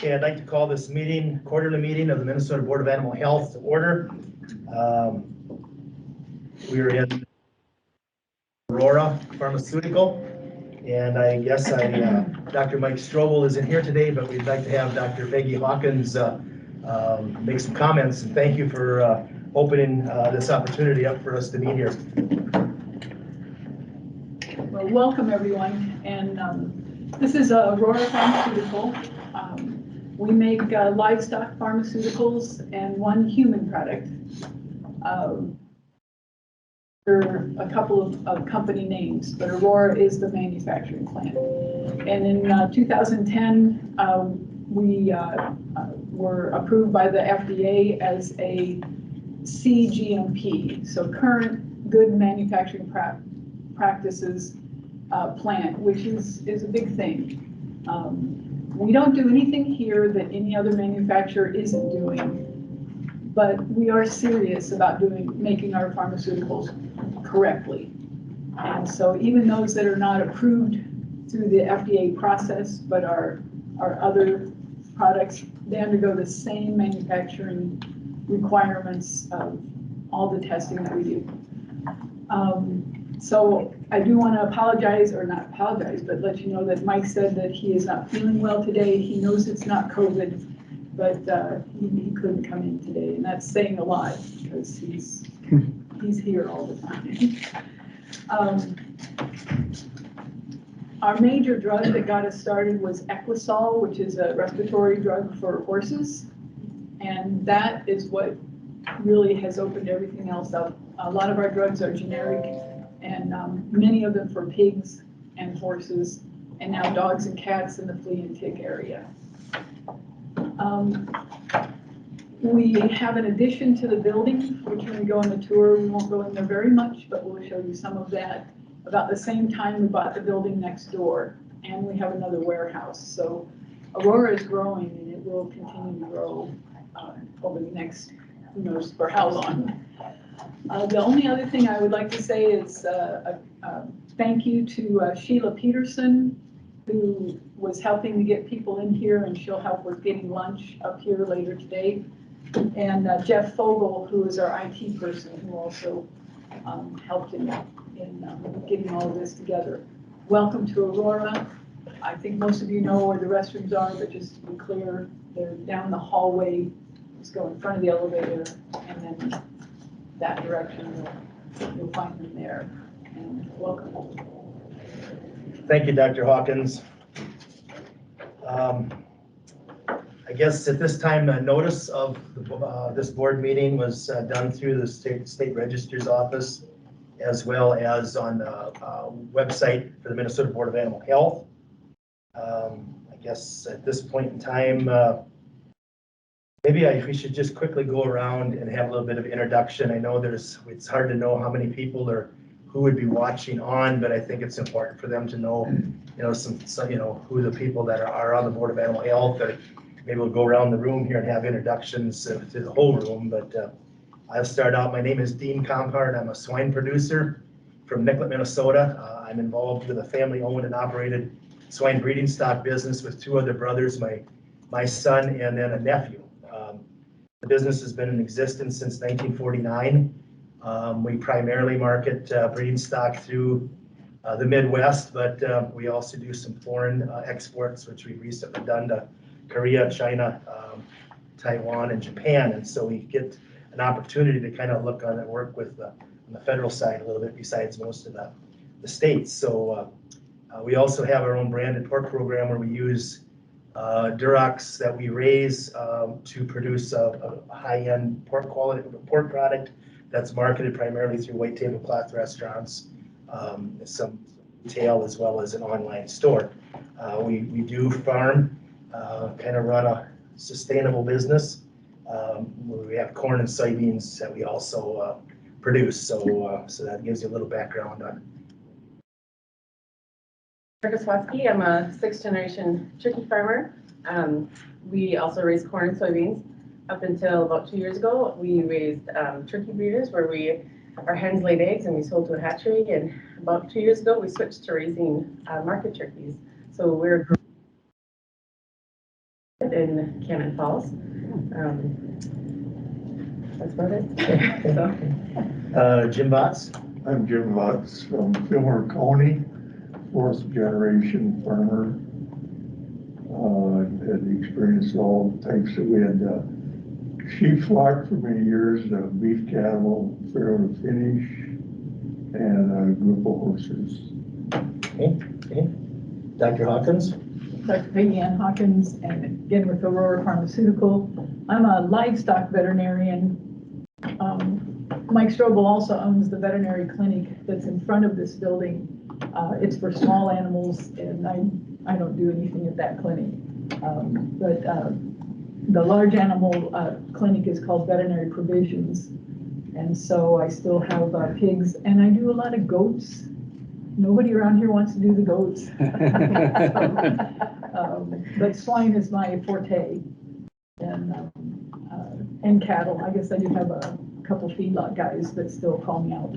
Okay, I'd like to call this meeting, quarterly meeting of the Minnesota Board of Animal Health to order. We are in Aurora Pharmaceutical, and I guess Dr. Mike Strobel isn't here today, but we'd like to have Dr. Peggy Hawkins make some comments, and thank you for opening this opportunity up for us to meet here. Well, welcome everyone, and this is Aurora Pharmaceutical. We make livestock pharmaceuticals and one human product. There are a couple of company names, but Aurora is the manufacturing plant. And in 2010, we were approved by the FDA as a CGMP, so current good manufacturing practices plant, which is a big thing. We don't do anything here that any other manufacturer isn't doing, but we are serious about making our pharmaceuticals correctly. And so even those that are not approved through the FDA process, but our other products, they undergo the same manufacturing requirements of all the testing that we do. So I do want to apologize, or not apologize, but let you know that Mike said that he is not feeling well today. He knows it's not COVID, but he couldn't come in today, and that's saying a lot because he's here all the time. Our major drug that got us started was Equisol, which is a respiratory drug for horses, and that is what really has opened everything else up. A lot of our drugs are generic, and many of them for pigs and horses, and now dogs and cats in the flea and tick area. We have an addition to the building, which when we go on the tour, we won't go in there very much, but we'll show you some of that. About the same time, we bought the building next door, and we have another warehouse. So Aurora is growing, and it will continue to grow over the next, who knows for how long. The only other thing I would like to say is thank you to Sheila Peterson, who was helping to get people in here, and she'll help with getting lunch up here later today. And Jeff Fogel, who is our IT person, who also helped in getting all of this together. Welcome to Aurora. I think most of you know where the restrooms are, but just to be clear, they're down the hallway. Just go in front of the elevator, and then that direction, you'll find them there. And welcome. Thank you, Dr. Hawkins. I guess at this time, a notice of this board meeting was done through the state registrar's office, as well as on the website for the Minnesota Board of Animal Health. I guess at this point in time, maybe we should just quickly go around and have a little bit of introduction. I know it's hard to know how many people or who would be watching on, but I think it's important for them to know, who the people that are on the Board of Animal Health. Or maybe we'll go around the room here and have introductions to the whole room. But I'll start out. My name is Dean Compart. I'm a swine producer from Nicollet, Minnesota. I'm involved with a family-owned and operated swine breeding stock business with two other brothers, my son and then a nephew. The business has been in existence since 1949. We primarily market breeding stock through the Midwest, but we also do some foreign exports, which we've recently done to Korea, China, Taiwan, and Japan. And so we get an opportunity to kind of look on and work with on the federal side a little bit, besides most of the states. So we also have our own branded pork program where we use Durox that we raise to produce a high-end pork product that's marketed primarily through white tablecloth restaurants, some retail, as well as an online store. We do farm, kind of run a sustainable business. We have corn and soybeans that we also produce. So that gives you a little background on. I'm a sixth-generation turkey farmer. We also raise corn and soybeans. Up until about 2 years ago, we raised turkey breeders where our hens laid eggs and we sold to a hatchery. And about 2 years ago, we switched to raising market turkeys. So we're in Cannon Falls. That's about it. So, Jim Botts? I'm Jim Lutz from Fillmore County, fourth generation farmer. Had experienced all types of, we had sheep flock for many years, beef cattle, fair to finish, and a group of horses. Okay. Dr. Hawkins? Dr. Peggy Ann Hawkins, and again with Aurora Pharmaceutical. I'm a livestock veterinarian. Mike Strobel also owns the veterinary clinic that's in front of this building. It's for small animals, and I don't do anything at that clinic. But the large animal clinic is called Veterinary Provisions. And so I still have pigs, and I do a lot of goats. Nobody around here wants to do the goats. But swine is my forte, and cattle. I guess I do have a couple feedlot guys that still call me out.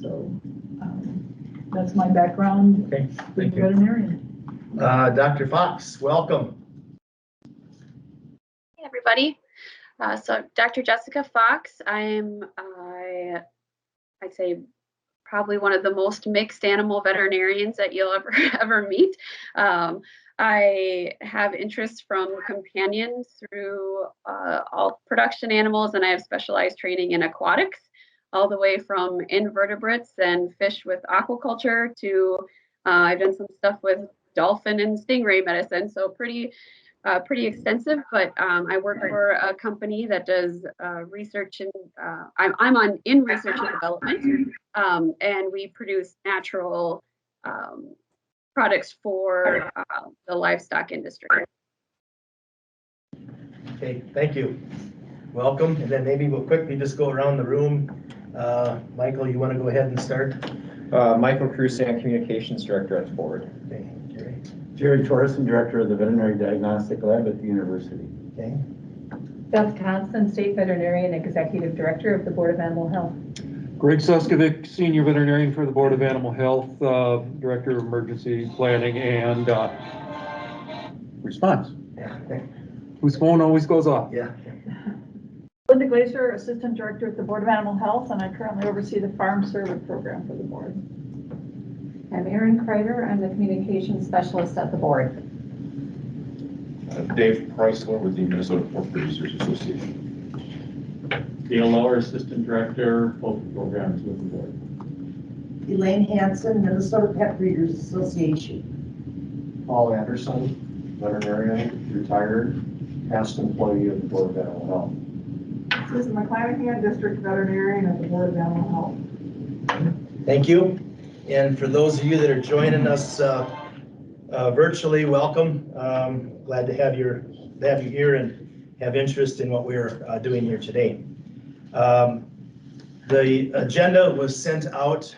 So that's my background. Okay, being thank you. Veterinarian. Dr. Fox, welcome. Hey everybody. So Dr. Jessica Fox, I'd say probably one of the most mixed animal veterinarians that you'll ever meet. I have interest from companions through all production animals, and I have specialized training in aquatics, all the way from invertebrates and fish with aquaculture to I've done some stuff with dolphin and stingray medicine, so pretty extensive. But I work for a company that does research and I'm in research and development, and we produce natural products for the livestock industry. Okay, thank you. Welcome, and then maybe we'll quickly just go around the room. Michael, you want to go ahead and start? Michael Crusan, Communications Director at the board. Okay, Jerry. Jerry Torrison, Director of the Veterinary Diagnostic Lab at the University. Okay. Beth Thompson, State Veterinarian, Executive Director of the Board of Animal Health. Greg Suskovic, Senior Veterinarian for the Board of Animal Health, Director of Emergency Planning and Response. Yeah. Okay. Whose phone always goes off. Yeah. Linda Glaser, Assistant Director at the Board of Animal Health, and I currently oversee the Farm Cervid program for the board. I'm Erin Kreider. I'm the Communications Specialist at the board. Dave Preisler with the Minnesota Pork Producers Association. Dale Lauer, Assistant Director, Poultry Programs with the board. Elaine Hansen, Minnesota Pet Breeders Association. Paul Anderson, veterinarian, retired, past employee of the Board of Animal Health. Susan McClanahan, District Veterinarian at the Board of Animal Health. Thank you. And for those of you that are joining us virtually, welcome. Glad to have you here and have interest in what we're doing here today. The agenda was sent out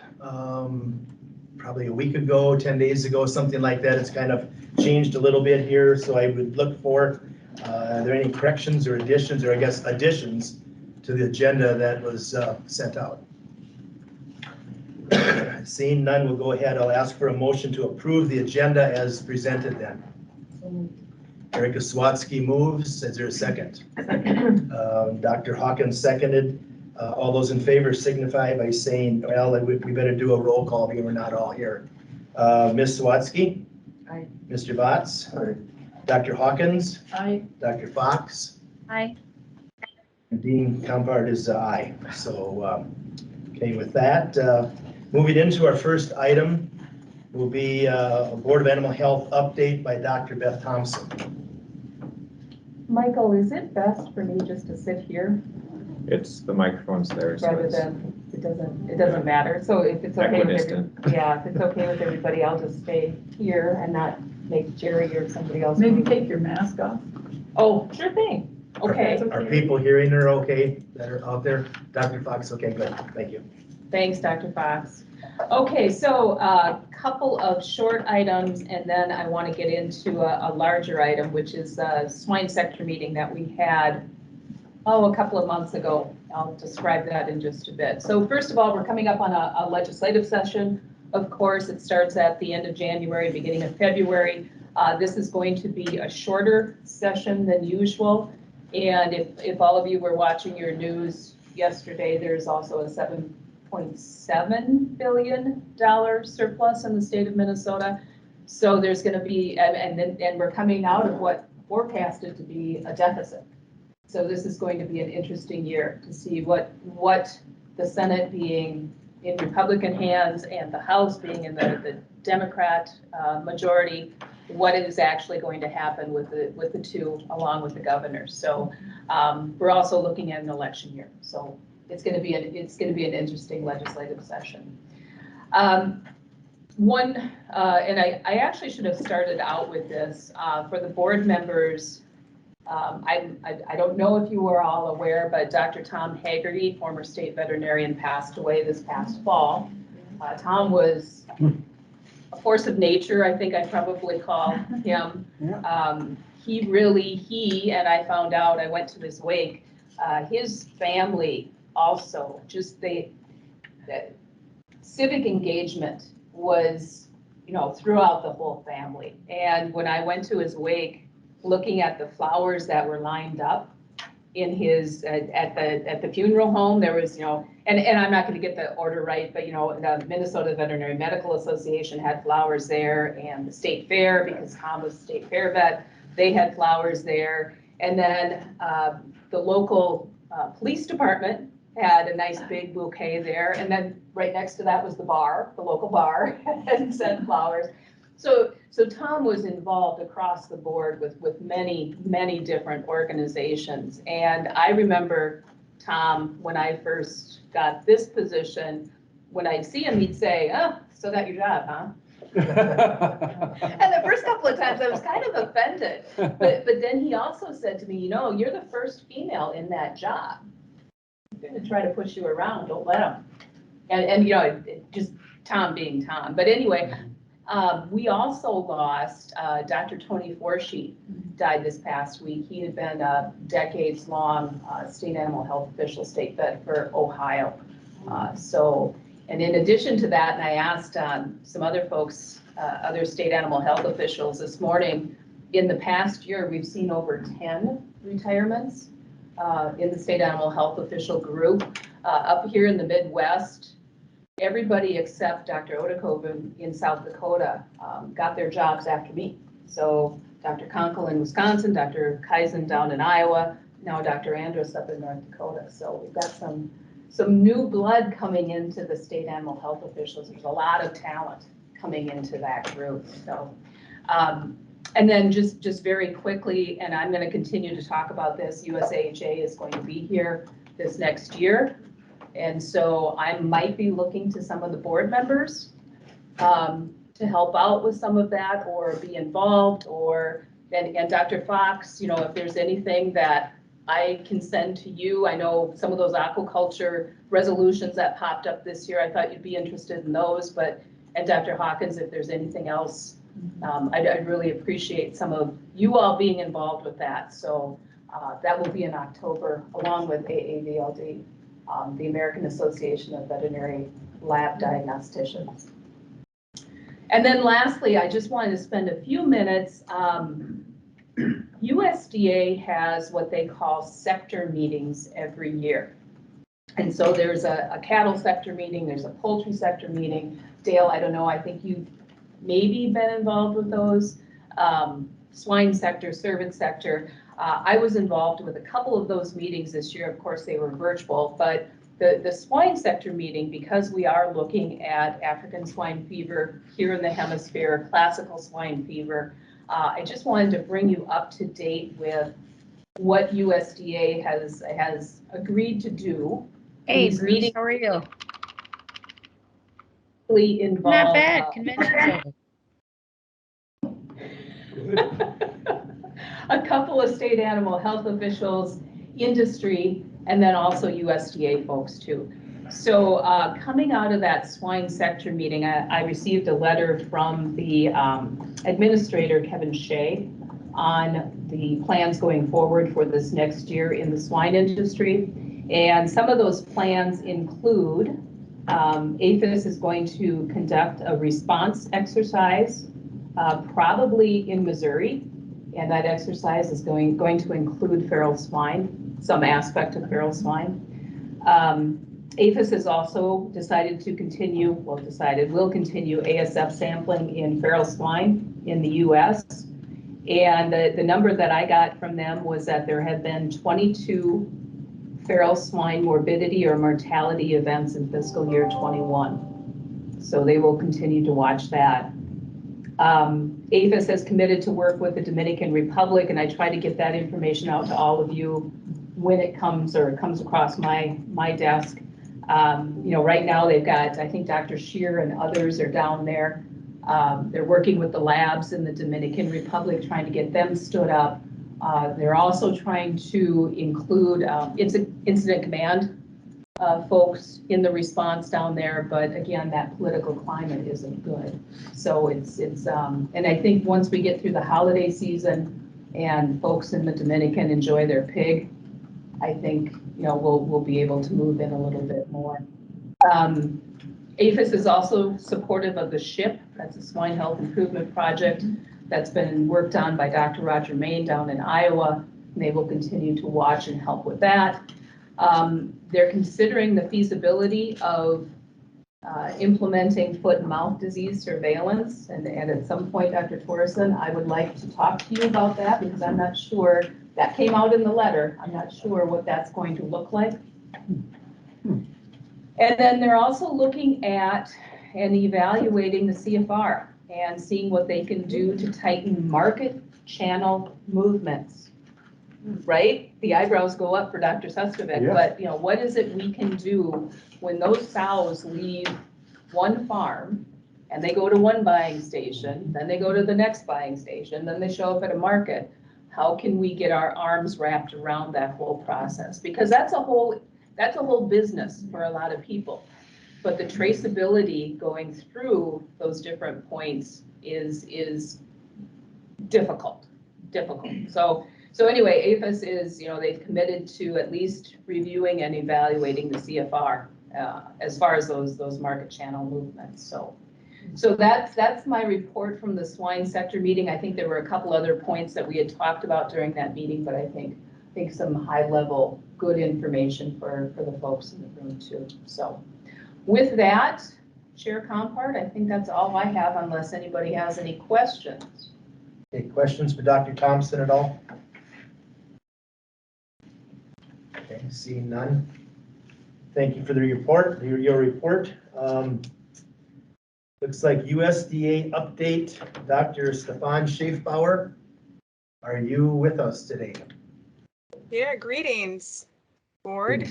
probably a week ago, 10 days ago, something like that. It's kind of changed a little bit here, so I would look for are there any corrections or additions, or I guess additions to the agenda that was sent out? Seeing none, we'll go ahead. I'll ask for a motion to approve the agenda as presented then. Erica Swatsky moves. Is there a second? Dr. Hawkins seconded. All those in favor signify by saying, well, we better do a roll call because we're not all here. Ms. Swatsky? Aye. Mr. Botts? Aye. Dr. Hawkins? Aye. Dr. Fox? Hi. And Dean Compart is aye. So, okay, with that, moving into our first item will be a Board of Animal Health update by Dr. Beth Thompson. Michael, is it best for me just to sit here It's the microphone's there, so rather it's than, it doesn't matter? So if it's okay with equidistant. if it's okay with everybody, I'll just stay here and not make Jerry or somebody else. Maybe move. take your mask off. Oh, sure thing. Okay. Are people hearing her okay that are out there? Dr. Fox, okay, good. Thank you. Thanks, Dr. Fox. Okay, so a couple of short items, and then I want to get into a larger item, which is a swine sector meeting that we had, a couple of months ago. I'll describe that in just a bit. So first of all, we're coming up on a legislative session of course, it starts at the end of January, beginning of February. This is going to be a shorter session than usual. And if all of you were watching your news yesterday, there's also a $7.7 billion surplus in the state of Minnesota. So there's going to be, and we're coming out of what forecasted to be a deficit. So this is going to be an interesting year to see what the Senate being in Republican hands and the House being in the Democrat majority, what is actually going to happen with the two along with the governor. So we're also looking at an election year. So it's going to be an interesting legislative session. And I actually should have started out with this for the board members. I don't know if you were all aware, but Dr. Tom Haggerty, former state veterinarian, passed away this past fall. Tom was a force of nature, I think I'd probably call him. He, and I found out, I went to his wake, his family also, just the civic engagement was, throughout the whole family. And when I went to his wake, looking at the flowers that were lined up in his, at the funeral home, there was, and I'm not going to get the order right, but, the Minnesota Veterinary Medical Association had flowers there, and the state fair, because Tom was a state fair vet, they had flowers there. And then the local police department had a nice big bouquet there. And then right next to that was the local bar, and sent flowers. So Tom was involved across the board with many, many different organizations. And I remember Tom, when I first got this position, when I'd see him, he'd say, "Oh, so that's your job, huh?" And the first couple of times I was kind of offended. But then he also said to me, "You're the first female in that job. I'm going to try to push you around. Don't let him." And just Tom being Tom. But anyway, we also lost Dr. Tony Forsheet, died this past week. He had been a decades-long state animal health official, state vet for Ohio. And in addition to that, and I asked some other folks, other state animal health officials this morning, in the past year, we've seen over 10 retirements in the state animal health official group. Up here in the Midwest, everybody except Dr. Otakova in South Dakota got their jobs after me. So Dr. Conkle in Wisconsin, Dr. Kaizen down in Iowa, now Dr. Andrus up in North Dakota. So we've got some new blood coming into the state animal health officials. There's a lot of talent coming into that group. So, and then just very quickly, and I'm going to continue to talk about this, USAHA is going to be here this next year. And so I might be looking to some of the board members to help out with some of that or be involved, and Dr. Fox, if there's anything that I can send to you. I know some of those aquaculture resolutions that popped up this year, I thought you'd be interested in those, and Dr. Hawkins, if there's anything else, I'd really appreciate some of you all being involved with that. So that will be in October, along with AAVLD. The American Association of Veterinary Lab Diagnosticians. And then lastly, I just wanted to spend a few minutes. USDA has what they call sector meetings every year. And so there's a cattle sector meeting, there's a poultry sector meeting. Dale, I don't know, I think you've maybe been involved with those. Swine sector, cervid sector. I was involved with a couple of those meetings this year. Of course, they were virtual, but the swine sector meeting, because we are looking at African swine fever here in the hemisphere, classical swine fever, I just wanted to bring you up to date with what USDA has agreed to do. Hey, Bruce, how are you? Involved, not bad, convention's over. A couple of state animal health officials, industry, and then also USDA folks too. So coming out of that swine sector meeting, I received a letter from the administrator, Kevin Shea, on the plans going forward for this next year in the swine industry. And some of those plans include APHIS is going to conduct a response exercise, probably in Missouri. And that exercise is going to include feral swine, some aspect of feral swine. APHIS has also decided to continue, will continue ASF sampling in feral swine in the US. And the number that I got from them was that there have been 22 feral swine morbidity or mortality events in fiscal year 21. So they will continue to watch that. APHIS has committed to work with the Dominican Republic, and I try to get that information out to all of you when it comes across my desk. Right now they've got, I think Dr. Shear and others are down there. They're working with the labs in the Dominican Republic, trying to get them stood up. They're also trying to include incident command folks in the response down there, but again, that political climate isn't good. So and I think once we get through the holiday season and folks in the Dominican enjoy their pig, I think, we'll be able to move in a little bit more. APHIS is also supportive of the SHIP, that's a swine health improvement project that's been worked on by Dr. Roger Main down in Iowa, and they will continue to watch and help with that. They're considering the feasibility of implementing foot and mouth disease surveillance, and at some point, Dr. Torrison, I would like to talk to you about that because I'm not sure, that came out in the letter, I'm not sure what that's going to look like. And then they're also looking at and evaluating the CFR and seeing what they can do to tighten market channel movements. Right? The eyebrows go up for Dr. Suskovic, yeah. But what is it we can do when those sows leave one farm and they go to one buying station, then they go to the next buying station, then they show up at a market? How can we get our arms wrapped around that whole process? Because that's a whole business for a lot of people. But the traceability going through those different points is difficult. So anyway, APHIS is, they've committed to at least reviewing and evaluating the CFR as far as those market channel movements. So that's my report from the swine sector meeting. I think there were a couple other points that we had talked about during that meeting, but I think some high level good information for the folks in the room too. So with that, Chair Compart, I think that's all I have unless anybody has any questions. Okay, questions for Dr. Thompson at all? Okay, seeing none. Thank you for the report, your report. Looks like USDA update. Dr. Stephan Schaefbauer, are you with us today? Yeah, greetings, board.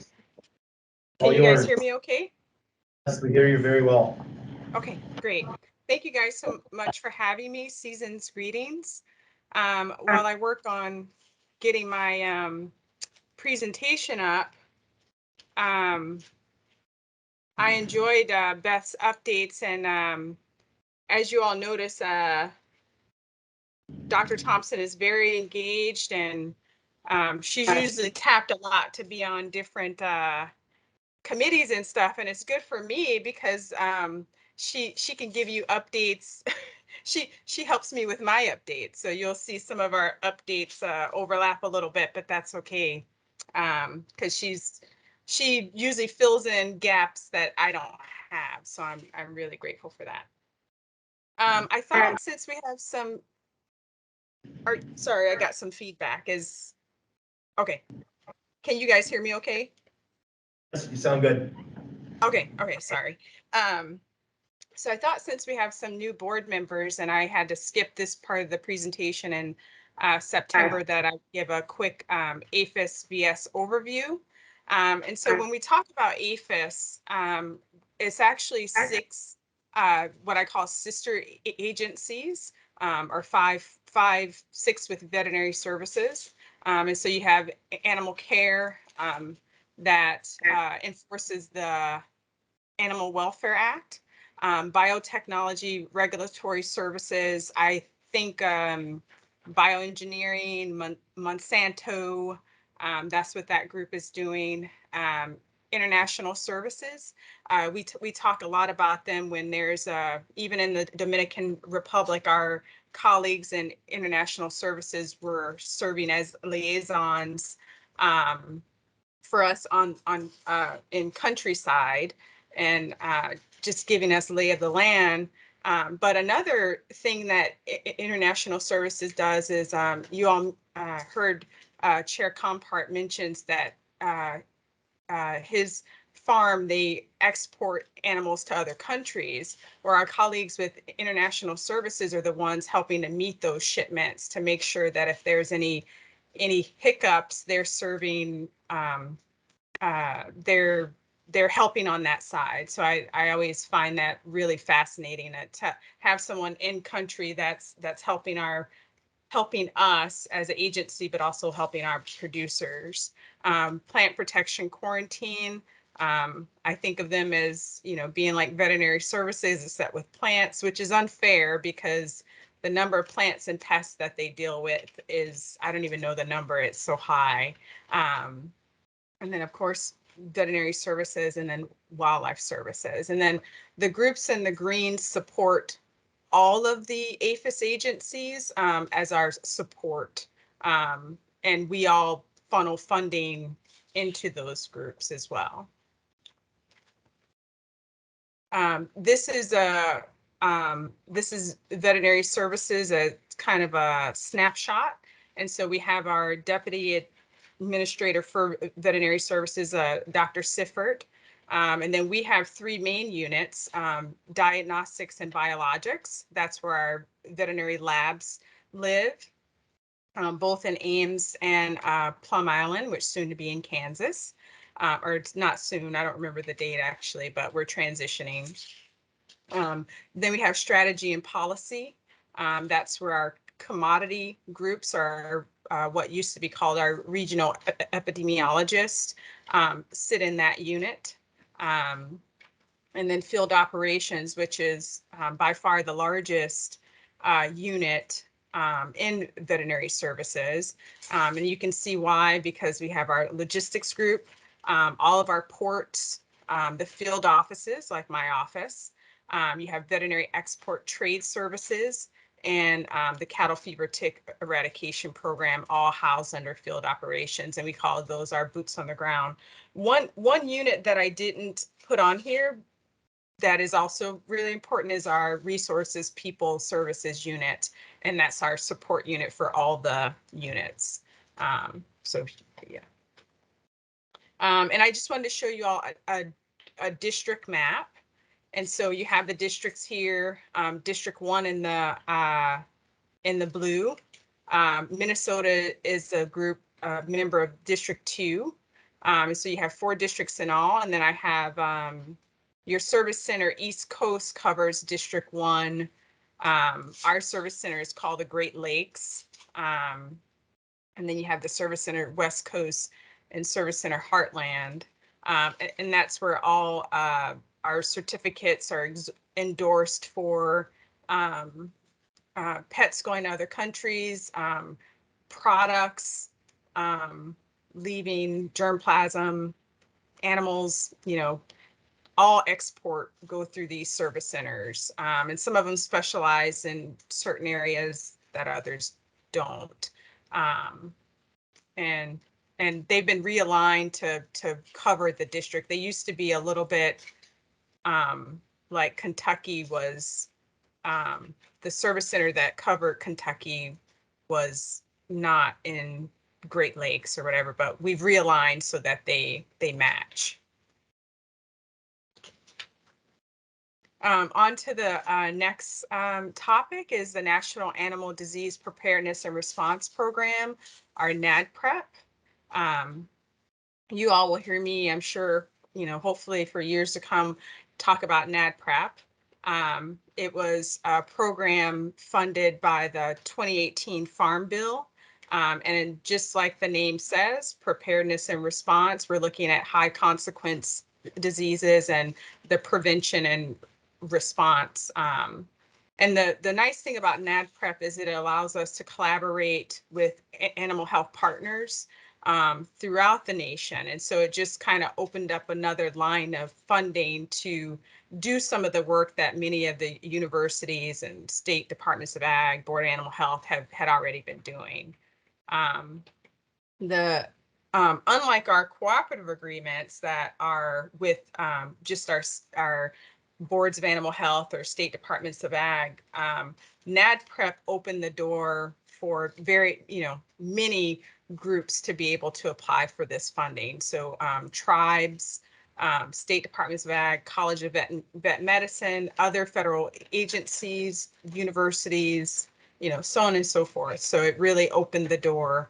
All Can you guys yours. hear me okay? Yes, we hear you very well. Okay, great. Thank you guys so much for having me. Season's greetings. While I work on getting my presentation up, I enjoyed Beth's updates, and as you all notice, Dr. Thompson is very engaged, and she's usually tapped a lot to be on different committees and stuff, and it's good for me because she can give you updates. she helps me with my updates, so you'll see some of our updates overlap a little bit, but that's okay because she usually fills in gaps that I don't have, so I'm really grateful for that. I thought since we have some, sorry, I got some feedback. Okay. Can you guys hear me okay? Yes, you sound good. Okay, sorry. So I thought since we have some new board members and I had to skip this part of the presentation in September that I give a quick APHIS VS overview. And so when we talk about APHIS, it's actually 6 what I call sister agencies, or 6 with veterinary services. And so you have animal care that enforces the Animal Welfare Act, biotechnology regulatory services, I think bioengineering, Monsanto, that's what that group is doing. international services. We talk a lot about them when there's, even in the Dominican Republic, our colleagues in international services were serving as liaisons for us in countryside, and just giving us lay of the land. But another thing that international services does is, you all heard Chair Compart mentions that his farm, they export animals to other countries, where our colleagues with international services are the ones helping to meet those shipments, to make sure that if there's any hiccups, they're serving, they're helping on that side. So I always find that really fascinating, to have someone in country that's helping us as an agency, but also helping our producers. Plant protection quarantine, I think of them as, being like veterinary services, except with plants, which is unfair because the number of plants and pests that they deal with is, I don't even know the number, it's so high. And then, of course, veterinary services, and then wildlife services. And then the groups in the green support all of the APHIS agencies as our support. And we all funnel funding into those groups as well. This is veterinary services, a kind of a snapshot. And so we have our deputy administrator for veterinary services, Dr. Siffert. And then we have 3 main units, diagnostics and biologics. That's where our veterinary labs live, both in Ames and Plum Island, which soon to be in Kansas. Or it's not soon, I don't remember the date actually, but we're transitioning. Then we have strategy and policy. That's where our commodity groups are, what used to be called our regional epidemiologists, sit in that unit. And then field operations, which is by far the largest unit in veterinary services. And you can see why, because we have our logistics group, all of our ports, the field offices like my office. You have veterinary export trade services, and the cattle fever tick eradication program, all housed under field operations, and we call those our boots on the ground. One unit that I didn't put on here that is also really important is our resources people services unit, and that's our support unit for all the units. So yeah. And I just wanted to show you all a district map. And so you have the districts here, District 1 in the blue. Minnesota is a group member of District 2. So you have 4 districts in all. And then I have your service center East Coast covers District 1. Our service center is called the Great Lakes. And then you have the service center West Coast and service center Heartland. And that's where all our certificates are endorsed for pets going to other countries, products, leaving germplasm, animals, all export go through these service centers. And some of them specialize in certain areas that others don't. And they've been realigned to cover the district. They used to be a little bit like Kentucky was, the service center that covered Kentucky was not in Great Lakes or whatever, but we've realigned so that they match. On to the next topic is the National Animal Disease Preparedness and Response Program, our NADPREP. You all will hear me, I'm sure, hopefully for years to come, talk about NADPREP. It was a program funded by the 2018 Farm Bill. And just like the name says, preparedness and response, we're looking at high consequence diseases and the prevention and response. And the nice thing about NADPREP is it allows us to collaborate with animal health partners. throughout the nation. And so it just kind of opened up another line of funding to do some of the work that many of the universities and state departments of ag, Board of Animal Health had already been doing. Unlike our cooperative agreements that are with just our boards of animal health or state departments of ag, NADPREP opened the door for many groups to be able to apply for this funding. So tribes, state departments of ag, College of Vet Medicine, other federal agencies, universities, so on and so forth. So it really opened the door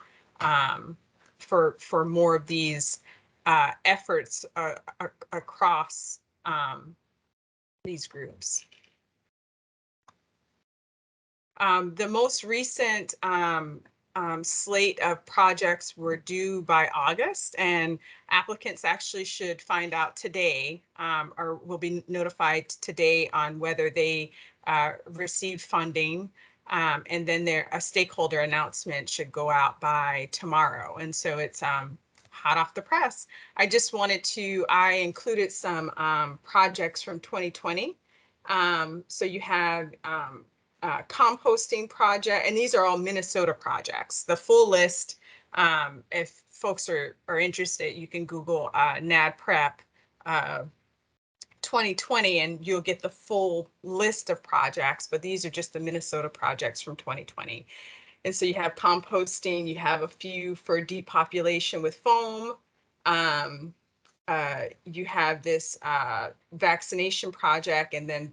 for more of these efforts across these groups. The most recent slate of projects were due by August, and applicants actually should find out today or will be notified today on whether they received funding. And then a stakeholder announcement should go out by tomorrow. And so it's hot off the press. I included some projects from 2020. So you had composting project, and these are all Minnesota projects. The full list, if folks are interested, you can Google NADPREP 2020 and you'll get the full list of projects, but these are just the Minnesota projects from 2020. And so you have composting, you have a few for depopulation with foam. You have this vaccination project, and then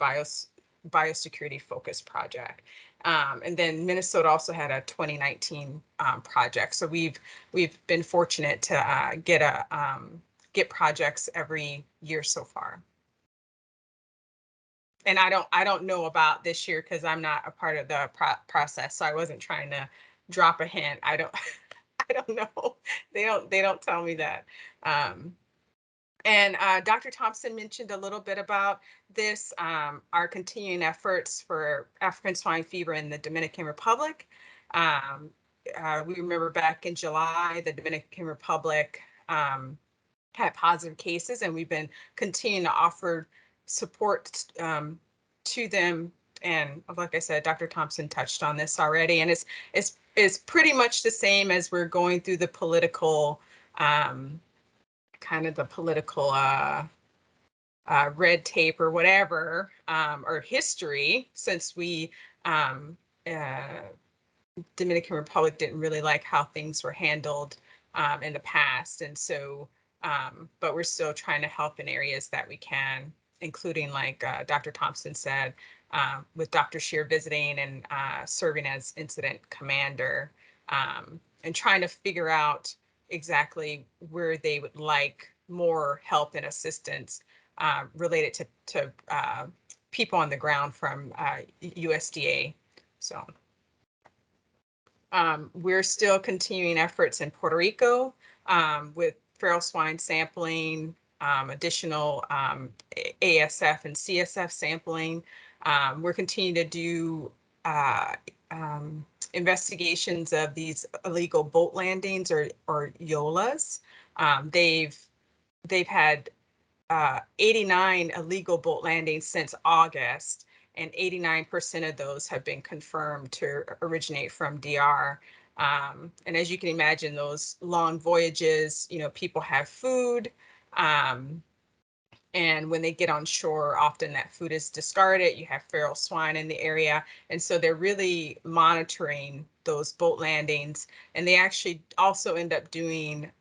biosecurity focused project. And then Minnesota also had a 2019 project. So we've been fortunate to get projects every year so far. And I don't know about this year because I'm not a part of the process, so I wasn't trying to drop a hint. I don't know. They don't tell me that. And Dr. Thompson mentioned a little bit about this, our continuing efforts for African swine fever in the Dominican Republic. We remember back in July, the Dominican Republic had positive cases, and we've been continuing to offer support to them. And like I said, Dr. Thompson touched on this already, and it's pretty much the same as we're going through the political kind of the political red tape or whatever, or history, since we Dominican Republic didn't really like how things were handled in the past. And so, but we're still trying to help in areas that we can, including, like Dr. Thompson said, with Dr. Scheer visiting and serving as incident commander, and trying to figure out exactly where they would like more help and assistance related to people on the ground from USDA. So we're still continuing efforts in Puerto Rico with feral swine sampling, additional ASF and CSF sampling. We're continuing to do investigations of these illegal boat landings or YOLAs. They've had 89 illegal boat landings since August, and 89% of those have been confirmed to originate from DR. And as you can imagine, those long voyages, people have food, and when they get on shore, often that food is discarded. You have feral swine in the area. And so they're really monitoring those boat landings. And they actually also end up doing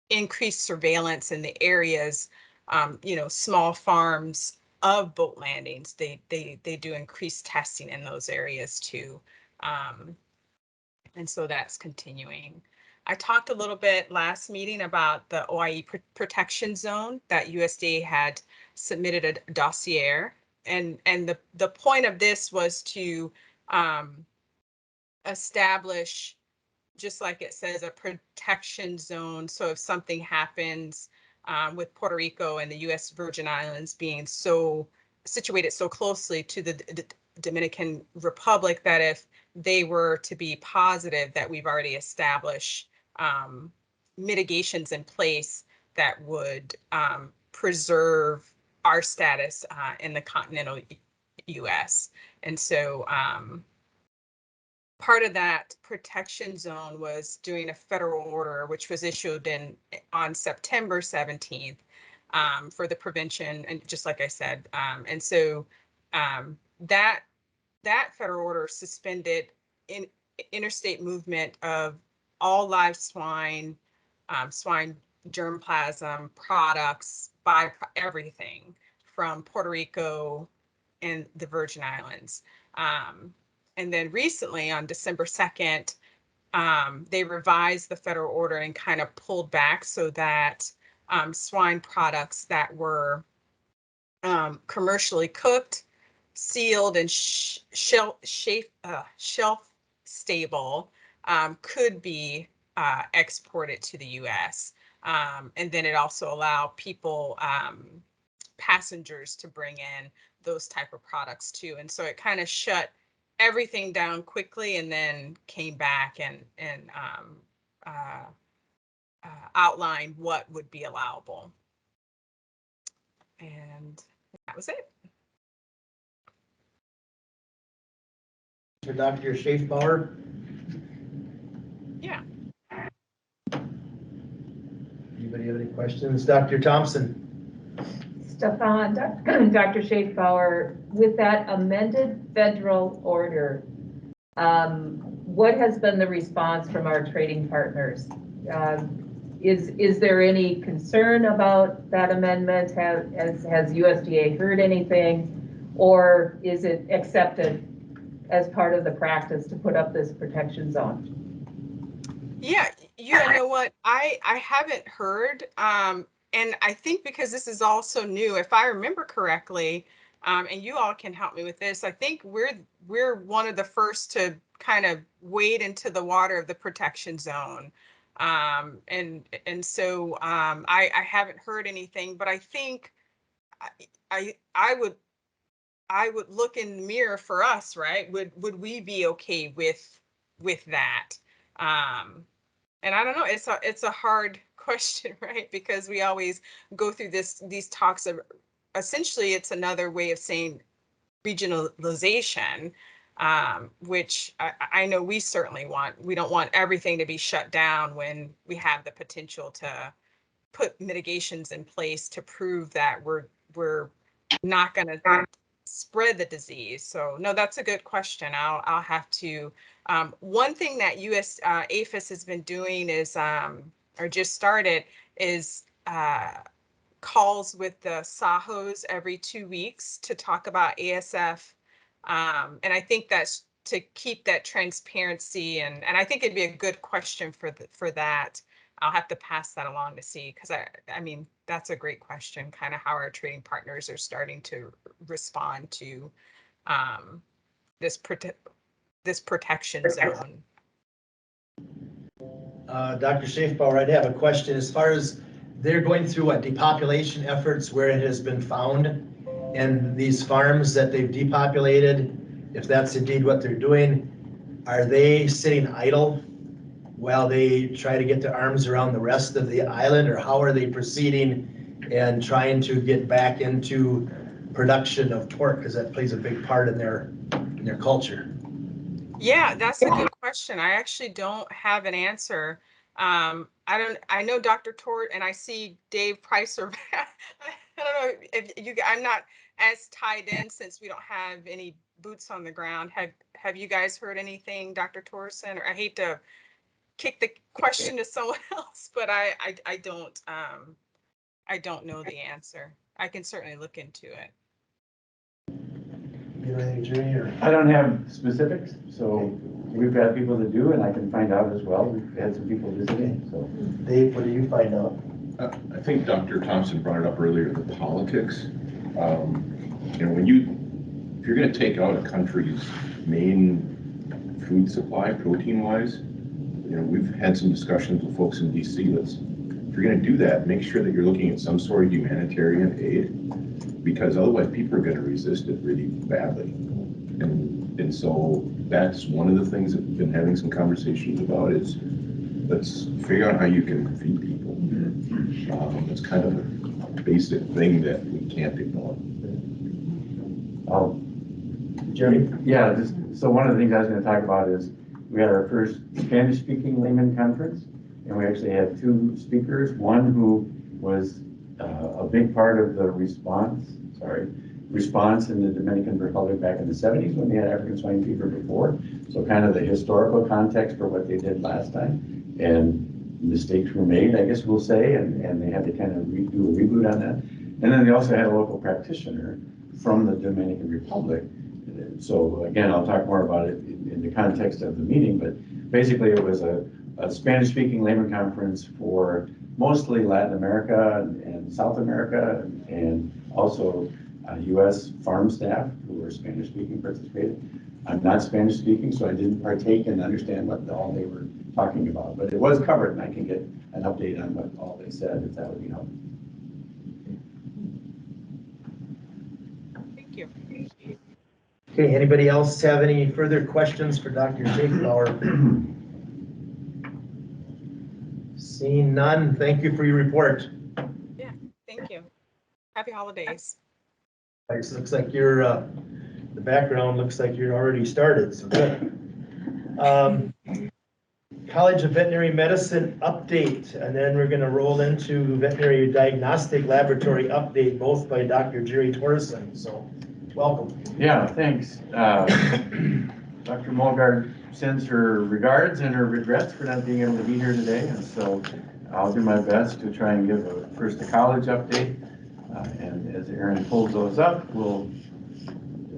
increased surveillance in the areas, small farms of boat landings. They do increased testing in those areas too. And so that's continuing. I talked a little bit last meeting about the OIE protection zone that USDA had submitted a dossier. And the point of this was to establish, just like it says, a protection zone. So if something happens with Puerto Rico and the U.S. Virgin Islands being so situated so closely to the Dominican Republic, that if they were to be positive, that we've already established mitigations in place that would preserve our status in the continental US. And so part of that protection zone was doing a federal order, which was issued on September 17th for the prevention, and just like I said, and so that federal order suspended interstate movement of all live swine, swine germplasm products by everything from Puerto Rico and the Virgin Islands. And then recently on December 2nd, they revised the federal order and kind of pulled back so that swine products that were commercially cooked, sealed, and shelf stable could be exported to the US. And then it also allowed people, passengers, to bring in those type of products too. And so it kind of shut everything down quickly and then came back and outlined what would be allowable. And that was it. Dr. Schaefbauer? Yeah. Anybody have any questions? Dr. Thompson? Stephan, Dr. Schaefbauer, with that amended federal order, what has been the response from our trading partners? Is there any concern about that amendment? Has USDA heard anything, or is it accepted as part of the practice to put up this protection zone? Yeah, you know what? I haven't heard. And I think because this is all so new, if I remember correctly, and you all can help me with this, I think we're one of the first to kind of wade into the water of the protection zone. And so I haven't heard anything, but I think I would look in the mirror for us, right? Would we be okay with that? And I don't know, it's a hard question, right? Because we always go through these talks of, essentially it's another way of saying regionalization, which I know we certainly want. We don't want everything to be shut down when we have the potential to put mitigations in place to prove that we're not going to spread the disease. So no, that's a good question. I'll have to. One thing that APHIS has been doing is, or just started, is calls with the SAHOs every 2 weeks to talk about ASF. And I think that's to keep that transparency, and I think it'd be a good question for that. I'll have to pass that along to see, because I mean, that's a great question, kind of how our trading partners are starting to respond to this protection zone. Dr. Schaefbauer, I'd have a question. As far as they're going through what, depopulation efforts where it has been found, and these farms that they've depopulated, if that's indeed what they're doing, are they sitting idle while they try to get their arms around the rest of the island, or how are they proceeding and trying to get back into production of pork, because that plays a big part in their culture? Yeah, that's a good question. I actually don't have an answer. I know Dr. Tort, and I see Dave Pricer. I don't know if I'm not as tied in since we don't have any boots on the ground. Have you guys heard anything, Dr. Torrison? Or I hate to kick the question to someone else, but I don't know the answer. I can certainly look into it. I don't have specifics, so we've got people that do, and I can find out as well. We've had some people visiting, so. Dave, what do you find out? I think Dr. Thompson brought it up earlier, the politics. You know, if you're going to take out a country's main food supply, protein-wise, you know, we've had some discussions with folks in DC. If you're going to do that, make sure that you're looking at some sort of humanitarian aid, because otherwise people are going to resist it really badly. And so that's one of the things that we've been having some conversations about, is let's figure out how you can feed people. It's kind of a basic thing that we can't ignore. Jeremy? Yeah, so one of the things I was going to talk about is we had our first Spanish-speaking layman conference, and we actually had two speakers, one who was a big part of the response in the Dominican Republic back in the 70s when they had African swine fever before. So kind of the historical context for what they did last time. And mistakes were made, I guess we'll say, and they had to kind of do a reboot on that. And then they also had a local practitioner from the Dominican Republic. So again, I'll talk more about it in the context of the meeting, but basically it was a Spanish-speaking layman conference for mostly Latin America and South America, and also U.S. farm staff who were Spanish-speaking participated. I'm not Spanish-speaking, so I didn't partake and understand what all they were talking about, but it was covered, and I can get an update on what all they said, if that would be helpful. Thank you. Okay, anybody else have any further questions for Dr. Schaefbauer? Seeing none, thank you for your report. Yeah, thank you. Happy holidays. It looks like you're, the background looks like you're already started, so good. College of Veterinary Medicine update, and then we're going to roll into Veterinary Diagnostic Laboratory update, both by Dr. Jerry Torrison, so welcome. Yeah, thanks. Dr. Mulgard sends her regards and her regrets for not being able to be here today, and so I'll do my best to try and give first a college update, and as Aaron pulls those up, we'll,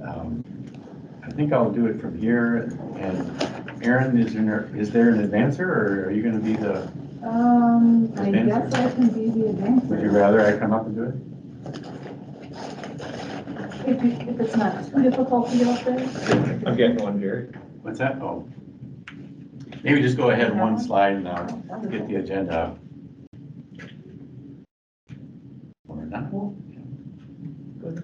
I think I'll do it from here, and Aaron, is there an advancer, or are you going to be the I guess I can be the advancer. Would you rather I come up and do it? If it's not too difficult to get up there. I'm getting one here. What's that? Oh. Maybe just go ahead one slide and I'll get the agenda up. Or not. There.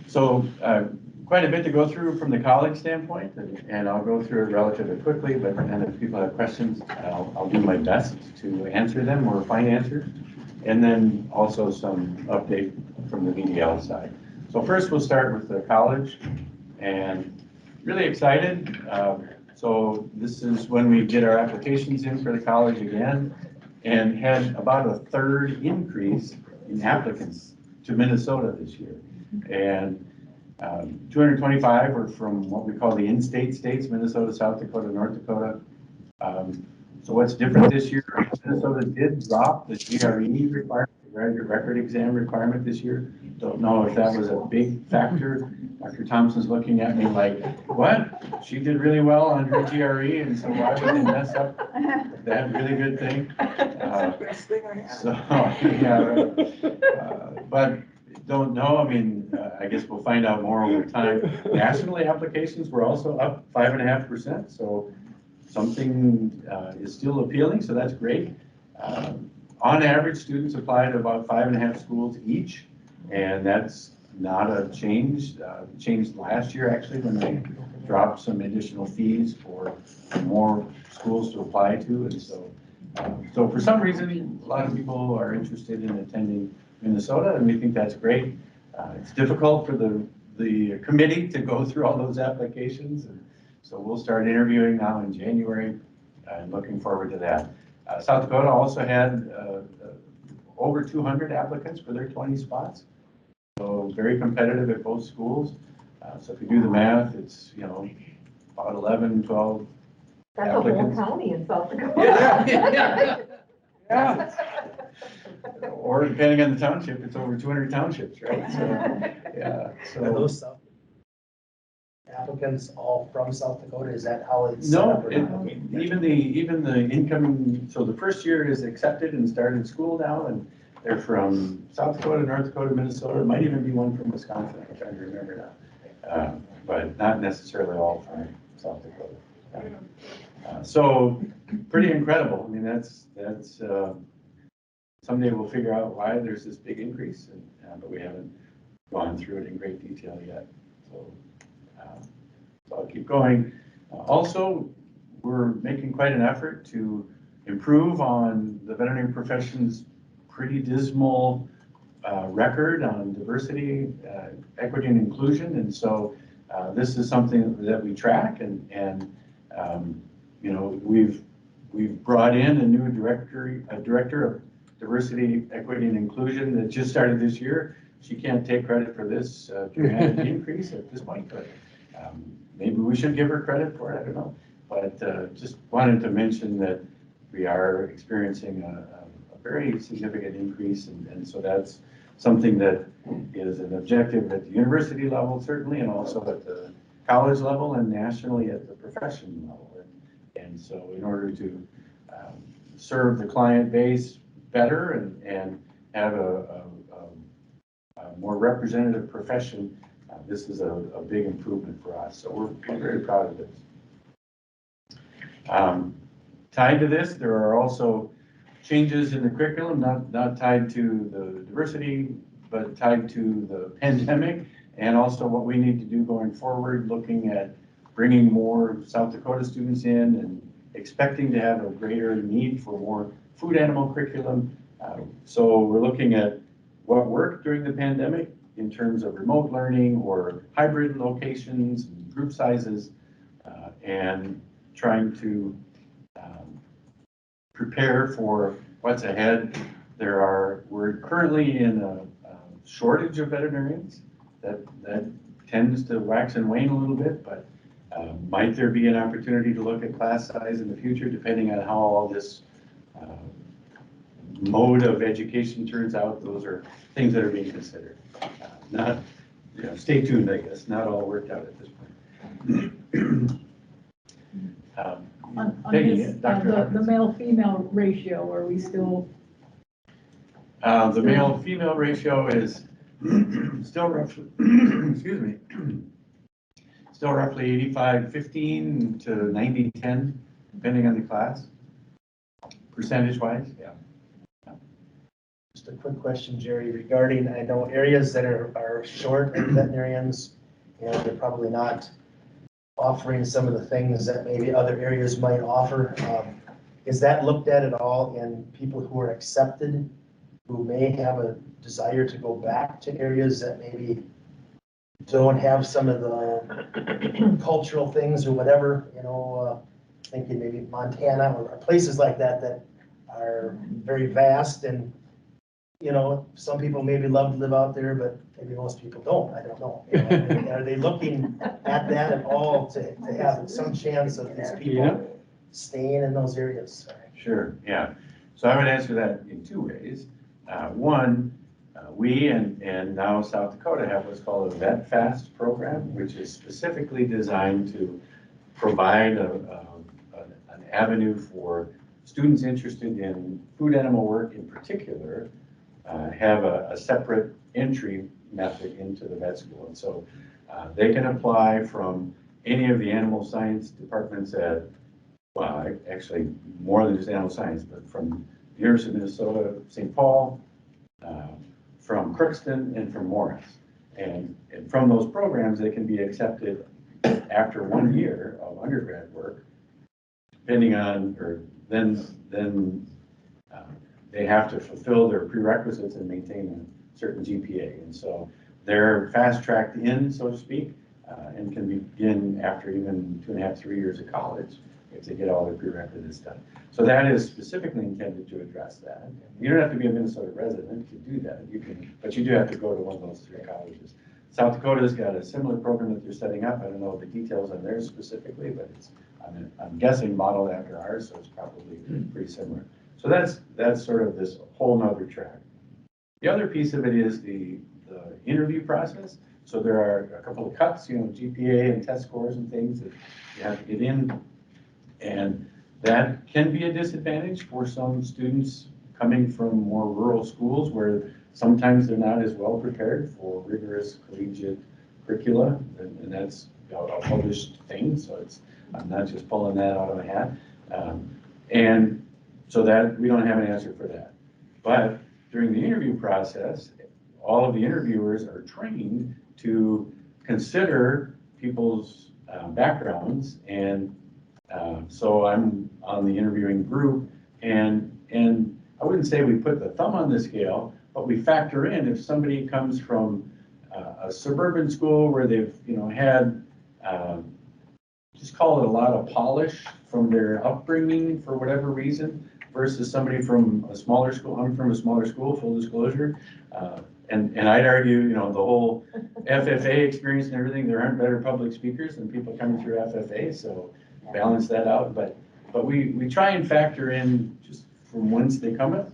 So quite a bit to go through from the college standpoint, and I'll go through it relatively quickly, but then if people have questions, I'll do my best to answer them or find answers. And then also some update from the VDL side. So first we'll start with the college, and really excited. So this is when we get our applications in for the college again, and had about a third increase in applicants to Minnesota this year. And 225 are from what we call the in-state states, Minnesota, South Dakota, North Dakota. So what's different this year, Minnesota did drop the GRE requirement, the graduate record exam requirement this year. Don't know if that was a big factor. Dr. Thompson's looking at me like, what? She did really well on her GRE, and so why would they mess up that really good thing? So, yeah, right. But don't know. I mean, I guess we'll find out more over time. Nationally, applications were also up 5.5%. So something is still appealing. So that's great. On average, students apply to about 5.5 schools each, and that's not a change. Changed last year actually when they dropped some additional fees for more schools to apply to, and so for some reason, a lot of people are interested in attending Minnesota, and we think that's great. It's difficult for the committee to go through all those applications, and so we'll start interviewing now in January, and looking forward to that. South Dakota also had over 200 applicants for their 20 spots, so very competitive at both schools. So if you do the math, it's about 11, 12 That's applicants. a whole county in South Dakota. Yeah. Or depending on the township, it's over 200 townships, right? So, yeah. So Are those applicants all from South Dakota? Is that how it's set no, up? even the incoming. So the first year is accepted and started school now, and they're from South Dakota, North Dakota, Minnesota. It might even be one from Wisconsin. I'm trying to remember now, but not necessarily all from South Dakota. So pretty incredible. I mean, that's someday we'll figure out why there's this big increase, but we haven't gone through it in great detail yet. So, so I'll keep going. Also, we're making quite an effort to improve on the veterinary profession's pretty dismal record on diversity, equity, and inclusion. And so this is something that we track, and you know, we've brought in a new director of diversity, equity, and inclusion that just started this year. She can't take credit for this dramatic increase at this point, but maybe we should give her credit for it. I don't know. But just wanted to mention that we are experiencing a very significant increase, and so that's something that is an objective at the university level, certainly, and also at the college level and nationally at the profession level. And so in order to serve the client base better and have a more representative profession, this is a big improvement for us. So we're very proud of this. Tied to this, there are also changes in the curriculum, not tied to the diversity, but tied to the pandemic, and also what we need to do going forward, looking at bringing more South Dakota students in and expecting to have a greater need for more food animal curriculum. So we're looking at what worked during the pandemic in terms of remote learning or hybrid locations, and group sizes, and trying to prepare for what's ahead. We're currently in a shortage of veterinarians. That tends to wax and wane a little bit, but might there be an opportunity to look at class size in the future, depending on how all this mode of education turns out? Those are things that are being considered. Not, you know, stay tuned, I guess. Not all worked out at this point. On Peggy, this, Dr. the male-female ratio, are we still? The male-female ratio is still roughly, excuse me, still roughly 85-15 to 90-10, depending on the class, percentage-wise, yeah. Just a quick question, Jerry, regarding, I know areas that are short of veterinarians, and they're probably not offering some of the things that maybe other areas might offer. Is that looked at all in people who are accepted, who may have a desire to go back to areas that maybe don't have some of the cultural things or whatever, you know, thinking maybe Montana or places like that that are very vast, and you know, some people maybe love to live out there, but maybe most people don't. I don't know. You know, are they looking at that at all to have some chance of these people staying in those areas? Sure, yeah. So I would answer that in two ways. One, we and now South Dakota have what's called a Vet Fast program, which is specifically designed to provide an avenue for students interested in food animal work in particular, have a separate entry method into the vet school. And so they can apply from any of the animal science departments at, well, actually more than just animal science, but from the University of Minnesota, St. Paul, from Crookston, and from Morris. And from those programs, they can be accepted after 1 year of undergrad work, depending on, or then they have to fulfill their prerequisites and maintain a certain GPA. And so they're fast-tracked in, so to speak, and can begin after even 2.5, 3 years of college if they get all their prerequisites done. So that is specifically intended to address that. You don't have to be a Minnesota resident to do that. You can, but you do have to go to one of those 3 colleges. South Dakota's got a similar program that they're setting up. I don't know the details on theirs specifically, but it's, I'm guessing, modeled after ours, so it's probably pretty similar. So that's sort of this whole nother track. The other piece of it is the interview process. So there are a couple of cuts, you know, GPA and test scores and things that you have to get in. And that can be a disadvantage for some students coming from more rural schools where sometimes they're not as well prepared for rigorous collegiate curricula. And that's a published thing, so I'm not just pulling that out of my hat. And so that we don't have an answer for that. But during the interview process, all of the interviewers are trained to consider people's backgrounds. And so I'm on the interviewing group, and I wouldn't say we put the thumb on the scale, but we factor in if somebody comes from a suburban school where they've, had, just call it a lot of polish from their upbringing for whatever reason, versus somebody from a smaller school. I'm from a smaller school, full disclosure. And I'd argue, the whole FFA experience and everything, there aren't better public speakers than people coming through FFA, so balance that out. But we try and factor in just from whence they come with,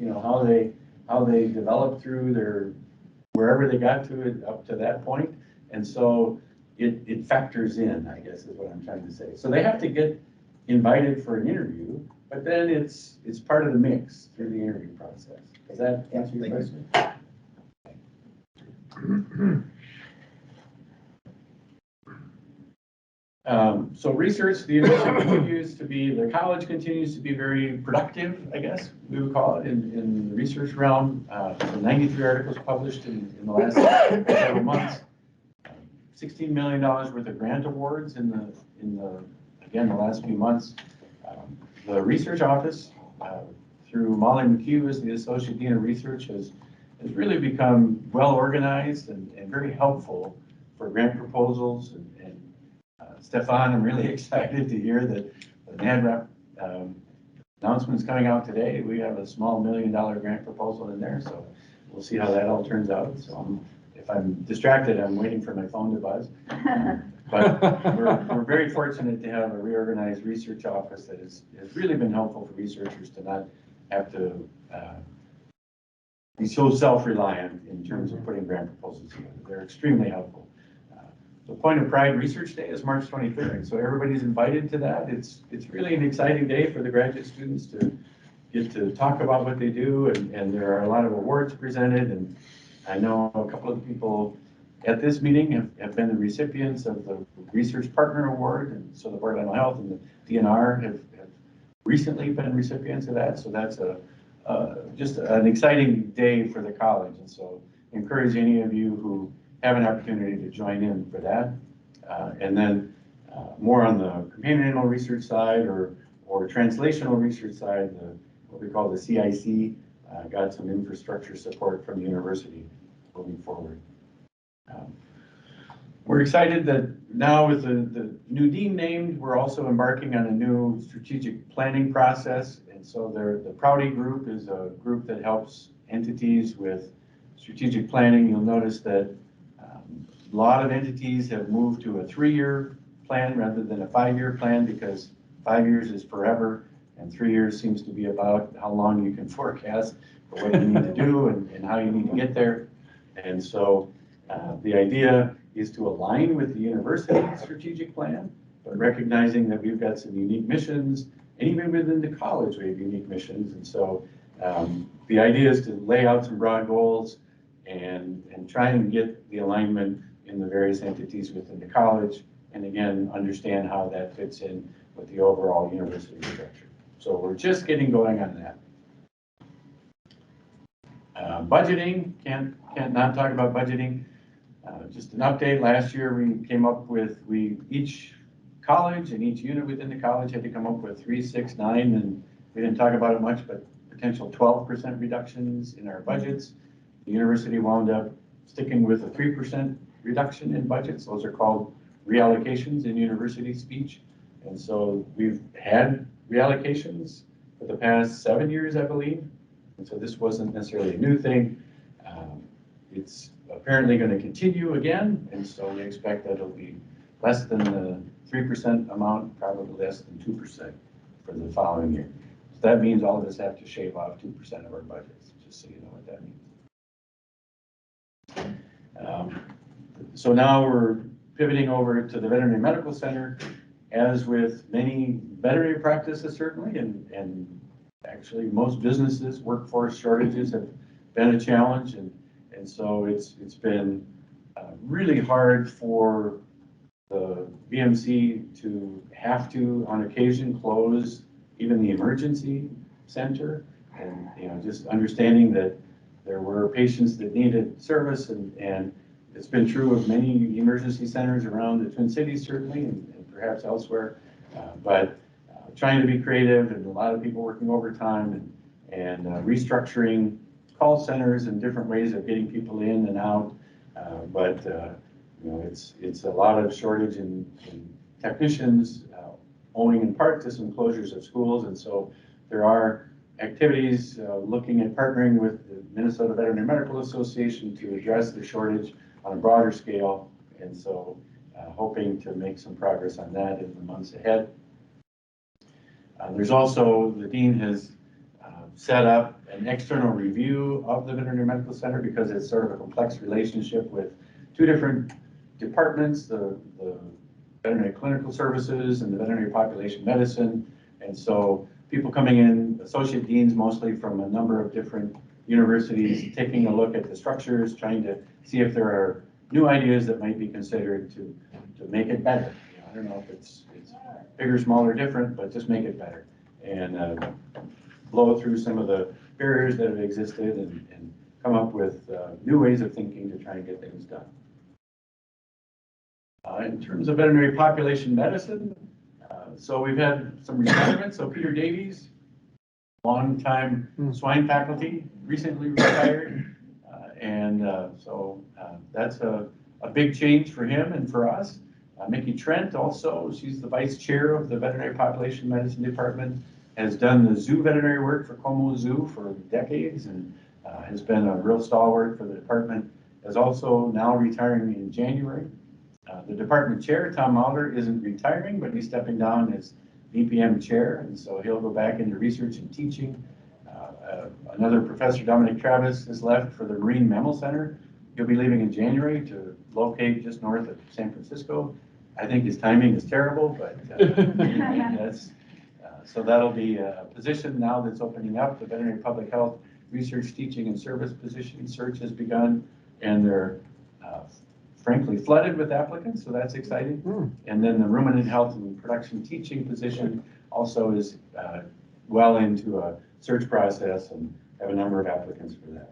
how they develop through their, wherever they got to it up to that point. And so it factors in, I guess, is what I'm trying to say. So they have to get invited for an interview, but then it's part of the mix through the interview process. Does that answer your question? So research, the university continues to be, the college continues to be very productive, I guess we would call it, in the research realm. So 93 articles published in the last several months. $16 million worth of grant awards in the last few months. The research office, through Molly McHugh as the Associate Dean of Research, has really become well organized and very helpful for grant proposals. And Stephan, I'm really excited to hear that the NADRAP announcement is coming out today. We have a small $1 million grant proposal in there, so we'll see how that all turns out. So if I'm distracted, I'm waiting for my phone to buzz. But we're very fortunate to have a reorganized research office that has really been helpful for researchers to not have to be so self-reliant in terms of putting grant proposals together. They're extremely helpful. The Point of Pride Research Day is March 23rd, so everybody's invited to that. It's really an exciting day for the graduate students to get to talk about what they do, and there are a lot of awards presented, and I know a couple of people at this meeting have been the recipients of the Research Partner Award, and so the Board of Animal Health and the DNR have recently been recipients of that, so that's just an exciting day for the college, and so I encourage any of you who have an opportunity to join in for that. And then more on the companion animal research side or translational research side, what we call the CIC, got some infrastructure support from the university moving forward. We're excited that now with the new dean named, we're also embarking on a new strategic planning process. And so the Prouty Group is a group that helps entities with strategic planning. You'll notice that a lot of entities have moved to a 3-year plan rather than a 5-year plan, because 5 years is forever and 3 years seems to be about how long you can forecast for what you need to do and how you need to get there. And so the idea is to align with the university's strategic plan, but recognizing that we've got some unique missions, and even within the college we have unique missions. And so the idea is to lay out some broad goals and try and get the alignment in the various entities within the college, and again, understand how that fits in with the overall university structure. So we're just getting going on that. Budgeting, can't not talk about budgeting. Just an update, last year we came up with, each college and each unit within the college had to come up with 3, 6, 9, and we didn't talk about it much, but potential 12% reductions in our budgets. The university wound up sticking with a 3% reduction in budgets. Those are called reallocations in university speech. And so we've had reallocations for the past 7 years, I believe. And so this wasn't necessarily a new thing. It's apparently going to continue again. And so we expect that it'll be less than the 3% amount, probably less than 2% for the following year. So that means all of us have to shave off 2% of our budgets, just so you know what that means. So now we're pivoting over to the Veterinary Medical Center. As with many veterinary practices, certainly, and actually most businesses, workforce shortages have been a challenge, and so it's been really hard for the VMC to have to, on occasion, close even the emergency center and, you know, just understanding that there were patients that needed service, and it's been true of many emergency centers around the Twin Cities certainly, and perhaps elsewhere. But trying to be creative, and a lot of people working overtime, and restructuring call centers and different ways of getting people in and out. But you know, it's a lot of shortage in technicians, owing in part to some closures of schools, and so there are activities looking at partnering with the Minnesota Veterinary Medical Association to address the shortage on a broader scale, and so hoping to make some progress on that in the months ahead. There's also, the dean has set up an external review of the Veterinary Medical Center because it's sort of a complex relationship with two different departments, the veterinary clinical services and the veterinary population medicine. And so people coming in, associate deans mostly from a number of different universities, taking a look at the structures, trying to see if there are new ideas that might be considered to make it better. You know, I don't know if it's bigger, smaller, different, but just make it better. And blow through some of the barriers that have existed, and come up with new ways of thinking to try and get things done. In terms of veterinary population medicine, so we've had some retirements. So Peter Davies, longtime swine faculty, recently retired. So that's a big change for him and for us. Mickey Trent also, she's the vice chair of the veterinary population medicine department, has done the zoo veterinary work for Como Zoo for decades, and has been a real stalwart for the department, is also now retiring in January. The department chair, Tom Mauler, isn't retiring, but he's stepping down as VPM chair, and so he'll go back into research and teaching. Another professor, Dominic Travis, has left for the Marine Mammal Center. He'll be leaving in January to locate just north of San Francisco. I think his timing is terrible, but that's, so that'll be a position now that's opening up. The veterinary public health research, teaching, and service position search has begun, and they're frankly flooded with applicants, so that's exciting. And then the ruminant health and production teaching position also is well into a search process, and have a number of applicants for that.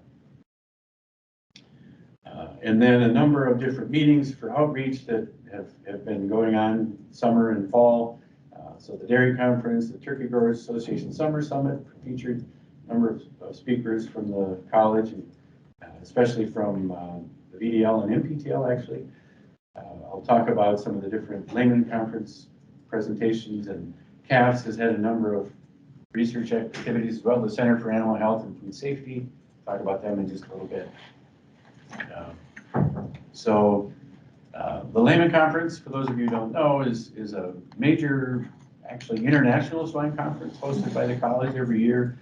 And then a number of different meetings for outreach that have been going on summer and fall. So the Dairy Conference, the Turkey Growers Association Summer Summit featured a number of speakers from the college, and especially from the VDL and MPTL actually. I'll talk about some of the different layman conference presentations, and CAFS has had a number of research activities as well, the Center for Animal Health and Food Safety. Talk about them in just a little bit. The layman conference, for those of you who don't know, is a major, actually international swine conference hosted by the college every year.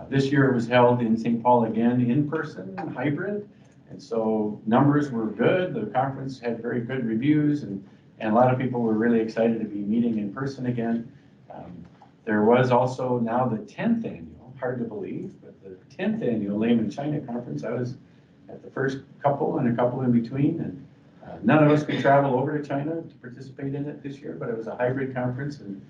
This year it was held in St. Paul again, in person, hybrid. And so numbers were good. The conference had very good reviews, and a lot of people were really excited to be meeting in person again. There was also now the 10th annual, hard to believe, but the 10th annual Layman China Conference. I was at the first couple and a couple in between, and none of us could travel over to China to participate in it this year, but it was a hybrid conference, and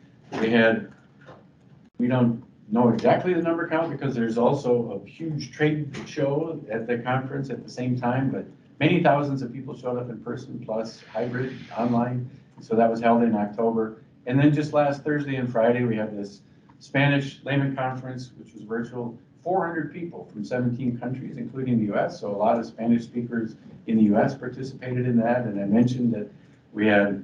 we don't know exactly the number count because there's also a huge trade show at the conference at the same time, but many thousands of people showed up in person plus hybrid online. So that was held in October. And then just last Thursday and Friday, we had this Spanish layman conference, which was virtual. 400 people from 17 countries, including the US. So a lot of Spanish speakers in the US participated in that. And I mentioned that we had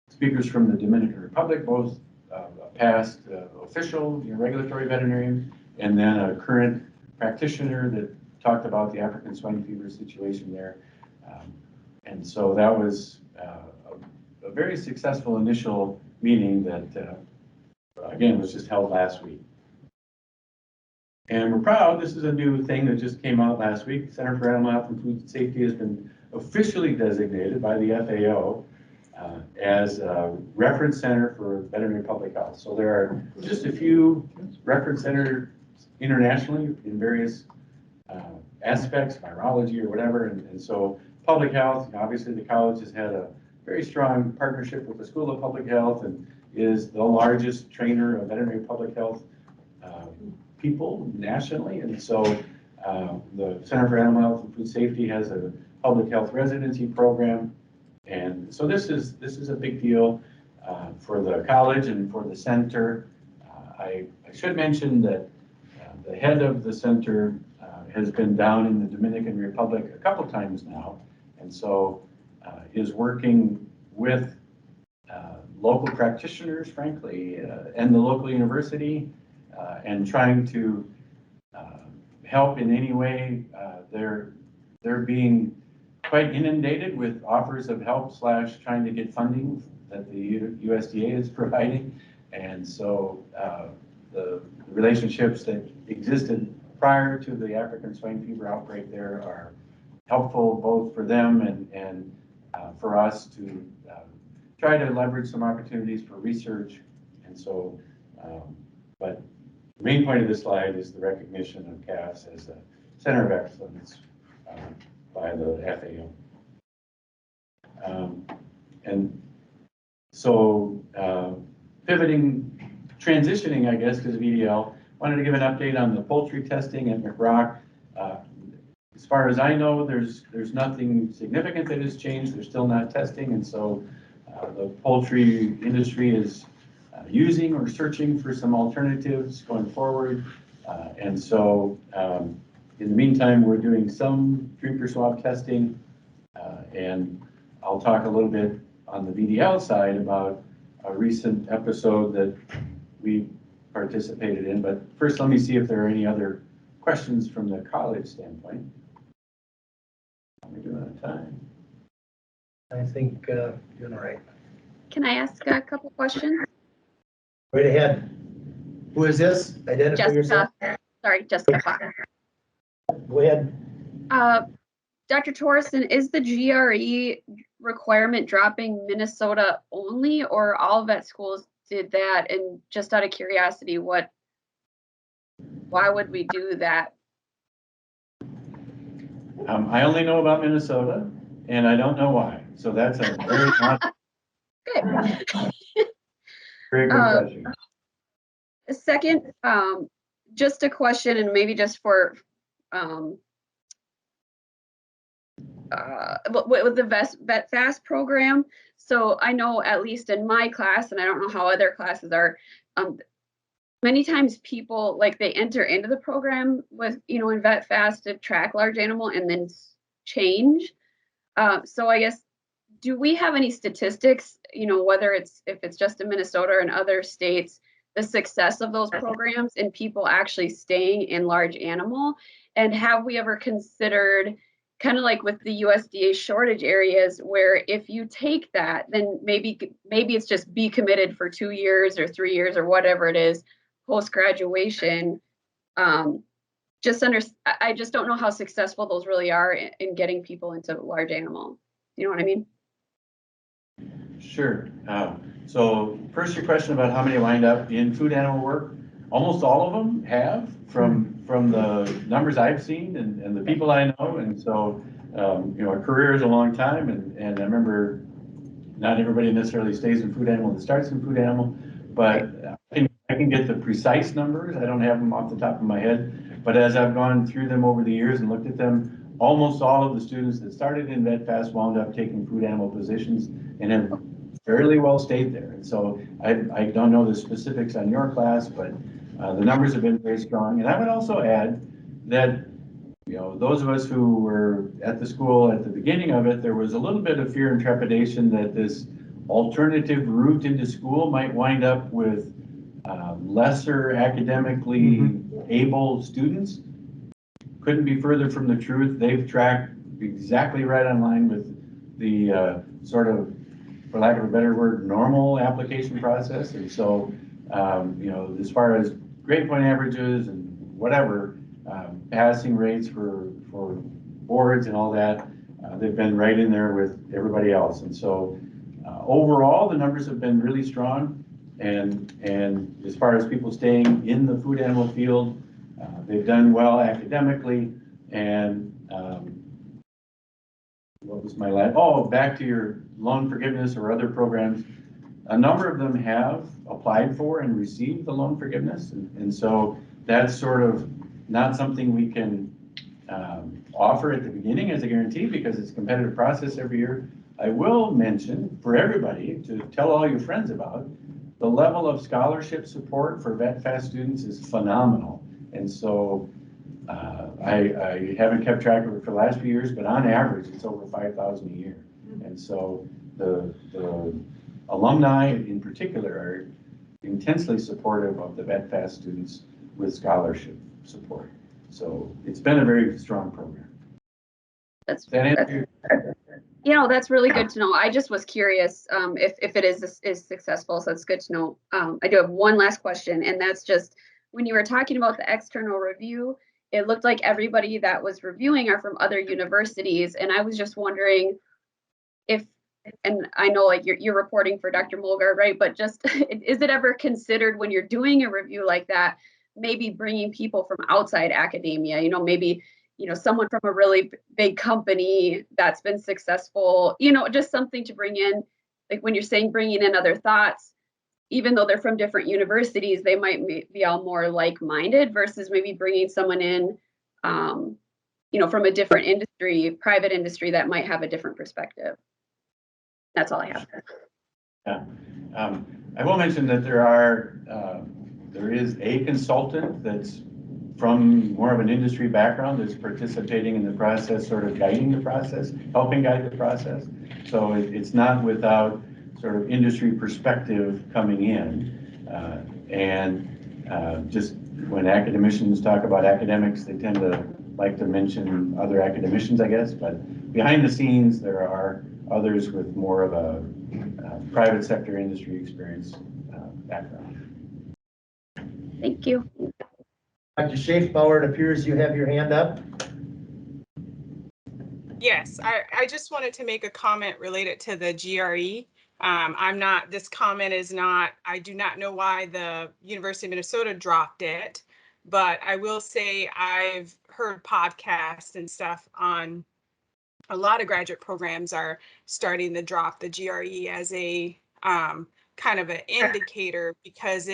speakers from the Dominican Republic, both a past official, regulatory veterinarian, and then a current practitioner that talked about the African swine fever situation there. And so that was a very successful initial meeting that, again, was just held last week. And we're proud, this is a new thing that just came out last week. Center for Animal Health and Food Safety has been officially designated by the FAO as a reference center for veterinary public health. So there are just a few reference centers internationally in various aspects, virology or whatever. And so public health, obviously the college has had a very strong partnership with the School of Public Health and is the largest trainer of veterinary public health people nationally. And so the Center for Animal Health and Food Safety has a public health residency program. And so this is a big deal for the college and for the center. I should mention that the head of the center has been down in the Dominican Republic a couple times now, and so is working with local practitioners, frankly, and the local university, and trying to help in any way. They're being quite inundated with offers of help / trying to get funding that the USDA is providing. And so the relationships that existed prior to the African swine fever outbreak there are helpful both for them and for us to try to leverage some opportunities for research. And so, but the main point of this slide is the recognition of CAFS as a center of excellence by the FAO. And so transitioning, I guess, because of EDL, wanted to give an update on the poultry testing at McRock. As far as I know, there's nothing significant that has changed. They're still not testing, and so the poultry industry is using or searching for some alternatives going forward. And so in the meantime, we're doing some creeper swab testing, and I'll talk a little bit on the VDL side about a recent episode that we participated in. But first, let me see if there are any other questions from the college standpoint. How are we doing on time? I think you're doing all right. Can I ask a couple questions? Right ahead. Who is this? Identify yourself. Sorry, Jessica Fox. Go ahead. Dr. Torrison, is the GRE requirement dropping Minnesota only, or all vet schools did that? And just out of curiosity, why would we do that? I only know about Minnesota, and I don't know why. So that's a very very good question. Second, just a question, and maybe just for with the Vet Fast program. So I know, at least in my class, and I don't know how other classes are, many times people, like, they enter into the program with, in Vet Fast to track large animal and then change. So I guess, do we have any statistics, whether if it's just in Minnesota or in other states, the success of those programs and people actually staying in large animal? And have we ever considered, kind of like with the USDA shortage areas, where if you take that, then maybe it's just be committed for 2 years or 3 years or whatever it is post graduation. I just don't know how successful those really are in getting people into large animal. You know what I mean? Sure. So first, your question about how many lined up in food animal work. Almost all of them have, from the numbers I've seen and the people I know. And so, a career is a long time. And I remember not everybody necessarily stays in food animal that starts in food animal, but I can get the precise numbers. I don't have them off the top of my head. But as I've gone through them over the years and looked at them, almost all of the students that started in Vet Fast wound up taking food animal positions and have fairly well stayed there. And so I don't know the specifics on your class, but the numbers have been very strong. And I would also add that, those of us who were at the school at the beginning of it, there was a little bit of fear and trepidation that this alternative route into school might wind up with lesser academically able students. Couldn't be further from the truth. They've tracked exactly right on line with the sort of, for lack of a better word, normal application process. And so, as far as grade point averages and whatever, passing rates for boards and all that, they've been right in there with everybody else. And so, overall, the numbers have been really strong. And as far as people staying in the food animal field, they've done well academically. And what was my last? Oh, back to your loan forgiveness or other programs. A number of them have applied for and received the loan forgiveness. And so that's sort of not something we can offer at the beginning as a guarantee because it's a competitive process every year. I will mention for everybody to tell all your friends about, the level of scholarship support for VetFast students is phenomenal. And so I haven't kept track of it for the last few years, but on average, it's over 5,000 a year. And so the alumni in particular are intensely supportive of the VetFast students with scholarship support. So it's been a very strong program. That's really good to know. I just was curious if it is successful, so it's good to know. I do have one last question, and that's just when you were talking about the external review, it looked like everybody that was reviewing are from other universities, and I was just wondering if, and I know like you're reporting for Dr. Mulgar, right? But just is it ever considered when you're doing a review like that, maybe bringing people from outside academia, maybe someone from a really big company that's been successful, just something to bring in, like when you're saying bringing in other thoughts, even though they're from different universities, they might be all more like-minded versus maybe bringing someone in, from a different industry, private industry that might have a different perspective. That's all I have. Yeah. I will mention that there is a consultant that's from more of an industry background that's participating in the process, sort of guiding the process, helping guide the process. So it's not without sort of industry perspective coming in. Just when academicians talk about academics, they tend to like to mention other academicians, I guess, but behind the scenes, there are others with more of a private sector industry experience background. Thank you. Dr. Schaefbauer, it appears you have your hand up. Yes, I just wanted to make a comment related to the GRE. This comment is not, I do not know why the University of Minnesota dropped it, but I will say I've heard podcasts and stuff on a lot of graduate programs are starting to drop the GRE as a kind of an indicator because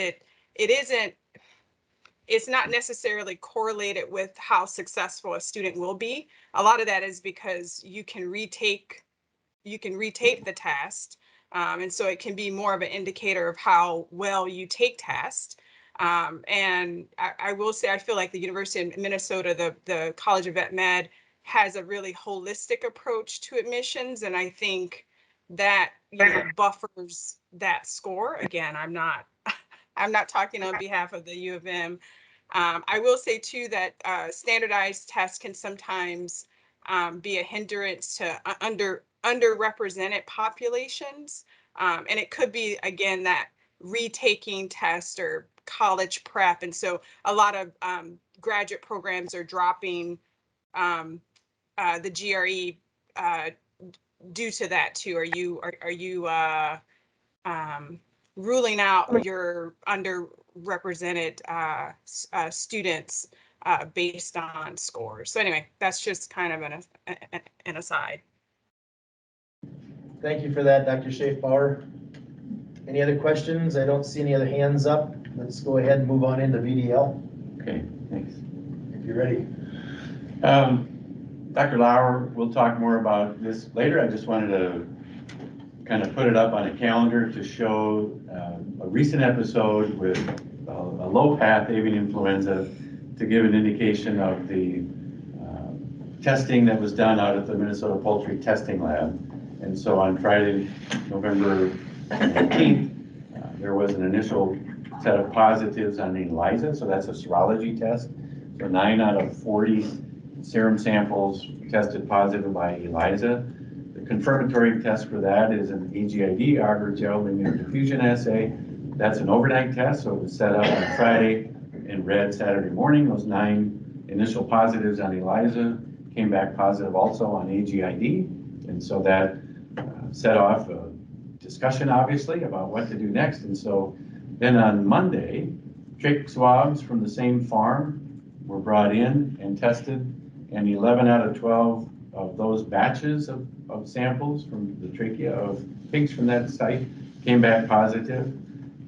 it's not necessarily correlated with how successful a student will be. A lot of that is because you can retake the test. And so it can be more of an indicator of how well you take tests. And I will say, I feel like the University of Minnesota, the College of Vet Med has a really holistic approach to admissions. And I think that, buffers that score. Again, I'm not talking on behalf of the U of M. I will say too that standardized tests can sometimes be a hindrance to underrepresented populations. And it could be, again, that retaking test or college prep. And so a lot of graduate programs are dropping the GRE due to that too. Are you ruling out your underrepresented students based on scores? So anyway, that's just kind of an aside. Thank you for that, Dr. Schaefbauer. Any other questions? I don't see any other hands up. Let's go ahead and move on into VDL. Okay, thanks. If you're ready. Dr. Lauer, we'll talk more about this later. I just wanted to kind of put it up on a calendar to show a recent episode with a low-path avian influenza to give an indication of the testing that was done out at the Minnesota Poultry Testing Lab. And so on Friday, November 18th, there was an initial set of positives on ELISA, so that's a serology test. So 9 out of 40 serum samples tested positive by ELISA. The confirmatory test for that is an AGID, agar gel immunodiffusion assay. That's an overnight test, so it was set up on Friday and read Saturday morning. Those 9 initial positives on ELISA came back positive also on AGID. And so that set off a discussion, obviously, about what to do next. And so then on Monday, trach swabs from the same farm were brought in and tested, and 11 out of 12 of those batches of samples from the trachea of pigs from that site came back positive.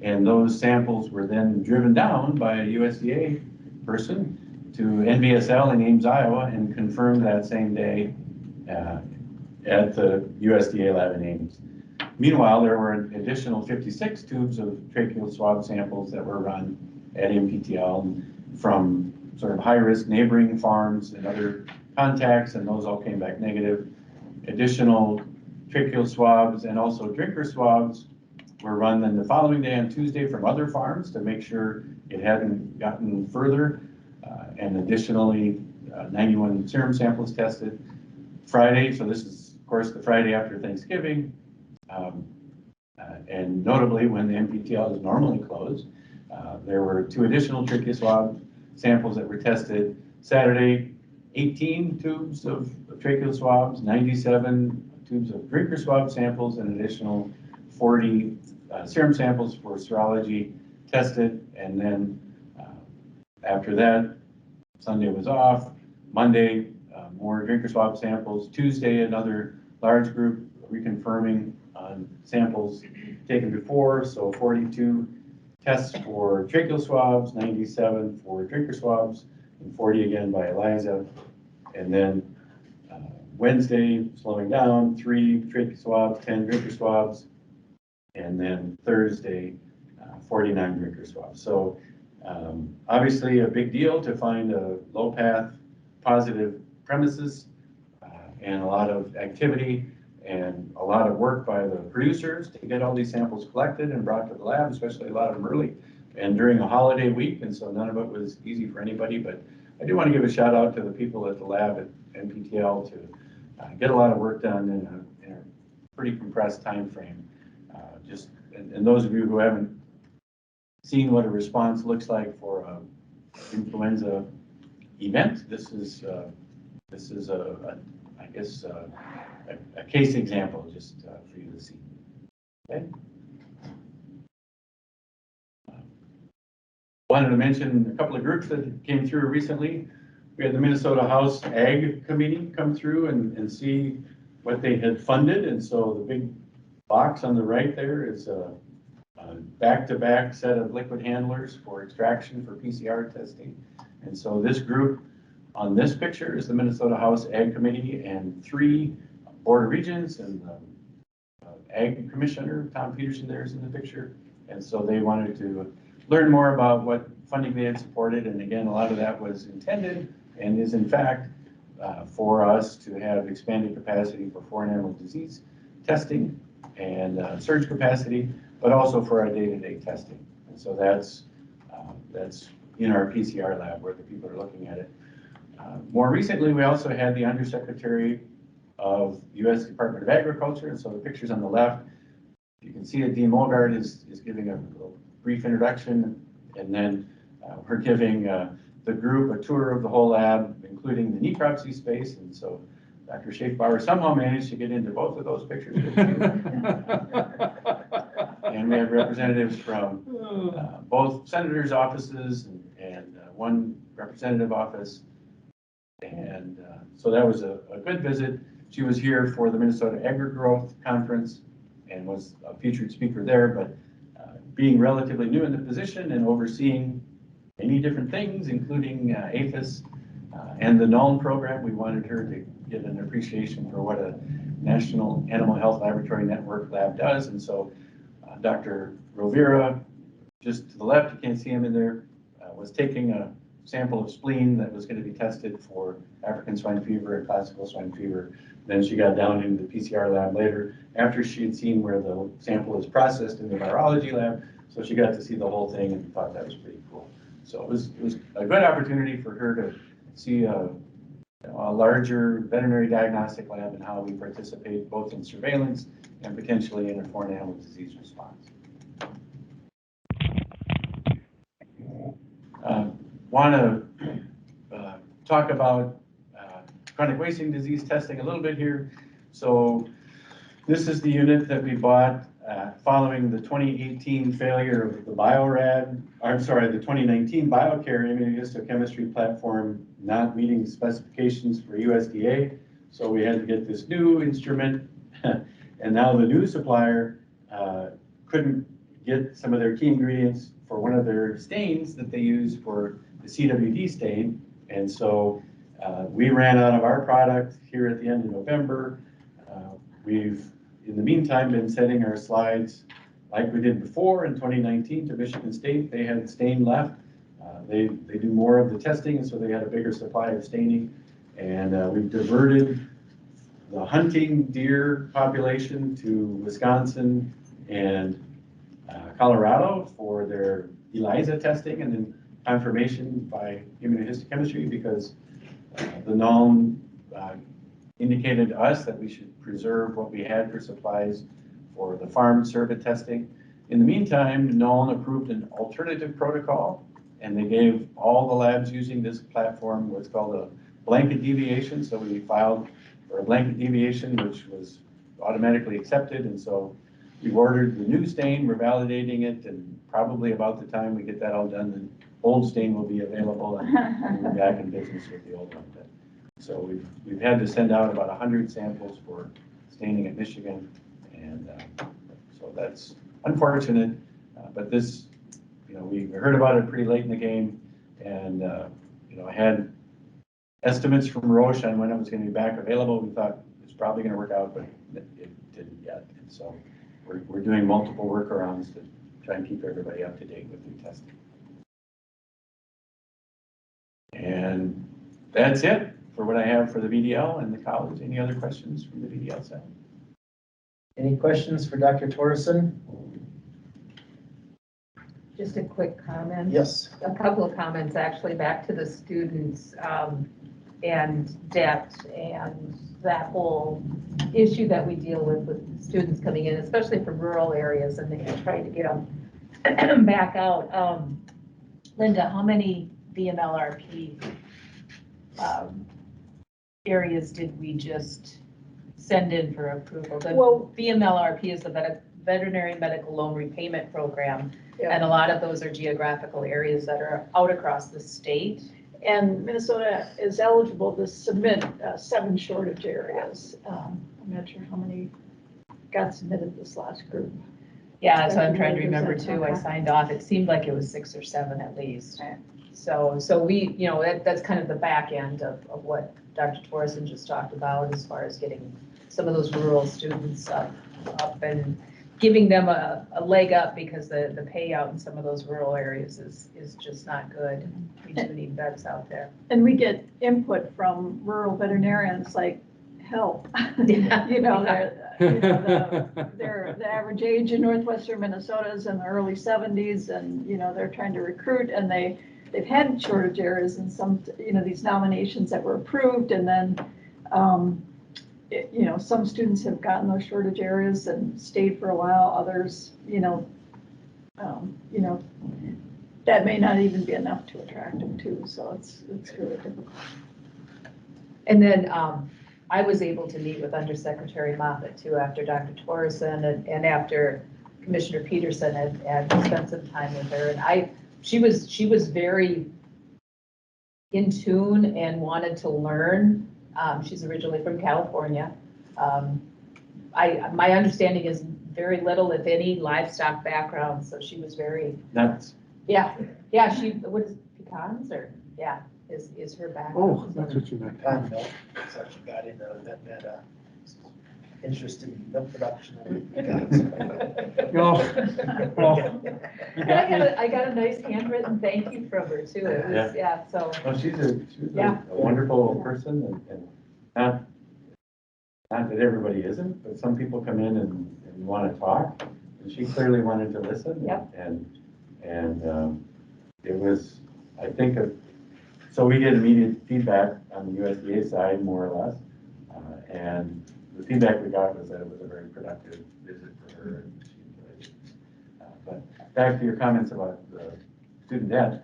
And those samples were then driven down by a USDA person to NVSL in Ames, Iowa, and confirmed that same day at the USDA lab in Ames. Meanwhile, there were an additional 56 tubes of tracheal swab samples that were run at MPTL from sort of high-risk neighboring farms and other contacts, and those all came back negative. Additional tracheal swabs and also drinker swabs were run then the following day on Tuesday from other farms to make sure it hadn't gotten further. And additionally, 91 serum samples tested. Friday, so this is of course the Friday after Thanksgiving, and notably when the MPTL is normally closed, there were 2 additional tracheal swab samples that were tested. Saturday, 18 tubes of tracheal swabs, 97 tubes of drinker swab samples, and additional 40 serum samples for serology tested. And then after that, Sunday was off. Monday, more drinker swab samples. Tuesday, another large group reconfirming on samples taken before. So 42 tests for tracheal swabs, 97 for drinker swabs, and 40 again by ELISA. And then Wednesday, slowing down, 3 tracheal swabs, 10 drinker swabs. And then Thursday, 49 drinker swabs. So obviously a big deal to find a low path positive premises, and a lot of activity and a lot of work by the producers to get all these samples collected and brought to the lab, especially a lot of them early and during a holiday week. And so none of it was easy for anybody, but I do want to give a shout out to the people at the lab at NPTL to get a lot of work done in a pretty compressed time frame. And those of you who haven't seen what a response looks like for an influenza event, this is I guess a case example just for you to see. Okay. Wanted to mention a couple of groups that came through recently. We had the Minnesota House Ag Committee come through and see what they had funded. And so the big box on the right there is a back-to-back set of liquid handlers for extraction for PCR testing. And so this group on this picture is the Minnesota House Ag Committee and 3 Board of Regents, and the Ag Commissioner, Tom Peterson, there is in the picture. And so they wanted to learn more about what funding they had supported. And again, a lot of that was intended and is in fact for us to have expanded capacity for foreign animal disease testing and surge capacity, but also for our day-to-day testing. And so that's in our PCR lab where the people are looking at it. More recently, we also had the Undersecretary of U.S. Department of Agriculture. And so the pictures on the left, you can see that Dean Mulgard is giving a brief introduction, and then we're giving the group a tour of the whole lab, including the necropsy space. And so Dr. Schaefbauer somehow managed to get into both of those pictures. And we have representatives from both senators' offices and one representative office. And so that was a good visit. She was here for the Minnesota Agri-Growth Conference and was a featured speaker there, but being relatively new in the position and overseeing many different things, including APHIS and the NULN program, we wanted her to get an appreciation for what a National Animal Health Laboratory Network lab does. And so Dr. Rovira, just to the left, you can't see him in there, was taking a sample of spleen that was going to be tested for African swine fever and classical swine fever. Then she got down into the PCR lab later after she had seen where the sample is processed in the virology lab. So she got to see the whole thing and thought that was pretty cool. So it was a good opportunity for her to see a larger veterinary diagnostic lab and how we participate both in surveillance and potentially in a foreign animal disease response. Want to talk about chronic wasting disease testing a little bit here. So this is the unit that we bought following the 2018 failure of the the 2019 BioCare immunohistochemistry platform not meeting specifications for USDA. So we had to get this new instrument, and now the new supplier couldn't get some of their key ingredients for one of their stains that they use for the CWD stain. And so we ran out of our product here at the end of November. We've, in the meantime, been sending our slides like we did before in 2019 to Michigan State. They had stain left. They do more of the testing, and so they had a bigger supply of staining. And we've diverted the hunting deer population to Wisconsin and Colorado for their ELISA testing and then confirmation by immunohistochemistry, because the known indicated to us that we should preserve what we had for supplies for the farm Cervid testing. In the meantime, Known approved an alternative protocol, and they gave all the labs using this platform what's called a blanket deviation. So we filed for a blanket deviation, which was automatically accepted. And so we've ordered the new stain, we're validating it, and probably about the time we get that all done, the old stain will be available and we'll be back in business with the old one. So we've had to send out about 100 samples for staining at Michigan. And so that's unfortunate, but this, we heard about it pretty late in the game, and I had estimates from Roche on when it was going to be back available. We thought it was probably going to work out, but it didn't yet. And so we're doing multiple workarounds to try and keep everybody up to date with new testing. And that's it for what I have for the VDL and the college. Any other questions from the VDL side? Any questions for Dr. Torrison? Just a quick comment. Yes. A couple of comments, actually, back to the students and debt and that whole issue that we deal with students coming in, especially from rural areas, and they're trying to get them back out. Linda, how many VMLRP areas did we just send in for approval? Well, VMLRP is the Veterinary Medical Loan Repayment Program, and a lot of those are geographical areas that are out across the state. And Minnesota is eligible to submit 7 shortage areas. I'm not sure how many got submitted this last group. Yeah, so I'm trying to remember too. I signed off. It seemed like it was 6 or 7 at least. So we, that's kind of the back end of what Dr. Torrison just talked about as far as getting some of those rural students up and giving them a leg up, because the payout in some of those rural areas is just not good. We do need vets out there. And we get input from rural veterinarians like, help. Yeah. The average age in northwestern Minnesota is in the early 70s, and they're trying to recruit, and they've had shortage areas in some these nominations that were approved, and then some students have gotten those shortage areas and stayed for a while. Others, that may not even be enough to attract them too. So it's really difficult. And then I was able to meet with Undersecretary Moffett too after Dr. Torrison and after Commissioner Peterson had spent some time with her. And she was very in tune and wanted to learn. She's originally from California. My understanding is very little, if any, livestock background. So she was very nuts. Yeah. She what is pecans or is her background. Oh, that's what you meant. Pecan milk. So she got into that interest in milk production. I got a nice handwritten thank you from her too. It was, so. Well, she's a wonderful person, and not that everybody isn't, but some people come in and want to talk, and she clearly wanted to listen. Yep. And it was, I think, so we get immediate feedback on the USDA side, more or less, and the feedback we got was that it was a very productive visit for her, and she enjoyed it. But back to your comments about the student debt,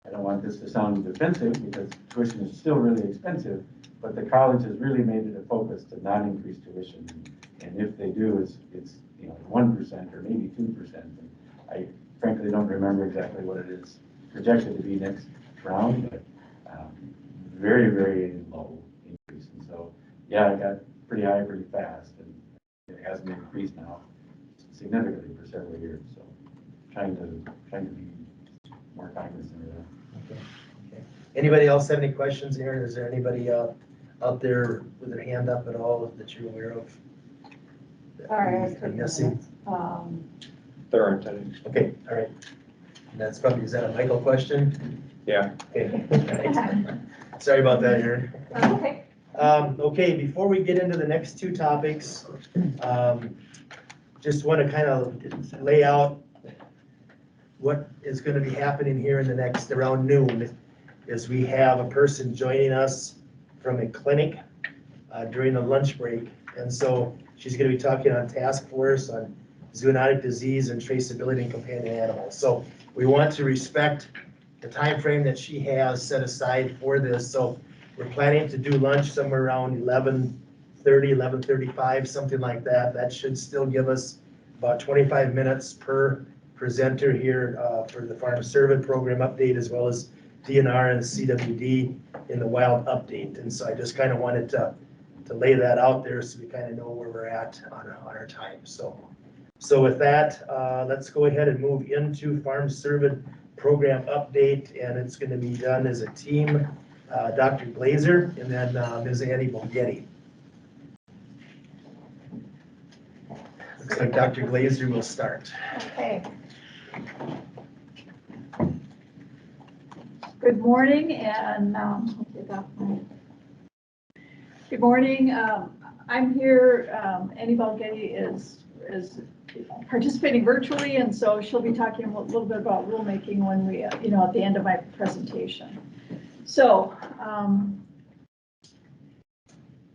I don't want this to sound defensive, because tuition is still really expensive, but the college has really made it a focus to not increase tuition. And if they do, it's 1% or maybe 2%. And I frankly don't remember exactly what it is projected to be next round, but very, very low increase. And so, yeah, it got pretty high pretty fast, and it hasn't increased now significantly for several years. So trying to be more time is there. Anybody else have any questions here? Is there anybody out there with their hand up at all that you're aware of? Sorry, I I'm couldn't missing. There aren't any. Okay, all right. And that's probably, is that a Michael question? Yeah. Okay. Sorry about that, Aaron. Okay. Okay, before we get into the next two topics, just want to kind of lay out what is going to be happening here in the next, around noon, is we have a person joining us from a clinic during the lunch break. And so she's going to be talking on task force on zoonotic disease and traceability in companion animals. So we want to respect the time frame that she has set aside for this. So we're planning to do lunch somewhere around 11:30, 11:35, something like that. That should still give us about 25 minutes per presenter here for the Farm Cervid program update, as well as DNR and CWD in the wild update. And so I just kind of wanted to lay that out there so we kind of know where we're at on our time. So with that, let's go ahead and move into Farm Cervid program update, and it's going to be done as a team. Dr. Glaser and then Ms. Annie Balghiti. Looks like Dr. Glaser will start. Okay. Good morning, and good morning. I'm here. Annie Balghiti is participating virtually, and so she'll be talking a little bit about rulemaking when we, at the end of my presentation. So,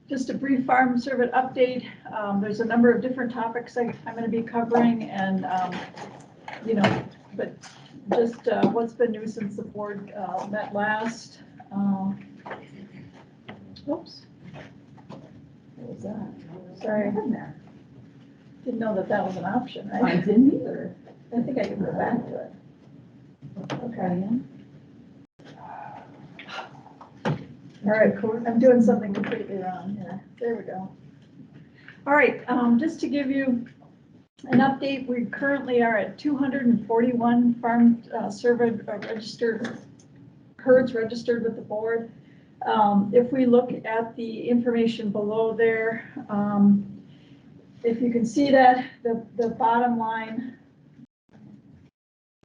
just a brief Farm Cervid update. There's a number of different topics I'm going to be covering, and but just what's been new since the board met last. Oops. What was that? Sorry. Didn't know that was an option, right? I didn't either. I think I can go back to it. Okay. All right, cool. I'm doing something completely wrong here. There we go. All right, just to give you an update, we currently are at 241 Farm Cervid registered herds registered with the board. If we look at the information below there, if you can see that, the bottom line,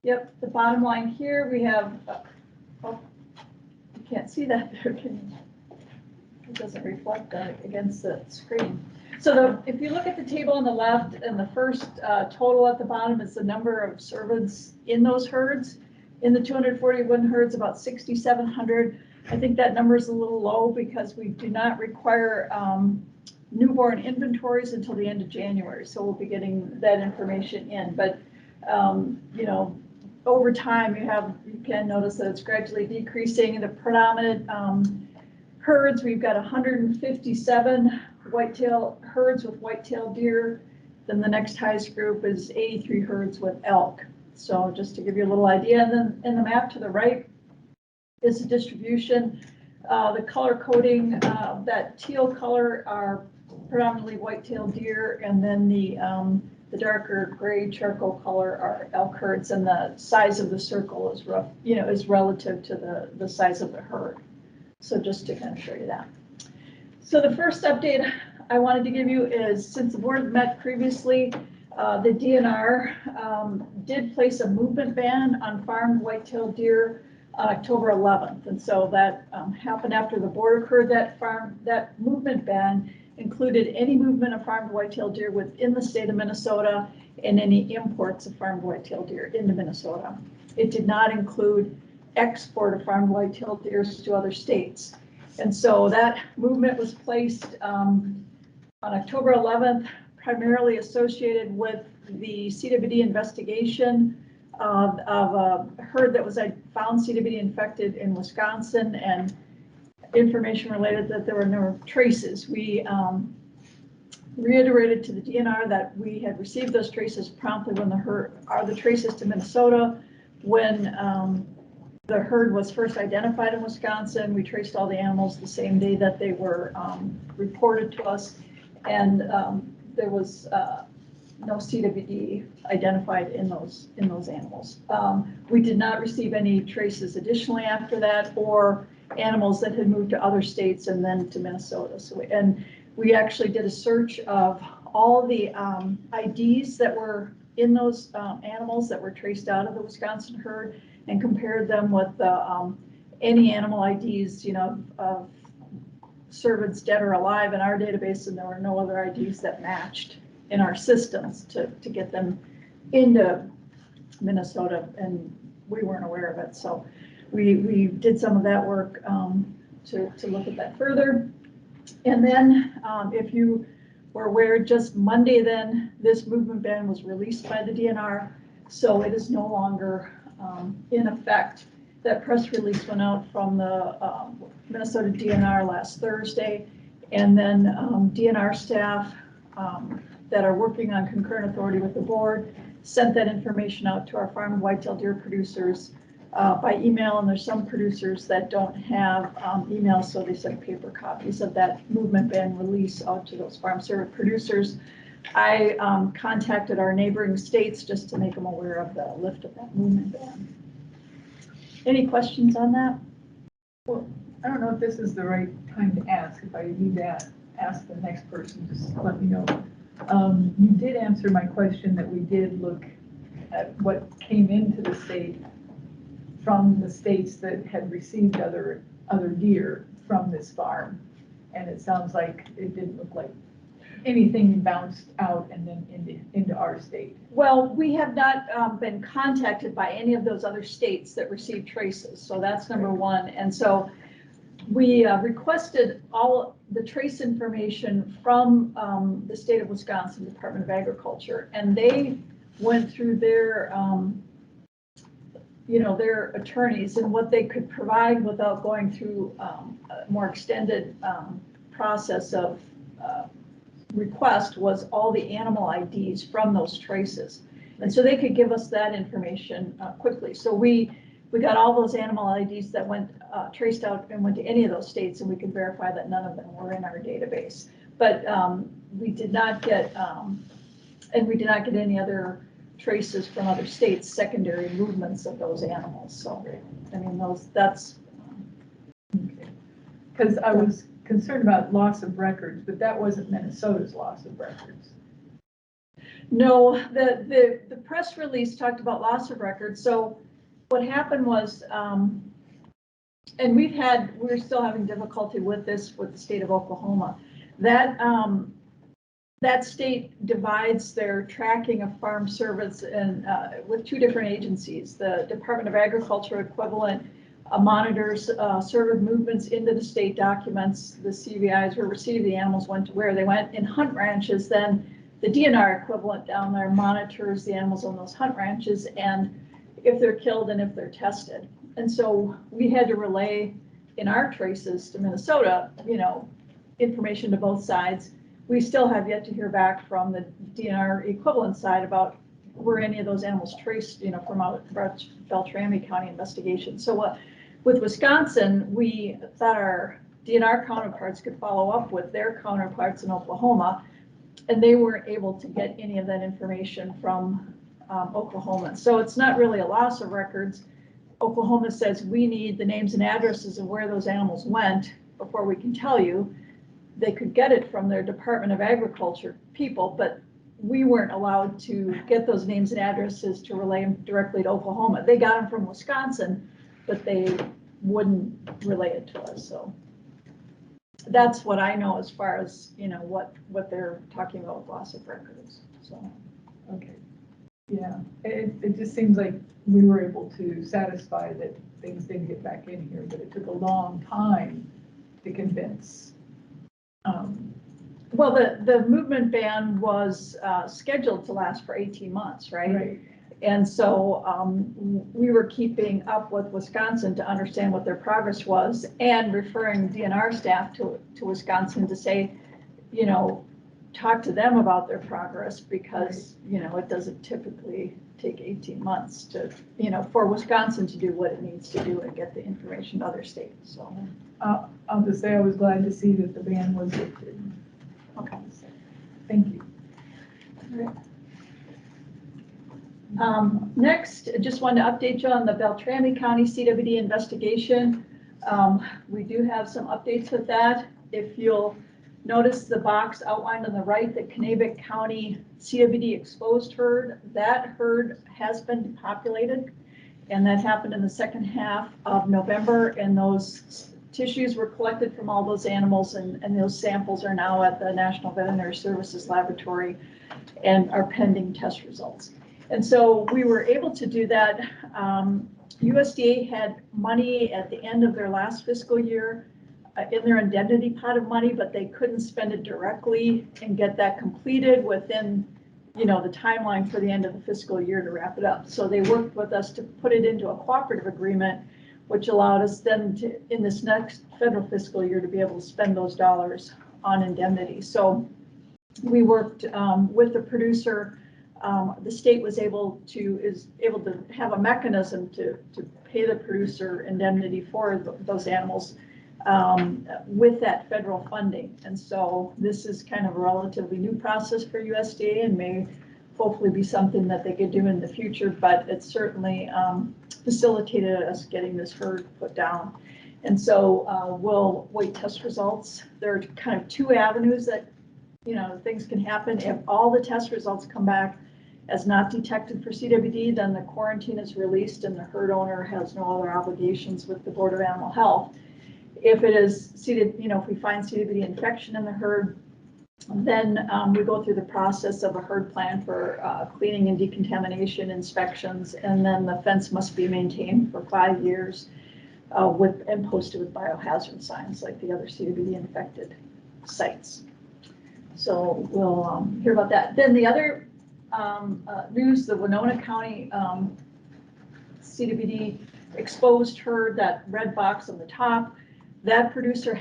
yep, the bottom line here, we have, oh, you can't see that there, can you? It doesn't reflect that against the screen. So if you look at the table on the left, and the first total at the bottom is the number of cervids in those herds. In the 241 herds, about 6,700. I think that number is a little low because we do not require newborn inventories until the end of January. So we'll be getting that information in. But, over time, you can notice that it's gradually decreasing. The predominant herds, we've got 157 whitetail herds with whitetail deer. Then the next highest group is 83 herds with elk. So just to give you a little idea, and then in the map to the right is the distribution. The color coding, that teal color are predominantly whitetail deer, and then the darker gray charcoal color are elk herds, and the size of the circle is is relative to the size of the herd. So just to kind of show you that. So the first update I wanted to give you is, since the board met previously, the DNR did place a movement ban on farmed whitetail deer on October 11th. And so that happened after the board occurred. That movement ban included any movement of farmed whitetail deer within the state of Minnesota and any imports of farmed whitetail deer into Minnesota. It did not include export of farmed whitetail deer to other states. And so that movement was placed on October 11th, primarily associated with the CWD investigation of a herd that was found CWD infected in Wisconsin, and information related that there were no traces. We reiterated to the DNR that we had received those traces promptly when the traces to Minnesota. When the herd was first identified in Wisconsin, we traced all the animals the same day that they were reported to us, and there was no CWD identified in those animals. We did not receive any traces additionally after that, or animals that had moved to other states and then to Minnesota. So, and we actually did a search of all the IDs that were in those animals that were traced out of the Wisconsin herd and compared them with any animal IDs, you know, of cervids dead or alive in our database, and there were no other IDs that matched in our systems to get them into Minnesota, and we weren't aware of it. So we did some of that work to look at that further. And then if you were aware, just Monday then, this movement ban was released by the DNR, so it is no longer in effect. That press release went out from the Minnesota DNR last Thursday, and then DNR staff that are working on concurrent authority with the board sent that information out to our farm and whitetail deer producers by email, and there's some producers that don't have email, so they sent paper copies of that movement ban release out to those farm service producers. I contacted our neighboring states just to make them aware of the lift of that movement ban. Any questions on that? Well, I don't know if this is the right time to ask. If I need to ask the next person, just let me know. You did answer my question that we did look at what came into the state from the states that had received other deer from this farm. And it sounds like it didn't look like anything bounced out and then into our state. Well, we have not been contacted by any of those other states that received traces. So that's number one. And so we requested all the trace information from the state of Wisconsin Department of Agriculture, and they went through their their attorneys and what they could provide without going through a more extended process of request was all the animal IDs from those traces. And so they could give us that information quickly. So we got all those animal IDs that went traced out and went to any of those states, and we could verify that none of them were in our database. But we did not get, any other traces from other states, secondary movements of those animals. So, I mean, that's. Because I was concerned about loss of records, but that wasn't Minnesota's loss of records. No, the press release talked about loss of records. So what happened was, and we're still having difficulty with this with the state of Oklahoma. That state divides their tracking of farm service and with two different agencies. The Department of Agriculture equivalent monitors Cervid movements into the state documents. The CVIs were received, the animals went to where they went. In hunt ranches, then the DNR equivalent down there monitors the animals on those hunt ranches and if they're killed and if they're tested. And so we had to relay in our traces to Minnesota, information to both sides. We still have yet to hear back from the DNR equivalent side about were any of those animals traced, from our Beltrami County investigation. So with Wisconsin, we thought our DNR counterparts could follow up with their counterparts in Oklahoma, and they weren't able to get any of that information from Oklahoma. So it's not really a loss of records. Oklahoma says we need the names and addresses of where those animals went before we can tell you. They could get it from their Department of Agriculture people, but we weren't allowed to get those names and addresses to relay them directly to Oklahoma. They got them from Wisconsin, but they wouldn't relay it to us. So that's what I know as far as, what they're talking about with loss of records. So, okay. Yeah, it just seems like we were able to satisfy that things didn't get back in here, but it took a long time to convince. Well, the movement ban was scheduled to last for 18 months, right? Right. And so we were keeping up with Wisconsin to understand what their progress was and referring DNR staff to Wisconsin to say, talk to them about their progress because, it doesn't typically take 18 months to, for Wisconsin to do what it needs to do and get the information to other states. So I'll just say I was glad to see that the ban was lifted. Okay. Thank you. All right. Next, I just wanted to update you on the Beltrami County CWD investigation. We do have some updates with that. If you'll notice the box outlined on the right, the Kanabec County CWD exposed herd, that herd has been depopulated, and that happened in the second half of November, and those tissues were collected from all those animals, and those samples are now at the National Veterinary Services Laboratory and are pending test results. And so we were able to do that. USDA had money at the end of their last fiscal year in their indemnity pot of money, but they couldn't spend it directly and get that completed within, the timeline for the end of the fiscal year to wrap it up. So they worked with us to put it into a cooperative agreement, which allowed us then to, in this next federal fiscal year, to be able to spend those dollars on indemnity. So we worked with the producer. The state is able to have a mechanism to pay the producer indemnity for those animals with that federal funding. And so this is kind of a relatively new process for USDA and may hopefully be something that they could do in the future, but it certainly facilitated us getting this herd put down. And so we'll wait test results. There are kind of two avenues that, things can happen. If all the test results come back as not detected for CWD, then the quarantine is released and the herd owner has no other obligations with the Board of Animal Health. If it is if we find CWD infection in the herd, then we go through the process of a herd plan for cleaning and decontamination inspections, and then the fence must be maintained for 5 years and posted with biohazard signs like the other CWD infected sites. So we'll hear about that. Then the other news, the Winona County CWD exposed herd, that red box on the top, that producer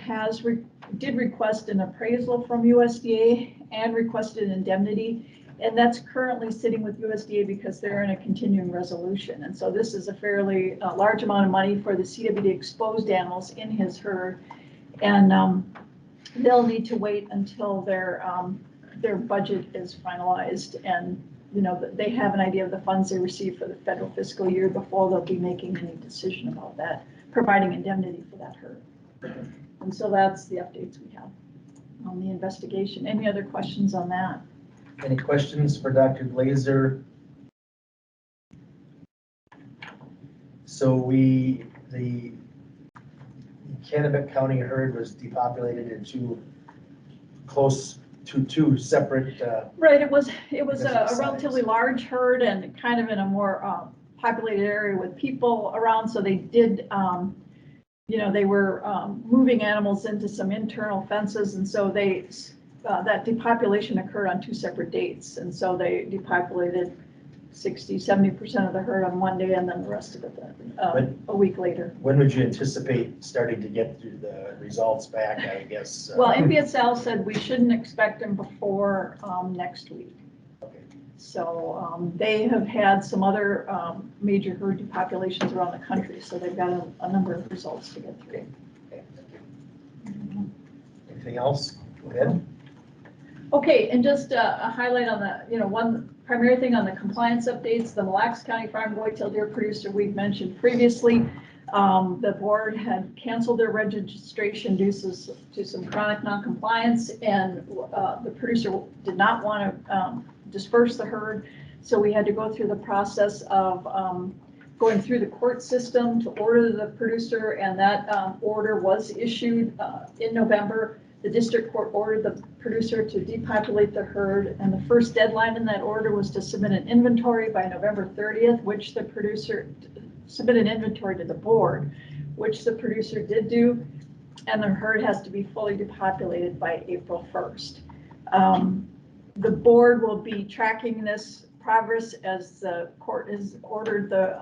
did request an appraisal from USDA and requested an indemnity, and that's currently sitting with USDA because they're in a continuing resolution. And so this is a fairly large amount of money for the CWD exposed animals in his herd, and they'll need to wait until their budget is finalized and they have an idea of the funds they receive for the federal fiscal year before they'll be making any decision about that, providing indemnity for that herd. And so that's the updates we have on the investigation. Any other questions on that? Any questions for Dr. Glaser? So the Kanabec County herd was depopulated into close to two separate. Right, it was a relatively large herd and kind of in a more populated area with people around. So they did, they were moving animals into some internal fences, and so that depopulation occurred on two separate dates. And so they depopulated 60–70% of the herd on one day, and then the rest of it a week later. When would you anticipate starting to get through the results back, I guess? Well, NBSL said we shouldn't expect them before next week. Okay. So they have had some other major herd depopulations around the country, so they've got a number of results to get through. Okay, thank you. Anything else? Go ahead. Okay, and just a highlight on the, one primary thing on the compliance updates, the Mille Lacs County Farm Whitetail Deer producer we've mentioned previously. The board had canceled their registration due to some chronic noncompliance, and the producer did not want to disperse the herd. So we had to go through the process of going through the court system to order the producer, and that order was issued in November. The district court ordered the producer to depopulate the herd, and the first deadline in that order was to submit an inventory by November 30th, which the producer submit an inventory to the board, which the producer did do, and the herd has to be fully depopulated by April 1st. The board will be tracking this progress as the court has ordered the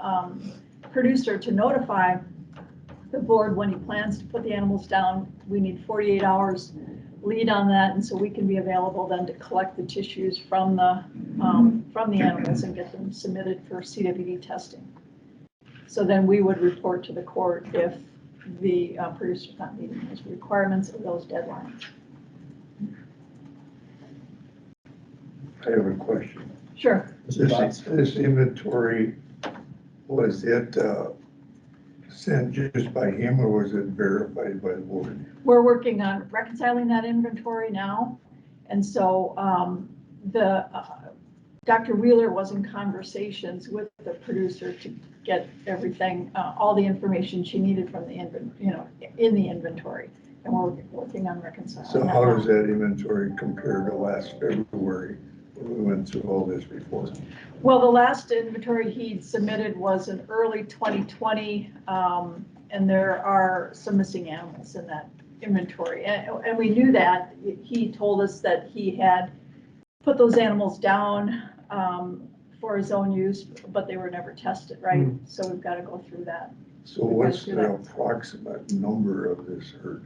producer to notify the board when he plans to put the animals down. We need 48 hours lead on that, and so we can be available then to collect the tissues from the animals and get them submitted for CWD testing. So then we would report to the court if the producer's not meeting those requirements or those deadlines. I have a question. Sure. Mr. Botts? This inventory, was it sent just by him or was it verified by the board? We're working on reconciling that inventory now. And so Dr. Wheeler was in conversations with the producer to get everything, all the information she needed from the in the inventory. And we're working on reconciling. So how does that inventory compare to last February when we went through all this before? Well, the last inventory he submitted was in early 2020, and there are some missing animals in that inventory. And we knew that. He told us that he had put those animals down for his own use, but they were never tested, right? So we've got to go through that. So what's the approximate number of this herd?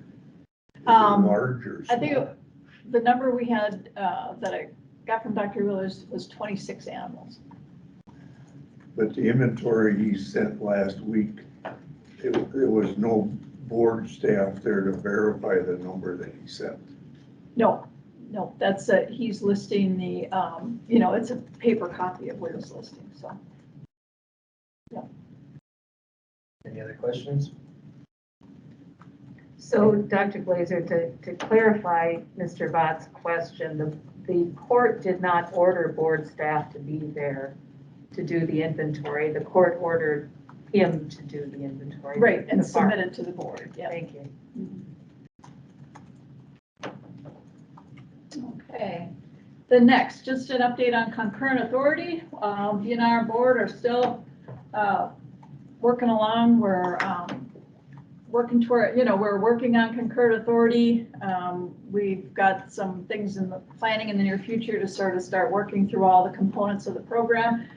Is it large or small? I think the number we had that I got from Dr. Wheeler's was 26 animals. But the inventory he sent last week, there was no board staff there to verify the number that he sent. No, that's he's listing the, it's a paper copy of what he's listing, so. Yeah. Any other questions? So, Dr. Glaser, to clarify Mr. Bott's question, the court did not order board staff to be there to do the inventory. The court ordered him to do the inventory. Right, and submit it to the board, yeah. Thank you. Okay. The next, just an update on concurrent authority. DNR board are still working along. We're working toward, we're working on concurrent authority. We've got some things in the planning in the near future to sort of start working through all the components of the program.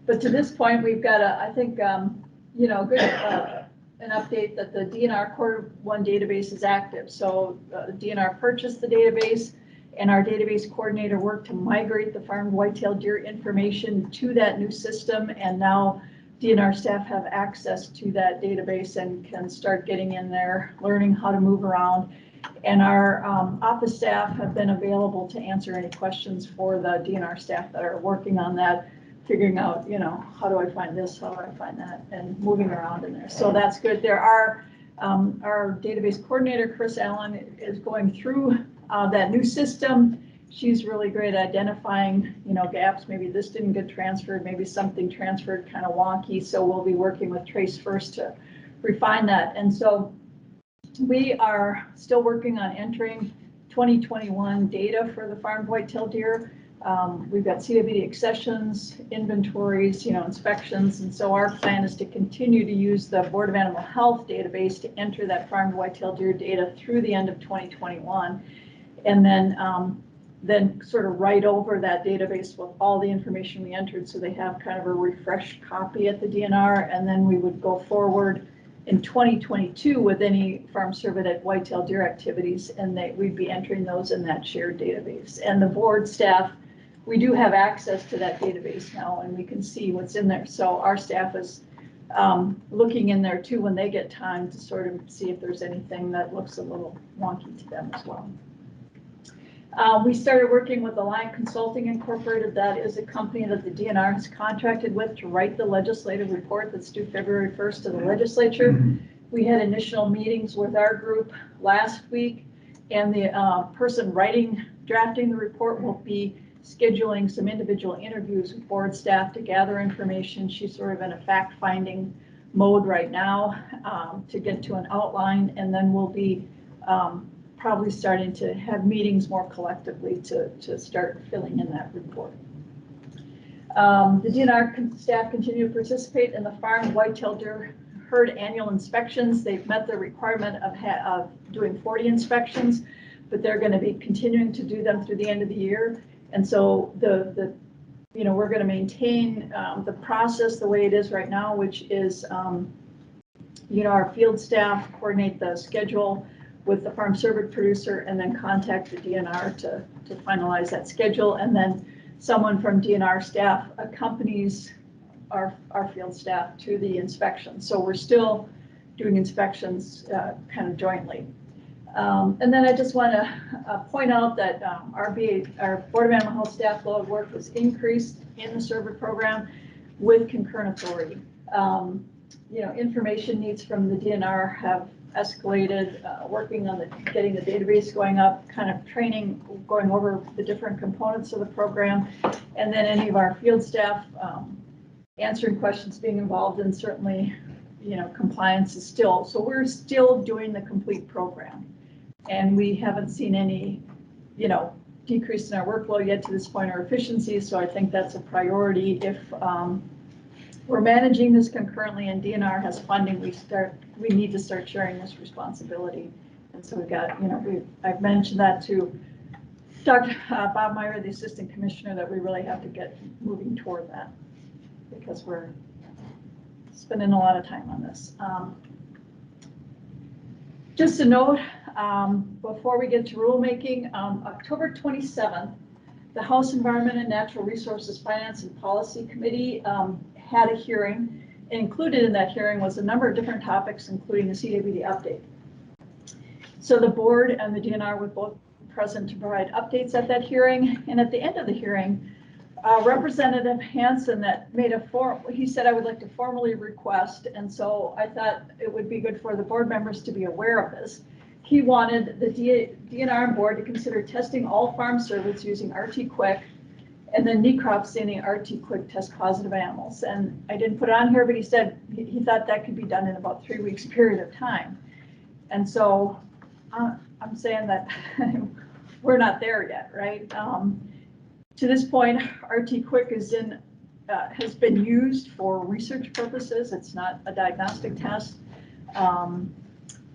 But to this point, we've got I think, good, an update that the DNR Quarter 1 database is active. So DNR purchased the database, and our database coordinator worked to migrate the farmed white-tailed deer information to that new system. And now DNR staff have access to that database and can start getting in there, learning how to move around. And our office staff have been available to answer any questions for the DNR staff that are working on that, figuring out, how do I find this, how do I find that, and moving around in there. So that's good. There are, our database coordinator, Chris Allen, is going through that new system. She's really great at identifying, gaps. Maybe this didn't get transferred, maybe something transferred kind of wonky. So we'll be working with Trace first to refine that. And so we are still working on entering 2021 data for the farmed white-tailed deer. We've got CWD accessions, inventories, inspections. And so our plan is to continue to use the Board of Animal Health database to enter that farmed white-tailed deer data through the end of 2021. And then sort of write over that database with all the information we entered so they have kind of a refreshed copy at the DNR. And then we would go forward in 2022 with any farm cervid white-tailed deer activities, and we'd be entering those in that shared database. And the board staff, we do have access to that database now, and we can see what's in there. So our staff is looking in there too when they get time to sort of see if there's anything that looks a little wonky to them as well. We started working with Alliant Consulting Incorporated. That is a company that the DNR has contracted with to write the legislative report that's due February 1st to the legislature. We had initial meetings with our group last week, and the person drafting the report will be scheduling some individual interviews with board staff to gather information. She's sort of in a fact-finding mode right now to get to an outline, and then we'll be probably starting to have meetings more collectively to start filling in that report. The DNR staff continue to participate in the farm white-tailed deer herd annual inspections. They've met the requirement of doing 40 inspections, but they're going to be continuing to do them through the end of the year. And so we're going to maintain the process the way it is right now, which is, our field staff coordinate the schedule with the farm cervid producer and then contact the DNR to finalize that schedule. And then someone from DNR staff accompanies our field staff to the inspection. So we're still doing inspections kind of jointly. And then I just want to point out that our Board of Animal Health staff load work was increased in the Cervid program with concurrent authority. Information needs from the DNR have escalated, working on getting the database going up, kind of training, going over the different components of the program, and then any of our field staff answering questions, being involved, and certainly, compliance is still. So we're still doing the complete program, and we haven't seen any, decrease in our workload yet to this point, or efficiency. So I think that's a priority. If we're managing this concurrently and DNR has funding, we need to start sharing this responsibility. And so we've got, I've mentioned that to Dr. Bob Meyer, the Assistant Commissioner, that we really have to get moving toward that because we're spending a lot of time on this. Just a note, before we get to rulemaking, October 27th, the House Environment and Natural Resources Finance and Policy Committee had a hearing. Included in that hearing was a number of different topics, including the CWD update. So the board and the DNR were both present to provide updates at that hearing. And at the end of the hearing, Representative Hansen he said, I would like to formally request, and so I thought it would be good for the board members to be aware of this. He wanted the DNR board to consider testing all farm cervids using RT-Quick and then necrops in the RT-Quick test positive animals. And I didn't put it on here, but he said he thought that could be done in about 3 weeks period of time. And so I'm saying that we're not there yet, right? To this point, RT-Quick has been used for research purposes. It's not a diagnostic test.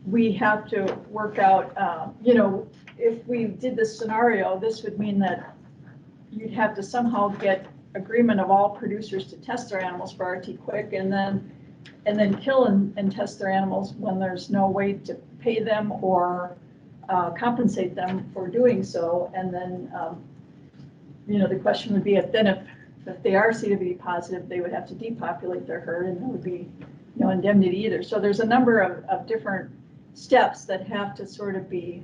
We have to work out, if we did this scenario, this would mean that you'd have to somehow get agreement of all producers to test their animals for RT-Quick and then kill and test their animals when there's no way to pay them or compensate them for doing so. And then, the question would be if they are CWD positive, they would have to depopulate their herd and there would be no indemnity either. So there's a number of different steps that have to sort of be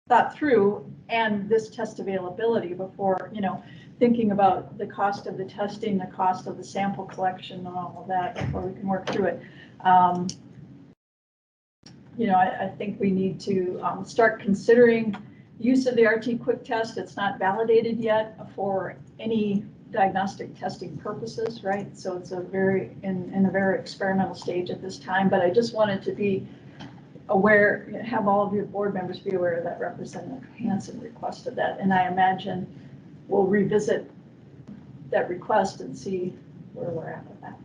thought through, and this test availability before, thinking about the cost of the testing, the cost of the sample collection and all of that before we can work through it. I think we need to start considering use of the RT-Quick test. It's not validated yet for any diagnostic testing purposes, right? So it's in a very experimental stage at this time, but I just wanted to be aware, have all of your board members be aware that Representative Hansen requested that. And I imagine we'll revisit that request and see where we're at with that.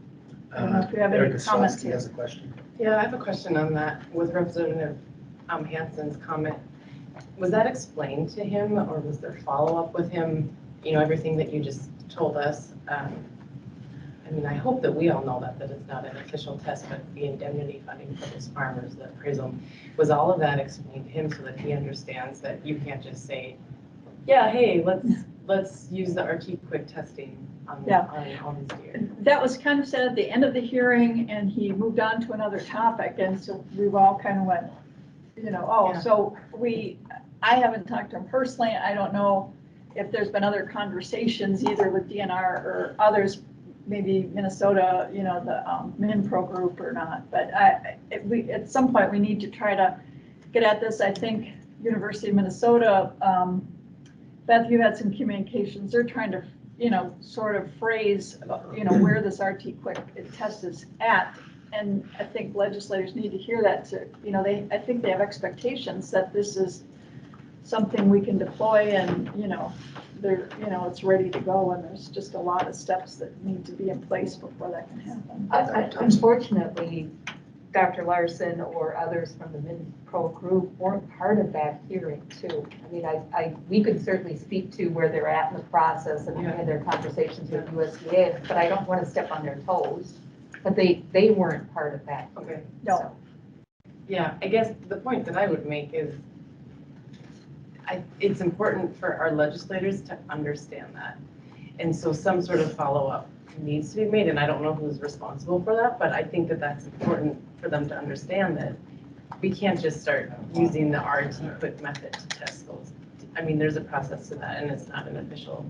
I don't know if you have any comments here. Has a question. Yeah, I have a question on that with Representative Hansen's comment. Was that explained to him or was there follow-up with him? Everything that you just told us. I hope that we all know that it's not an official test, but the indemnity funding for those farmers, the appraisal, was all of that explained to him so that he understands that you can't just say, yeah, hey, let's use the RT-Quick testing on all these deer. That was kind of said at the end of the hearing, and he moved on to another topic, and so we've all kind of went, yeah. So I haven't talked to him personally. I don't know if there's been other conversations either with DNR or others, maybe Minnesota, the MinPro group or not. But at some point we need to try to get at this. I think University of Minnesota, Beth, you had some communications. They're trying to, sort of phrase, where this RT-Quick test is at. And I think legislators need to hear that. I think they have expectations that this is something we can deploy and, it's ready to go, and there's just a lot of steps that need to be in place before that can happen. Unfortunately, Dr. Larson or others from the MinPro group weren't part of that hearing too. We could certainly speak to where they're at in the process and had their conversations with USDA, but I don't want to step on their toes. But they weren't part of that. Okay. No. So, yeah, I guess the point that I would make is it's important for our legislators to understand that. And so some sort of follow-up needs to be made, and I don't know who's responsible for that, but I think that that's important for them to understand that we can't just start using the RT-Quick method to test those. There's a process to that, and it's not an official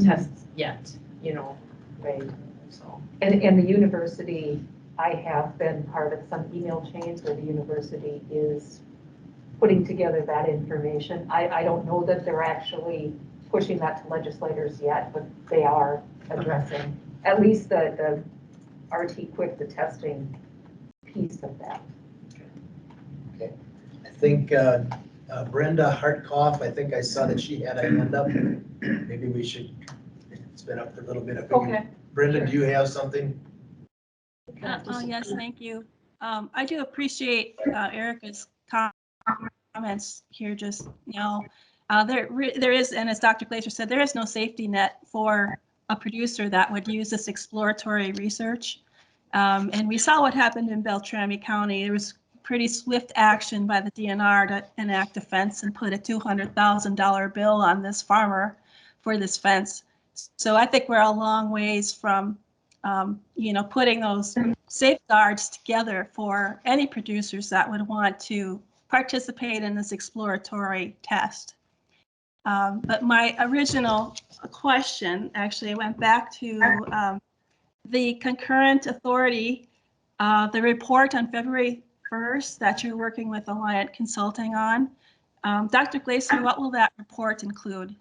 test yet. you know, right, so. And the university, I have been part of some email chains where the university is putting together that information. I don't know that they're actually pushing that to legislators yet, but they are addressing at least the RT Quick, the testing piece of that. Okay. I think Brenda Hartkoff, I think I saw that she had a hand up. Maybe we should, it's been up for a little bit. Okay. Brenda, do you have something? Yes, thank you. I do appreciate Erica's comments here just now. There is, and as Dr. Glaser said, there is no safety net for a producer that would use this exploratory research. And we saw what happened in Beltrami County. There was pretty swift action by the DNR to enact a fence and put a $200,000 bill on this farmer for this fence. So I think we're a long ways from, putting those safeguards together for any producers that would want to participate in this exploratory test. But my original question actually went back to the concurrent authority, the report on February 1st that you're working with Alliant Consulting on. Dr. Glaser, what will that report include?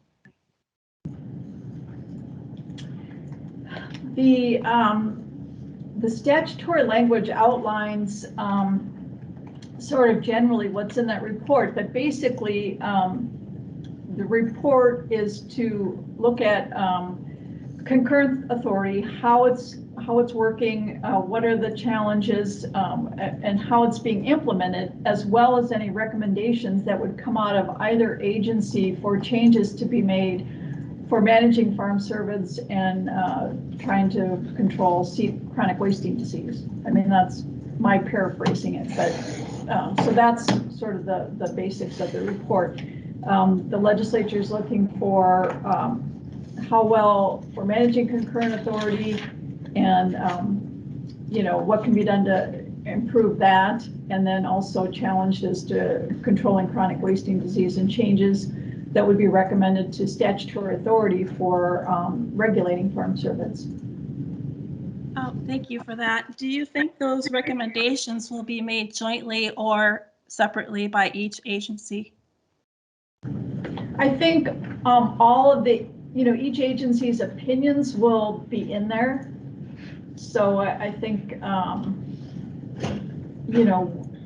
The statutory language outlines sort of generally what's in that report, but basically the report is to look at concurrent authority, how it's working, what are the challenges, and how it's being implemented, as well as any recommendations that would come out of either agency for changes to be made for managing farm cervids and trying to control chronic wasting disease. I mean, that's my paraphrasing it, but so that's sort of the basics of the report. The legislature is looking for how well we're managing concurrent authority and what can be done to improve that, and then also challenges to controlling chronic wasting disease and changes that would be recommended to statutory authority for regulating farm cervids. Oh, thank you for that. Do you think those recommendations will be made jointly or separately by each agency? I think all of the, each agency's opinions will be in there. So I think,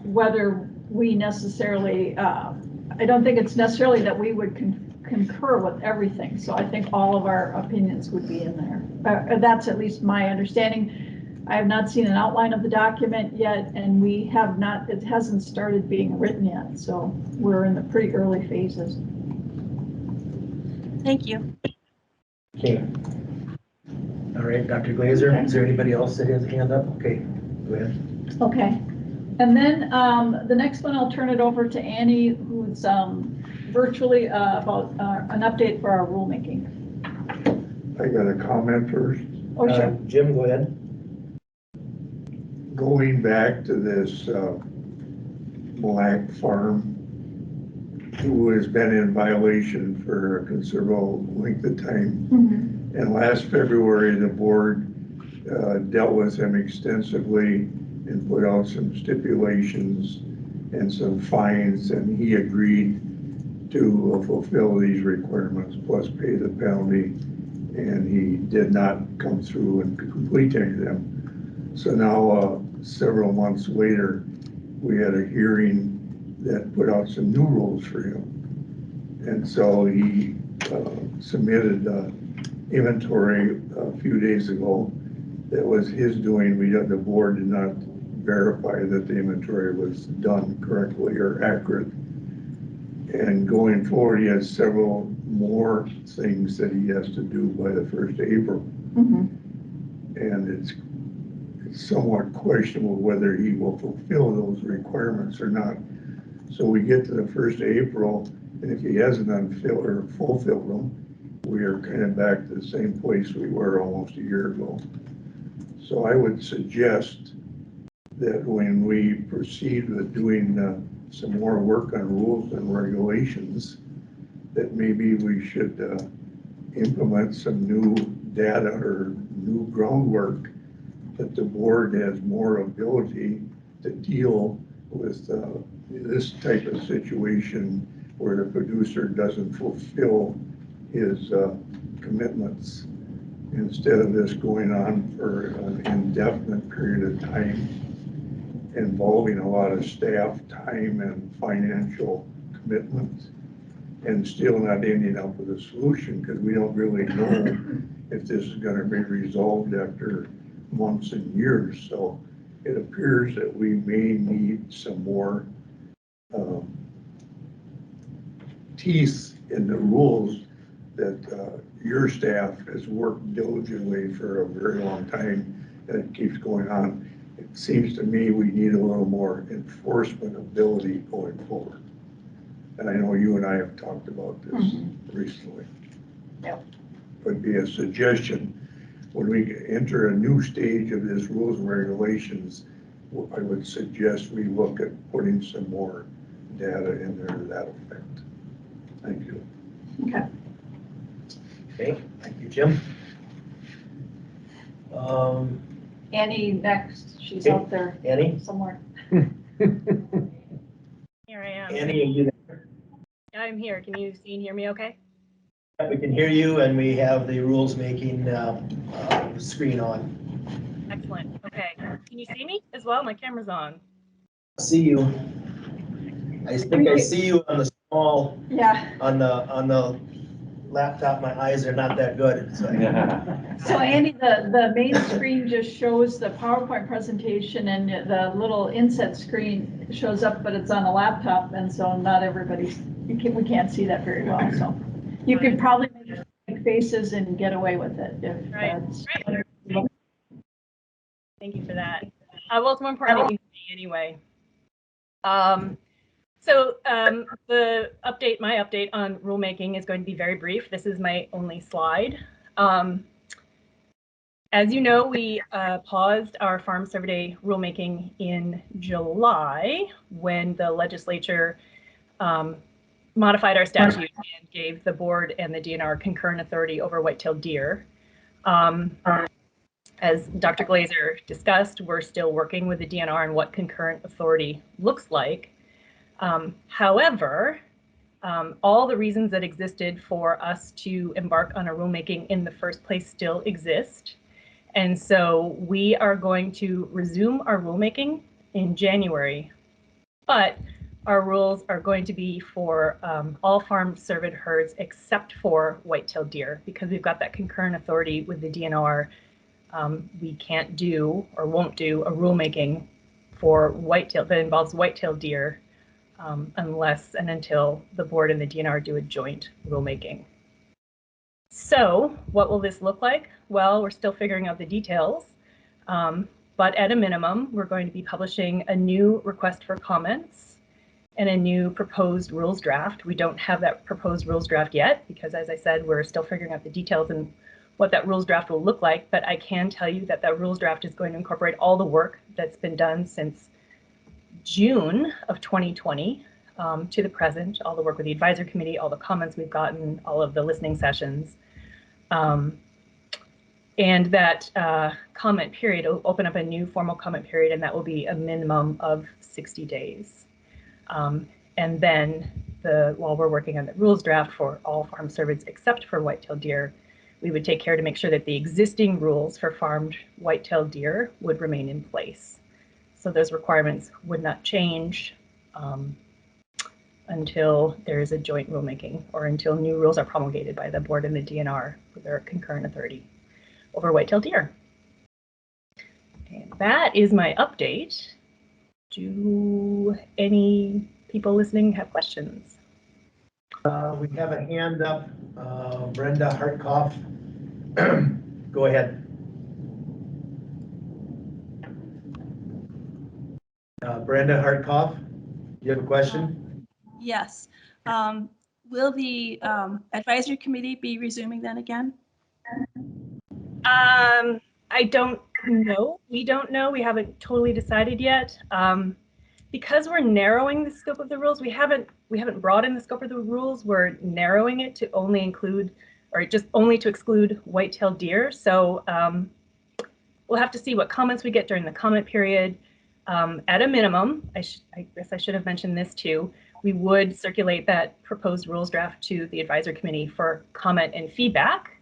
whether we necessarily, I don't think it's necessarily that we would concur with everything. So I think all of our opinions would be in there. That's at least my understanding. I have not seen an outline of the document yet, and we have not, it hasn't started being written yet. So we're in the pretty early phases. Thank you. Okay. All right, Dr. Glaser, is there anybody else that has a hand up? Okay, go ahead. Okay. And then the next one, I'll turn it over to Annie, who's virtually about an update for our rulemaking. I got a comment first. Oh, sure. Jim, go ahead. Going back to this black farm who has been in violation for a considerable length of time. Mm-hmm. And last February, the board dealt with him extensively and put out some stipulations and some fines, and he agreed to fulfill these requirements plus pay the penalty, and he did not come through and complete any of them. So now, several months later, we had a hearing that put out some new rules for him. And so he submitted inventory a few days ago that was his doing. The board did not verify that the inventory was done correctly or accurate. And going forward, he has several more things that he has to do by the 1st of April. Mm-hmm. And it's somewhat questionable whether he will fulfill those requirements or not. So we get to the 1st of April, and if he hasn't fulfilled them, we are kind of back to the same place we were almost a year ago. So I would suggest that when we proceed with doing some more work on rules and regulations, that maybe we should implement some new data or new groundwork, that the board has more ability to deal with this type of situation where the producer doesn't fulfill his commitments, instead of this going on for an indefinite period of time, involving a lot of staff time and financial commitments, and still not ending up with a solution, because we don't really know if this is going to be resolved after months and years. So it appears that we may need some more teeth in the rules that your staff has worked diligently for a very long time, and it keeps going on. It seems to me we need a little more enforcement ability going forward. And I know you and I have talked about this recently. Yep. Would be a suggestion, when we enter a new stage of this rules and regulations, I would suggest we look at putting some more data in there to that effect. Thank you. Okay. Okay, thank you, Jim. Annie next, she's Okay. out there Annie? somewhere. Here I am. Annie, are you there? I'm here. Can you see and hear me okay? We can hear you, and we have the rules making screen on. Excellent. Okay. Can you see me as well? My camera's on. See you. I think I see you on the small, on the laptop. My eyes are not that good. So, So Andy, the main screen just shows the PowerPoint presentation, and the little inset screen shows up, but it's on a laptop, and so not everybody's, we can't see that very well. So you could probably make faces and get away with it if that's. Thank you for that. Well, it's more important that you can see anyway. The update, my update on rulemaking is going to be very brief. This is my only slide. As you know, we paused our farm survey day rulemaking in July when the legislature modified our statute and gave the board and the DNR concurrent authority over white-tailed deer. As Dr. Glaser discussed, we're still working with the DNR on what concurrent authority looks like. However, all the reasons that existed for us to embark on a rulemaking in the first place still exist. And so we are going to resume our rulemaking in January, but our rules are going to be for all farm cervid herds except for white-tailed deer, because we've got that concurrent authority with the DNR. We can't do or won't do a rulemaking for white-tailed that involves white-tailed deer unless and until the board and the DNR do a joint rulemaking. So what will this look like? Well, we're still figuring out the details, but at a minimum, we're going to be publishing a new request for comments and a new proposed rules draft. We don't have that proposed rules draft yet because, as I said, we're still figuring out the details and what that rules draft will look like, but I can tell you that that rules draft is going to incorporate all the work that's been done since June of 2020 to the present, all the work with the advisory committee, all the comments we've gotten, all of the listening sessions. And that comment period will open up a new formal comment period, and that will be a minimum of 60 days. And then while we're working on the rules draft for all farm cervids except for white-tailed deer, we would take care to make sure that the existing rules for farmed white-tailed deer would remain in place. So those requirements would not change until there is a joint rulemaking or until new rules are promulgated by the board and the DNR with their concurrent authority over white-tailed deer. And that is my update. Do any people listening have questions? We have a hand up, Brenda Hartkoff. Go ahead. Brenda Hartkoff, you have a question? Yes. Will the advisory committee be resuming then again? I don't know. We don't know. We haven't totally decided yet. Because we're narrowing the scope of the rules, we haven't broadened the scope of the rules. We're narrowing it to only include or just only to exclude white-tailed deer. So we'll have to see what comments we get during the comment period. At a minimum, I guess I should have mentioned this too, we would circulate that proposed rules draft to the advisory committee for comment and feedback.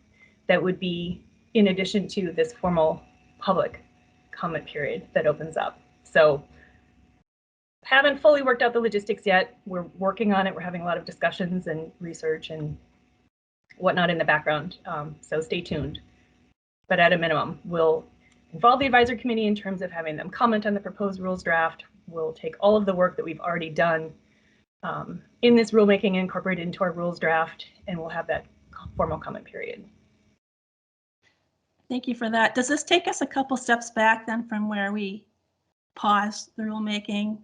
That would be in addition to this formal public comment period that opens up. So haven't fully worked out the logistics yet. We're working on it. We're having a lot of discussions and research and whatnot in the background. So stay tuned. But at a minimum, we'll involve the advisory committee in terms of having them comment on the proposed rules draft. We'll take all of the work that we've already done in this rulemaking and incorporate it into our rules draft, and we'll have that formal comment period. Thank you for that. Does this take us a couple steps back then from where we paused the rulemaking?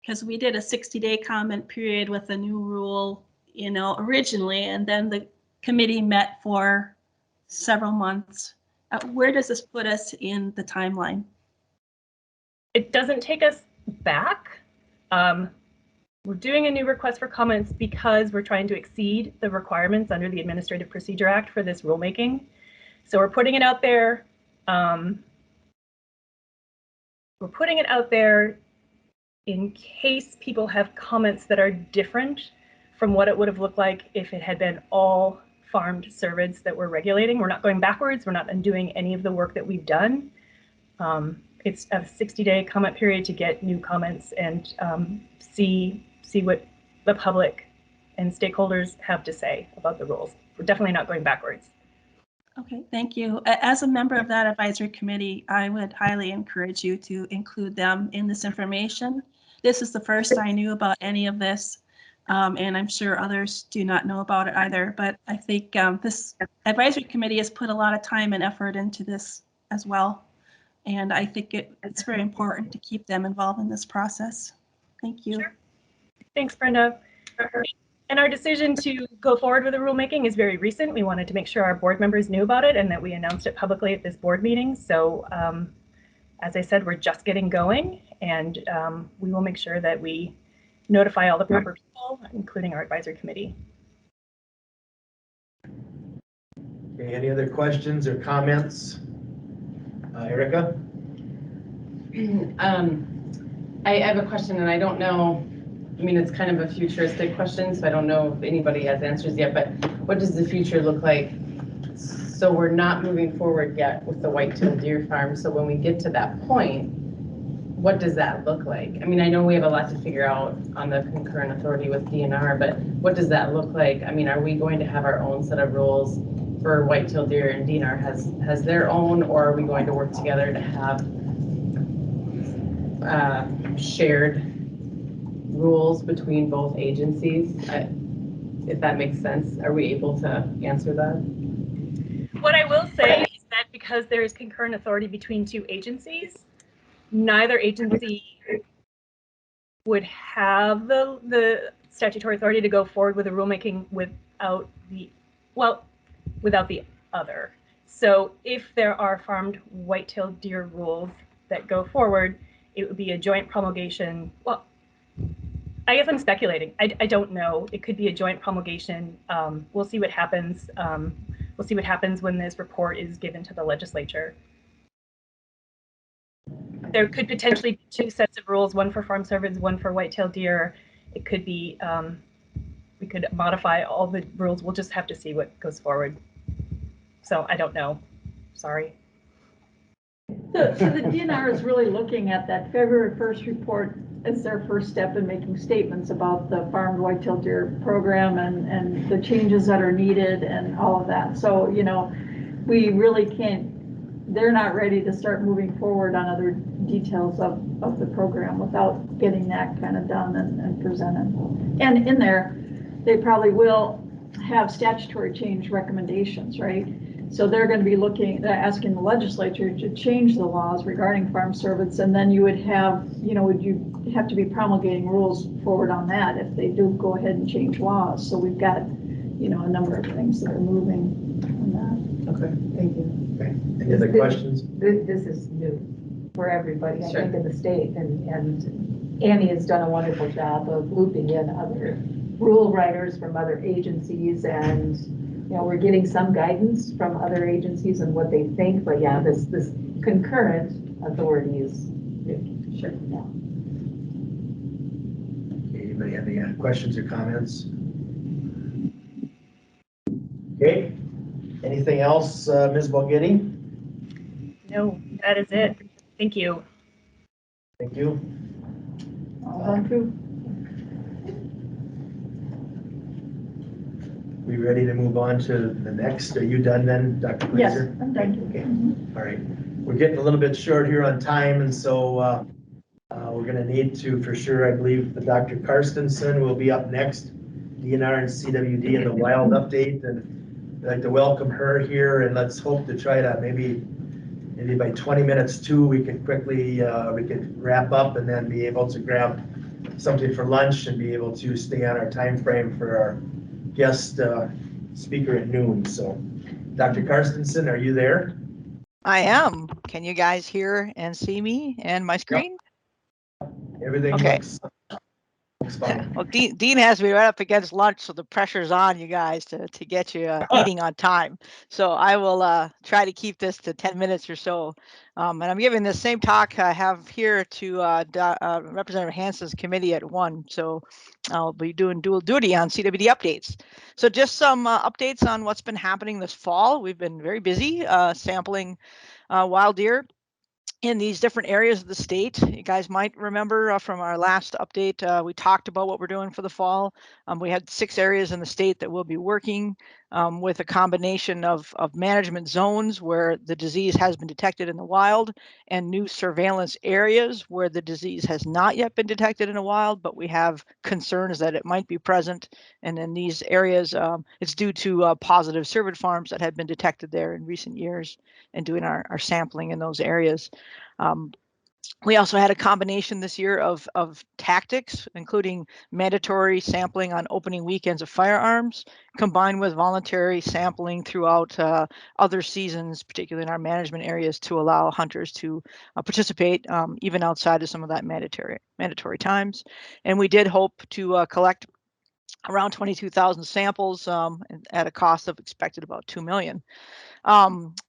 Because we did a 60-day comment period with a new rule, you know, originally, and then the committee met for several months. Where does this put us in the timeline? It doesn't take us back. We're doing a new request for comments because we're trying to exceed the requirements under the Administrative Procedure Act for this rulemaking. So we're putting it out there. In case people have comments that are different from what it would have looked like if it had been all farmed cervids that we're regulating. We're not going backwards. We're not undoing any of the work that we've done. It's a 60-day comment period to get new comments and see what the public and stakeholders have to say about the rules. We're definitely not going backwards. Okay, thank you. As a member of that advisory committee, I would highly encourage you to include them in this information. This is the first I knew about any of this, and I'm sure others do not know about it either. But I think this advisory committee has put a lot of time and effort into this as well. And I think it's very important to keep them involved in this process. Thank you. Sure. Thanks, Brenda. And our decision to go forward with the rulemaking is very recent. We wanted to make sure our board members knew about it and that we announced it publicly at this board meeting. So as I said, we're just getting going, and we will make sure that we notify all the proper people, including our advisory committee. Okay, any other questions or comments? Erica? I have a question, and I don't know, I mean, it's kind of a futuristic question, so I don't know if anybody has answers yet, but what does the future look like? So we're not moving forward yet with the white-tailed deer farm, so when we get to that point, what does that look like? I mean, I know we have a lot to figure out on the concurrent authority with DNR, but what does that look like? I mean, are we going to have our own set of rules for white-tailed deer, and DNR has their own, or are we going to work together to have shared rules between both agencies? If that makes sense, are we able to answer that? What I will say is that because there is concurrent authority between two agencies, neither agency would have the statutory authority to go forward with a rulemaking without the other. So if there are farmed white-tailed deer rules that go forward, it would be a joint promulgation. Well, I guess I'm speculating. I don't know. It could be a joint promulgation. We'll see what happens. We'll see what happens when this report is given to the legislature. There could potentially be two sets of rules, one for farm cervids, one for white-tailed deer. It could be, we could modify all the rules. We'll just have to see what goes forward. So I don't know. Sorry. So the DNR is really looking at that February 1st report as their first step in making statements about the farmed white-tailed deer program and the changes that are needed and all of that. So, you know, we really can't, they're not ready to start moving forward on other details of the program without getting that kind of done and presented. And in there, they probably will have statutory change recommendations, right? So they're going to be asking the legislature to change the laws regarding farm cervids, and then you would have, you know, would you have to be promulgating rules forward on that if they do go ahead and change laws. So we've got, you know, a number of things that are moving on that. Okay, thank you. Okay, any other questions? This is new for everybody, I Sure. think, in the state, and Annie has done a wonderful job of looping in other rule writers from other agencies and we're getting some guidance from other agencies and what they think, but yeah, this concurrent authority is good. Sure. Yeah. Anybody have any questions or comments? Okay, anything else, Ms. Balghiti? No, that is it. Thank you. Thank you. Thank you. We ready to move on to the next? Are you done then, Dr. Yes, Glaser? I'm done. Okay, all right. We're getting a little bit short here on time, and so we're gonna need to, for sure, I believe, Dr. Carstensen will be up next, DNR and CWD and the wild update, and I'd like to welcome her here, and let's hope to try to maybe by 20 minutes too, we could quickly, we could wrap up and then be able to grab something for lunch and be able to stay on our time frame for our guest speaker at noon. So Dr. Carstensen, are you there? I am. Can you guys hear and see me and my screen? Everything Okay. looks fine. Well, Dean has me right up against lunch, so the pressure's on you guys to get you eating on time. So I will try to keep this to 10 minutes or so. And I'm giving the same talk I have here to Representative Hansen's committee at 1. So I'll be doing dual duty on CWD updates. So just some updates on what's been happening this fall. We've been very busy sampling wild deer in these different areas of the state. You guys might remember from our last update, we talked about what we're doing for the fall. We had 6 areas in the state that we'll be working with a combination of management zones where the disease has been detected in the wild and new surveillance areas where the disease has not yet been detected in the wild, but we have concerns that it might be present. And in these areas, it's due to positive cervid farms that had been detected there in recent years, and doing our sampling in those areas. We also had a combination this year of tactics, including mandatory sampling on opening weekends of firearms, combined with voluntary sampling throughout other seasons, particularly in our management areas, to allow hunters to participate even outside of some of that mandatory times. And we did hope to collect around 22,000 samples at a cost of expected about $2 million.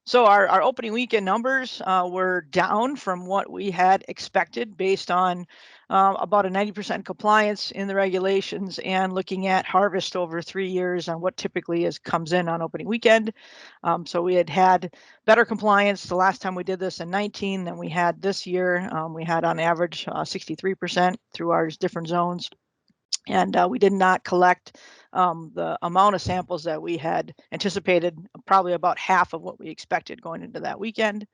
So our opening weekend numbers were down from what we had expected based on about a 90% compliance in the regulations and looking at harvest over 3 years on what typically comes in on opening weekend. So we had better compliance the last time we did this in 19 than we had this year. We had on average 63% through our different zones. And we did not collect the amount of samples that we had anticipated, probably about half of what we expected going into that weekend.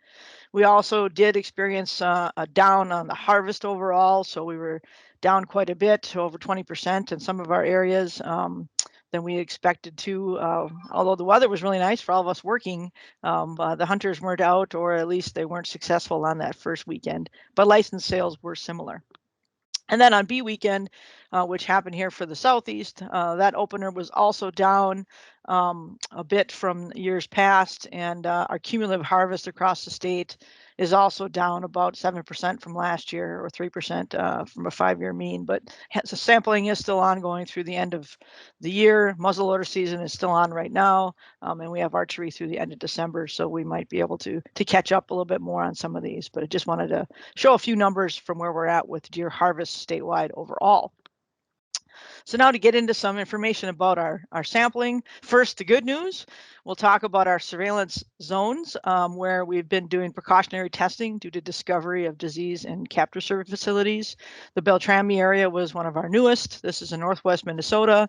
We also did experience a down on the harvest overall, so we were down quite a bit, over 20% in some of our areas than we expected to. Although the weather was really nice for all of us working, the hunters weren't out, or at least they weren't successful on that first weekend, but license sales were similar. And then on B weekend, which happened here for the Southeast, that opener was also down a bit from years past, and our cumulative harvest across the state is also down about 7% from last year, or 3% from a 5-year mean. But so sampling is still ongoing through the end of the year. Muzzleloader season is still on right now, and we have archery through the end of December, so we might be able to catch up a little bit more on some of these. But I just wanted to show a few numbers from where we're at with deer harvest statewide overall. So now to get into some information about our sampling. First, the good news. We'll talk about our surveillance zones where we've been doing precautionary testing due to discovery of disease in capture cervid facilities. The Beltrami area was one of our newest. This is in northwest Minnesota.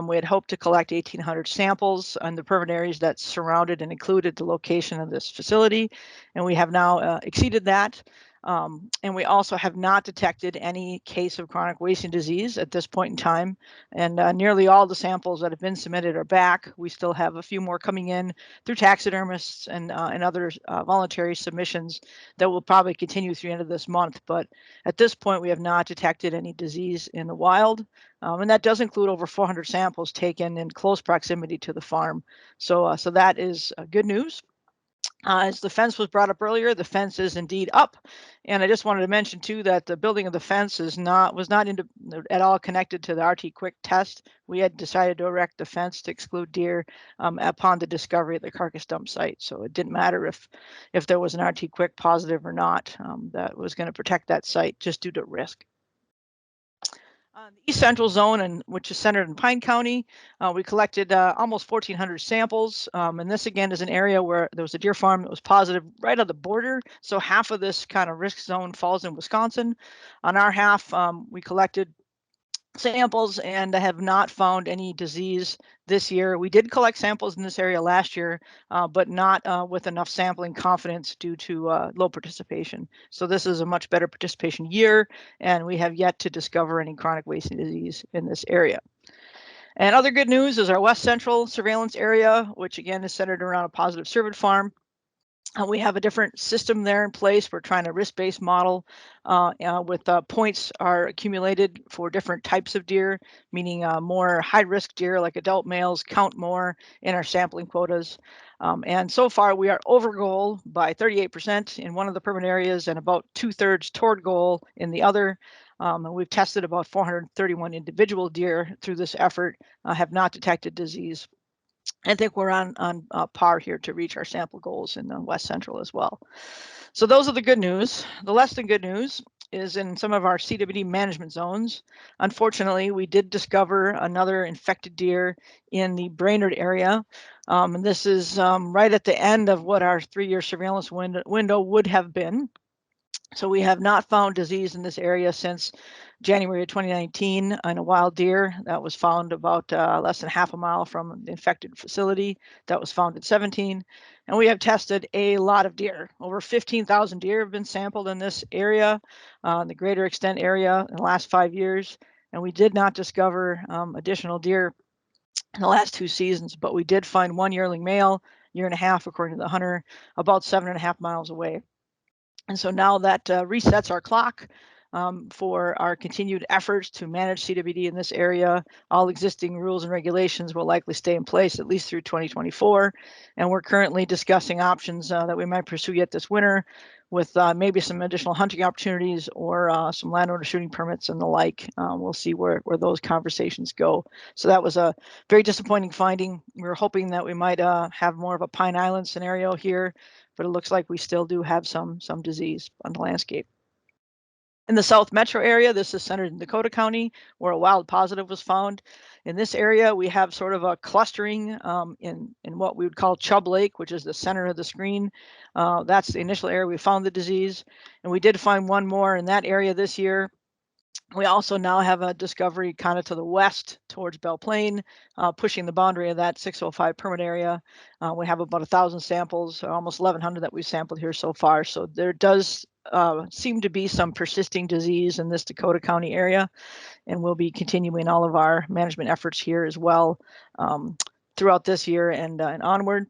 We had hoped to collect 1,800 samples on the permanent areas that surrounded and included the location of this facility, and we have now exceeded that. And we also have not detected any case of chronic wasting disease at this point in time. And nearly all the samples that have been submitted are back. We still have a few more coming in through taxidermists and other voluntary submissions that will probably continue through the end of this month. But at this point, we have not detected any disease in the wild. And that does include over 400 samples taken in close proximity to the farm. So that is good news. As the fence was brought up earlier, the fence is indeed up. And I just wanted to mention too that the building of the fence was not at all connected to the RT Quick test. We had decided to erect the fence to exclude deer upon the discovery of the carcass dump site. So it didn't matter if there was an RT Quick positive or not. That was going to protect that site just due to risk. The East Central Zone, which is centered in Pine County, we collected almost 1,400 samples. And this again is an area where there was a deer farm that was positive right on the border. So half of this kind of risk zone falls in Wisconsin. On our half, we collected samples and have not found any disease this year. We did collect samples in this area last year, but not with enough sampling confidence due to low participation. So this is a much better participation year, and we have yet to discover any chronic wasting disease in this area. And other good news is our West Central surveillance area, which again is centered around a positive cervid farm. We have a different system there in place. We're trying a risk-based model with points are accumulated for different types of deer, meaning more high-risk deer like adult males count more in our sampling quotas. And so far we are over goal by 38% in one of the permit areas and about 2/3 toward goal in the other. And we've tested about 431 individual deer through this effort, have not detected disease. I think we're on par here to reach our sample goals in the West Central as well. So those are the good news. The less than good news is in some of our CWD management zones. Unfortunately, we did discover another infected deer in the Brainerd area. And this is right at the end of what our 3-year surveillance window would have been. So we have not found disease in this area since January of 2019 on a wild deer that was found about less than half a mile from the infected facility that was found at 17. And we have tested a lot of deer. Over 15,000 deer have been sampled in this area, the greater extent area in the last 5 years. And we did not discover additional deer in the last 2 seasons, but we did find one yearling male, 1.5 years according to the hunter, about 7.5 miles away. And so now that resets our clock for our continued efforts to manage CWD in this area. All existing rules and regulations will likely stay in place at least through 2024. And we're currently discussing options that we might pursue yet this winter with maybe some additional hunting opportunities or some landowner shooting permits and the like. We'll see where those conversations go. So that was a very disappointing finding. We were hoping that we might have more of a Pine Island scenario here, but it looks like we still do have some disease on the landscape. In the South Metro area, this is centered in Dakota County, where a wild positive was found. In this area, we have sort of a clustering in what we would call Chubb Lake, which is the center of the screen. That's the initial area we found the disease. And we did find one more in that area this year. We also now have a discovery kind of to the west towards Belle Plaine, pushing the boundary of that 605 permit area. We have about 1,000 samples, almost 1,100 that we've sampled here so far. So there does seem to be some persisting disease in this Dakota County area, and we'll be continuing all of our management efforts here as well throughout this year and onward.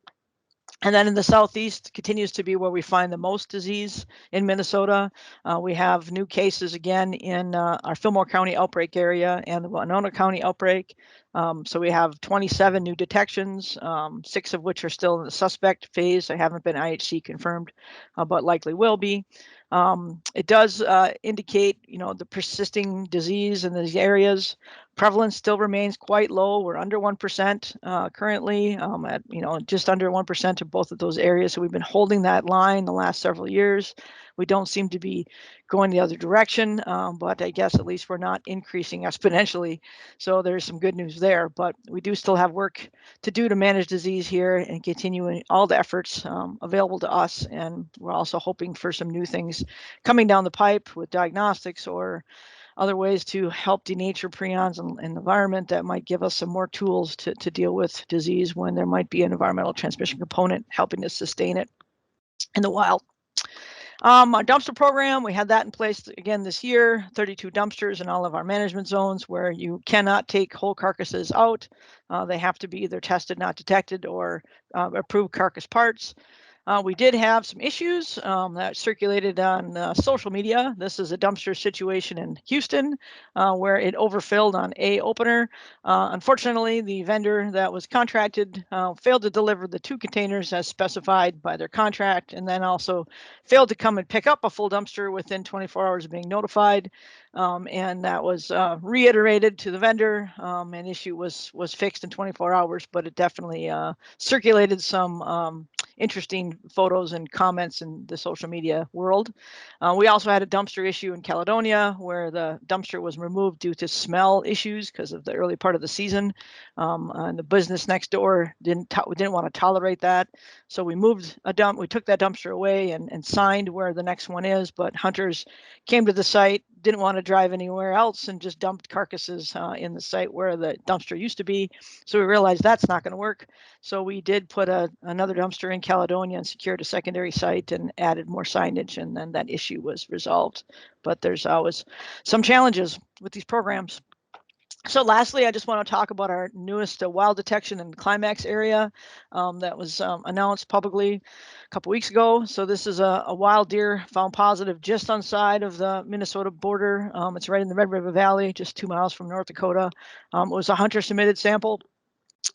And then in the southeast continues to be where we find the most disease in Minnesota. We have new cases again in our Fillmore County outbreak area and the Winona County outbreak. So we have 27 new detections, 6 of which are still in the suspect phase. They haven't been IHC confirmed, but likely will be. It does indicate, the persisting disease in these areas. Prevalence still remains quite low. We're under 1% currently, at just under 1% of both of those areas. So we've been holding that line the last several years. We don't seem to be going the other direction, but I guess at least we're not increasing exponentially. So there's some good news there. But we do still have work to do to manage disease here and continuing all the efforts available to us. And we're also hoping for some new things coming down the pipe with diagnostics or other ways to help denature prions in the environment that might give us some more tools to deal with disease when there might be an environmental transmission component helping to sustain it in the wild. Our dumpster program, we had that in place again this year, 32 dumpsters in all of our management zones where you cannot take whole carcasses out. They have to be either tested, not detected, or approved carcass parts. We did have some issues that circulated on social media. This is a dumpster situation in Houston where it overfilled on a opener. Unfortunately, the vendor that was contracted failed to deliver the 2 containers as specified by their contract, and then also failed to come and pick up a full dumpster within 24 hours of being notified. And that was reiterated to the vendor. An issue was fixed in 24 hours, but it definitely circulated some interesting photos and comments in the social media world. We also had a dumpster issue in Caledonia where the dumpster was removed due to smell issues because of the early part of the season. And the business next door didn't want to tolerate that. So we moved we took that dumpster away and signed where the next one is, but hunters came to the site, didn't want to drive anywhere else and just dumped carcasses in the site where the dumpster used to be. So we realized that's not going to work. So we did put another dumpster in Caledonia and secured a secondary site and added more signage, and then that issue was resolved. But there's always some challenges with these programs. So lastly, I just want to talk about our newest wild detection in the Climax area that was announced publicly a couple weeks ago. So this is a wild deer found positive just on side of the Minnesota border. It's right in the Red River Valley, just 2 miles from North Dakota. It was a hunter submitted sample,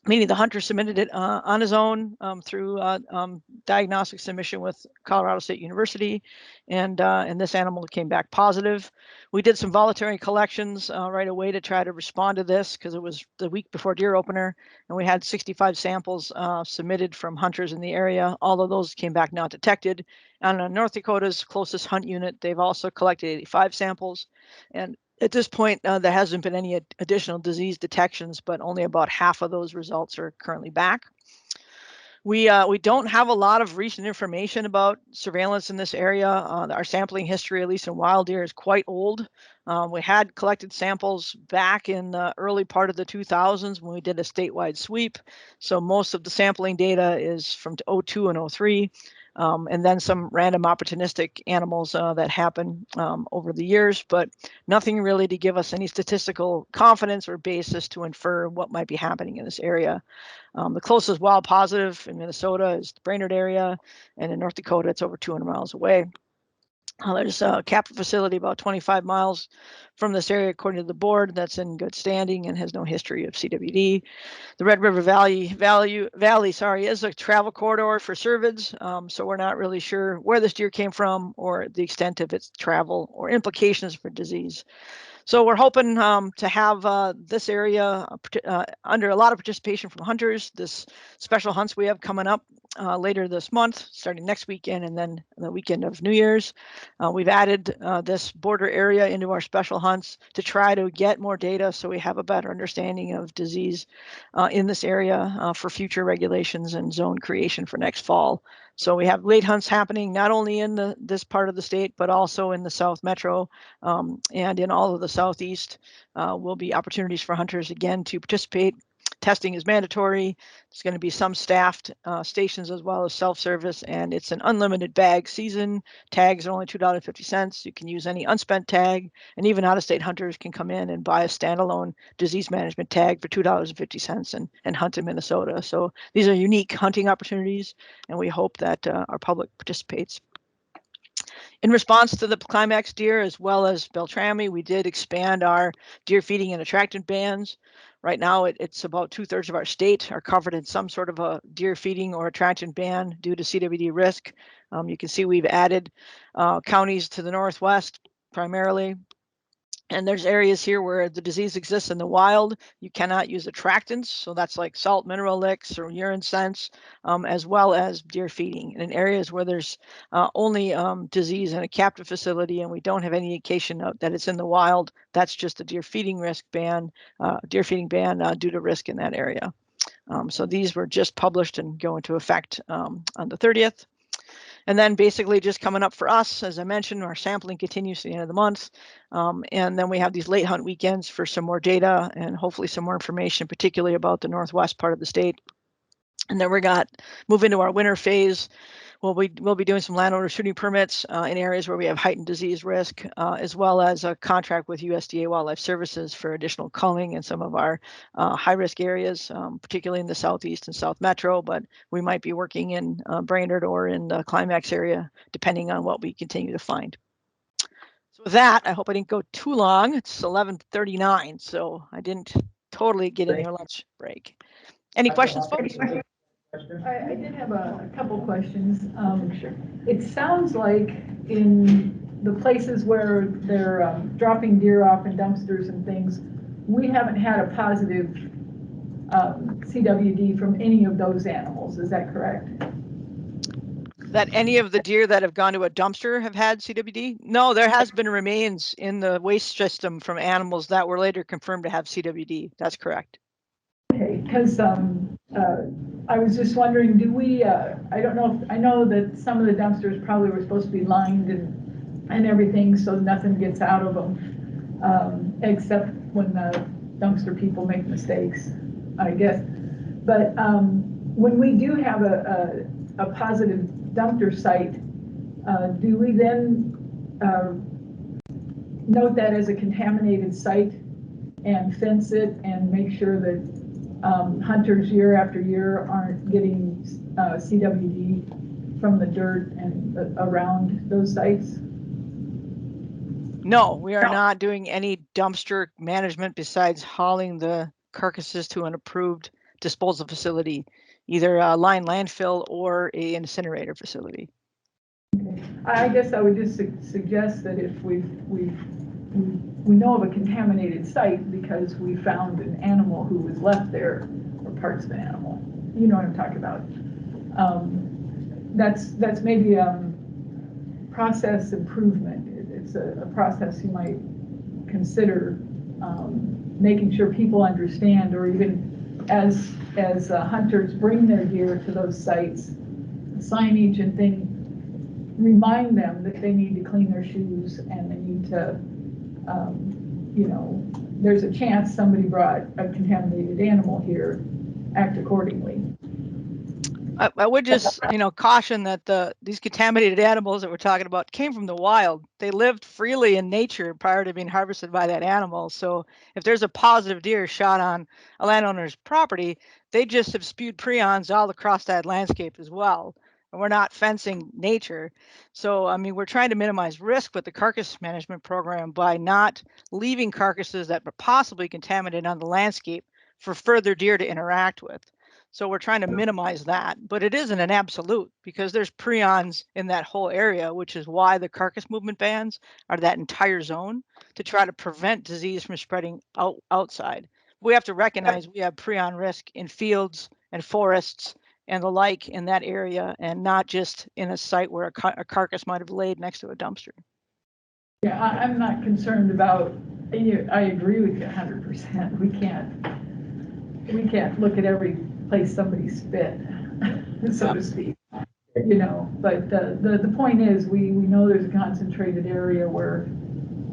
meaning the hunter submitted it on his own through diagnostic submission with Colorado State University, and this animal came back positive. We did some voluntary collections right away to try to respond to this because it was the week before deer opener, and we had 65 samples submitted from hunters in the area. All of those came back not detected. On North Dakota's closest hunt unit, they've also collected 85 samples, and at this point, there hasn't been any additional disease detections, but only about half of those results are currently back. We don't have a lot of recent information about surveillance in this area. Our sampling history, at least in wild deer, is quite old. We had collected samples back in the early part of the 2000s when we did a statewide sweep. So most of the sampling data is from 02 and 03. And then some random opportunistic animals that happen over the years, but nothing really to give us any statistical confidence or basis to infer what might be happening in this area. The closest wild positive in Minnesota is the Brainerd area, and in North Dakota, it's over 200 miles away. There's a captive facility about 25 miles from this area, according to the board, that's in good standing and has no history of CWD. The Red River Valley, is a travel corridor for cervids, so we're not really sure where this deer came from or the extent of its travel or implications for disease. So we're hoping to have this area under a lot of participation from hunters. This special hunts we have coming up later this month, starting next weekend and then the weekend of New Year's. We've added this border area into our special hunts to try to get more data so we have a better understanding of disease in this area for future regulations and zone creation for next fall. So we have late hunts happening not only in this part of the state, but also in the South Metro and in all of the Southeast. Will be opportunities for hunters again to participate. Testing is mandatory. There's going to be some staffed stations as well as self-service, and it's an unlimited bag season. Tags are only $2.50. You can use any unspent tag, and even out-of-state hunters can come in and buy a standalone disease management tag for $2.50 and hunt in Minnesota. So these are unique hunting opportunities, and we hope that our public participates. In response to the Climax deer as well as Beltrami, we did expand our deer feeding and attractant bans. Right now, it's about 2/3 of our state are covered in some sort of a deer feeding or attractant ban due to CWD risk. You can see we've added counties to the northwest primarily. And there's areas here where the disease exists in the wild. You cannot use attractants, so that's like salt mineral licks or urine scents, as well as deer feeding. And in areas where there's only disease in a captive facility and we don't have any indication that it's in the wild, that's just a deer feeding ban due to risk in that area. So these were just published and go into effect on the 30th. And then basically just coming up for us, as I mentioned, our sampling continues to the end of the month. And then we have these late hunt weekends for some more data and hopefully some more information, particularly about the northwest part of the state. And then move into our winter phase. We'll be doing some landowner shooting permits in areas where we have heightened disease risk, as well as a contract with USDA Wildlife Services for additional culling in some of our high-risk areas, particularly in the southeast and south metro. But we might be working in Brainerd or in the Climax area, depending on what we continue to find. So with that, I hope I didn't go too long. It's 11:39, so I didn't totally get in your lunch break. Any questions, folks? I did have a couple questions. It sounds like in the places where they're dropping deer off in dumpsters and things, we haven't had a positive CWD from any of those animals. Is that correct? That any of the deer that have gone to a dumpster have had CWD? No, there has been remains in the waste system from animals that were later confirmed to have CWD. That's correct. Okay, because I was just wondering, do we, I don't know, I know that some of the dumpsters probably were supposed to be lined and everything, so nothing gets out of them, except when the dumpster people make mistakes, I guess. But when we do have a positive dumpster site, do we then note that as a contaminated site and fence it and make sure that hunters year after year aren't getting CWD from the dirt and around those sites? No, we are not doing any dumpster management besides hauling the carcasses to an approved disposal facility, either a lined landfill or an incinerator facility. Okay. I guess I would just suggest that if we know of a contaminated site because we found an animal who was left there, or parts of an animal, you know what I'm talking about. That's maybe a process improvement. It's a process you might consider, making sure people understand, or even as hunters bring their deer to those sites, signage and thing, remind them that they need to clean their shoes and they need to, you know, there's a chance somebody brought a contaminated animal here, act accordingly. I would just, caution that these contaminated animals that we're talking about came from the wild. They lived freely in nature prior to being harvested by that animal. So if there's a positive deer shot on a landowner's property, they just have spewed prions all across that landscape as well. And we're not fencing nature. So, I mean, we're trying to minimize risk with the carcass management program by not leaving carcasses that were possibly contaminated on the landscape for further deer to interact with. So we're trying to minimize that, but it isn't an absolute because there's prions in that whole area, which is why the carcass movement bans are that entire zone to try to prevent disease from spreading outside. We have to recognize we have prion risk in fields and forests and the like in that area, and not just in a site where a carcass might have laid next to a dumpster. Yeah, I'm not concerned about, I agree with you 100%. We can't look at every place somebody spit, so to speak, but the point is we know there's a concentrated area where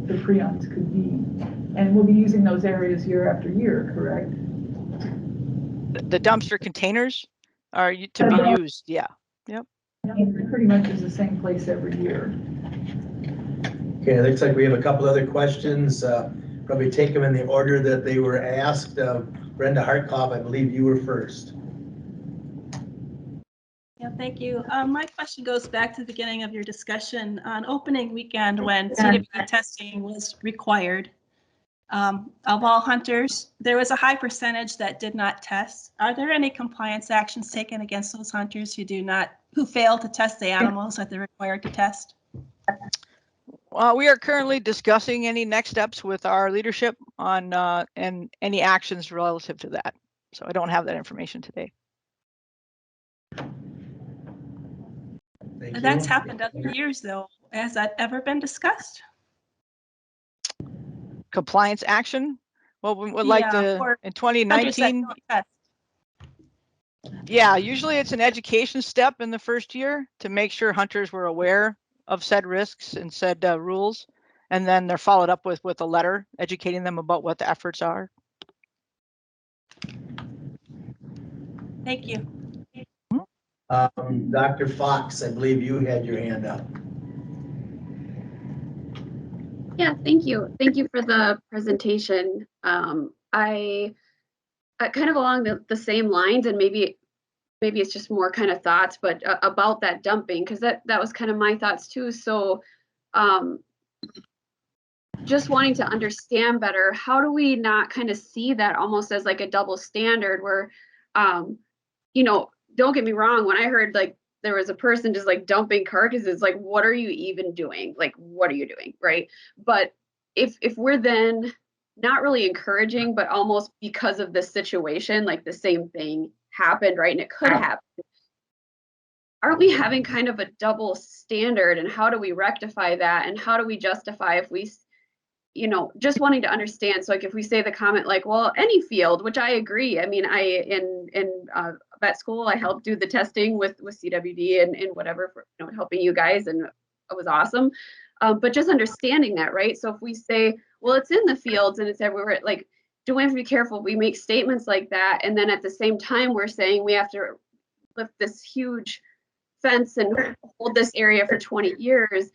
the prions could be, and we'll be using those areas year after year, correct? The dumpster containers are to be used, yeah. Yep. It pretty much is the same place every year. Okay, it looks like we have a couple other questions. Probably take them in the order that they were asked. Brenda Hartkoff, I believe you were first. Yeah, thank you. My question goes back to the beginning of your discussion on opening weekend when CWD testing was required. Of all hunters, there was a high percentage that did not test. Are there any compliance actions taken against those hunters who fail to test the animals that they're required to test? We are currently discussing any next steps with our leadership on and any actions relative to that. So I don't have that information today. That's happened other years, though. Has that ever been discussed? Compliance action? Well, we would like to, in 2019. Yeah, usually it's an education step in the first year to make sure hunters were aware of said risks and said rules, and then they're followed up with a letter educating them about what the efforts are. Thank you. Dr. Fox, I believe you had your hand up. Yeah, thank you. Thank you for the presentation. I kind of along the same lines, and maybe it's just more kind of thoughts, but about that dumping, because that was kind of my thoughts too. So just wanting to understand better, how do we not kind of see that almost as like a double standard where, you know, don't get me wrong, when I heard like there was a person just like dumping carcasses, like, what are you even doing? Like, what are you doing, right? But if we're then not really encouraging, but almost because of the situation, like the same thing happened, right? And it could happen. Aren't we having kind of a double standard, and how do we rectify that? And how do we justify if we, you know, just wanting to understand. So like if we say the comment like, well, any field, which I agree. I mean, in vet school, I helped do the testing with CWD and whatever, for, you know, helping you guys, and it was awesome. But just understanding that, right? So if we say, well, it's in the fields and it's everywhere, like, do we have to be careful? We make statements like that, and then at the same time, we're saying we have to lift this huge fence and hold this area for 20 years.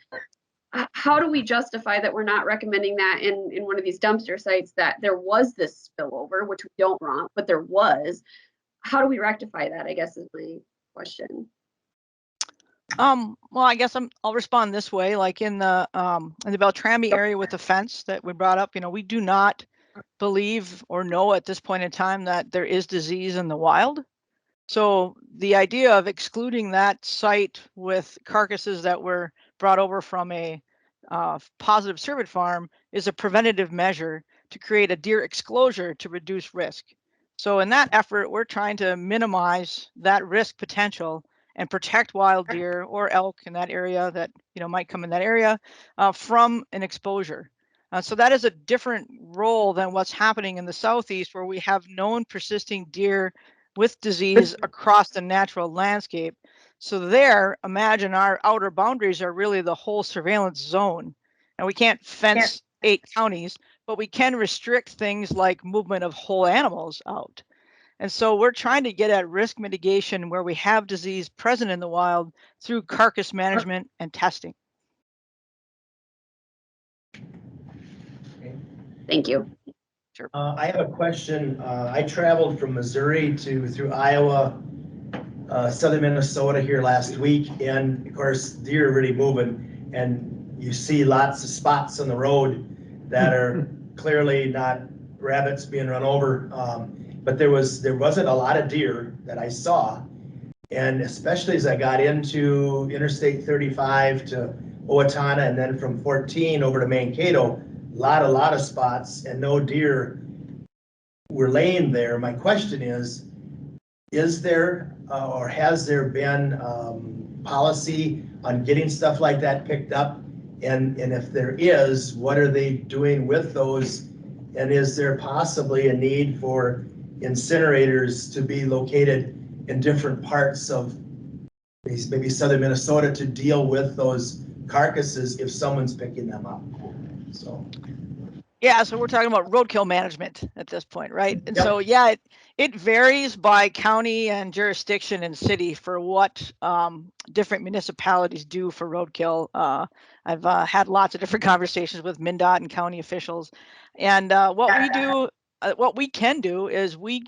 How do we justify that we're not recommending that in one of these dumpster sites, that there was this spillover, which we don't want, but there was? How do we rectify that, I guess, is my question. Well, I guess I'll respond this way. Like in the Beltrami area with the fence that we brought up, you know, we do not believe or know at this point in time that there is disease in the wild. So the idea of excluding that site with carcasses that were brought over from a positive cervid farm is a preventative measure to create a deer exclosure to reduce risk. So in that effort, we're trying to minimize that risk potential and protect wild deer or elk in that area that, you know, might come in that area from an exposure. So that is a different role than what's happening in the southeast, where we have known persisting deer with disease across the natural landscape. So there, imagine our outer boundaries are really the whole surveillance zone. And we can't fence 8 counties, but we can restrict things like movement of whole animals out. And so we're trying to get at risk mitigation where we have disease present in the wild through carcass management and testing. Thank you. Sure. I have a question. I traveled from Missouri through Iowa, southern Minnesota here last week, and of course deer are really moving, and you see lots of spots on the road that are clearly not rabbits being run over, but there wasn't a lot of deer that I saw, and especially as I got into Interstate 35 to Owatonna, and then from 14 over to Mankato, a lot of spots and no deer were laying there. My question is there or has there been policy on getting stuff like that picked up? And if there is, what are they doing with those? And is there possibly a need for incinerators to be located in different parts of maybe southern Minnesota to deal with those carcasses if someone's picking them up? So. Yeah, so we're talking about roadkill management at this point, right? And Yep. so, yeah, it varies by county and jurisdiction and city for what different municipalities do for roadkill. I've had lots of different conversations with MnDOT and county officials, and what we can do is we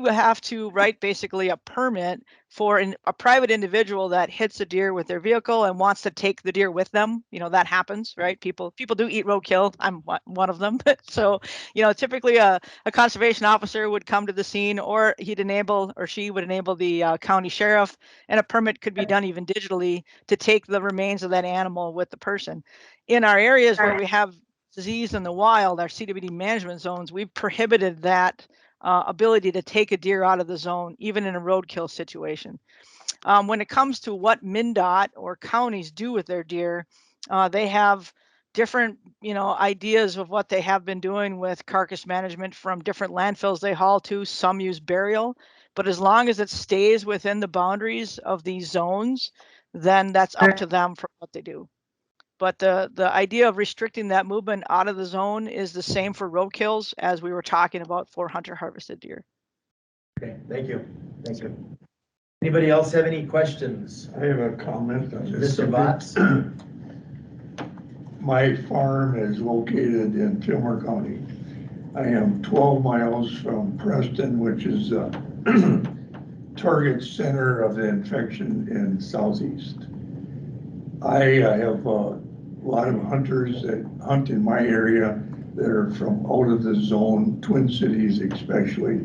have to write basically a permit for a private individual that hits a deer with their vehicle and wants to take the deer with them. You know, that happens, right? People do eat roadkill. I'm one of them. So, you know, typically a conservation officer would come to the scene, or she would enable the county sheriff, and a permit could be done even digitally to take the remains of that animal with the person. In our areas where we have disease in the wild, our CWD management zones, we've prohibited that ability to take a deer out of the zone, even in a roadkill situation. When it comes to what MnDOT or counties do with their deer, they have different, you know, ideas of what they have been doing with carcass management from different landfills they haul to. Some use burial, but as long as it stays within the boundaries of these zones, then that's up to them for what they do. But the idea of restricting that movement out of the zone is the same for roadkills as we were talking about for hunter harvested deer. Okay, thank you. Thank you. Anybody else have any questions? I have a comment on this. Mr. Botts? My farm is located in Fillmore County. I am 12 miles from Preston, which is the target center of the infection in southeast. I have a lot of hunters that hunt in my area that are from out of the zone, Twin Cities especially.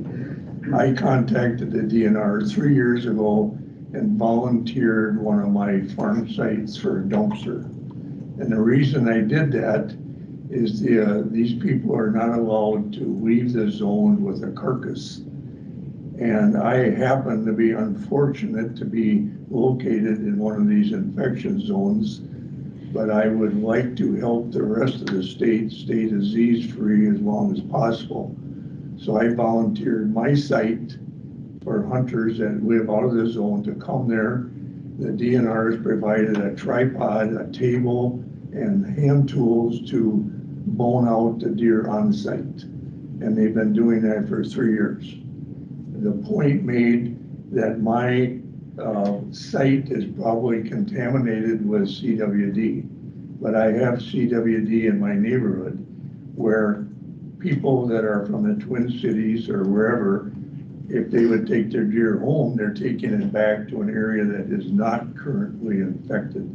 I contacted the DNR 3 years ago and volunteered one of my farm sites for a dumpster. And the reason I did that is these people are not allowed to leave the zone with a carcass. And I happen to be unfortunate to be located in one of these infection zones, but I would like to help the rest of the state stay disease-free as long as possible. So I volunteered my site for hunters that live out of the zone to come there. The DNR has provided a tripod, a table, and hand tools to bone out the deer on site. And they've been doing that for 3 years. The point made that my site is probably contaminated with CWD, but I have CWD in my neighborhood where people that are from the Twin Cities or wherever, if they would take their deer home, they're taking it back to an area that is not currently infected.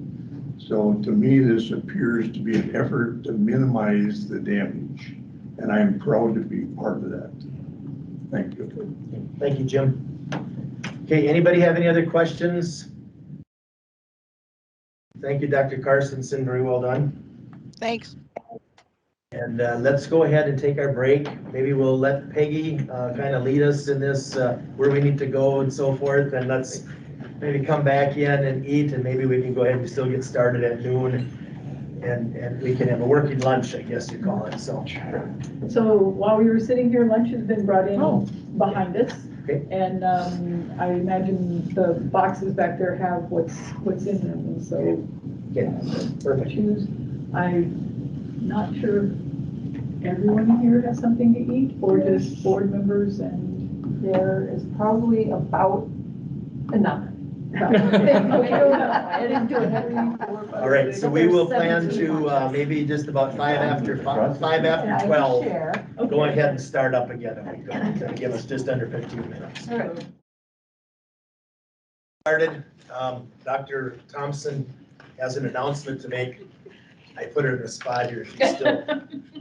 So to me, this appears to be an effort to minimize the damage, and I am proud to be part of that. Thank you. Thank you, Jim. Okay, anybody have any other questions? Thank you, Dr. Carstensen, very well done. Thanks. And let's go ahead and take our break. Maybe we'll let Peggy kind of lead us in this, where we need to go and so forth. And let's maybe come back in and eat, and maybe we can go ahead and still get started at noon. And we can have a working lunch, I guess you call it, so. So while we were sitting here, lunch has been brought in behind us. Okay. And I imagine the boxes back there have what's in them, and so. Perfect. Choose. I'm not sure everyone here has something to eat, or just board members, and There is probably about enough. I didn't do it every 4 or 5 All right, days. so we will plan to maybe just about 5 after 12, go ahead and start up again if we go. That'll give us just under 15 minutes. All right. Started, Dr. Thompson has an announcement to make. I put her in the spot here. She's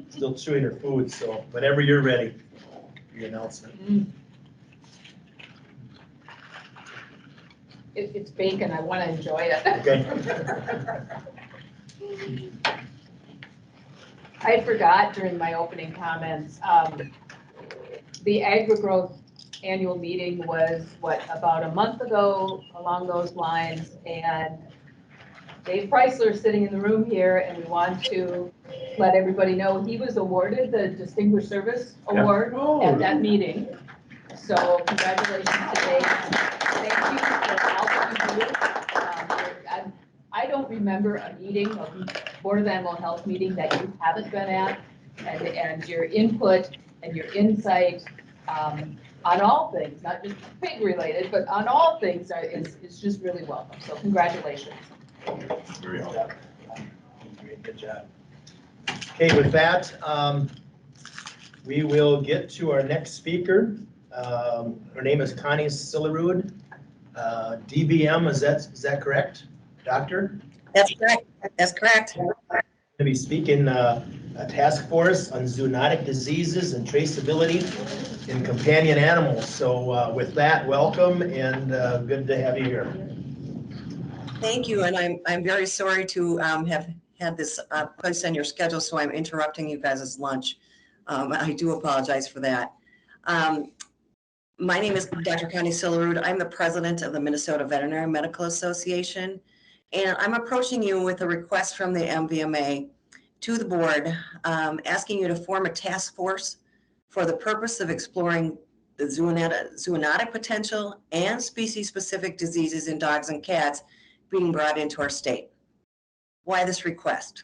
still chewing her food, so whenever you're ready, the announcement. It's bacon, I want to enjoy it. Okay. I forgot during my opening comments, the AgriGrowth annual meeting was, about a month ago along those lines, and Dave Preisler is sitting in the room here, and we want to let everybody know he was awarded the Distinguished Service Award at that meeting. So congratulations to Dave. Thank you for all that you do. I don't remember a meeting, a Board of Animal Health meeting that you haven't been at, and your input and your insight on all things, not just pig related, but on all things is just really welcome. So congratulations. Very helpful. Good job. Okay, with that, we will get to our next speaker. Her name is Connie Sillerud, DVM. Is that correct, doctor? That's correct. That's correct. Going to be speaking a task force on zoonotic diseases and traceability in companion animals. So with that, welcome, and good to have you here. Thank you, and I'm very sorry to have had this placed on your schedule, so I'm interrupting you guys' lunch. I do apologize for that. My name is Dr. Connie Sillerud. I'm the president of the Minnesota Veterinary Medical Association, and I'm approaching you with a request from the MVMA to the board, asking you to form a task force for the purpose of exploring the zoonotic potential and species-specific diseases in dogs and cats being brought into our state. Why this request?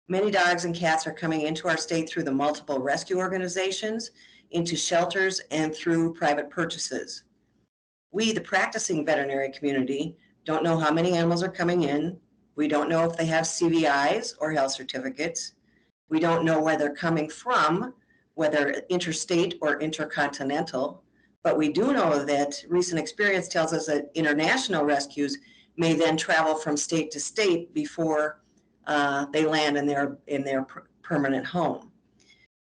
Many dogs and cats are coming into our state through the multiple rescue organizations, into shelters, and through private purchases. We, the practicing veterinary community, don't know how many animals are coming in. We don't know if they have CVIs or health certificates. We don't know where they're coming from, whether interstate or intercontinental. But we do know that recent experience tells us that international rescues may then travel from state to state before they land in their permanent home.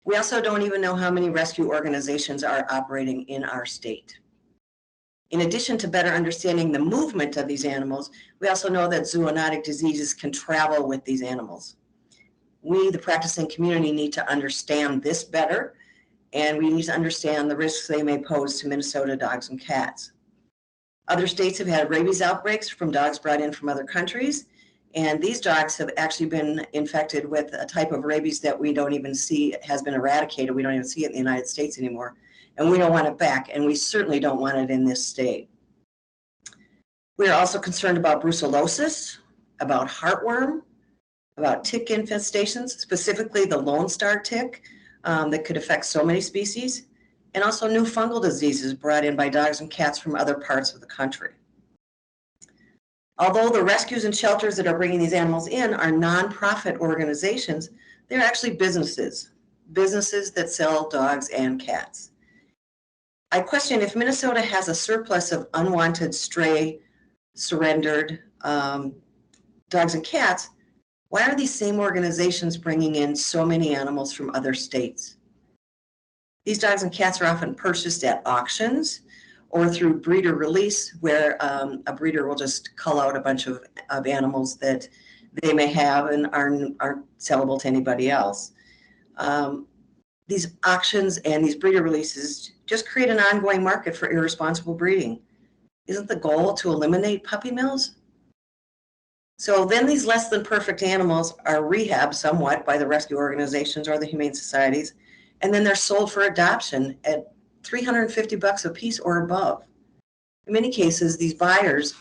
We also don't even know how many rescue organizations are operating in our state. In addition to better understanding the movement of these animals, we also know that zoonotic diseases can travel with these animals. We, the practicing community, need to understand this better, and we need to understand the risks they may pose to Minnesota dogs and cats. Other states have had rabies outbreaks from dogs brought in from other countries, and these dogs have actually been infected with a type of rabies that we don't even see has been eradicated. We don't even see it in the United States anymore. And we don't want it back, and we certainly don't want it in this state. We are also concerned about brucellosis, about heartworm, about tick infestations, specifically the Lone Star tick that could affect so many species, and also new fungal diseases brought in by dogs and cats from other parts of the country. Although the rescues and shelters that are bringing these animals in are nonprofit organizations, they're actually businesses that sell dogs and cats. I question if Minnesota has a surplus of unwanted, stray, surrendered dogs and cats, why are these same organizations bringing in so many animals from other states? These dogs and cats are often purchased at auctions or through breeder release, where a breeder will just cull out a bunch of animals that they may have and aren't sellable to anybody else. These auctions and these breeder releases just create an ongoing market for irresponsible breeding. Isn't the goal to eliminate puppy mills? So then these less than perfect animals are rehabbed somewhat by the rescue organizations or the humane societies, and then they're sold for adoption at $350 a piece or above. In many cases, these buyers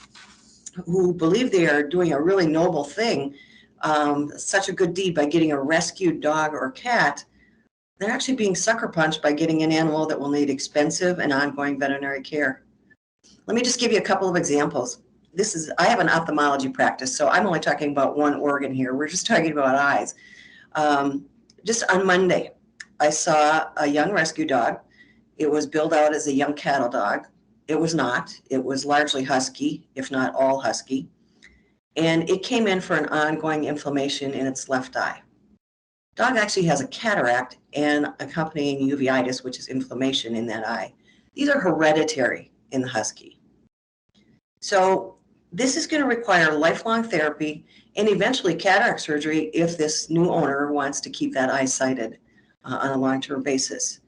who believe they are doing a really noble thing, such a good deed by getting a rescued dog or cat, they're actually being sucker punched by getting an animal that will need expensive and ongoing veterinary care. Let me just give you a couple of examples. I have an ophthalmology practice, so I'm only talking about one organ here. We're just talking about eyes. Just on Monday, I saw a young rescue dog. It was billed out as a young cattle dog. It was not. It was largely husky, if not all husky. And it came in for an ongoing inflammation in its left eye. Dog actually has a cataract and accompanying uveitis, which is inflammation in that eye. These are hereditary in the husky. So this is going to require lifelong therapy and eventually cataract surgery if this new owner wants to keep that eye sighted on a long-term basis.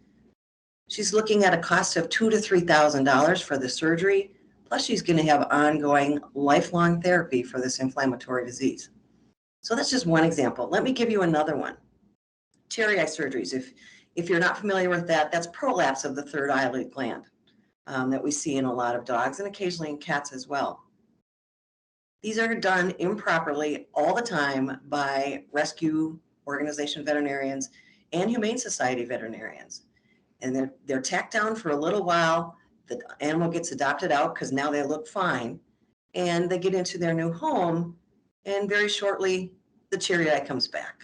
She's looking at a cost of $2,000 to $3,000 for the surgery, plus she's going to have ongoing lifelong therapy for this inflammatory disease. So that's just one example. Let me give you another one. Cherry eye surgeries. If you're not familiar with that, that's prolapse of the third eyelid gland that we see in a lot of dogs and occasionally in cats as well. These are done improperly all the time by rescue organization veterinarians and humane society veterinarians. And they're tacked down for a little while. The animal gets adopted out because now they look fine, and they get into their new home, and very shortly the cherry eye comes back.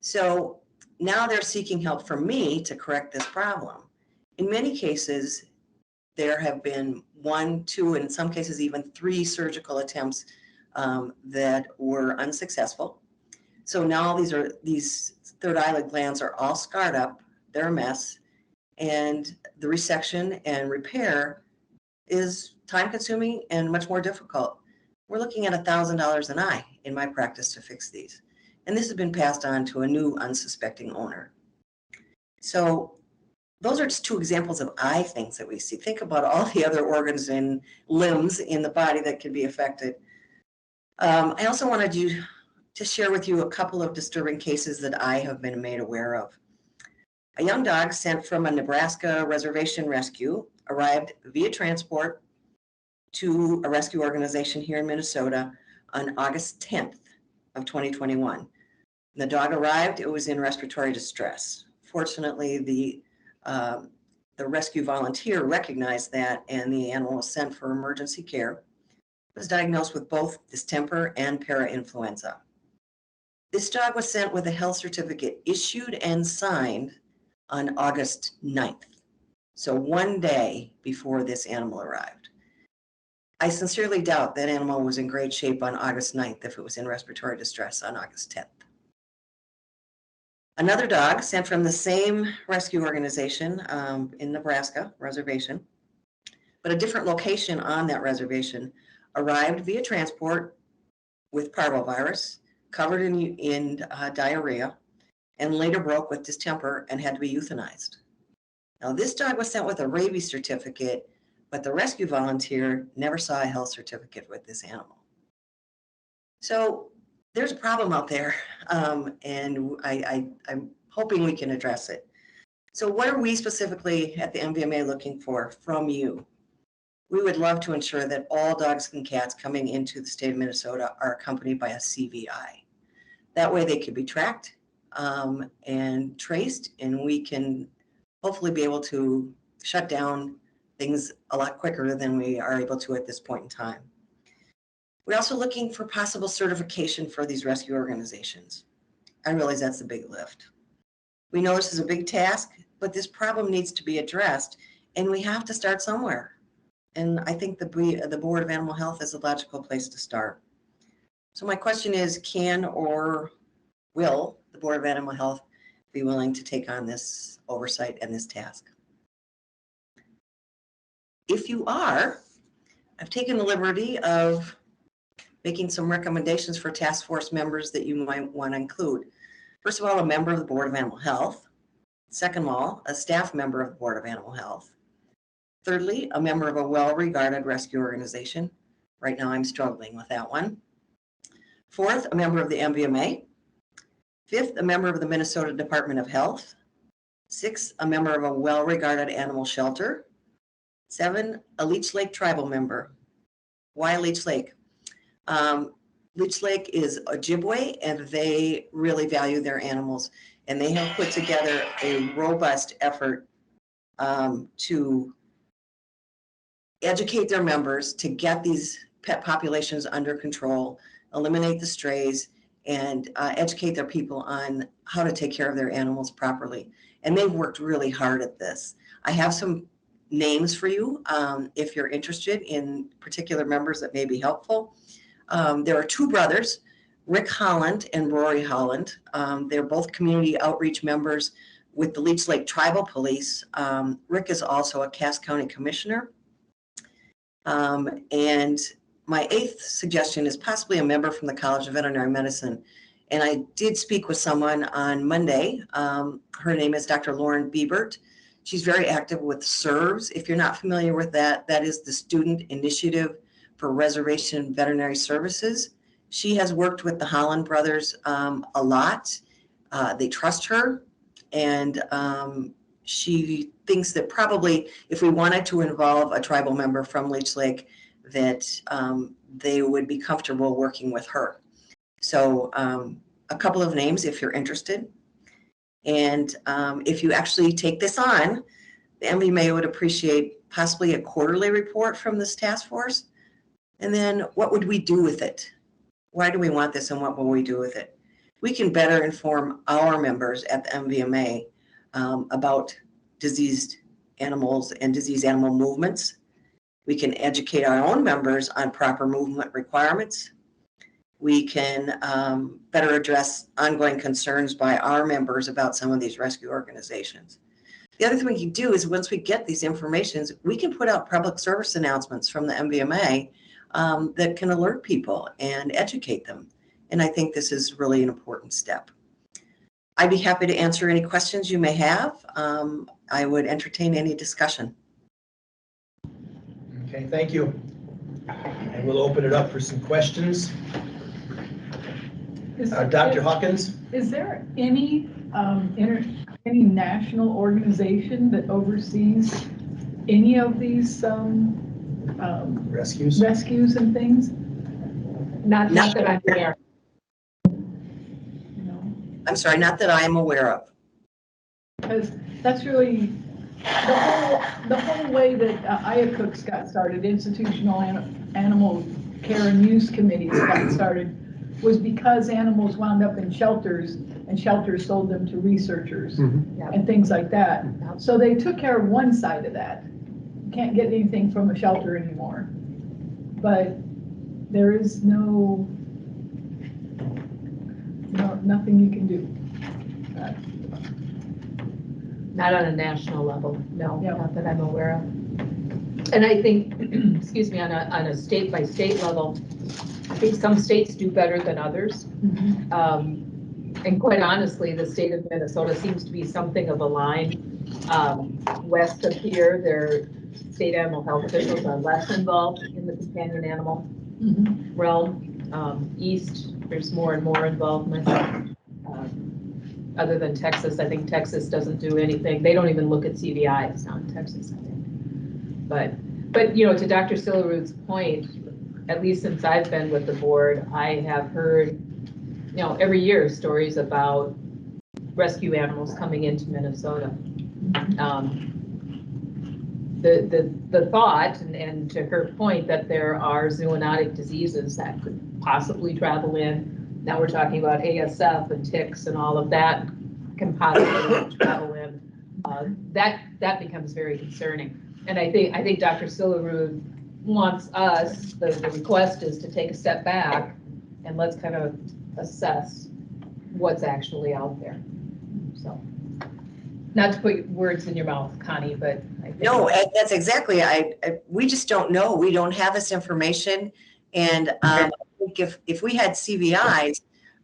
So now they're seeking help from me to correct this problem. In many cases, there have been 1, 2, and in some cases even 3 surgical attempts that were unsuccessful. So now these third eyelid glands are all scarred up, they're a mess, and the resection and repair is time consuming and much more difficult. We're looking at $1,000 an eye in my practice to fix these. And this has been passed on to a new unsuspecting owner. So those are just 2 examples of eye things that we see. Think about all the other organs and limbs in the body that can be affected. I also wanted to share with you a couple of disturbing cases that I have been made aware of. A young dog sent from a Nebraska reservation rescue arrived via transport to a rescue organization here in Minnesota on August 10th of 2021. When the dog arrived, it was in respiratory distress. Fortunately, the the rescue volunteer recognized that, and the animal was sent for emergency care. It was diagnosed with both distemper and parainfluenza. This dog was sent with a health certificate issued and signed on August 9th. So one day before this animal arrived. I sincerely doubt that animal was in great shape on August 9th if it was in respiratory distress on August 10th. Another dog sent from the same rescue organization in Nebraska reservation, but a different location on that reservation, arrived via transport with parvovirus, covered in diarrhea, and later broke with distemper and had to be euthanized. Now, this dog was sent with a rabies certificate, but the rescue volunteer never saw a health certificate with this animal. So there's a problem out there, and I'm hoping we can address it. So what are we specifically at the MVMA looking for from you? We would love to ensure that all dogs and cats coming into the state of Minnesota are accompanied by a CVI. That way they can be tracked and traced, and we can hopefully be able to shut down things a lot quicker than we are able to at this point in time. We're also looking for possible certification for these rescue organizations. I realize that's a big lift. We know this is a big task, but this problem needs to be addressed, and we have to start somewhere. And I think the Board of Animal Health is a logical place to start. So my question is, can or will the Board of Animal Health be willing to take on this oversight and this task? If you are, I've taken the liberty of making some recommendations for task force members that you might want to include. First of all, a member of the Board of Animal Health. Second of all, a staff member of the Board of Animal Health. Thirdly, a member of a well-regarded rescue organization. Right now, I'm struggling with that one. Fourth, a member of the MVMA. Fifth, a member of the Minnesota Department of Health. Sixth, a member of a well-regarded animal shelter. 7, a Leech Lake tribal member. Why Leech Lake? Leech Lake is Ojibwe, and they really value their animals, and they have put together a robust effort to educate their members to get these pet populations under control, eliminate the strays, and educate their people on how to take care of their animals properly. And they've worked really hard at this. I have some names for you if you're interested in particular members that may be helpful. There are 2 brothers, Rick Holland and Rory Holland. They're both community outreach members with the Leech Lake Tribal Police. Rick is also a Cass County Commissioner. And my 8th suggestion is possibly a member from the College of Veterinary Medicine. And I did speak with someone on Monday. Her name is Dr. Lauren Biebert. She's very active with SERVS. If you're not familiar with that, that is the Student Initiative for Reservation Veterinary Services. She has worked with the Holland brothers a lot. They trust her, and she thinks that probably if we wanted to involve a tribal member from Leech Lake, that they would be comfortable working with her. So a couple of names if you're interested. And if you actually take this on, the MVMA would appreciate possibly a quarterly report from this task force. And then what would we do with it? Why do we want this, and what will we do with it? We can better inform our members at the MVMA about diseased animals and diseased animal movements. We can educate our own members on proper movement requirements. We can better address ongoing concerns by our members about some of these rescue organizations. The other thing we can do is once we get these informations, we can put out public service announcements from the MVMA that can alert people and educate them. And I think this is really an important step. I'd be happy to answer any questions you may have. I would entertain any discussion. Okay, thank you. I will open it up for some questions. Dr. Hawkins? Is there any any national organization that oversees any of these rescues and things? Not that I'm aware. I'm sorry, not that I am aware of. Because that's really The whole way that IACUC's got started, Institutional Animal Care and Use Committees got started, was because animals wound up in shelters and shelters sold them to researchers and things like that. So they took care of one side of that. You can't get anything from a shelter anymore. But there is nothing you can do. Not on a national level, no, not that I'm aware of. And I think, excuse me, on a state by state level, I think some states do better than others. And quite honestly, the state of Minnesota seems to be something of a line. West of here, their state animal health officials are less involved in the companion animal realm. East, there's more and more involvement. Other than Texas, I think Texas doesn't do anything. They don't even look at CVIs now in Texas, I think. But you know, to Dr. Sillerud's point, at least since I've been with the board, I have heard, you know, every year stories about rescue animals coming into Minnesota. The thought, and to her point, that there are zoonotic diseases that could possibly travel in. Now we're talking about ASF and ticks and all of that can possibly travel in. That becomes very concerning. And I think Dr. Sillerud wants us, the request is to take a step back and let's kind of assess what's actually out there. So, not to put words in your mouth, Connie, but I think no, that's exactly. We just don't know. We don't have this information, and I think if we had CVIs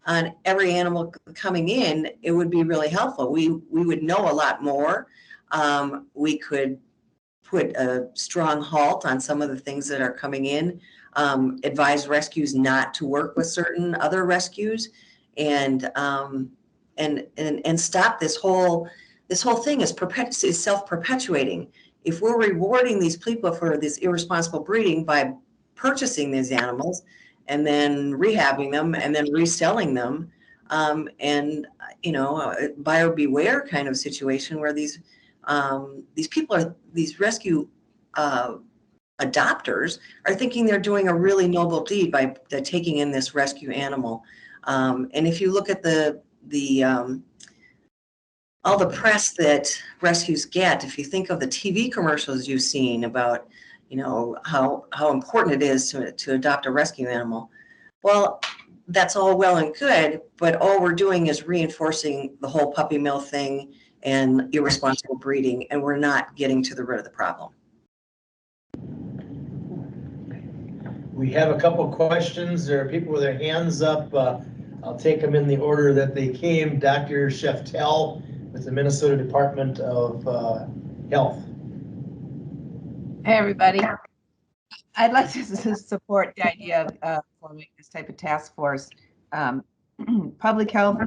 on every animal coming in, it would be really helpful. We would know a lot more. We could put a strong halt on some of the things that are coming in, advise rescues not to work with certain other rescues, and stop this whole thing is self-perpetuating. If we're rewarding these people for this irresponsible breeding by purchasing these animals and then rehabbing them and then reselling them, and you know, buyer beware kind of situation where these people are, these rescue adopters are thinking they're doing a really noble deed by taking in this rescue animal. And if you look at all the press that rescues get, if you think of the TV commercials you've seen about, you know, how important it is to adopt a rescue animal, well, that's all well and good, but all we're doing is reinforcing the whole puppy mill thing and irresponsible breeding, and we're not getting to the root of the problem. We have a couple questions. There are people with their hands up. I'll take them in the order that they came. Dr. Scheftel with the Minnesota Department of Health. Hey, everybody. I'd like to support the idea of forming this type of task force. Public health,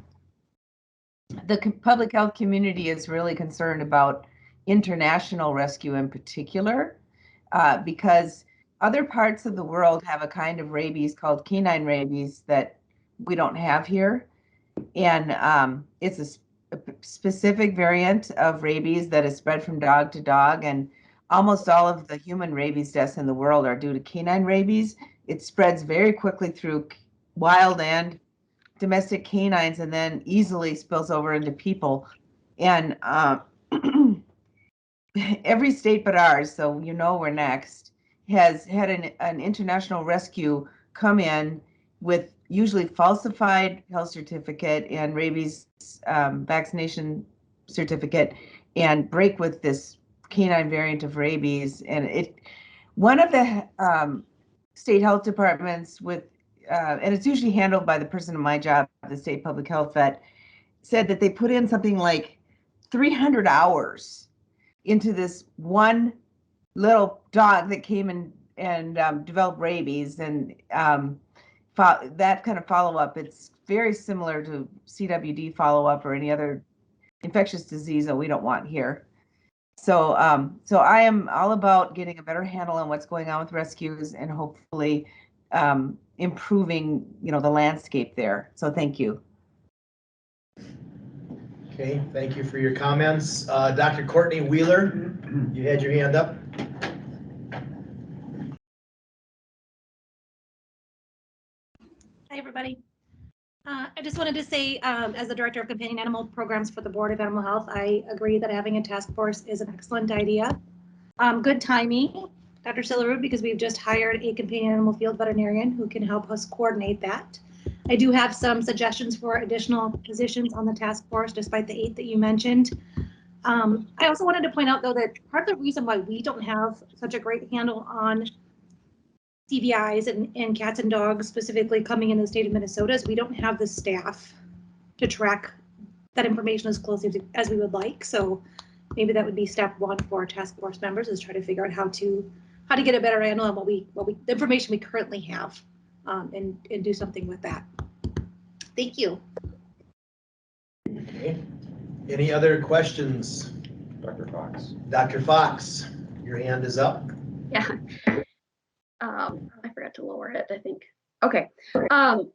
the public health community is really concerned about international rescue in particular, because other parts of the world have a kind of rabies called canine rabies that we don't have here. And it's a specific variant of rabies that is spread from dog to dog, and almost all of the human rabies deaths in the world are due to canine rabies. It spreads very quickly through wild and domestic canines and then easily spills over into people. And every state but ours, so you know we're next, has had an international rescue come in with usually falsified health certificate and rabies vaccination certificate and break with this canine variant of rabies. And one of the state health departments with, and it's usually handled by the person in my job, the state public health vet, said that they put in something like 300 hours into this one little dog that came and developed rabies, and that kind of follow-up, it's very similar to CWD follow-up or any other infectious disease that we don't want here. So so I am all about getting a better handle on what's going on with rescues and hopefully improving, you know, the landscape there. So thank you. Okay, thank you for your comments. Dr. Courtney Wheeler, you had your hand up. Hi, everybody. I just wanted to say, as the Director of Companion Animal Programs for the Board of Animal Health, I agree that having a task force is an excellent idea. Good timing, Dr. Sillerud, because we've just hired a companion animal field veterinarian who can help us coordinate that. I do have some suggestions for additional positions on the task force, despite the 8 that you mentioned. I also wanted to point out, though, that part of the reason why we don't have such a great handle on CVIs and cats and dogs specifically coming into the state of Minnesota is we don't have the staff to track that information as closely as we would like. So maybe that would be step 1 for our task force members, is try to figure out how to get a better handle on the information we currently have, and do something with that. Thank you. Okay. Any other questions? Dr. Fox. Dr. Fox, your hand is up. Yeah. I forgot to lower it, I think. Okay.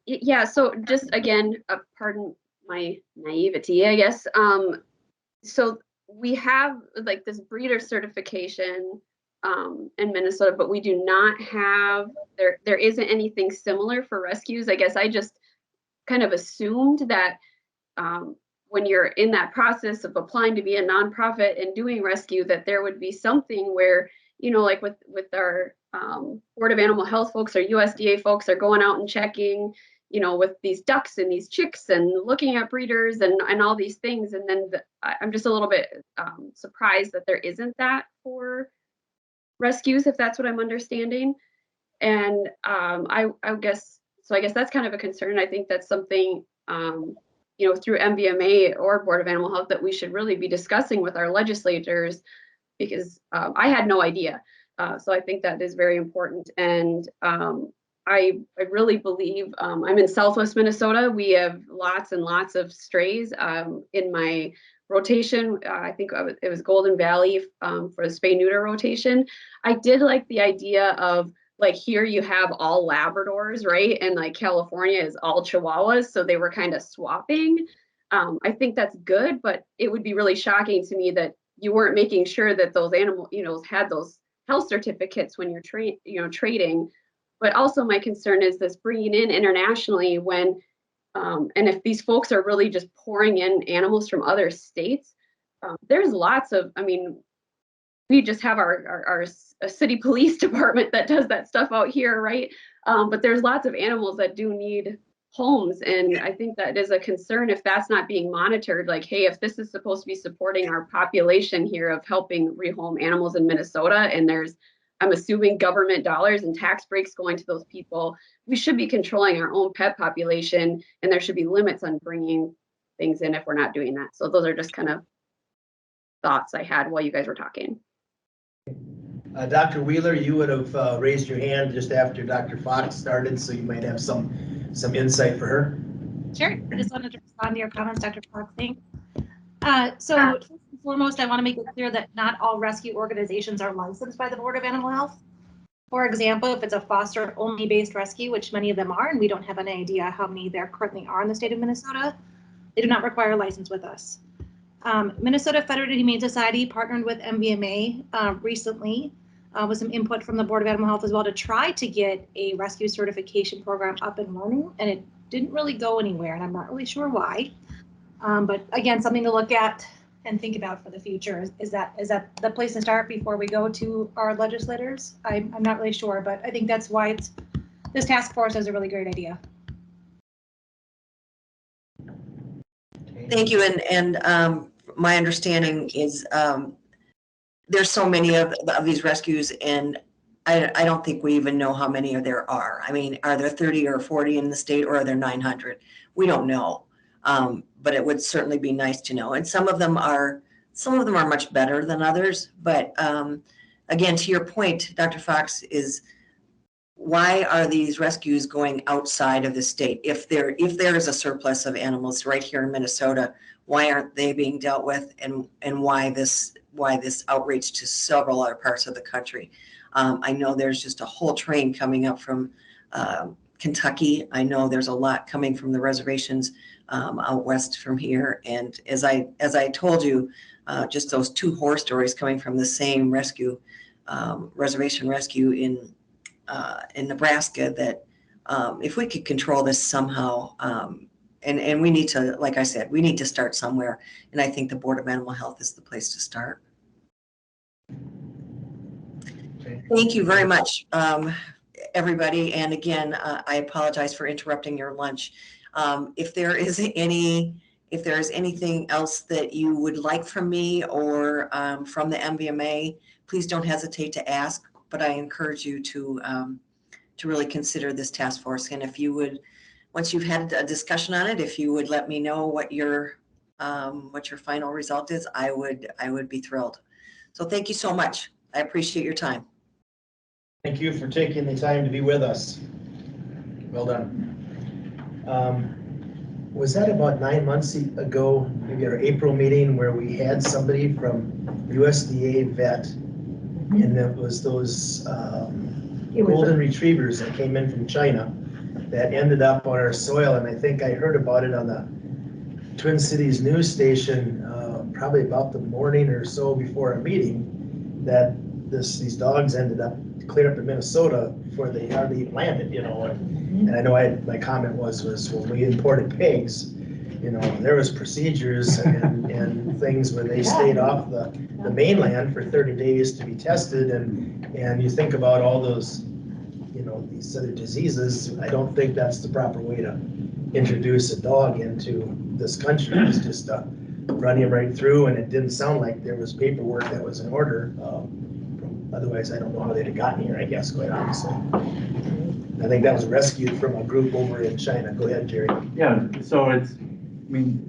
Yeah, so just again, pardon my naivety, I guess. So we have like this breeder certification in Minnesota, but we do not have, there isn't anything similar for rescues. I guess I just kind of assumed that when you're in that process of applying to be a nonprofit and doing rescue, that there would be something where, you know, like with our Board of Animal Health folks or USDA folks are going out and checking, you know, with these ducks and these chicks and looking at breeders and all these things. And then I'm just a little bit surprised that there isn't that for rescues, if that's what I'm understanding. And I guess that's kind of a concern. I think that's something, you know, through MVMA or Board of Animal Health that we should really be discussing with our legislators, because I had no idea. So I think that is very important. And I really believe, I'm in Southwest Minnesota. We have lots and lots of strays. In my rotation, I think it was Golden Valley for the spay neuter rotation. I did like the idea of, like, here you have all Labradors, right? And like California is all Chihuahuas. So they were kind of swapping. I think that's good, but it would be really shocking to me that you weren't making sure that those animals, you know, had those health certificates when you're trading. But also my concern is this bringing in internationally when, and if these folks are really just pouring in animals from other states, there's lots of, I mean, we just have our city police department that does that stuff out here, right? But there's lots of animals that do need homes. And I think that is a concern if that's not being monitored. Like, hey, if this is supposed to be supporting our population here of helping rehome animals in Minnesota, and there's, I'm assuming, government dollars and tax breaks going to those people, we should be controlling our own pet population, and there should be limits on bringing things in if we're not doing that. So those are just kind of thoughts I had while you guys were talking. Dr. Wheeler, you would have raised your hand just after Dr. Fox started, so you might have some insight for her. Sure. I just wanted to respond to your comments, Dr. Fox. Thanks. So first and foremost, I want to make it clear that not all rescue organizations are licensed by the Board of Animal Health. For example, if it's a foster-only based rescue, which many of them are, and we don't have any idea how many there currently are in the state of Minnesota, they do not require a license with us. Minnesota Federated Humane Society partnered with MVMA recently with some input from the Board of Animal Health as well to try to get a rescue certification program up and running, and it didn't really go anywhere, and I'm not really sure why. But again, something to look at and think about for the future. Is that the place to start before we go to our legislators? I'm not really sure, but I think that's why this task force is a really great idea. Thank you. And my understanding is there's so many of these rescues, and I don't think we even know how many there are. I mean, are there 30 or 40 in the state, or are there 900? We don't know. But it would certainly be nice to know. And some of them are much better than others. But again, to your point, Dr. Fox, is why are these rescues going outside of the state? If there is a surplus of animals right here in Minnesota, why aren't they being dealt with, and why this outreach to several other parts of the country? I know there's just a whole train coming up from Kentucky. I know there's a lot coming from the reservations out west from here. And as I told you, just those 2 horror stories coming from the same rescue, reservation rescue in Nebraska, that if we could control this somehow, and we need to, like I said, we need to start somewhere. And I think the Board of Animal Health is the place to start. Thank you very much, everybody. And again, I apologize for interrupting your lunch. If there is anything else that you would like from me or from the MVMA, please don't hesitate to ask. But I encourage you to really consider this task force. And if you would, once you've had a discussion on it, if you would let me know what your final result is, I would be thrilled. So thank you so much. I appreciate your time. Thank you for taking the time to be with us. Well done. Was that about 9 months ago, maybe our April meeting, where we had somebody from USDA vet, and that was those golden retrievers that came in from China that ended up on our soil? And I think I heard about it on the Twin Cities news station probably about the morning or so before our meeting, that these dogs ended up clear up in Minnesota before they hardly even landed, you know. And I know my comment was when we imported pigs, you know, there was procedures and things where they stayed off the mainland for 30 days to be tested, and you think about all those, you know, these other diseases. I don't think that's the proper way to introduce a dog into this country. It's just run him right through, and it didn't sound like there was paperwork that was in order. Otherwise, I don't know how they'd have gotten here, I guess, quite honestly. I think that was rescued from a group over in China. Go ahead, Jerry. Yeah, so it's, I mean,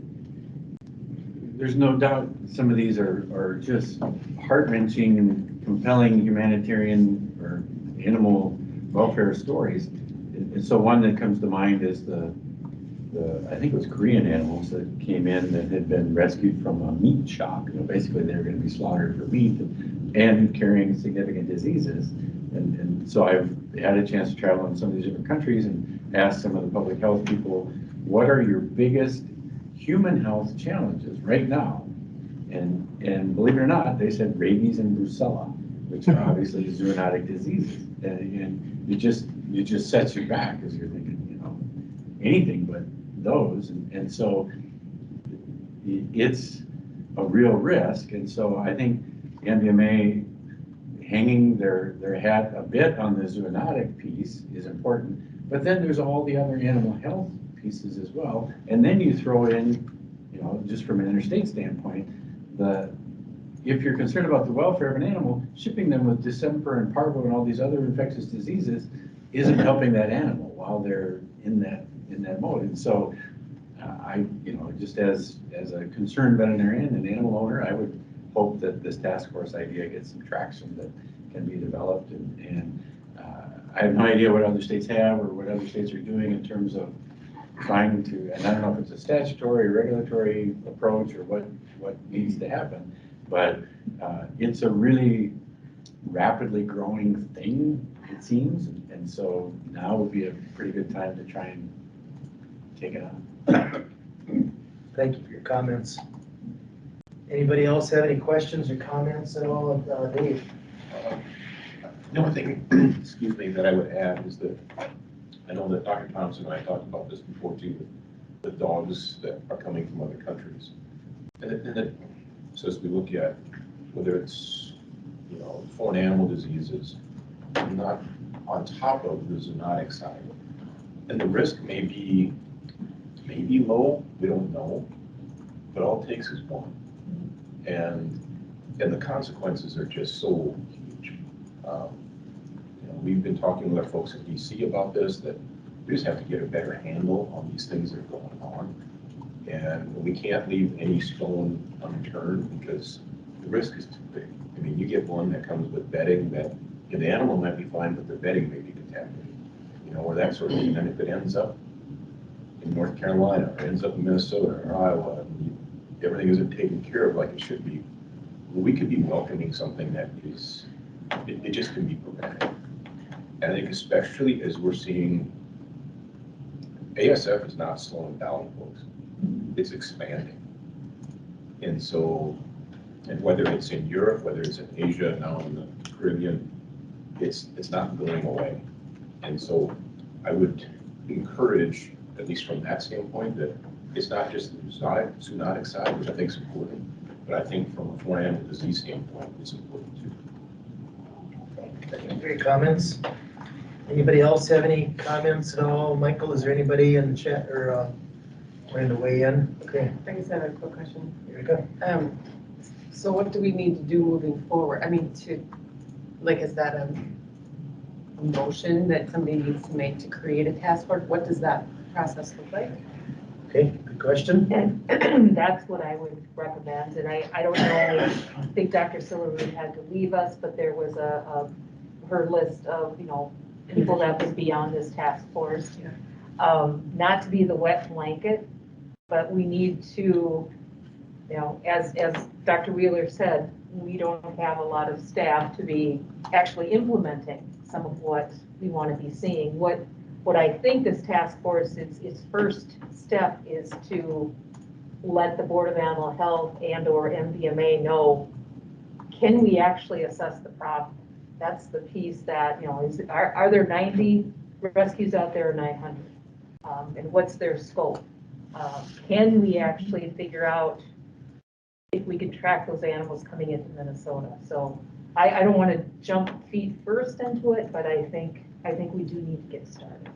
there's no doubt some of these are just heart-wrenching, compelling humanitarian or animal welfare stories. And so one that comes to mind is the I think it was Korean animals that came in that had been rescued from a meat shop. You know, basically they were going to be slaughtered for meat and carrying significant diseases. And so I've had a chance to travel in some of these different countries and ask some of the public health people, what are your biggest human health challenges right now? And believe it or not, they said rabies and brucella, which are obviously zoonotic diseases. And it just sets you back because you're thinking, you know, anything but those. And so it's a real risk. And so I think NVMA hanging their hat a bit on the zoonotic piece is important, but then there's all the other animal health pieces as well. And then you throw in, you know, just from an interstate standpoint, if you're concerned about the welfare of an animal, shipping them with distemper and parvo and all these other infectious diseases isn't helping that animal while they're in that mode. And so you know, just as a concerned veterinarian and animal owner, I would hope that this task force idea gets some traction that can be developed. And I have no idea what other states have or what other states are doing in terms of trying to, and I don't know if it's a statutory or regulatory approach or what needs to happen, but it's a really rapidly growing thing, it seems. And so now would be a pretty good time to try and take it on. Thank you for your comments. Anybody else have any questions or comments at all, Dave? The only thing, excuse me, that I would add is that I know that Dr. Thompson and I talked about this before too, the dogs that are coming from other countries. So as we look at whether it's, you know, foreign animal diseases, not on top of the zoonotic side, and the risk may be low, we don't know, but all it takes is one. And the consequences are just so huge. You know, we've been talking with our folks in DC about this, that we just have to get a better handle on these things that are going on. And we can't leave any stone unturned because the risk is too big. I mean, you get one that comes with bedding that, you know, the animal might be fine, but the bedding may be contaminated, you know, or that sort of thing. And if it ends up in North Carolina, or ends up in Minnesota or Iowa, everything isn't taken care of like it should be, well, we could be welcoming something that is, it just can be prevented. And I think especially as we're seeing ASF is not slowing down, folks. It's expanding. And so, and whether it's in Europe, whether it's in Asia, now in the Caribbean, it's not going away. And so I would encourage, at least from that standpoint, that it's not just the zoonotic side, which I think is important, but I think from a foreign animal disease standpoint, it's important too. Thank you for your comments. Anybody else have any comments at all? Michael, is there anybody in the chat or wanting to weigh in? Okay, I just have a quick question. here we go. So what do we need to do moving forward? I mean, is that a motion that somebody needs to make to create a task force? What does that process look like? Okay, good question. And that's what I would recommend, and I don't know, I think Dr. Sillerud had to leave us, but there was her list of, people that would be on this task force. Not to be the wet blanket, but we need to, as Dr. Wheeler said, we don't have a lot of staff to be actually implementing some of what we want to be seeing. What I think this task force, its first step is to let the Board of Animal Health and/or MVMA know, can we actually assess the problem? That's the piece that, are there 90 rescues out there or 900? And what's their scope? Can we actually figure out if we can track those animals coming into Minnesota? So I don't want to jump feet first into it, but I think we do need to get started.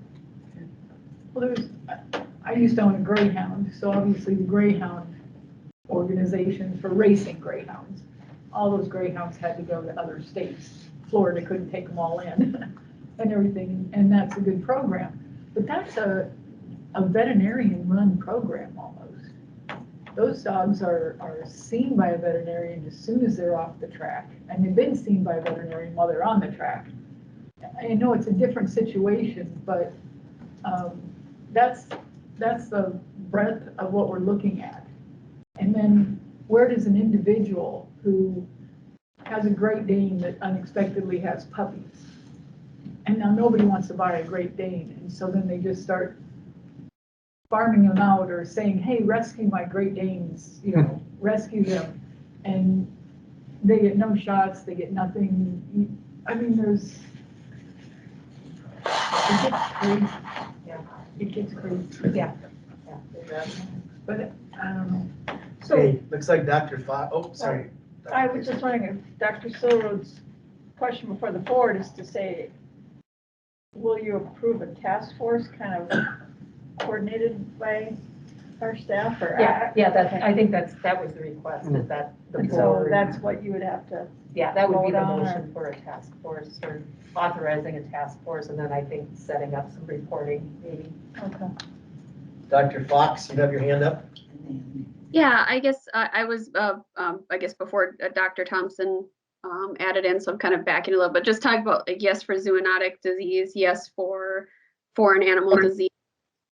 Well, I used to own a Greyhound, so obviously the Greyhound organization for racing Greyhounds, all those Greyhounds had to go to other states. Florida couldn't take them all in and everything, and that's a good program. But that's a veterinarian-run program almost. Those dogs are seen by a veterinarian as soon as they're off the track, and they've been seen by a veterinarian while they're on the track. I know it's a different situation, but that's the breadth of what we're looking at. And then where does an individual who has a Great Dane that unexpectedly has puppies, and now nobody wants to buy a Great Dane, and so then they just start farming them out or saying, hey, rescue my Great Danes, rescue them, and they get no shots, they get nothing. I mean, it gets crazy. Yeah, it gets crazy. Yeah. But I don't know. So Okay, looks like Dr. Fox, oh, sorry. I was just wondering if Dr. Sillerud's question before the board is to say, will you approve a task force kind of coordinated by our staff or? I think that was the request, is that the And so board. that's what you would have to. That would be the vote on, motion for a task force, or authorizing a task force, and then I think setting up some reporting maybe. Okay. Dr. Fox, you have your hand up? Yeah, I guess I was, I guess before Dr. Thompson added in, so I'm kind of backing a little bit, just talk about, like, yes, for zoonotic disease, yes, for foreign animal disease.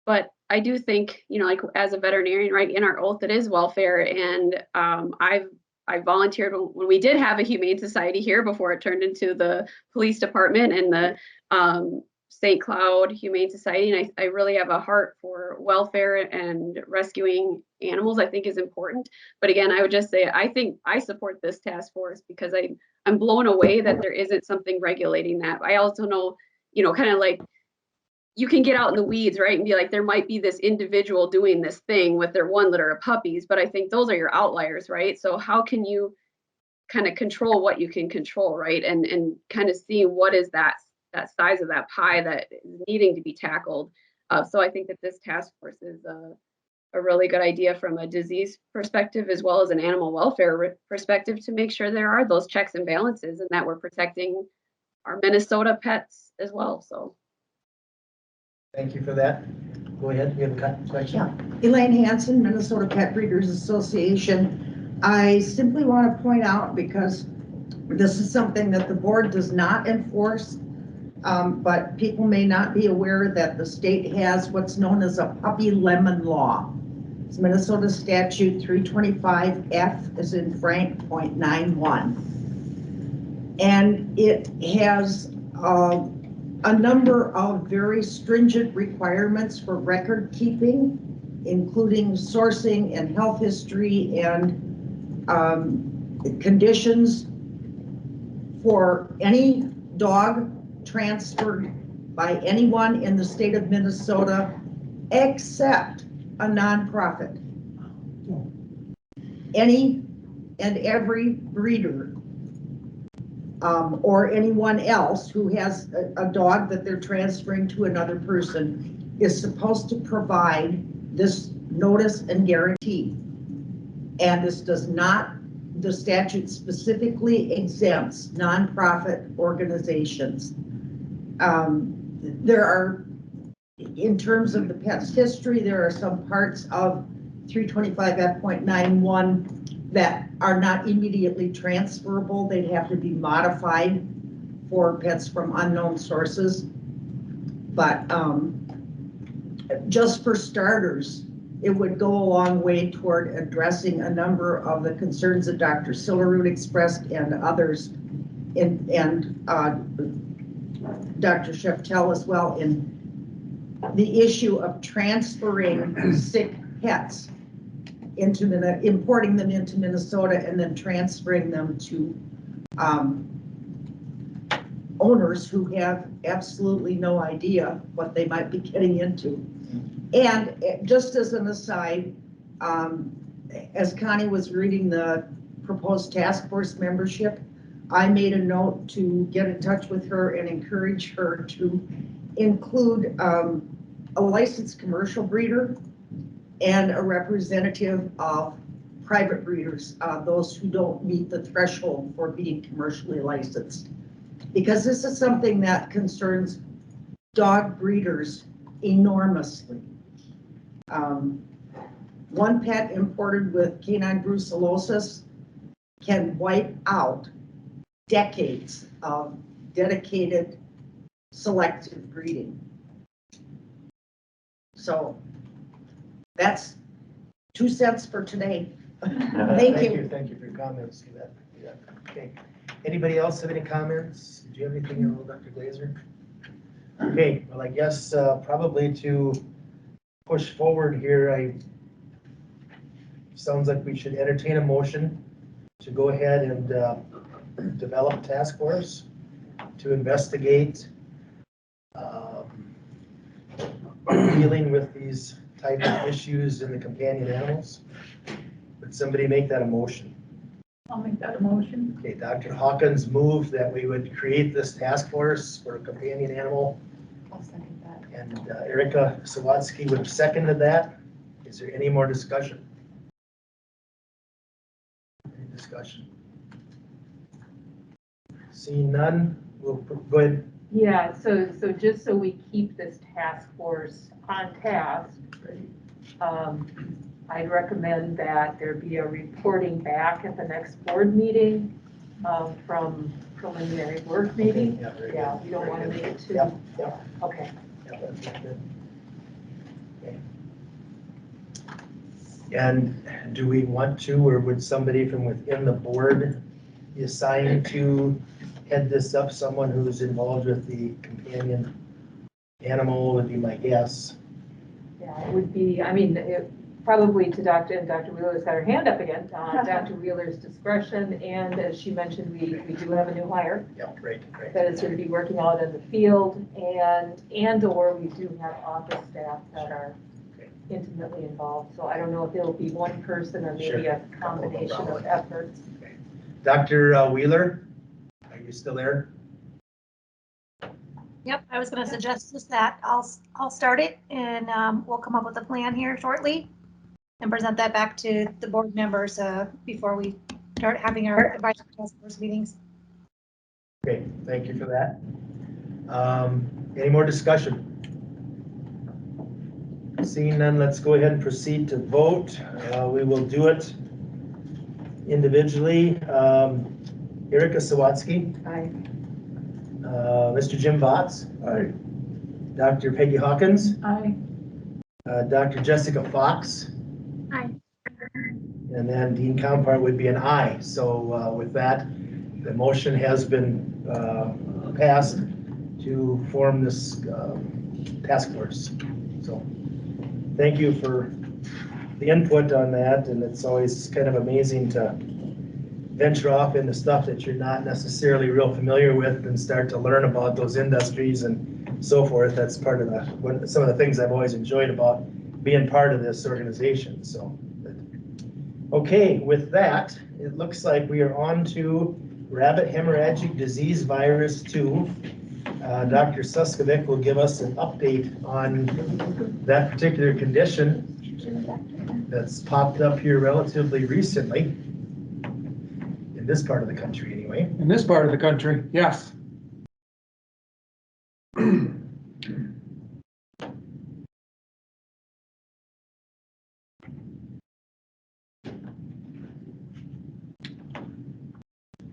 But I do think, like as a veterinarian, right, in our oath, it is welfare. And I volunteered when we did have a humane society here before it turned into the police department and the St. Cloud Humane Society. And I really have a heart for welfare, and rescuing animals I think is important. But again, I would just say, I think I support this task force because I'm blown away that there isn't something regulating that. I also know, kind of like, you can get out in the weeds, right? And be like, there might be this individual doing this thing with their one litter of puppies, but I think those are your outliers, right? So how can you kind of control what you can control, right? And kind of see what is that size of that pie that is needing to be tackled. So I think that this task force is a really good idea from a disease perspective, as well as an animal welfare perspective, to make sure there are those checks and balances and that we're protecting our Minnesota pets as well, so. Thank you for that. Go ahead, you have a question? Yeah. Elaine Hansen, Minnesota Pet Breeders Association. I simply want to point out, because this is something that the board does not enforce, but people may not be aware that the state has what's known as a puppy lemon law. It's Minnesota Statute 325F as in Frank .91. And it has a number of very stringent requirements for record keeping, including sourcing and health history and conditions for any dog transferred by anyone in the state of Minnesota except a nonprofit. Any and every breeder or anyone else who has a dog that they're transferring to another person is supposed to provide this notice and guarantee. And this does not, the statute specifically exempts nonprofit organizations. There are, in terms of the pet's history, there are some parts of 325F.91 that are not immediately transferable. They'd have to be modified for pets from unknown sources. But just for starters, it would go a long way toward addressing a number of the concerns that Dr. Sillerud expressed and others, and Dr. Scheftel as well, in the issue of transferring sick pets into importing them into Minnesota and then transferring them to owners who have absolutely no idea what they might be getting into. And just as an aside, as Connie was reading the proposed task force membership, I made a note to get in touch with her and encourage her to include a licensed commercial breeder and a representative of private breeders, those who don't meet the threshold for being commercially licensed. Because this is something that concerns dog breeders enormously. One pet imported with canine brucellosis can wipe out decades of dedicated selective breeding. So that's 2 cents for today. Thank you. Thank you for your comments. Yeah. Okay. Anybody else have any comments? Did you have anything, Dr. Glaser? Okay, well, I guess probably to push forward here, sounds like we should entertain a motion to go ahead and develop a task force to investigate dealing with these type of issues in the companion animals. Would somebody make that a motion? I'll make that a motion. Okay, Dr. Hawkins moved that we would create this task force for a companion animal. I'll second that. And Erica Sawatsky would have seconded that. Is there any more discussion? Any discussion? Seeing none, we'll go ahead. Yeah, so just so we keep this task force on task, I'd recommend that there be a reporting back at the next board meeting from preliminary work meeting. Okay, yeah, we don't want to make it too. Yep. Okay. Yep, that's good. Okay. And do we want to, or would somebody from within the board be assigned to head this up? Someone who's involved with the companion animal would be my guess. Yeah, it would be, I mean, probably to Dr. Wheeler's got her hand up again, Dr. Wheeler's discretion, and as she mentioned, we do have a new hire. Yeah, great. That is going to be working out in the field, and or we do have office staff that are intimately involved. So I don't know if it'll be one person or maybe a combination of efforts. Okay. Dr. Wheeler, are you still there? Yep, I was going to suggest just that. I'll start it, and we'll come up with a plan here shortly and present that back to the board members before we start having our advisory task force meetings. Great, thank you for that. Any more discussion? Seeing none, let's go ahead and proceed to vote. We will do it individually. Erica Sawatsky. Aye. Mr. Jim Botts. Aye. Dr. Peggy Hawkins. Aye. Dr. Jessica Fox. Aye. And then Dean Compart would be an aye. So with that, the motion has been passed to to form this task force. So thank you for the input on that, and it's always kind of amazing to venture off into stuff that you're not necessarily real familiar with and start to learn about those industries and so forth. That's part of some of the things I've always enjoyed about being part of this organization. So, okay, with that, it looks like we are on to rabbit hemorrhagic disease virus 2. Dr. Suskovic will give us an update on that particular condition that's popped up here relatively recently, in this part of the country anyway. In this part of the country, yes.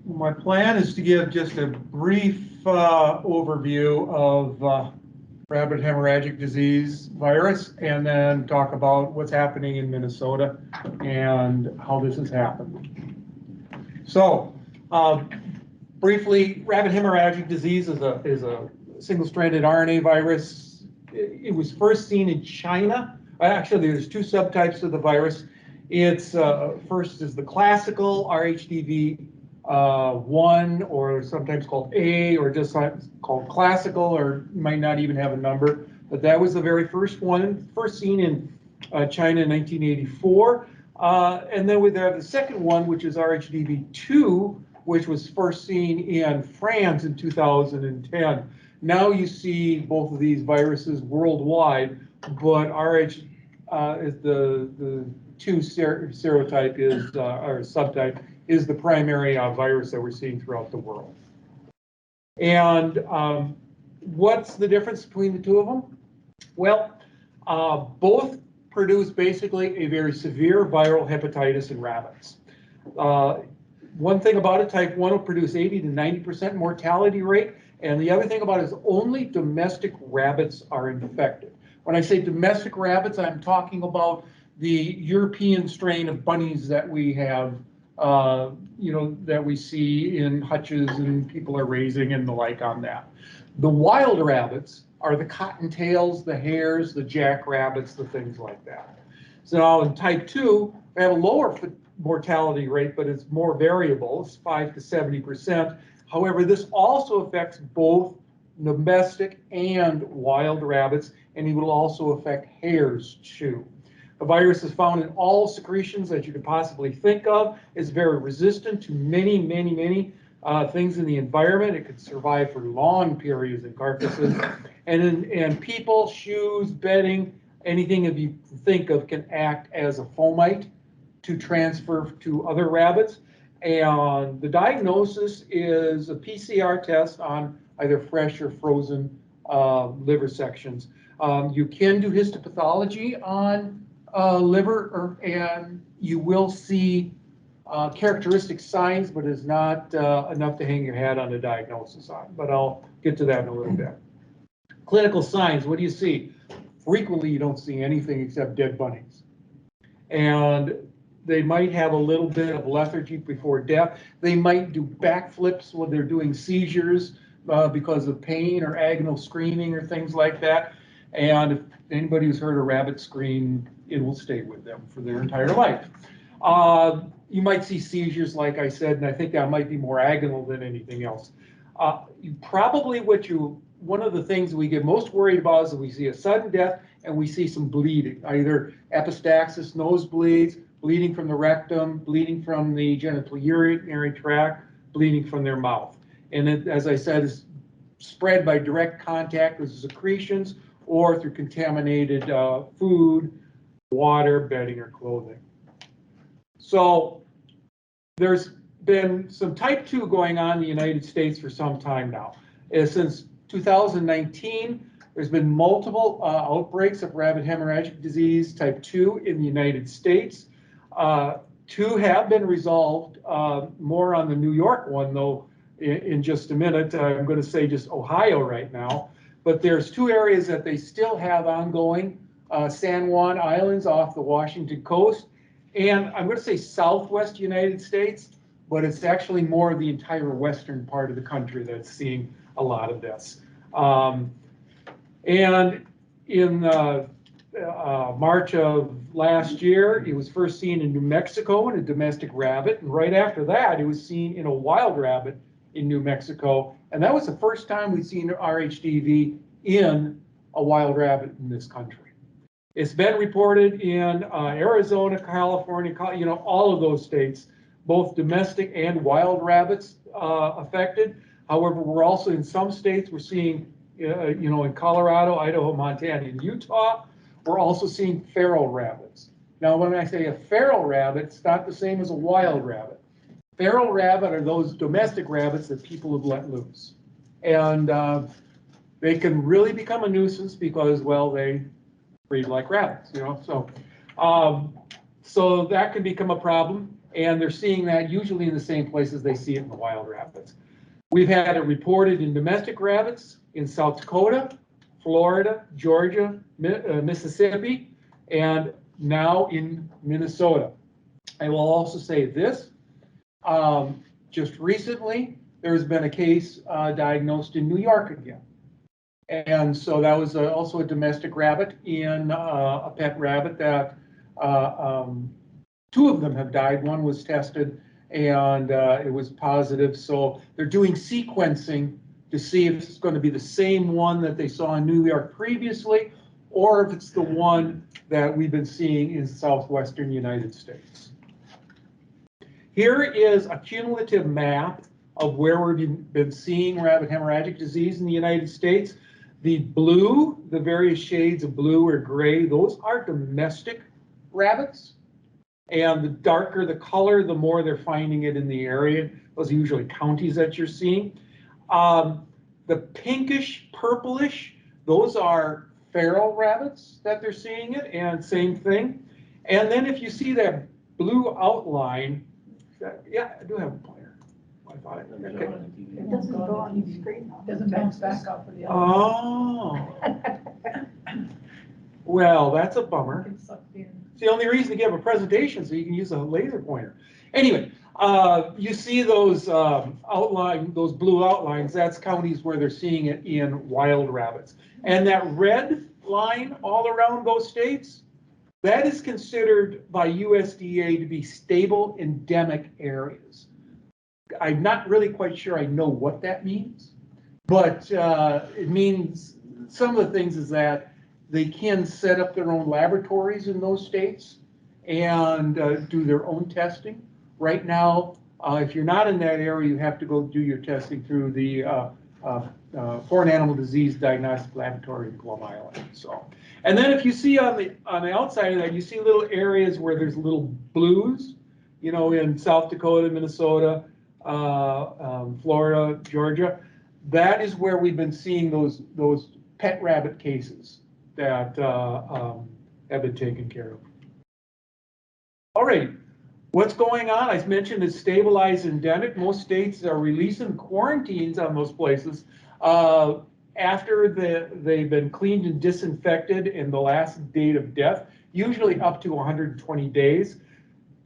My plan is to give just a brief overview of rabbit hemorrhagic disease virus, and then talk about what's happening in Minnesota and how this has happened. So, briefly, rabbit hemorrhagic disease is a single-stranded RNA virus. It was first seen in China. Actually, there's two subtypes of the virus. It's first is the classical RHDV 1, or sometimes called A, or just called classical, or might not even have a number. But that was the very first one, first seen in China in 1984. And then we have the second one, which is RHDV2, which was first seen in France in 2010. Now you see both of these viruses worldwide, but RH is the 2 serotype is, or subtype, is the primary virus that we're seeing throughout the world. And what's the difference between the two of them? Well, both produce basically a very severe viral hepatitis in rabbits. One thing about it, type 1 will produce 80 to 90% mortality rate, and the other thing about it is only domestic rabbits are infected. When I say domestic rabbits, I'm talking about the European strain of bunnies that we have, that we see in hutches and people are raising and the like on that. The wild rabbits are the cottontails, the hares, the jackrabbits, the things like that. So now in type 2, we have a lower mortality rate, but it's more variable. It's 5 to 70%. However, this also affects both domestic and wild rabbits, and it will also affect hares too. The virus is found in all secretions that you could possibly think of. It's very resistant to many things in the environment. It could survive for long periods in carcasses. And in people, shoes, bedding, anything that you think of can act as a fomite to transfer to other rabbits. And the diagnosis is a PCR test on either fresh or frozen liver sections. You can do histopathology on liver, and you will see characteristic signs, but it's not enough to hang your hat on a diagnosis on. But I'll get to that in a little bit. Clinical signs, what do you see? Frequently, you don't see anything except dead bunnies. And they might have a little bit of lethargy before death. They might do backflips when they're doing seizures because of pain or agonal screaming or things like that. And if anybody who's heard a rabbit scream, it will stay with them for their entire life. You might see seizures, like I said, and I think that might be more agonal than anything else. One of the things we get most worried about is that we see a sudden death and we see some bleeding, either epistaxis, nosebleeds, bleeding from the rectum, bleeding from the genital urinary tract, bleeding from their mouth. And it, as I said, is spread by direct contact with secretions or through contaminated food, water, bedding, or clothing. So there's been some type 2 going on in the United States for some time now. Since 2019, there's been multiple outbreaks of rabbit hemorrhagic disease type 2 in the United States. 2 have been resolved, more on the New York one though in just a minute. I'm going to say just Ohio right now, but there's 2 areas that they still have ongoing, San Juan Islands off the Washington coast, and I'm going to say southwest United States, but it's actually more of the entire western part of the country that's seeing a lot of this. And in March of last year, it was first seen in New Mexico in a domestic rabbit, and right after that, it was seen in a wild rabbit in New Mexico, and that was the first time we'd seen RHDV in a wild rabbit in this country. It's been reported in Arizona, California, all of those states, both domestic and wild rabbits affected. However, we're also in some states, we're seeing, in Colorado, Idaho, Montana, and Utah, we're also seeing feral rabbits. Now, when I say a feral rabbit, it's not the same as a wild rabbit. Feral rabbit are those domestic rabbits that people have let loose. And they can really become a nuisance because, well, they breed like rabbits, so that can become a problem, and they're seeing that usually in the same places they see it in the wild rabbits. We've had it reported in domestic rabbits in South Dakota, Florida, Georgia, Mississippi, and now in Minnesota. I will also say this, just recently, there's been a case diagnosed in New York again. And so that was also a domestic rabbit in a pet rabbit that two of them have died. One was tested and it was positive. So they're doing sequencing to see if it's going to be the same one that they saw in New York previously, or if it's the one that we've been seeing in southwestern United States. Here is a cumulative map of where we've been seeing rabbit hemorrhagic disease in the United States. The blue, the various shades of blue or gray, those are domestic rabbits. And the darker the color, the more they're finding it in the area. Those are usually counties that you're seeing. The pinkish, purplish, those are feral rabbits that they're seeing it, and same thing. And then if you see that blue outline, yeah, I do have a pointer. I thought it doesn't go on the screen. Doesn't bounce back off of the other. Oh. Well, that's a bummer. It's the only reason to give a presentation, so you can use a laser pointer. Anyway, you see those those blue outlines, that's counties where they're seeing it in wild rabbits. And that red line all around those states, that is considered by USDA to be stable endemic areas. I'm not really quite sure I know what that means, but it means some of the things is that they can set up their own laboratories in those states and do their own testing. Right now, if you're not in that area, you have to go do your testing through the Foreign Animal Disease Diagnostic Laboratory in Plum Island. So, and then if you see on the outside of that, you see little areas where there's little blues, in South Dakota, Minnesota, Florida, Georgia. That is where we've been seeing those pet rabbit cases that have been taken care of. All right, what's going on? I mentioned it's stabilized endemic. Most states are releasing quarantines on those places after they've been cleaned and disinfected in the last date of death, usually up to 120 days.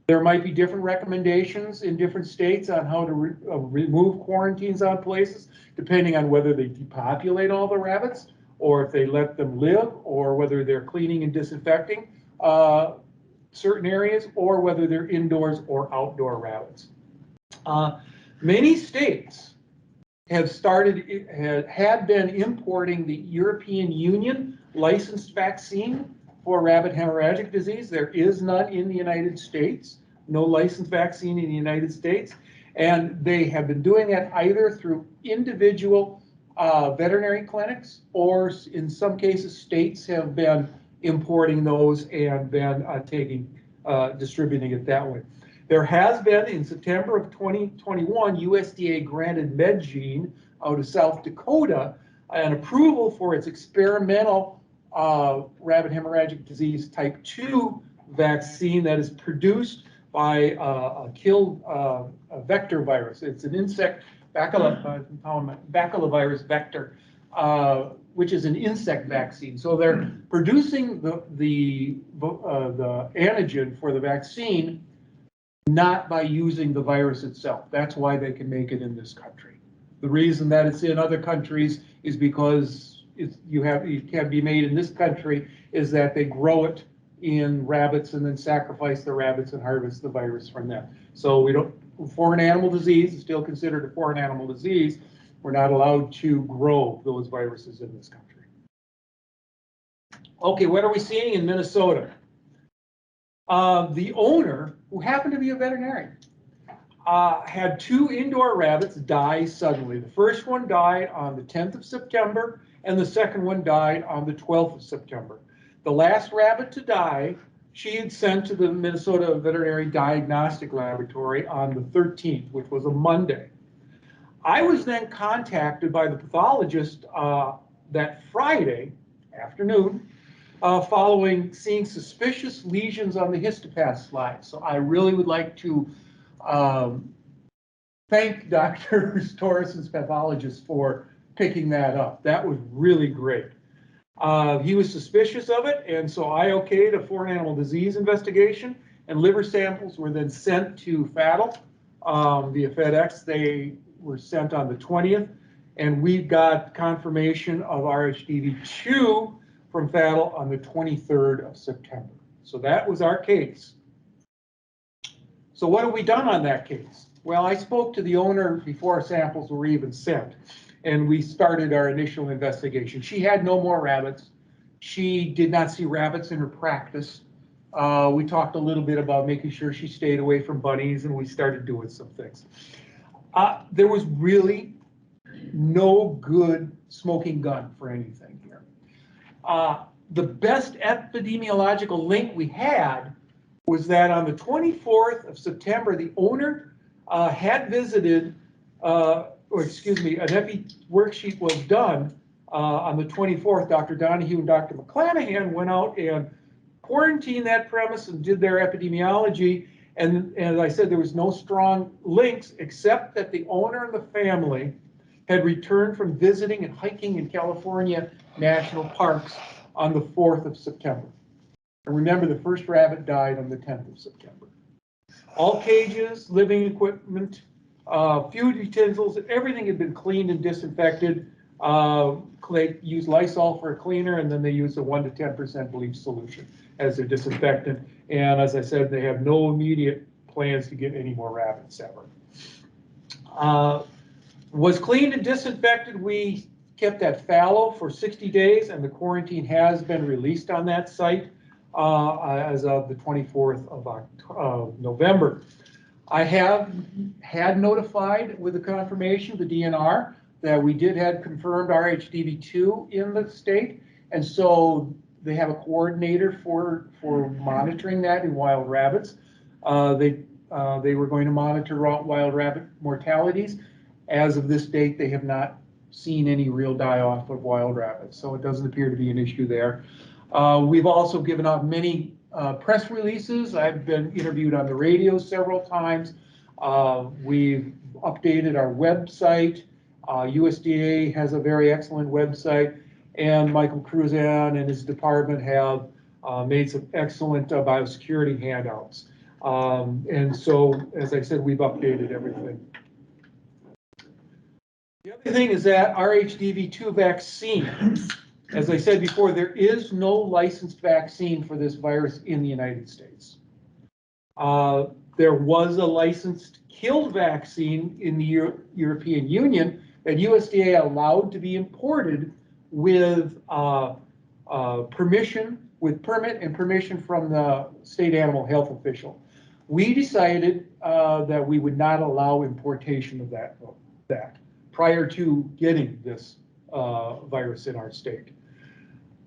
There might be different recommendations in different states on how to remove quarantines on places, depending on whether they depopulate all the rabbits, or if they let them live, or whether they're cleaning and disinfecting certain areas, or whether they're indoors or outdoor rabbits. Many states have had been importing the European Union licensed vaccine for rabbit hemorrhagic disease. There is none in the United States, no licensed vaccine in the United States. And they have been doing that either through individual veterinary clinics, or in some cases, states have been importing those and been distributing it that way. There has been, in September of 2021, USDA granted MedGene out of South Dakota an approval for its experimental rabbit hemorrhagic disease type 2 vaccine that is produced by a vector virus. It's an insect baculovirus vector, which is an insect vaccine. So they're producing the antigen for the vaccine not by using the virus itself. That's why they can make it in this country. The reason that it's in other countries is because it can be made in this country is that they grow it in rabbits and then sacrifice the rabbits and harvest the virus from them. So we don't, foreign animal disease is still considered a foreign animal disease. We're not allowed to grow those viruses in this country. Okay, what are we seeing in Minnesota? The owner, who happened to be a veterinarian, had 2 indoor rabbits die suddenly. The first one died on the 10th of September, and the second one died on the 12th of September. The last rabbit to die, she had sent to the Minnesota Veterinary Diagnostic Laboratory on the 13th, which was a Monday. I was then contacted by the pathologist that Friday afternoon, following seeing suspicious lesions on the histopath slide. So I really would like to thank Dr. Torrison's pathologist for picking that up. That was really great. He was suspicious of it, and so I okayed a foreign animal disease investigation, and liver samples were then sent to FATL via FedEx. They were sent on the 20th, and we got confirmation of RHDV2 from FATL on the 23rd of September. So that was our case. So what have we done on that case? Well, I spoke to the owner before samples were even sent, and we started our initial investigation. She had no more rabbits. She did not see rabbits in her practice. We talked a little bit about making sure she stayed away from bunnies, and we started doing some things. There was really no good smoking gun for anything here. The best epidemiological link we had was that on the 24th of September, the owner had visited, or excuse me, an epi worksheet was done on the 24th. Dr. Donahue and Dr. McClanahan went out and quarantined that premise and did their epidemiology. And as I said, there was no strong links except that the owner and the family had returned from visiting and hiking in California national parks on the 4th of September. And remember, the first rabbit died on the 10th of September. All cages, living equipment, few utensils, everything had been cleaned and disinfected. They used Lysol for a cleaner, and then they used a 1 to 10% bleach solution as their disinfectant. And as I said, they have no immediate plans to get any more rabbits ever. Was cleaned and disinfected. We kept that fallow for 60 days, and the quarantine has been released on that site as of the 24th of November. I have had notified with the confirmation, the DNR, that we did have confirmed RHDV2 in the state, and so they have a coordinator for monitoring that in wild rabbits. They were going to monitor wild rabbit mortalities. As of this date, they have not seen any real die-off of wild rabbits, so it doesn't appear to be an issue there. We've also given out many press releases. I've been interviewed on the radio several times. We've updated our website. USDA has a very excellent website, and Michael Cruzan and his department have made some excellent biosecurity handouts. And so, as I said, we've updated everything. The other thing is that RHDV2 vaccine, as I said before, there is no licensed vaccine for this virus in the United States. There was a licensed killed vaccine in the European Union that USDA allowed to be imported with permit and permission from the state animal health official. We decided that we would not allow importation of that prior to getting this virus in our state.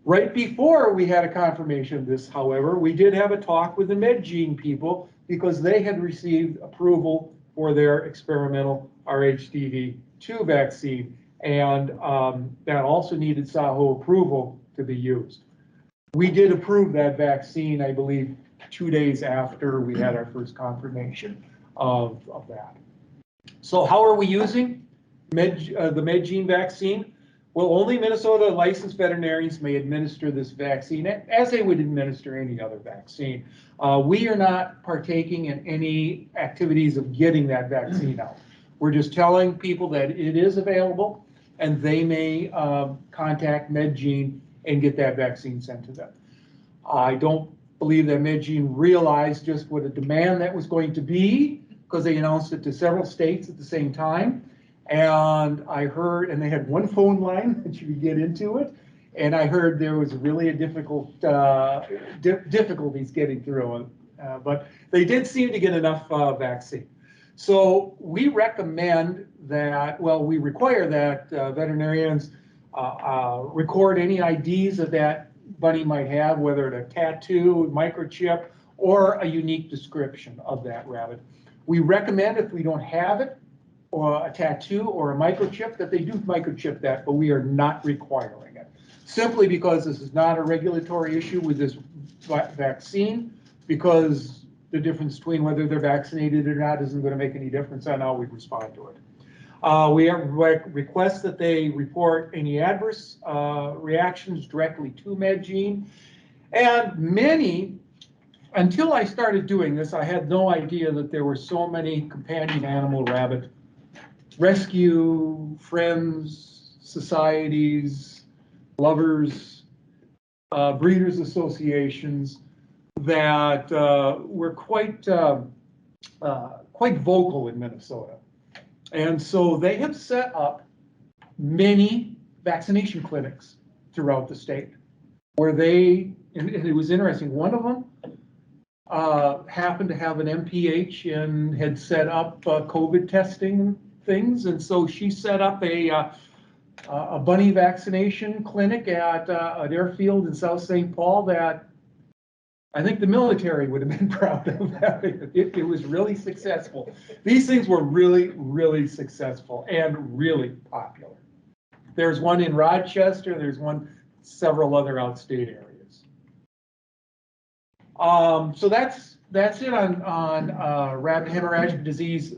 Right before we had a confirmation of this, however, we did have a talk with the MedGene people because they had received approval for their experimental RHDV2 vaccine, and that also needed SAHO approval to be used. We did approve that vaccine, I believe, 2 days after we had our first confirmation of that. So how are we using the MedGene vaccine? Well, only Minnesota licensed veterinarians may administer this vaccine as they would administer any other vaccine. We are not partaking in any activities of getting that vaccine out. We're just telling people that it is available and they may contact MedGene and get that vaccine sent to them. I don't believe that MedGene realized just what a demand that was going to be, because they announced it to several states at the same time. And I heard, and they had one phone line that you could get into it. And I heard there was really a difficulties getting through it. But they did seem to get enough vaccine. So we recommend that, well, we require that veterinarians record any IDs that bunny might have, whether it's a tattoo, microchip, or a unique description of that rabbit. We recommend if we don't have it, or a tattoo or a microchip, that they do microchip that, but we are not requiring it. Simply because this is not a regulatory issue with this vaccine, because the difference between whether they're vaccinated or not isn't going to make any difference on how we respond to it. We request that they report any adverse reactions directly to MedGene. And many, until I started doing this, I had no idea that there were so many companion animal rabbit rescue, friends, societies, lovers, breeders associations that were quite vocal in Minnesota. And so they have set up many vaccination clinics throughout the state where they, and it was interesting, one of them happened to have an MPH and had set up COVID testing things. And so she set up a bunny vaccination clinic at an airfield in South St. Paul that I think the military would have been proud of that. It was really successful. These things were really, really successful and really popular. There's one in Rochester, there's several other outstate areas. So that's it on rabbit hemorrhagic disease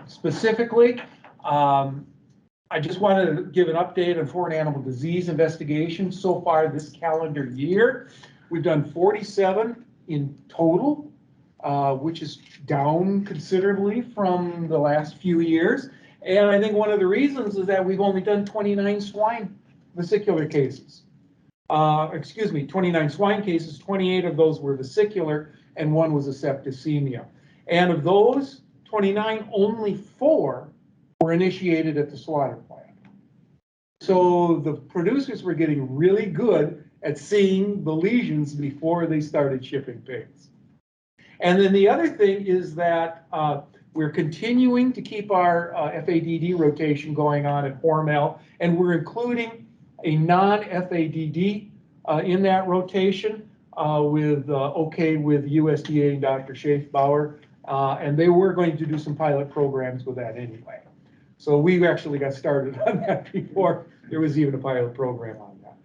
specifically. I just wanted to give an update on foreign animal disease investigations so far this calendar year. We've done 47 in total, which is down considerably from the last few years. And I think one of the reasons is that we've only done 29 swine vesicular cases. 29 swine cases, 28 of those were vesicular, and one was a septicemia. And of those 29, only 4 were initiated at the slaughter plant. So the producers were getting really good at seeing the lesions before they started shipping pigs. And then the other thing is that we're continuing to keep our FADD rotation going on at Hormel, and we're including a non-FADD in that rotation with USDA and Dr. Schaefbauer, and they were going to do some pilot programs with that anyway. So we actually got started on that before there was even a pilot program on that.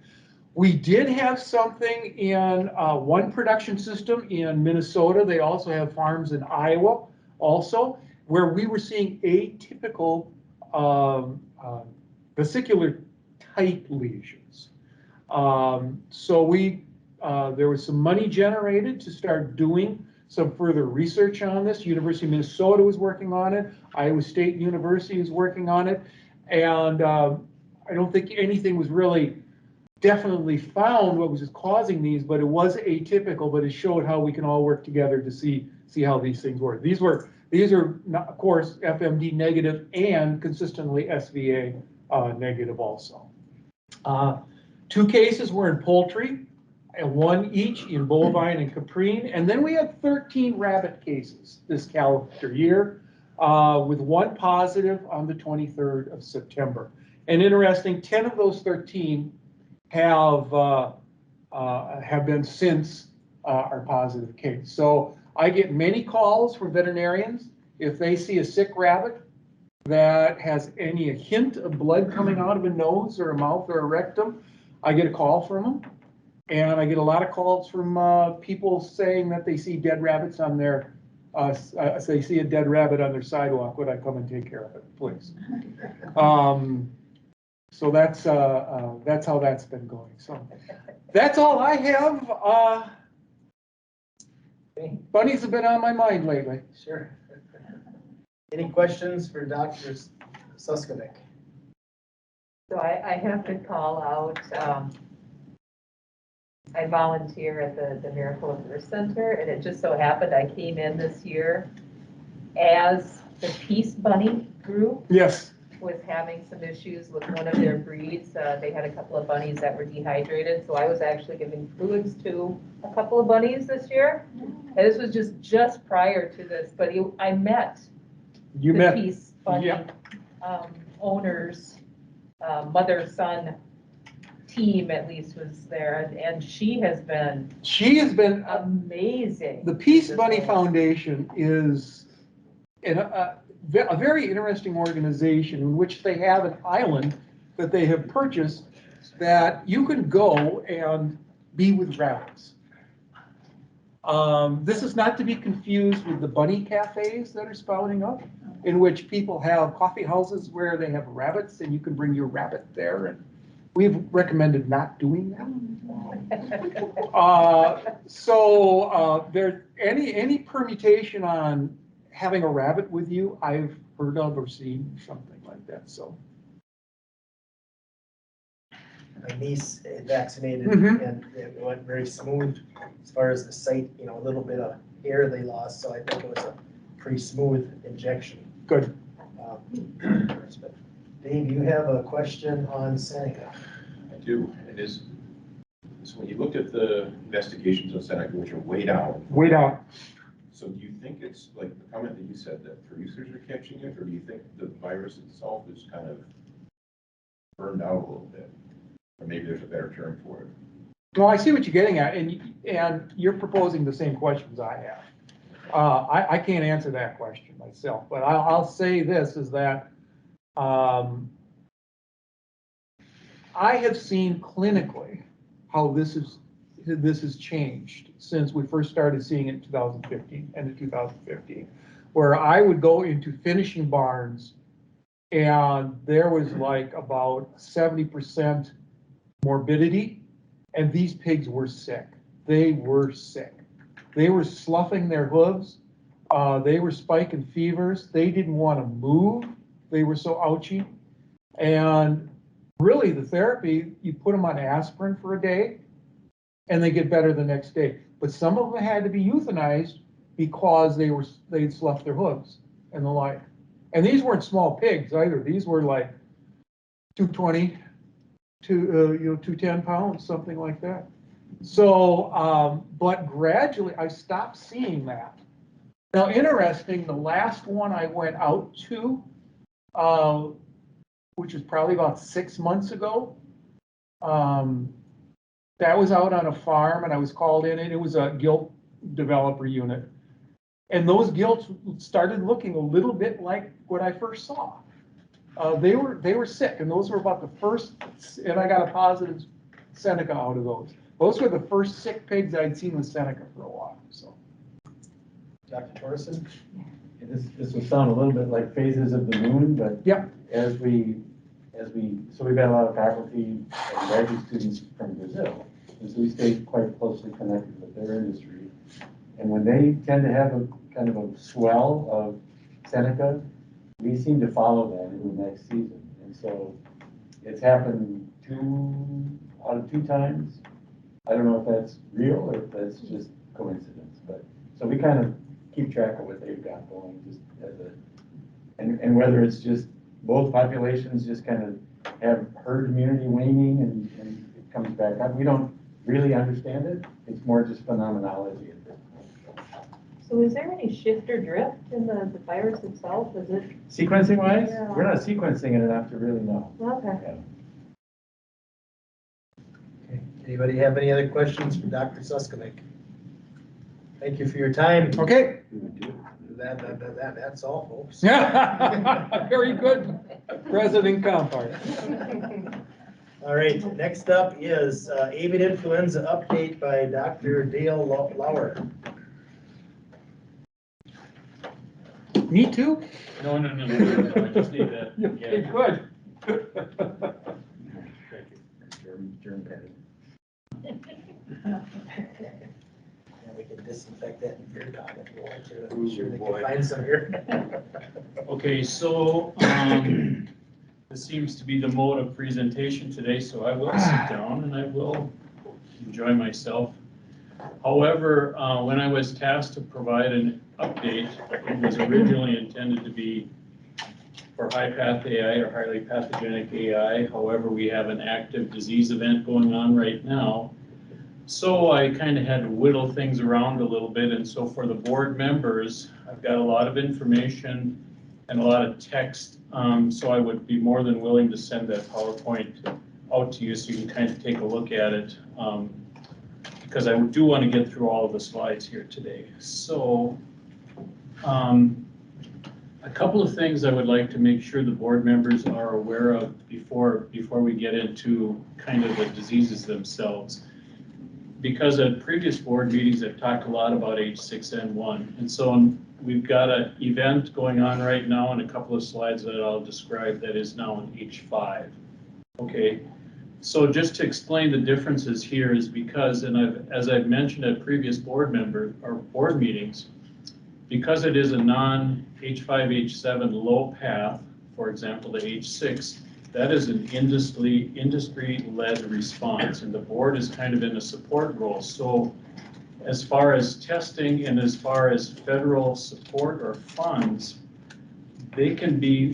We did have something in one production system in Minnesota. They also have farms in Iowa also, where we were seeing atypical vesicular type lesions. So there was some money generated to start doing some further research on this. University of Minnesota was working on it. Iowa State University is working on it. And I don't think anything was really definitely found what was causing these, but it was atypical, but it showed how we can all work together to see how these things work. These are, not, of course, FMD negative and consistently SVA negative also. 2 cases were in poultry, and 1 each in bovine and caprine. And then we had 13 rabbit cases this calendar year, with 1 positive on the 23rd of September. And interesting, 10 of those 13 have been since our positive case. So I get many calls from veterinarians if they see a sick rabbit that has a hint of blood coming out of a nose or a mouth or a rectum. I get a call from them, and I get a lot of calls from people saying that they see dead rabbits on their, they see a dead rabbit on their sidewalk. Would I come and take care of it, please? So that's how that's been going. So that's all I have. Bunnies have been on my mind lately. Sure. Any questions for Dr. Suskovic? So I have to call out, I volunteer at the Miracle of Earth Center, and it just so happened I came in this year as the Peace Bunny group Yes. was having some issues with one of their breeds. They had a couple of bunnies that were dehydrated, so I was actually giving fluids to a couple of bunnies this year. And this was just prior to this, but I met You the met. Peace Bunny Yep. owners, mother-son team at least was there, and she has been amazing. The Peace This Bunny whole- Foundation is a very interesting organization in which they have an island that they have purchased that you can go and be with rabbits. This is not to be confused with the bunny cafes that are spouting up, in which people have coffee houses where they have rabbits and you can bring your rabbit there. And we've recommended not doing that. There any permutation on having a rabbit with you, I've heard of or seen something like that. So My niece vaccinated Mhm. and it went very smooth as far as the site, a little bit of hair they lost, so I think it was a pretty smooth injection. Good. But Dave, you have a question on Seneca. I do. It is, so when you looked at the investigations on Seneca, which are way down. Way down. So do you think it's like the comment that you said that producers are catching it, or do you think the virus itself is kind of burned out a little bit? Or maybe there's a better term for it. Well, I see what you're getting at, and you're proposing the same questions I have. I can't answer that question myself, but I'll say this is that I have seen clinically how this has changed since we first started seeing it in 2015, end of 2015, where I would go into finishing barns and there was like about 70% morbidity, and these pigs were sick. They were sick. They were sloughing their hooves. They were spiking fevers. They didn't want to move. They were so ouchy. And really the therapy, you put them on aspirin for a day and they get better the next day. But some of them had to be euthanized because they'd sloughed their hooves and the like. And these weren't small pigs either. These were like 220 to 210 pounds, something like that. So, but gradually I stopped seeing that. Now, interesting, the last one I went out to, which was probably about 6 months ago, that was out on a farm and I was called in and it was a gilt developer unit. And those gilts started looking a little bit like what I first saw. They were sick, and those were about the first, and I got a positive Seneca out of those. Those were the first sick pigs I'd seen with Seneca for a while. So, Dr. Torrison? This will sound a little bit like phases of the moon, but yeah, so we've got a lot of faculty and graduate students from Brazil, and so we stay quite closely connected with their industry. And when they tend to have a kind of a swell of Seneca, we seem to follow that in the next season. And so it's happened 2 out of 2 times. I don't know if that's real or if that's just coincidence, but so we kind of keep track of what they've got going, just as and whether it's just both populations just kind of have herd immunity waning and it comes back up. We don't really understand it. It's more just phenomenology at this point. So is there any shift or drift in the virus itself? Is it? Sequencing wise, Yeah. we're not sequencing it enough to really know. Okay. Okay. Anybody have any other questions for Dr. Suskovic? Thank you for your time. Okay. That's all, folks. Very good, President Compart. All right, next up is avian influenza update by Dr. Dale Lauer. Me too? No, I just need to. Okay, good. We can disinfect that in beer dog if you want to. I'm sure they can find some here. Okay, so, this seems to be the mode of presentation today, so I will sit down and I will enjoy myself. However, when I was tasked to provide an update, it was originally intended to be for high path AI or highly pathogenic AI. However, we have an active disease event going on right now. So I kind of had to whittle things around a little bit. And so for the board members, I've got a lot of information and a lot of text. So I would be more than willing to send that PowerPoint out to you so you can kind of take a look at it. Because I do want to get through all of the slides here today. So a couple of things I would like to make sure the board members are aware of before we get into kind of the diseases themselves. Because at previous board meetings, I've talked a lot about H6N1. And so we've got an event going on right now and a couple of slides that I'll describe that is now in H5. Okay. So just to explain the differences here is because, and as I've mentioned at previous board meetings, because it is a non-H5, H7 low path, for example, the H6, that is an industry-led response, and the board is kind of in a support role. So as far as testing and as far as federal support or funds, they can be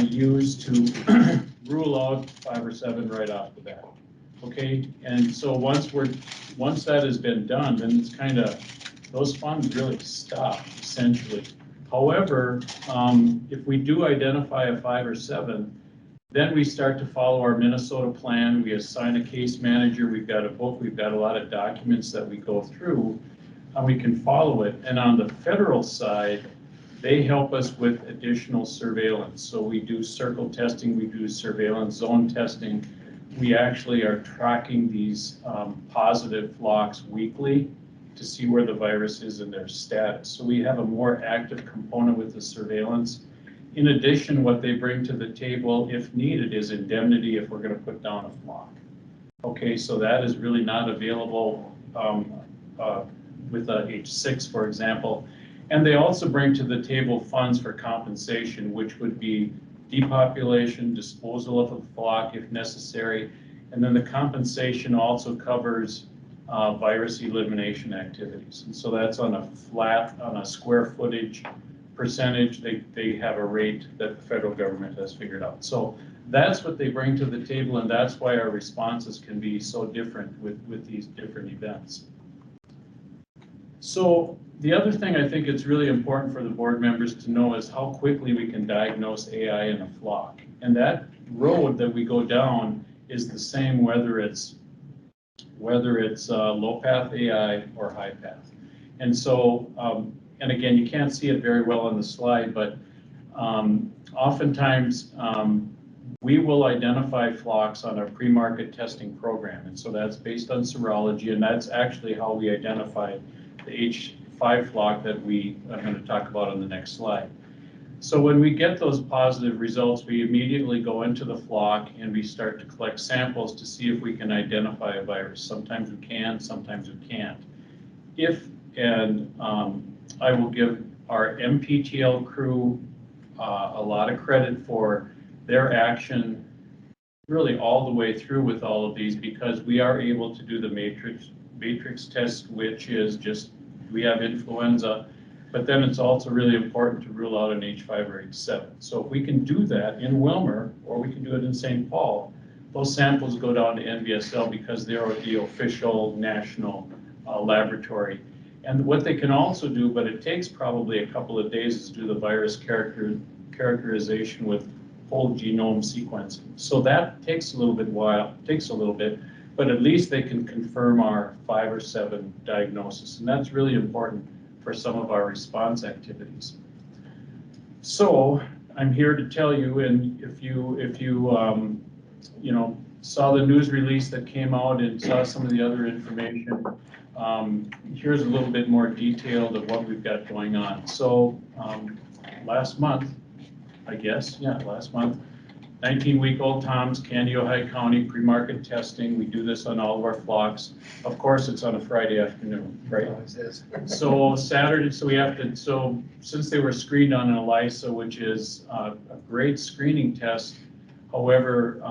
used to rule out 5 or 7 right off the bat. Okay, and so once that has been done, then it's kind of, those funds really stop essentially. However, if we do identify a 5 or 7, then we start to follow our Minnesota plan. We assign a case manager. We've got a book. We've got a lot of documents that we go through, and we can follow it. And on the federal side, they help us with additional surveillance. So we do circle testing, we do surveillance zone testing. We actually are tracking these positive flocks weekly to see where the virus is in their status. So we have a more active component with the surveillance. In addition, what they bring to the table, if needed, is indemnity if we're going to put down a flock. Okay, so that is really not available with a H6, for example. And they also bring to the table funds for compensation, which would be depopulation, disposal of a flock if necessary, and then the compensation also covers virus elimination activities. And so that's on a square footage percentage, they have a rate that the federal government has figured out. So that's what they bring to the table, and that's why our responses can be so different with these different events. So the other thing I think it's really important for the board members to know is how quickly we can diagnose AI in a flock. And that road that we go down is the same whether it's low path AI or high path. And so, and again, you can't see it very well on the slide, but oftentimes we will identify flocks on our pre-market testing program. And so that's based on serology, and that's actually how we identified the H5 flock that we are going to talk about on the next slide. So when we get those positive results, we immediately go into the flock and we start to collect samples to see if we can identify a virus. Sometimes we can, sometimes we can't. I will give our MPTL crew a lot of credit for their action really all the way through with all of these, because we are able to do the matrix test, which is just, we have influenza, but then it's also really important to rule out an H5 or H7. So if we can do that in Wilmer, or we can do it in St. Paul, those samples go down to NVSL because they're the official national laboratory. And what they can also do, but it takes probably a couple of days, is do the virus characterization with whole genome sequencing. So that takes a little bit, but at least they can confirm our 5 or 7 diagnosis. And that's really important for some of our response activities. So I'm here to tell you, and if you saw the news release that came out and saw some of the other information, here's a little bit more detailed of what we've got going on. So last month, 19-week-old Toms, Candy, Ohio County, pre-market testing. We do this on all of our flocks. Of course, it's on a Friday afternoon, right? So Saturday, so since they were screened on an ELISA, which is a great screening test, however,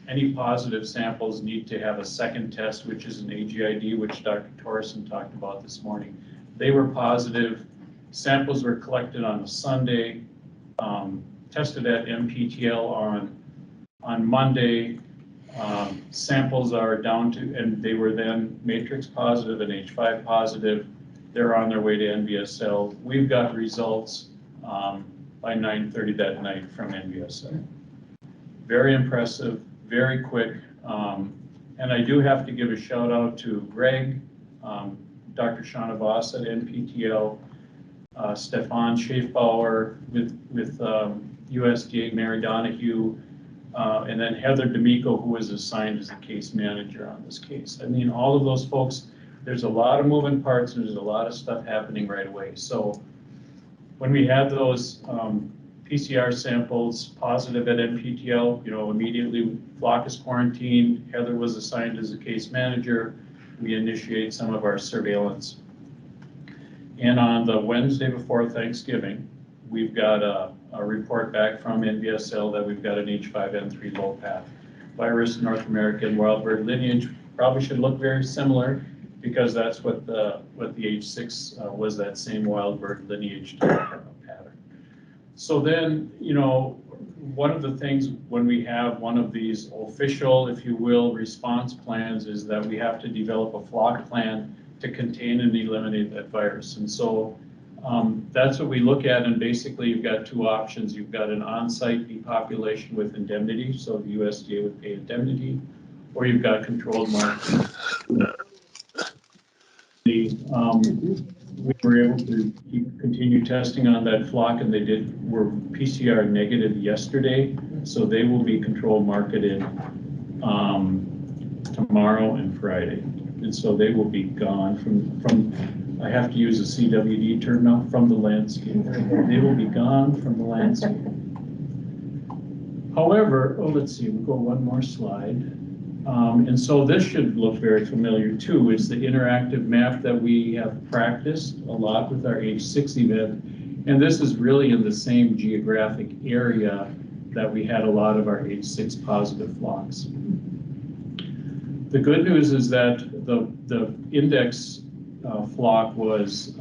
any positive samples need to have a second test, which is an AGID, which Dr. Torrison talked about this morning. They were positive. Samples were collected on a Sunday, tested at MPTL on Monday. Samples are down to, and they were then matrix positive and H5 positive. They're on their way to NVSL. We've got results by 9:30 that night from NVSL. Very impressive, very quick. And I do have to give a shout out to Greg, Dr. Shauna Voss at NPTL, Stephan Schaefbauer with USDA, Mary Donahue, and then Heather D'Amico, who was assigned as the case manager on this case. I mean, all of those folks, there's a lot of moving parts and there's a lot of stuff happening right away. So when we had those PCR samples positive at NPTL, immediately flock is quarantined. Heather was assigned as a case manager. We initiate some of our surveillance. And on the Wednesday before Thanksgiving, we've got a report back from NVSL that we've got an H5N3 low path virus, North American wild bird lineage. Probably should look very similar because that's what the H6 was, that same wild bird lineage pattern. So then, one of the things when we have one of these official, if you will, response plans is that we have to develop a flock plan to contain and eliminate that virus. And so that's what we look at, and basically you've got two options. You've got an on-site depopulation with indemnity, so the USDA would pay indemnity, or you've got controlled market. We were able to continue testing on that flock, and they were PCR negative yesterday, so they will be controlled marketed tomorrow and Friday. And so they will be gone from I have to use a CWD term now, from the landscape. They will be gone from the landscape. However, let's see, we'll go one more slide. And so this should look very familiar too. It's the interactive map that we have practiced a lot with our H6 event. And this is really in the same geographic area that we had a lot of our H6 positive flocks. The good news is that the index flock was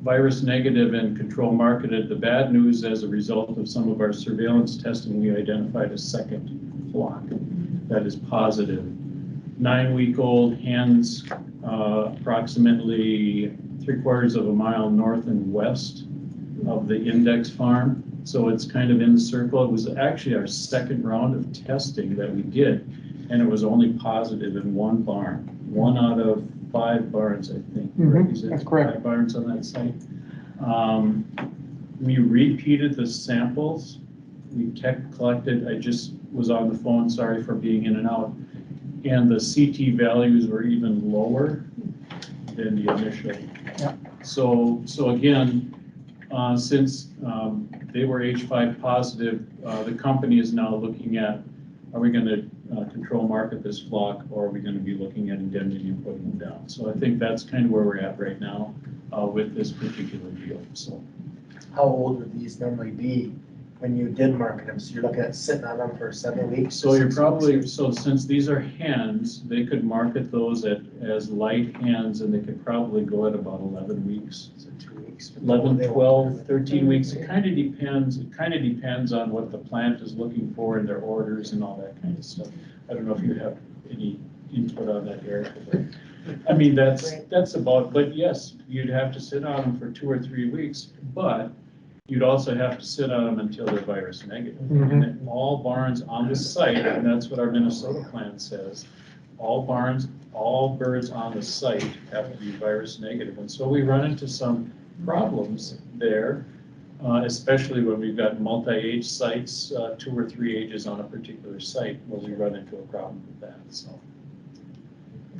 virus negative and control marketed. The bad news, as a result of some of our surveillance testing, we identified a second flock that is positive. 9-week-old hens, approximately 3/4 of a mile north and west of the index farm. So it's kind of in the circle. It was actually our second round of testing that we did, and it was only positive in one barn. 1 out of 5 barns, I think. Mm-hmm. That's correct. 5 barns on that site. We repeated the samples. We collected, I just was on the phone, sorry for being in and out, and the CT values were even lower than the initial. Yeah. So again, since they were H5 positive, the company is now looking at, are we going to control market this flock, or are we going to be looking at indemnity and putting them down? So I think that's kind of where we're at right now with this particular deal. So, how old would these normally be when you did market them? So you're looking at sitting on them for 7 weeks? So you're probably, so since these are hens, they could market those as light hens, and they could probably go at about 11 weeks. So 2 weeks. 11, 12, 13 weeks. It kind of depends. It kind of depends on what the plant is looking for in their orders and all that kind of stuff. I don't know if you have any input on that, Eric. I mean, that's about, but yes, you'd have to sit on them for 2 or 3 weeks, but you'd also have to sit on them until they're virus negative. Mm-hmm. And then all barns on the site, and that's what our Minnesota plan says, all barns, all birds on the site have to be virus negative. And so we run into some problems there, especially when we've got multi-age sites, 2 or 3 ages on a particular site, where we run into a problem with that. So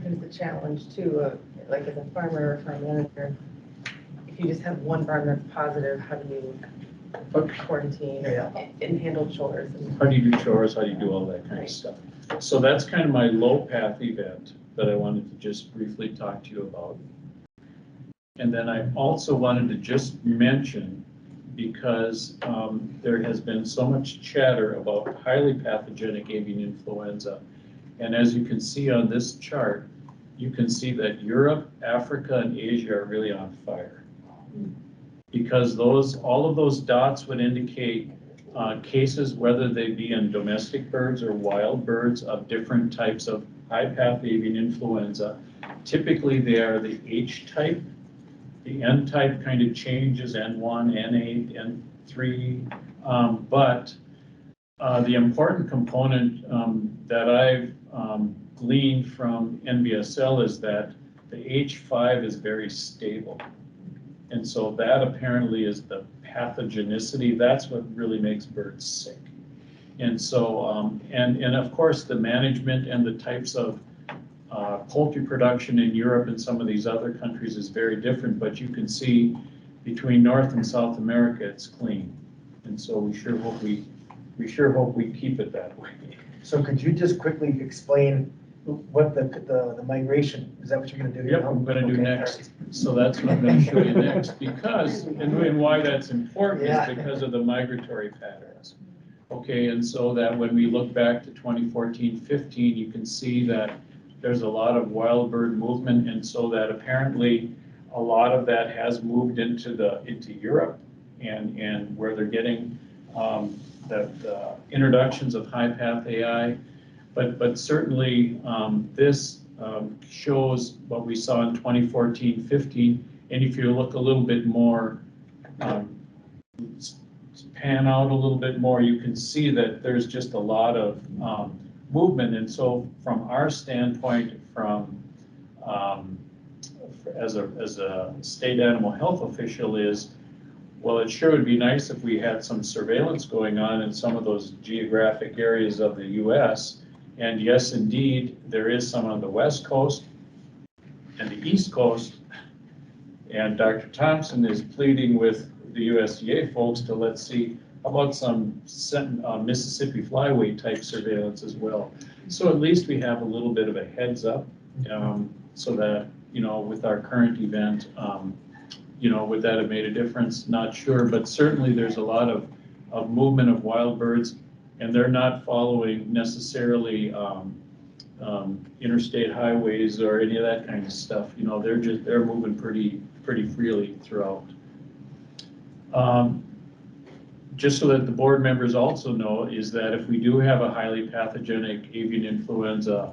There's the challenge too, like as a farmer or farm manager, if you just have one barn that's positive, how do you quarantine Yeah. and handle chores. How do you do chores? How do you do all that kind of stuff? So that's kind of my low path event that I wanted to just briefly talk to you about. And then I also wanted to just mention, because there has been so much chatter about highly pathogenic avian influenza. And as you can see on this chart, you can see that Europe, Africa, and Asia are really on fire. Because all of those dots would indicate cases, whether they be in domestic birds or wild birds of different types of high path avian influenza. Typically, they are the H type. The N type kind of changes, N1, N8, N3. But the important component that I've gleaned from NBSL is that the H5 is very stable. And so that apparently is the pathogenicity. That's what really makes birds sick. And so, and of course, the management and the types of poultry production in Europe and some of these other countries is very different, but you can see between North and South America, it's clean. And so we sure hope we keep it that way. So could you just quickly explain what the migration, is that what you're gonna do? Yep, I'm gonna do next. So that's what I'm gonna show you next, because, and why that's important is because of the migratory patterns. Okay, and so that when we look back to 2014-15, you can see that there's a lot of wild bird movement, and so that apparently a lot of that has moved into Europe, and where they're getting the introductions of high path AI. But certainly this shows what we saw in 2014-15, and if you look a little bit more, pan out a little bit more, you can see that there's just a lot of movement. And so from our standpoint, as a state animal health official, is, well, it sure would be nice if we had some surveillance going on in some of those geographic areas of the US. And yes, indeed, there is some on the West Coast and the East Coast. And Dr. Thompson is pleading with the USDA folks to, let's see, how about some Mississippi flyway type surveillance as well. So at least we have a little bit of a heads up, so that, with our current event, would that have made a difference? Not sure, but certainly there's a lot of movement of wild birds, and they're not following necessarily interstate highways or any of that kind of stuff. They're moving pretty freely throughout. Just so that the board members also know, is that if we do have a highly pathogenic avian influenza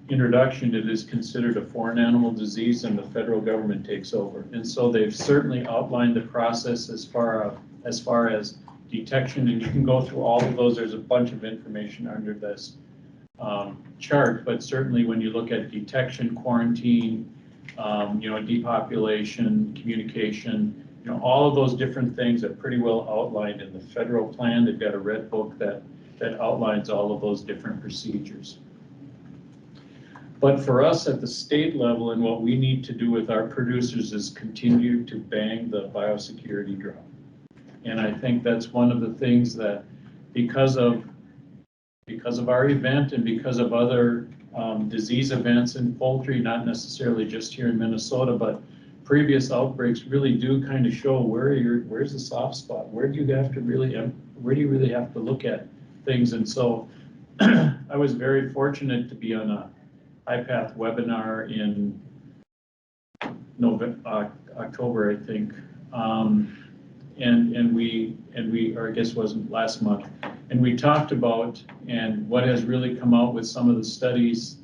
introduction, it is considered a foreign animal disease and the federal government takes over. And so they've certainly outlined the process as far as detection, and you can go through all of those. There's a bunch of information under this chart, but certainly when you look at detection, quarantine, depopulation, communication, all of those different things are pretty well outlined in the federal plan. They've got a red book that outlines all of those different procedures. But for us at the state level, and what we need to do with our producers is continue to bang the biosecurity drum. And I think that's one of the things that, because of our event and because of other disease events in poultry, not necessarily just here in Minnesota, but previous outbreaks really do kind of show where's the soft spot, where do you really have to look at things. And so I was very fortunate to be on a HPAI webinar in October, I think, and we, or I guess it wasn't last month, and we talked about, and what has really come out with some of the studies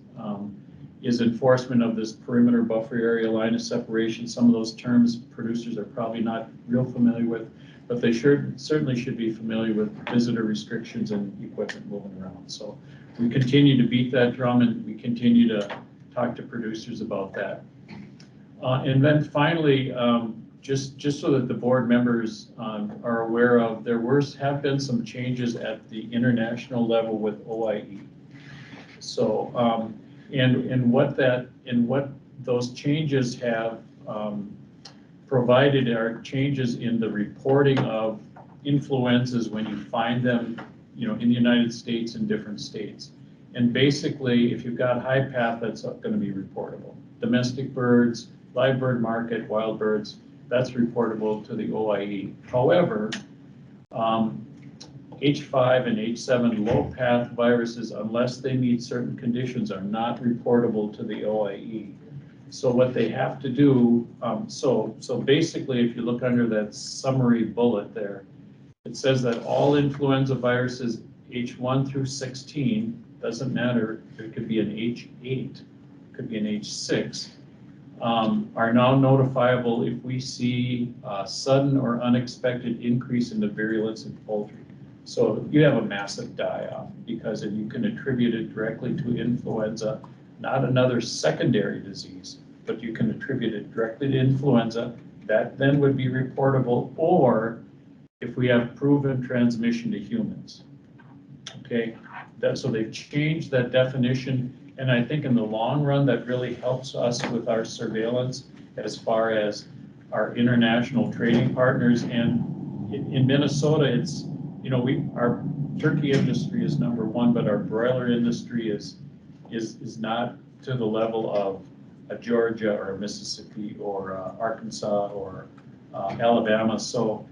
is enforcement of this perimeter buffer area line of separation. Some of those terms producers are probably not real familiar with, but they certainly should be familiar with visitor restrictions and equipment moving around. So we continue to beat that drum, and we continue to talk to producers about that. And then finally, just so that the board members are aware of, there have been some changes at the international level with OIE. So, and what those changes have provided are changes in the reporting of influenzas when you find them, you know, in the United States and different states. And basically, if you've got high path, that's going to be reportable. Domestic birds, live bird market, wild birds, that's reportable to the OIE. However, H5 and H7 low path viruses, unless they meet certain conditions, are not reportable to the OIE. So what they have to do, so basically, if you look under that summary bullet there, it says that all influenza viruses H1 through 16, doesn't matter, it could be an H8, could be an H6, are now notifiable if we see a sudden or unexpected increase in the virulence in poultry. So you have a massive die-off because if you can attribute it directly to influenza, not another secondary disease, but you can attribute it directly to influenza, that then would be reportable, or if we have proven transmission to humans. Okay, so they've changed that definition, and I think in the long run that really helps us with our surveillance as far as our international trading partners. And in Minnesota, it's, you know, our turkey industry is #1, but our broiler industry is not to the level of a Georgia or a Mississippi or Arkansas or Alabama. So,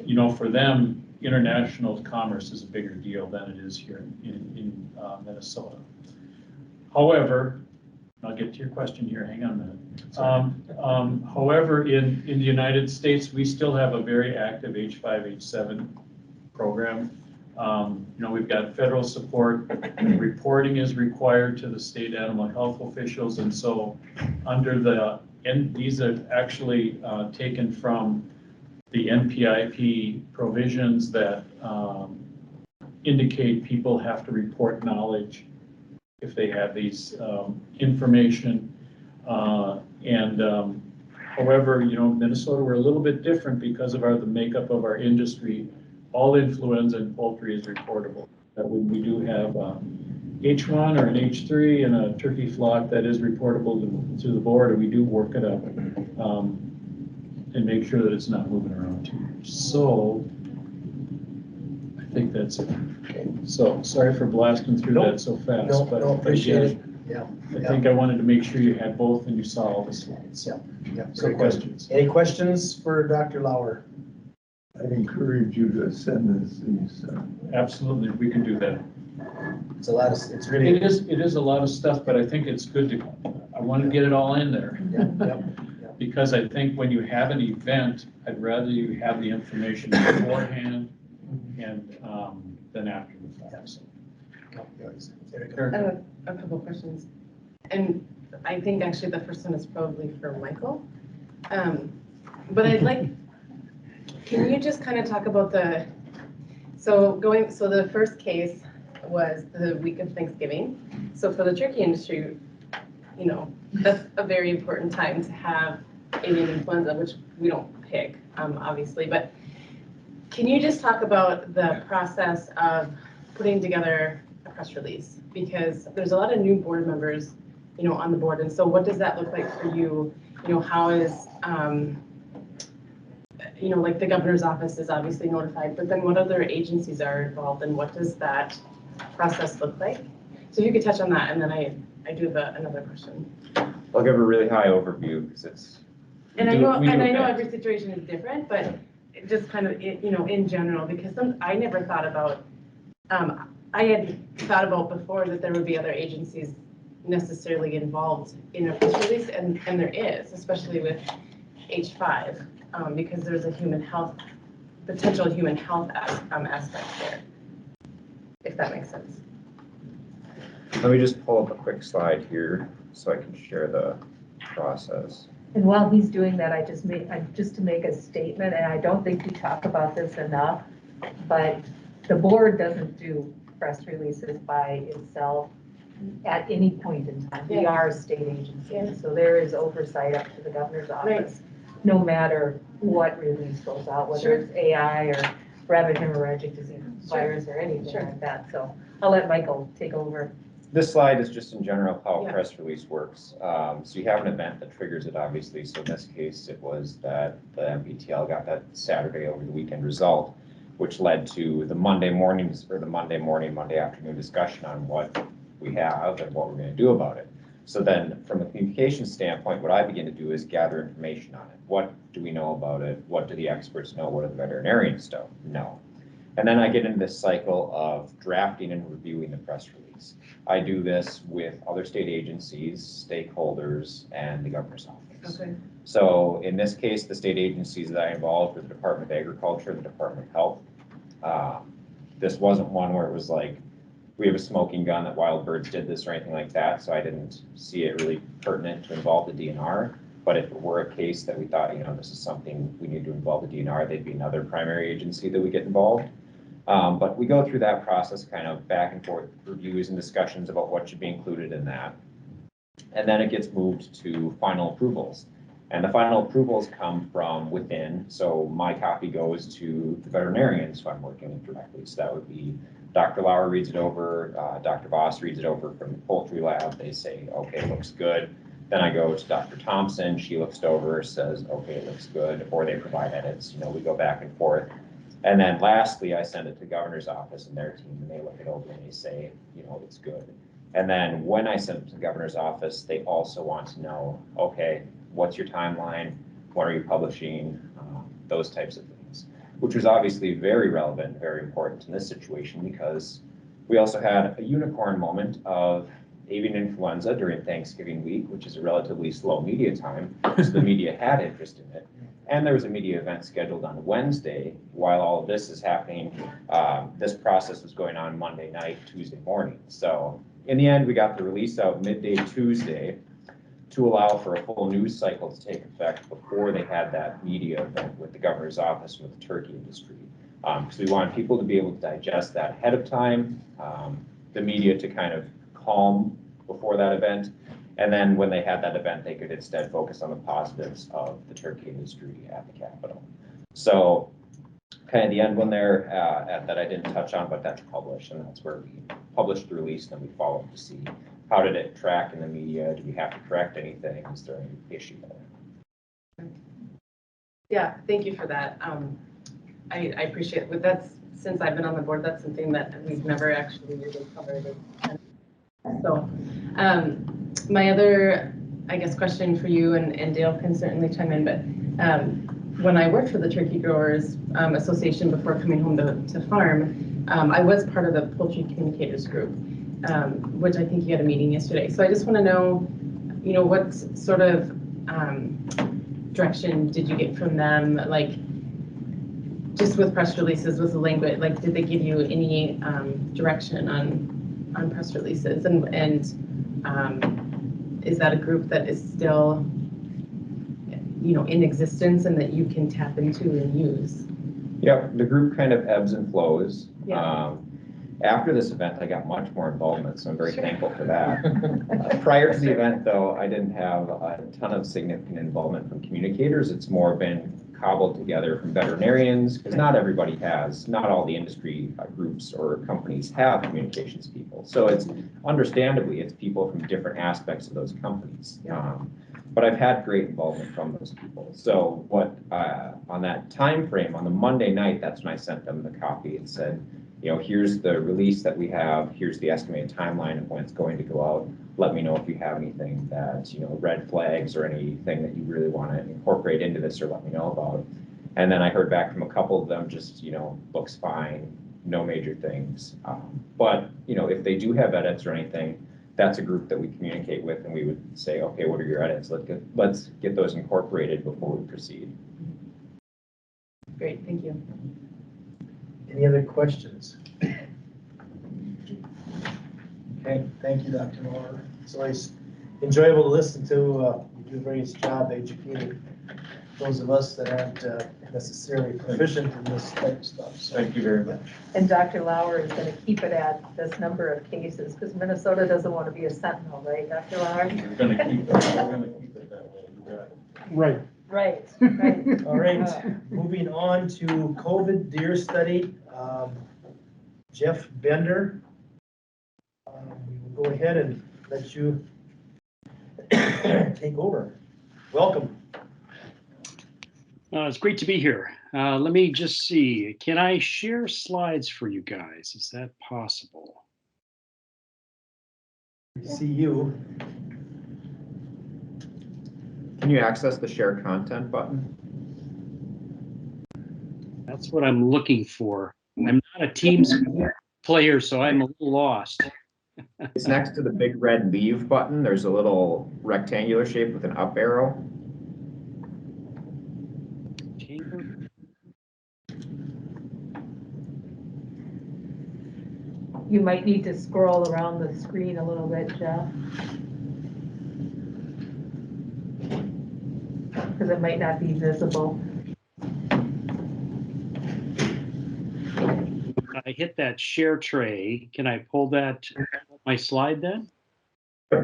you know, for them, international commerce is a bigger deal than it is here in Minnesota. However, I'll get to your question here, hang on a minute. However, in the United States, we still have a very active H5, H7 program. You know, we've got federal support, reporting is required to the state animal health officials, and so under and these are actually taken from the NPIP provisions that indicate people have to report knowledge if they have these information. However, you know, Minnesota, we're a little bit different because of the makeup of our industry. All influenza in poultry is reportable. That when we do have H1 or an H3 in a turkey flock, that is reportable to the board, and we do work it up and make sure that it's not moving around too much. So I think that's it. Okay. So sorry for blasting through that so fast, but appreciate it. Yeah. I think I wanted to make sure you had both and you saw all the slides. Yeah. So questions? Any questions for Dr. Lauer? I'd encourage you to send us these. Absolutely, we can do that. It's a lot of, it's really. It is a lot of stuff, but I think it's good to, I want to get it all in there. Because I think when you have an event, I'd rather you have the information beforehand and than after the fact. So. I have a couple of questions. And I think actually the first one is probably for Michael. But I'd like, can you just kind of talk about so the first case was the week of Thanksgiving. So for the turkey industry, you know, that's a very important time to have avian influenza, which we don't pick, obviously, but can you just talk about the process of putting together a press release? Because there's a lot of new board members, you know, on the board, and so what does that look like for you? You know, how is, you know, like the governor's office is obviously notified, but then what other agencies are involved and what does that process look like? So if you could touch on that, and then I do have another question. I'll give a really high overview because it's. And I know every situation is different, but just kind of, you know, in general, because I never thought about, I had thought about before that there would be other agencies necessarily involved in a press release, and there is, especially with H5, because there's a potential human health aspect there, if that makes sense. Let me just pull up a quick slide here so I can share the process. And while he's doing that, just to make a statement, and I don't think we talk about this enough, but the board doesn't do press releases by itself at any point in time. We are a state agency, so there is oversight up to the governor's office, no matter what release goes out, whether it's AI or rabbit hemorrhagic disease virus or anything like that. So I'll let Michael take over. This slide is just in general how a Yeah. press release works. So you have an event that triggers it, obviously. So in this case, it was that the MPTL got that Saturday over the weekend result, which led to the Monday mornings or the Monday morning, Monday afternoon discussion on what we have and what we're going to do about it. So then from a communication standpoint, what I begin to do is gather information on it. What do we know about it? What do the experts know? What do the veterinarians know? And then I get into this cycle of drafting and reviewing the press release. I do this with other state agencies, stakeholders, and the governor's office. Okay. So in this case, the state agencies that I involved were the Department of Agriculture, the Department of Health. This wasn't one where it was like, we have a smoking gun that wild birds did this or anything like that, so I didn't see it really pertinent to involve the DNR. But if it were a case that we thought, this is something we need to involve the DNR, they'd be another primary agency that we get involved. But we go through that process kind of back and forth reviews and discussions about what should be included in that. And then it gets moved to final approvals. And the final approvals come from within. So my copy goes to the veterinarians who I'm working with directly. So that would be Dr. Lauer reads it over, Dr. Voss reads it over from the poultry lab. They say, okay, looks good. Then I go to Dr. Thompson. She looks it over, says, okay, it looks good. Or they provide edits. We go back and forth. And then lastly, I send it to the governor's office and their team, and they look it over and they say, it's good. And then when I send it to the governor's office, they also want to know, okay, what's your timeline? What are you publishing? Those types of things, which was obviously very relevant, very important in this situation because we also had a unicorn moment of avian influenza during Thanksgiving week, which is a relatively slow media time, so the media had interest in it. And there was a media event scheduled on Wednesday while all of this is happening. This process was going on Monday night, Tuesday morning. So in the end, we got the release out midday Tuesday to allow for a full news cycle to take effect before they had that media event with the governor's office and with the turkey industry. Because we wanted people to be able to digest that ahead of time, the media to kind of calm before that event. And then when they had that event, they could instead focus on the positives of the turkey industry at the Capitol. So kind of the end one there that I didn't touch on, but that's published, and that's where we published the release, and then we followed to see how did it track in the media? Do we have to correct anything? Is there any issue there? Yeah, thank you for that. I appreciate it. But that's, since I've been on the board, that's something that we've never actually really covered. So my other, I guess, question for you, and Dale can certainly chime in, but when I worked for the Turkey Growers Association before coming home to farm, I was part of the Poultry Communicators Group, which I think you had a meeting yesterday. So I just want to know, what sort of direction did you get from them? Like, just with press releases, with the language, like, did they give you any direction on press releases? And is that a group that is still, in existence and that you can tap into and use? Yeah, the group kind of ebbs and flows. Yeah. After this event, I got much more involvement, so I'm very thankful for that. Prior to the event, though, I didn't have a ton of significant involvement from communicators. It's more been cobbled together from veterinarians, because not everybody has, not all the industry groups or companies have communications people. So it's understandably, it's people from different aspects of those companies. But I've had great involvement from those people. So what, on that time frame, on the Monday night, that's when I sent them the copy and said, here's the release that we have, here's the estimated timeline of when it's going to go out. Let me know if you have anything that, red flags or anything that you really want to incorporate into this, or let me know about. And then I heard back from a couple of them, just, looks fine, no major things. But, if they do have edits or anything, that's a group that we communicate with, and we would say, okay, what are your edits? Let's get those incorporated before we proceed. Great, thank you. Any other questions? Okay, thank you, Dr. Lauer. It's always enjoyable to listen to. You do a very nice job educating those of us that aren't necessarily proficient in this type of stuff. So, thank you very much. And Dr. Lauer is going to keep it at this number of cases because Minnesota doesn't want to be a sentinel, right, Dr. Lauer? We're going to keep it that way. You got it. Right. Right, right. All right, moving on to COVID deer study. Jeff Bender. We will go ahead and let you take over. Welcome. It's great to be here. Let me just see. Can I share slides for you guys? Is that possible? See you. Can you access the share content button? That's what I'm looking for. I'm not a Teams player, so I'm a little lost. It's next to the big red leave button. There's a little rectangular shape with an up arrow. You might need to scroll around the screen a little bit, Jeff. Because it might not be visible. I hit that share tray. Can I pull that my slide then?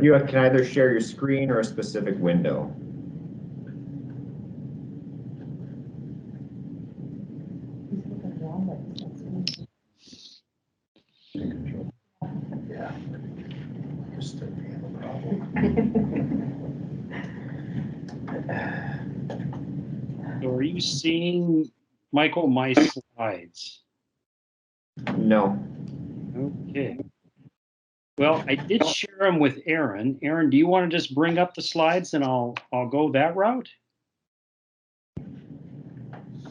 You can either share your screen or a specific window. Yeah. Just have a problem. So are you seeing, Michael, my slides? No. Okay. Well, I did share them with Aaron. Aaron, do you want to just bring up the slides and I'll go that route?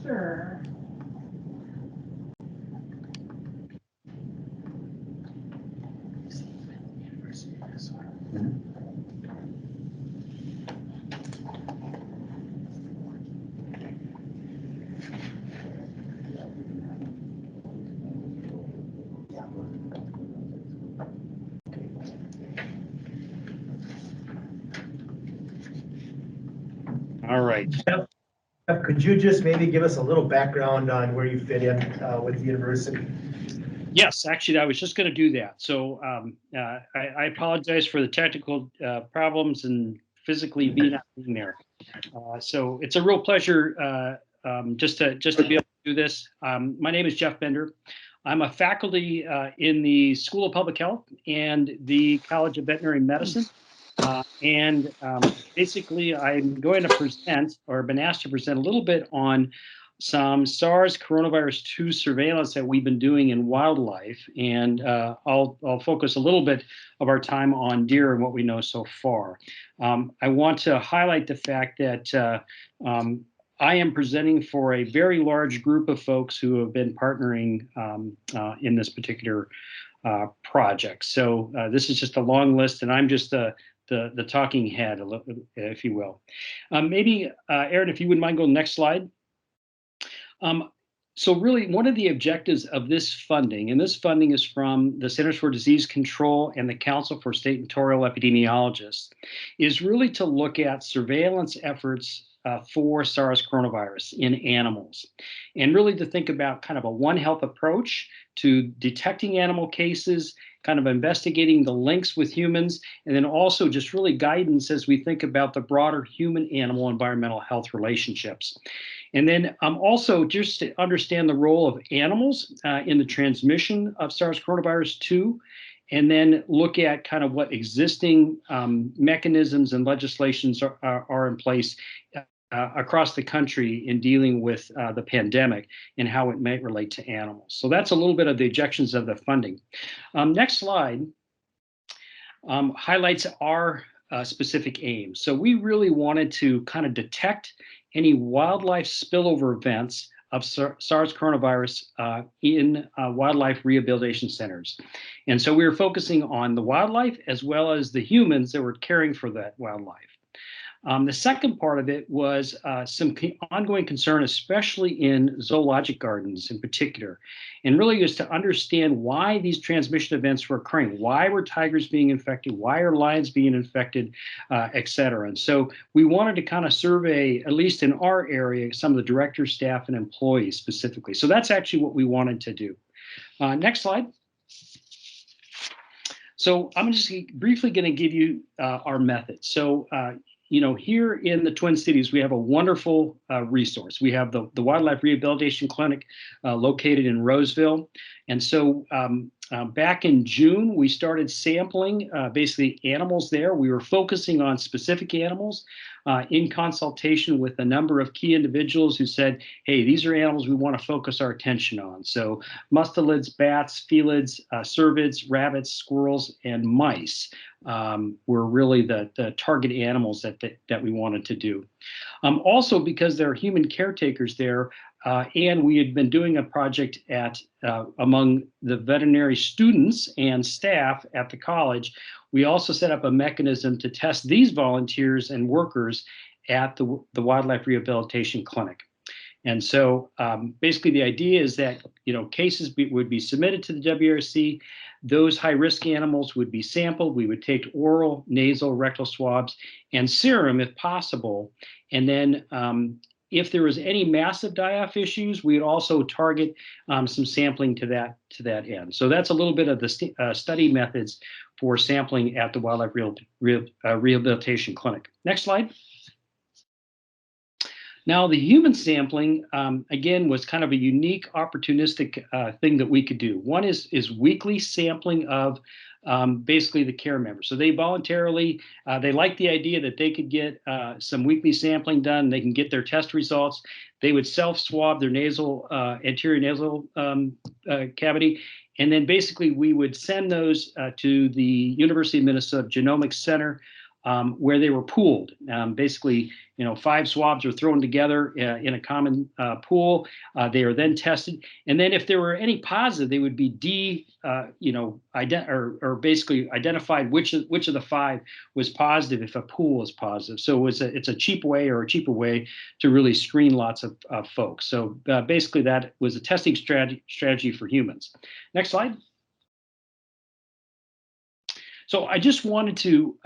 Sure. All right. Jeff, could you just maybe give us a little background on where you fit in with the university? Yes, actually, I was just going to do that. So I apologize for the technical problems and physically being there. So it's a real pleasure just to be able to do this. My name is Jeff Bender. I'm a faculty in the School of Public Health and the College of Veterinary Medicine. Basically, I'm going to present, or been asked to present a little bit on some SARS coronavirus 2 surveillance that we've been doing in wildlife. And I'll focus a little bit of our time on deer and what we know so far. I want to highlight the fact that I am presenting for a very large group of folks who have been partnering in this particular project. So this is just a long list, and I'm just the talking head, if you will. Maybe, Aaron, if you wouldn't mind going next slide. So really, one of the objectives of this funding, and this funding is from the Centers for Disease Control and the Council for State and Territorial Epidemiologists, is really to look at surveillance efforts for SARS coronavirus in animals, and really to think about kind of a One Health approach to detecting animal cases, kind of investigating the links with humans, and then also just really guidance as we think about the broader human-animal environmental health relationships. And then also just to understand the role of animals in the transmission of SARS coronavirus 2, and then look at kind of what existing mechanisms and legislations are in place across the country in dealing with the pandemic and how it might relate to animals. So that's a little bit of the objections of the funding. Next slide highlights our specific aim. So we really wanted to kind of detect any wildlife spillover events of SARS coronavirus in wildlife rehabilitation centers. And so we were focusing on the wildlife as well as the humans that were caring for that wildlife. The second part of it was some ongoing concern, especially in zoologic gardens in particular, and really is to understand why these transmission events were occurring. Why were tigers being infected? Why are lions being infected, et cetera? And so we wanted to kind of survey, at least in our area, some of the directors, staff, and employees specifically. So that's actually what we wanted to do. Next slide. So I'm just briefly going to give you our method. So you know, here in the Twin Cities, we have a wonderful resource. We have the Wildlife Rehabilitation Clinic located in Roseville. And so Back in June, we started sampling basically animals there. We were focusing on specific animals in consultation with a number of key individuals who said, hey, these are animals we want to focus our attention on. So mustelids, bats, felids, cervids, rabbits, squirrels, and mice were really the target animals that we wanted to do. Also, because there are human caretakers there, and we had been doing a project among the veterinary students and staff at the college, we also set up a mechanism to test these volunteers and workers at the Wildlife Rehabilitation Clinic. And so basically the idea is that, cases would be submitted to the WRC. Those high-risk animals would be sampled. We would take oral, nasal, rectal swabs, and serum if possible. And then if there was any massive die-off issues, we would also target some sampling to that end. So that's a little bit of the study methods for sampling at the Wildlife Rehabilitation Clinic. Next slide. Now, the human sampling, again, was kind of a unique, opportunistic thing that we could do. One is weekly sampling of basically the care members. So they voluntarily, they liked the idea that they could get some weekly sampling done. They can get their test results. They would self-swab their anterior nasal cavity. And then basically we would send those to the University of Minnesota Genomics Center, where they were pooled. Basically, 5 swabs are thrown together in a common pool. They are then tested, and then if there were any positive, they would be basically identified which of the 5 was positive if a pool is positive. So it's a cheaper way to really screen lots of folks. So basically, that was a testing strategy for humans. Next slide. So I just wanted to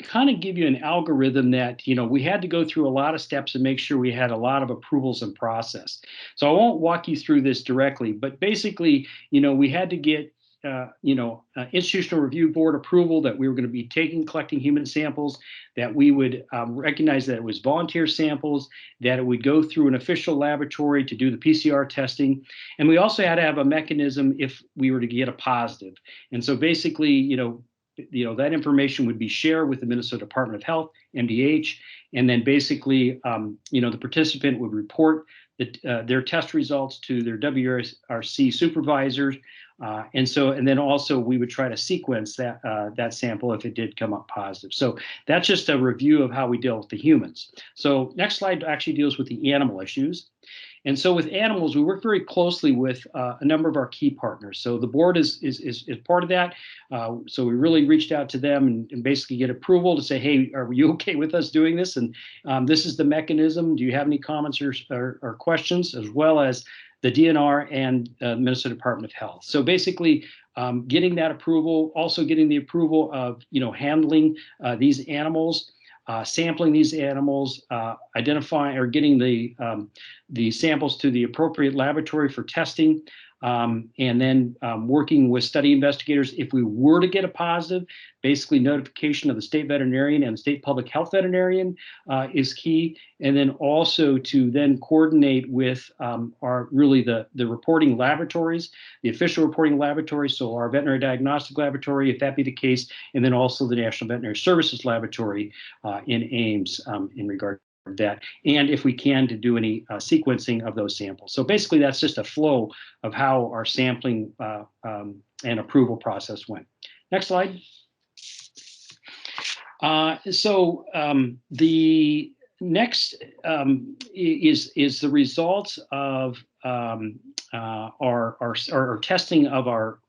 kind of give you an algorithm that, we had to go through a lot of steps and make sure we had a lot of approvals and process. So I won't walk you through this directly, but basically, we had to get, institutional review board approval that we were going to be collecting human samples, that we would recognize that it was volunteer samples, that it would go through an official laboratory to do the PCR testing. And we also had to have a mechanism if we were to get a positive. And so basically, that information would be shared with the Minnesota Department of Health, MDH, and then basically, the participant would report their test results to their WRC supervisors, and then also we would try to sequence that sample if it did come up positive. So that's just a review of how we deal with the humans. So next slide actually deals with the animal issues. And so with animals, we work very closely with a number of our key partners. So the board is part of that. So we really reached out to them and basically get approval to say, hey, are you okay with us doing this? And this is the mechanism. Do you have any comments or questions, as well as the DNR and the Minnesota Department of Health? So basically, getting that approval, also getting the approval of handling these animals. Sampling these animals, identifying or getting the samples to the appropriate laboratory for testing, and then working with study investigators. If we were to get a positive, basically notification of the state veterinarian and the state public health veterinarian is key. And then also to then coordinate with the reporting laboratories, the official reporting laboratories, so our veterinary diagnostic laboratory, if that be the case, and then also the National Veterinary Services Laboratory in Ames in regard to that, and if we can, to do any sequencing of those samples. So basically, that's just a flow of how our sampling and approval process went. Next slide. So the next is the results of our testing of our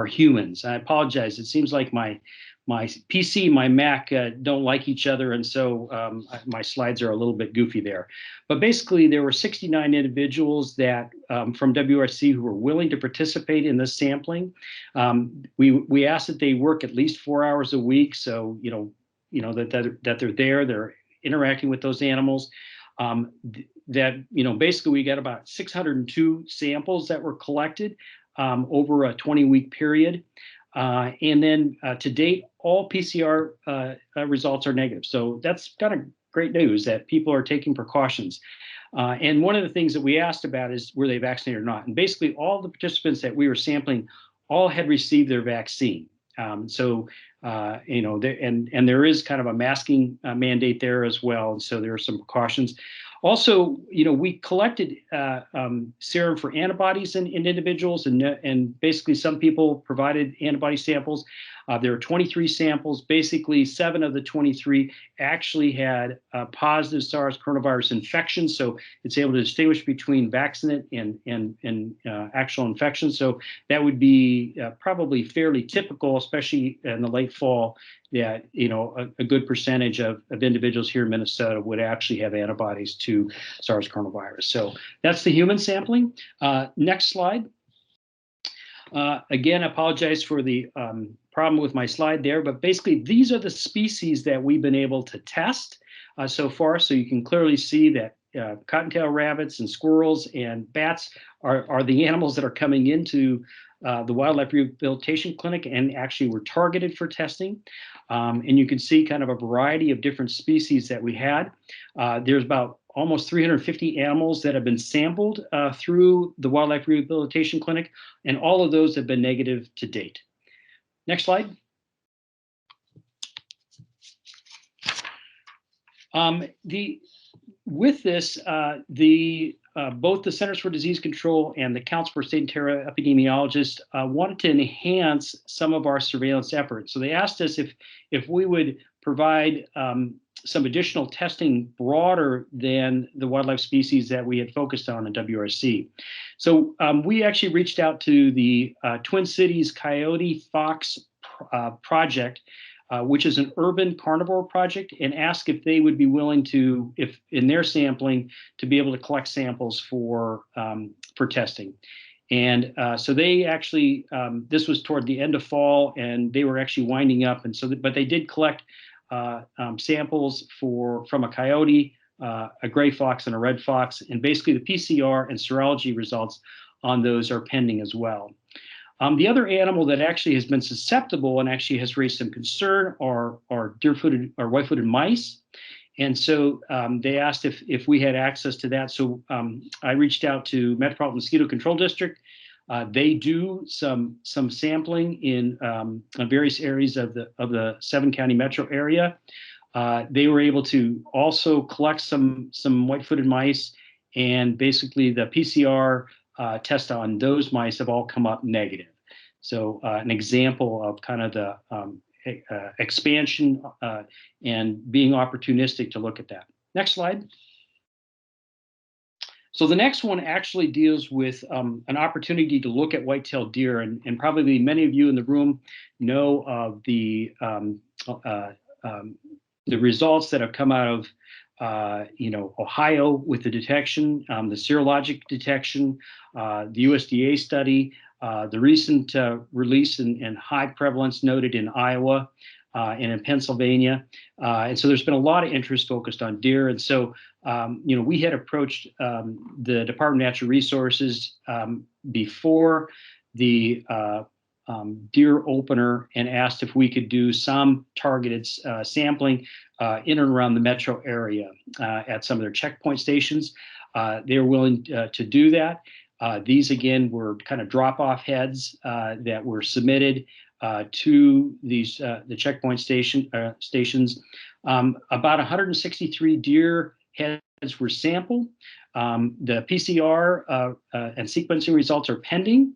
humans. I apologize. It seems like my PC, my Mac don't like each other, and so my slides are a little bit goofy there. But basically, there were 69 individuals that from WRC who were willing to participate in this sampling. We asked that they work at least 4 hours a week, so that they're there, they're interacting with those animals. Basically we got about 602 samples that were collected over a 20-week period. And then to date, all PCR results are negative. So that's kind of great news that people are taking precautions. And one of the things that we asked about is, were they vaccinated or not? And basically all the participants that we were sampling all had received their vaccine. You know, and there is kind of a masking mandate there as well. And so there are some precautions. Also, you know, we collected serum for antibodies in individuals, and basically some people provided antibody samples. There are 23 samples. Basically, 7 of the 23 actually had positive SARS coronavirus infection. So it's able to distinguish between vaccinate and actual infection. So that would be probably fairly typical, especially in the late fall, that, you know, a good percentage of individuals here in Minnesota would actually have antibodies to SARS coronavirus. So that's the human sampling. Next slide. Again, I apologize for the problem with my slide there, but basically these are the species that we've been able to test so far. So you can clearly see that cottontail rabbits and squirrels and bats are the animals that are coming into the Wildlife Rehabilitation Clinic and actually were targeted for testing. And you can see kind of a variety of different species that we had. There's about almost 350 animals that have been sampled through the Wildlife Rehabilitation Clinic, and all of those have been negative to date. Next slide. With this, both the Centers for Disease Control and the Council for State and Territorial Epidemiologists wanted to enhance some of our surveillance efforts. So they asked us if we would provide some additional testing broader than the wildlife species that we had focused on in WRC. So we actually reached out to the Twin Cities Coyote Fox project, which is an urban carnivore project, and asked if they would be willing to, if in their sampling, to be able to collect samples for testing. And so they actually, this was toward the end of fall, and they were actually winding up. And so, but they did collect samples from a coyote, a gray fox, and a red fox. And basically the PCR and serology results on those are pending as well. The other animal that actually has been susceptible and actually has raised some concern are deer-footed or white-footed mice. And so they asked if we had access to that. So I reached out to Metropolitan Mosquito Control District. They do some sampling in various areas of the 7-county metro area. They were able to also collect some white-footed mice, and basically the PCR test on those mice have all come up negative. So an example of kind of the expansion and being opportunistic to look at that. Next slide. So the next one actually deals with an opportunity to look at white-tailed deer, and probably many of you in the room know of the results that have come out of Ohio with the detection, the serologic detection, the USDA study, the recent release in high prevalence noted in Iowa and in Pennsylvania. And so there's been a lot of interest focused on deer. And so, we had approached the Department of Natural Resources before the deer opener and asked if we could do some targeted sampling in and around the metro area at some of their checkpoint stations. They were willing to do that. These, again, were kind of drop-off heads that were submitted to these the checkpoint stations. About 163 deer heads were sampled. The PCR and sequencing results are pending.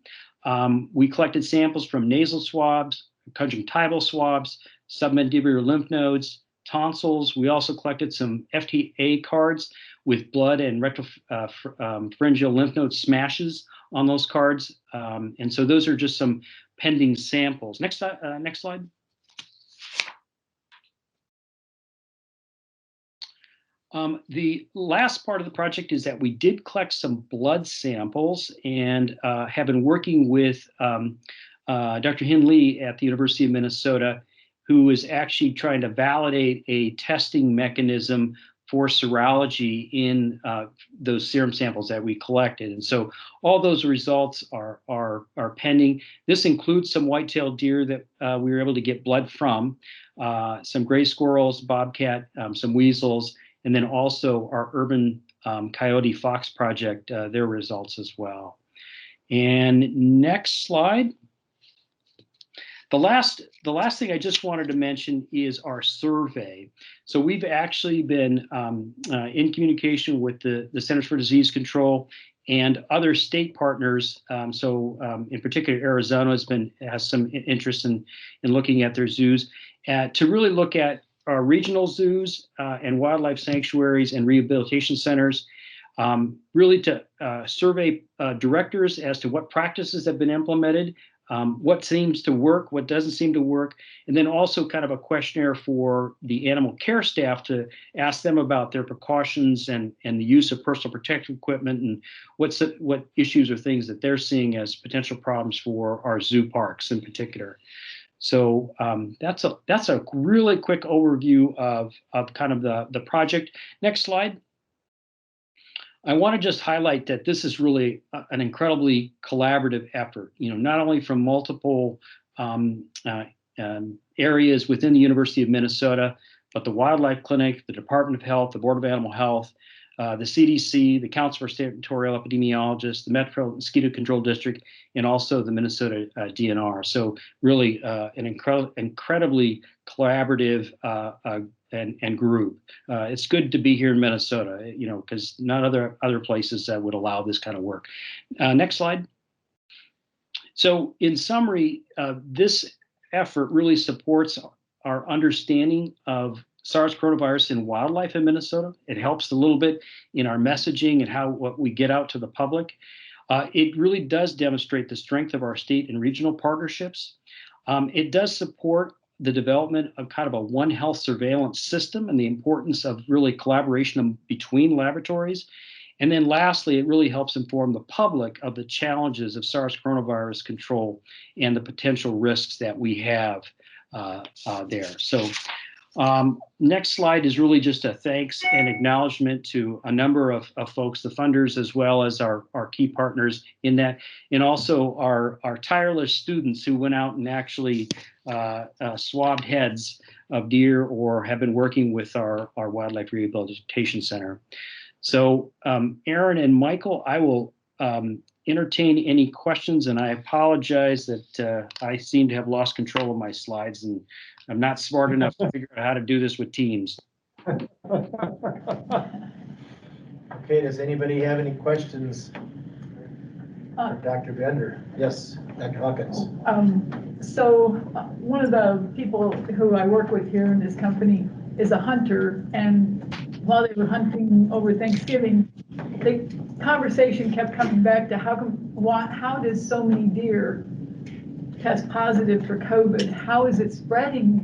We collected samples from nasal swabs, conjunctival swabs, submandibular lymph nodes, tonsils. We also collected some FTA cards with blood and retropharyngeal lymph node smashes on those cards. And so those are just some pending samples. Next slide. The last part of the project is that we did collect some blood samples and have been working with Dr. Hin Lee at the University of Minnesota, who is actually trying to validate a testing mechanism for serology in those serum samples that we collected. And so all those results are pending. This includes some white-tailed deer that we were able to get blood from, some gray squirrels, bobcat, some weasels, and then also our urban coyote fox project, their results as well. And next slide. The last thing I just wanted to mention is our survey. So we've actually been in communication with the Centers for Disease Control and other state partners. In particular, Arizona has some interest in looking at their zoos to really look at our regional zoos and wildlife sanctuaries and rehabilitation centers, really to survey directors as to what practices have been implemented, what seems to work, what doesn't seem to work, and then also kind of a questionnaire for the animal care staff to ask them about their precautions and the use of personal protective equipment and what issues or things that they're seeing as potential problems for our zoo parks in particular. So that's a really quick overview of kind of the project. Next slide. I want to just highlight that this is really an incredibly collaborative effort, not only from multiple areas within the University of Minnesota, but the Wildlife Clinic, the Department of Health, the Board of Animal Health, the CDC, the Council for Territorial Epidemiologists, the Metro Mosquito Control District, and also the Minnesota DNR. So really an incredibly collaborative and group. It's good to be here in Minnesota, because not other places would allow this kind of work. Next slide. So in summary, this effort really supports our understanding of SARS coronavirus in wildlife in Minnesota. It helps a little bit in our messaging and what we get out to the public. It really does demonstrate the strength of our state and regional partnerships. It does support the development of kind of a One Health surveillance system and the importance of really collaboration between laboratories. And then lastly, it really helps inform the public of the challenges of SARS coronavirus control and the potential risks that we have there. So next slide is really just a thanks and acknowledgement to a number of folks, the funders, as well as our key partners in that, and also our tireless students who went out and actually swabbed heads of deer or have been working with our Wildlife Rehabilitation Center. So Aaron and Michael, I will entertain any questions, and I apologize that I seem to have lost control of my slides and I'm not smart enough to figure out how to do this with Teams. Okay, does anybody have any questions for Dr. Bender? Yes, Dr. Hawkins. So one of the people who I work with here in this company is a hunter, and while they were hunting over Thanksgiving, the conversation kept coming back to how does so many deer test positive for COVID? How is it spreading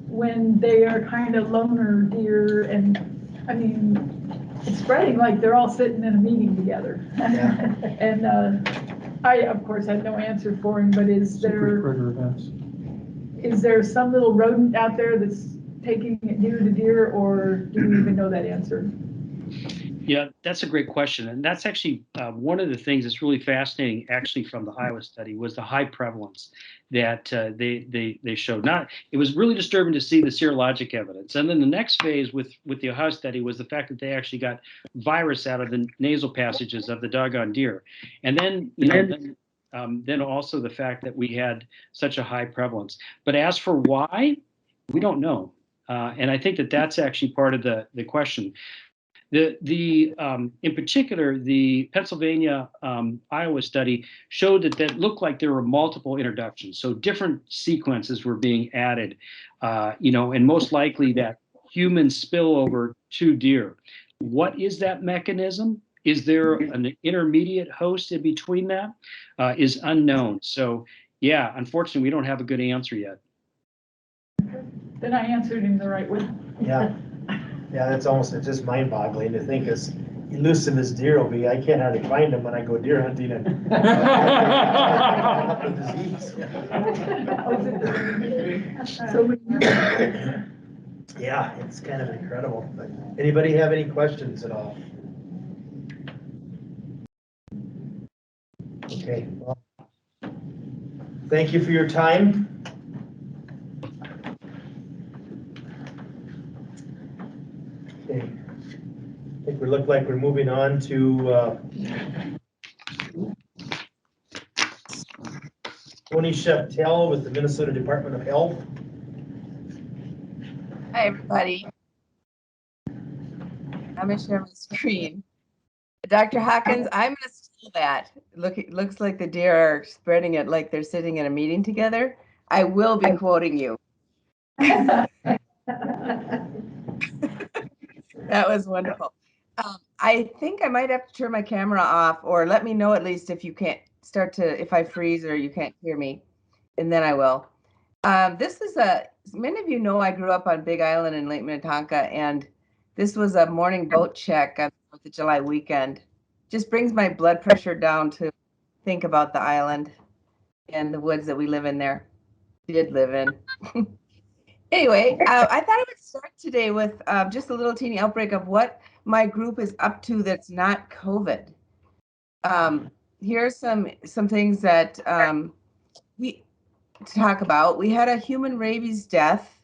when they are kind of loner deer? And I mean, it's spreading like they're all sitting in a meeting together. Yeah. And I, of course, had no answer for him, but is there some little rodent out there that's taking it deer to deer, or do we even know that answer? Yeah, that's a great question. And that's actually one of the things that's really fascinating actually from the Iowa study was the high prevalence that they showed. It was really disturbing to see the serologic evidence. And then the next phase with the Ohio study was the fact that they actually got virus out of the nasal passages of the doggone deer. And then, then also the fact that we had such a high prevalence. But as for why, we don't know. And I think that that's actually part of the question. In particular, the Pennsylvania Iowa study showed that looked like there were multiple introductions. So different sequences were being added, and most likely that human spillover to deer. What is that mechanism? Is there an intermediate host in between that? Is unknown. So yeah, unfortunately, we don't have a good answer yet. Then I answered him the right way. Yeah. Yeah, it's just mind-boggling to think as elusive as deer will be. I can't hardly find them when I go deer hunting and disease. Yeah, it's kind of incredible. But anybody have any questions at all? Okay. Well, thank you for your time. Okay. I think we look like we're moving on to Joni Scheftel with the Minnesota Department of Health. Hi, everybody. I'm gonna share my screen. Dr. Hawkins, I'm gonna steal that. Look, it looks like the deer are spreading it like they're sitting in a meeting together. I will be quoting you. That was wonderful. I think I might have to turn my camera off, or let me know at least if you can't if I freeze or you can't hear me, and then I will. This is many of you know I grew up on Big Island in Lake Minnetonka, and this was a morning boat check on the 4th of July weekend. Just brings my blood pressure down to think about the island and the woods that we live in there, did live in. Anyway, I thought I would start today with just a little teeny outbreak of what my group is up to that's not COVID. Here are some things that we talk about. We had a human rabies death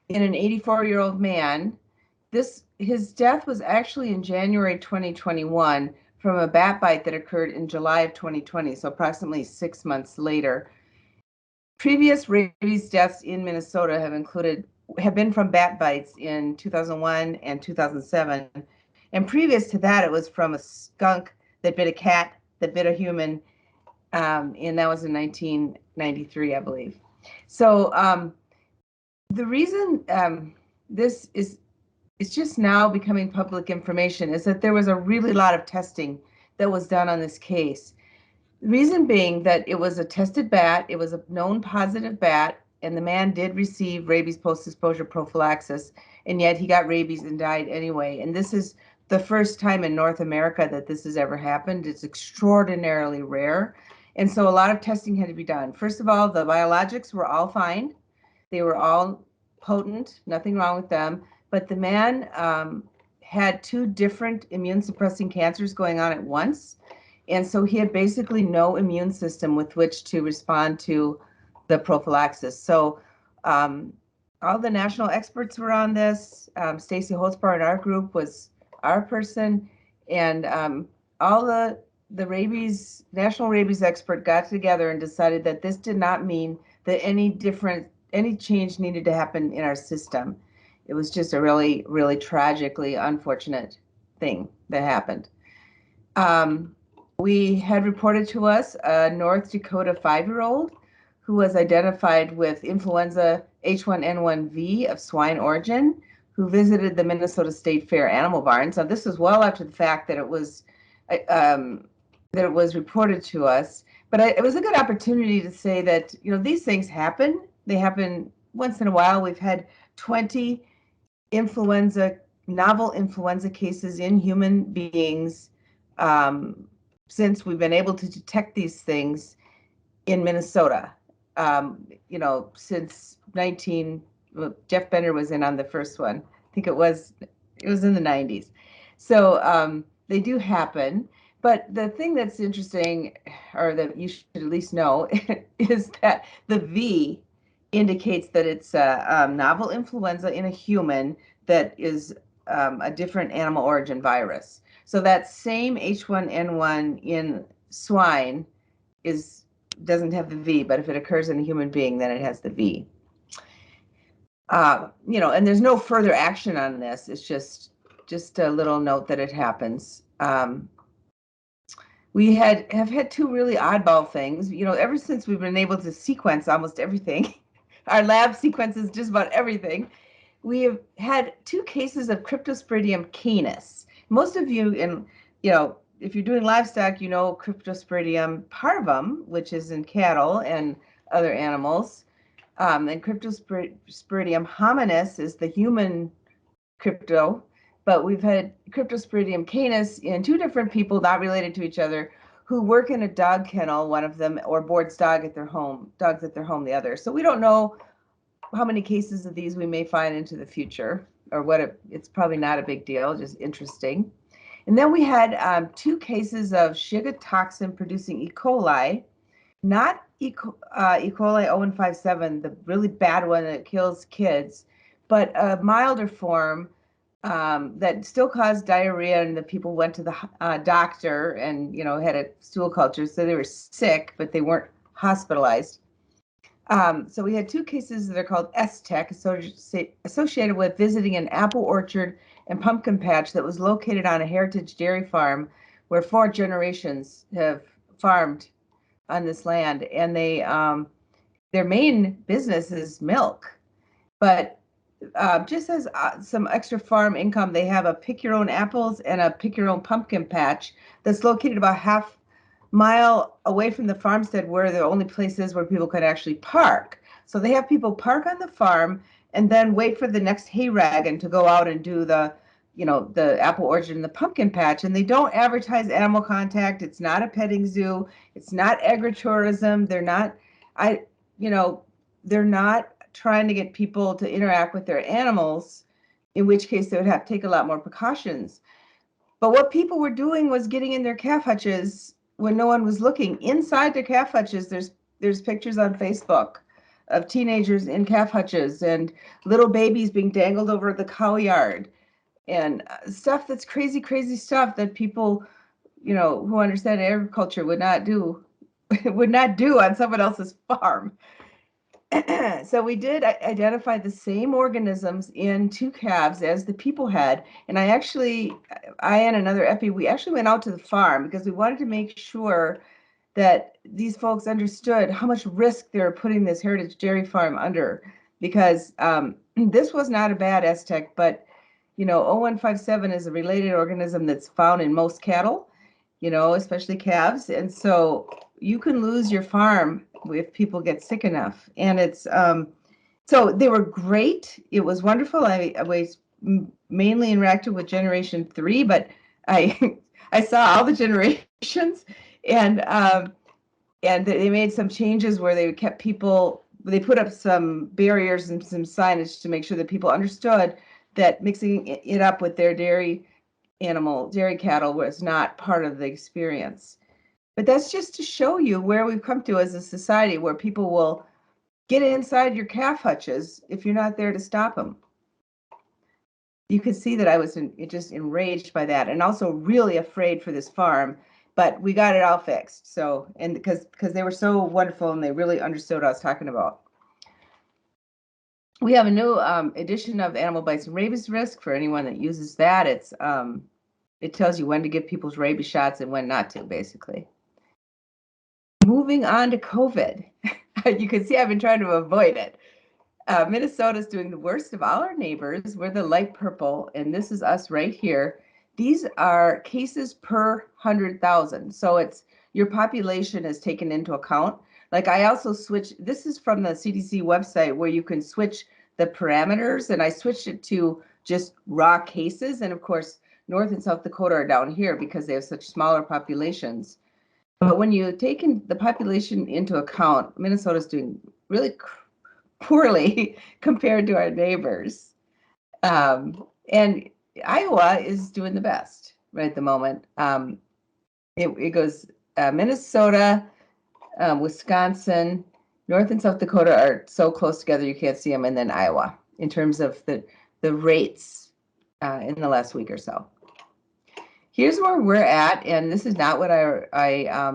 in an 84-year-old man. His death was actually in January 2021 from a bat bite that occurred in July of 2020, so approximately 6 months later. Previous rabies deaths in Minnesota have been from bat bites in 2001 and 2007. And previous to that, it was from a skunk that bit a cat, that bit a human, and that was in 1993, I believe. So the reason this is just now becoming public information is that there was a really lot of testing that was done on this case. The reason being that it was a tested bat, it was a known positive bat, and the man did receive rabies post-exposure prophylaxis, and yet he got rabies and died anyway. And this is the first time in North America that this has ever happened. It's extraordinarily rare. And so a lot of testing had to be done. First of all, the biologics were all fine. They were all potent, nothing wrong with them. But the man had 2 different immune suppressing cancers going on at once. And so he had basically no immune system with which to respond to the prophylaxis. So all the national experts were on this. Stacy Holzbauer in our group was our person. And all the national rabies expert got together and decided that this did not mean that any change needed to happen in our system. It was just a really, really tragically unfortunate thing that happened. We had reported to us a North Dakota 5-year-old who was identified with influenza H1N1V of swine origin, who visited the Minnesota State Fair animal barns. Now, this was well after the fact that it was reported to us, but it was a good opportunity to say that, you know, these things happen. They happen once in a while. We've had 20 novel influenza cases in human beings since we've been able to detect these things in Minnesota. You know, since Jeff Benner was in on the first one. I think it was in the 90s. So they do happen. But the thing that's interesting, or that you should at least know, is that the V indicates that it's a novel influenza in a human that is a different animal origin virus. So that same H1N1 in swine doesn't have the V, but if it occurs in a human being, then it has the V. You know, and there's no further action on this. It's just a little note that it happens. We have had 2 really oddball things. You know, ever since we've been able to sequence almost everything, our lab sequences just about everything, we have had 2 cases of Cryptosporidium canis. Most of you, if you're doing livestock, you know Cryptosporidium parvum, which is in cattle and other animals. And Cryptosporidium hominis is the human crypto. But we've had Cryptosporidium canis in 2 different people, not related to each other, who work in a dog kennel, one of them, or boards dogs at their home, the other. So we don't know how many cases of these we may find into the future, or it's probably not a big deal, just interesting. And then we had 2 cases of Shiga toxin producing E. coli, not E. coli 0157, the really bad one that kills kids, but a milder form that still caused diarrhea, and the people went to the doctor and, you know, had a stool culture, so they were sick, but they weren't hospitalized. So we had 2 cases that are called S-Tech associated with visiting an apple orchard and pumpkin patch that was located on a heritage dairy farm where 4 generations have farmed on this land, and they their main business is milk, but just as some extra farm income, they have a pick your own apples and a pick your own pumpkin patch that's located about half mile away from the farmstead, where the only place is where people could actually park. So they have people park on the farm and then wait for the next hay wagon to go out and do the, the apple orchard and the pumpkin patch. And they don't advertise animal contact. It's not a petting zoo. It's not agritourism. They're not trying to get people to interact with their animals, in which case they would have to take a lot more precautions. But what people were doing was getting in their calf hutches when no one was looking. Inside their calf hutches, there's pictures on Facebook of teenagers in calf hutches and little babies being dangled over the cow yard and stuff that's crazy, crazy stuff that people, who understand agriculture would not do on someone else's farm. So we did identify the same organisms in 2 calves as the people had. And I and another epi, we actually went out to the farm because we wanted to make sure that these folks understood how much risk they were putting this heritage dairy farm under, because this was not a bad S-Tech, but 0157 is a related organism that's found in most cattle, especially calves. And so you can lose your farm if people get sick enough. And it's, so they were great. It was wonderful. I was mainly interacted with generation 3, but I saw all the generations, and they made some changes where they kept people, they put up some barriers and some signage to make sure that people understood that mixing it up with their dairy cattle was not part of the experience. But that's just to show you where we've come to as a society, where people will get inside your calf hutches if you're not there to stop them. You could see that I was just enraged by that, and also really afraid for this farm, but we got it all fixed. So, and because they were so wonderful and they really understood what I was talking about. We have a new edition of Animal Bites and Rabies Risk for anyone that uses that. It tells you when to give people's rabies shots and when not to, basically. Moving on to COVID. You can see I've been trying to avoid it. Minnesota's doing the worst of all our neighbors. We're the light purple, and this is us right here. These are cases per 100,000. So it's your population is taken into account. Like I also switched, this is from the CDC website where you can switch the parameters, and I switched it to just raw cases. And of course, North and South Dakota are down here because they have such smaller populations. But when you take the population into account, Minnesota's doing really poorly compared to our neighbors. And Iowa is doing the best right at the moment. It goes Minnesota, Wisconsin, North and South Dakota are so close together you can't see them, and then Iowa in terms of the rates in the last week or so. Here's where we're at, and this is not what I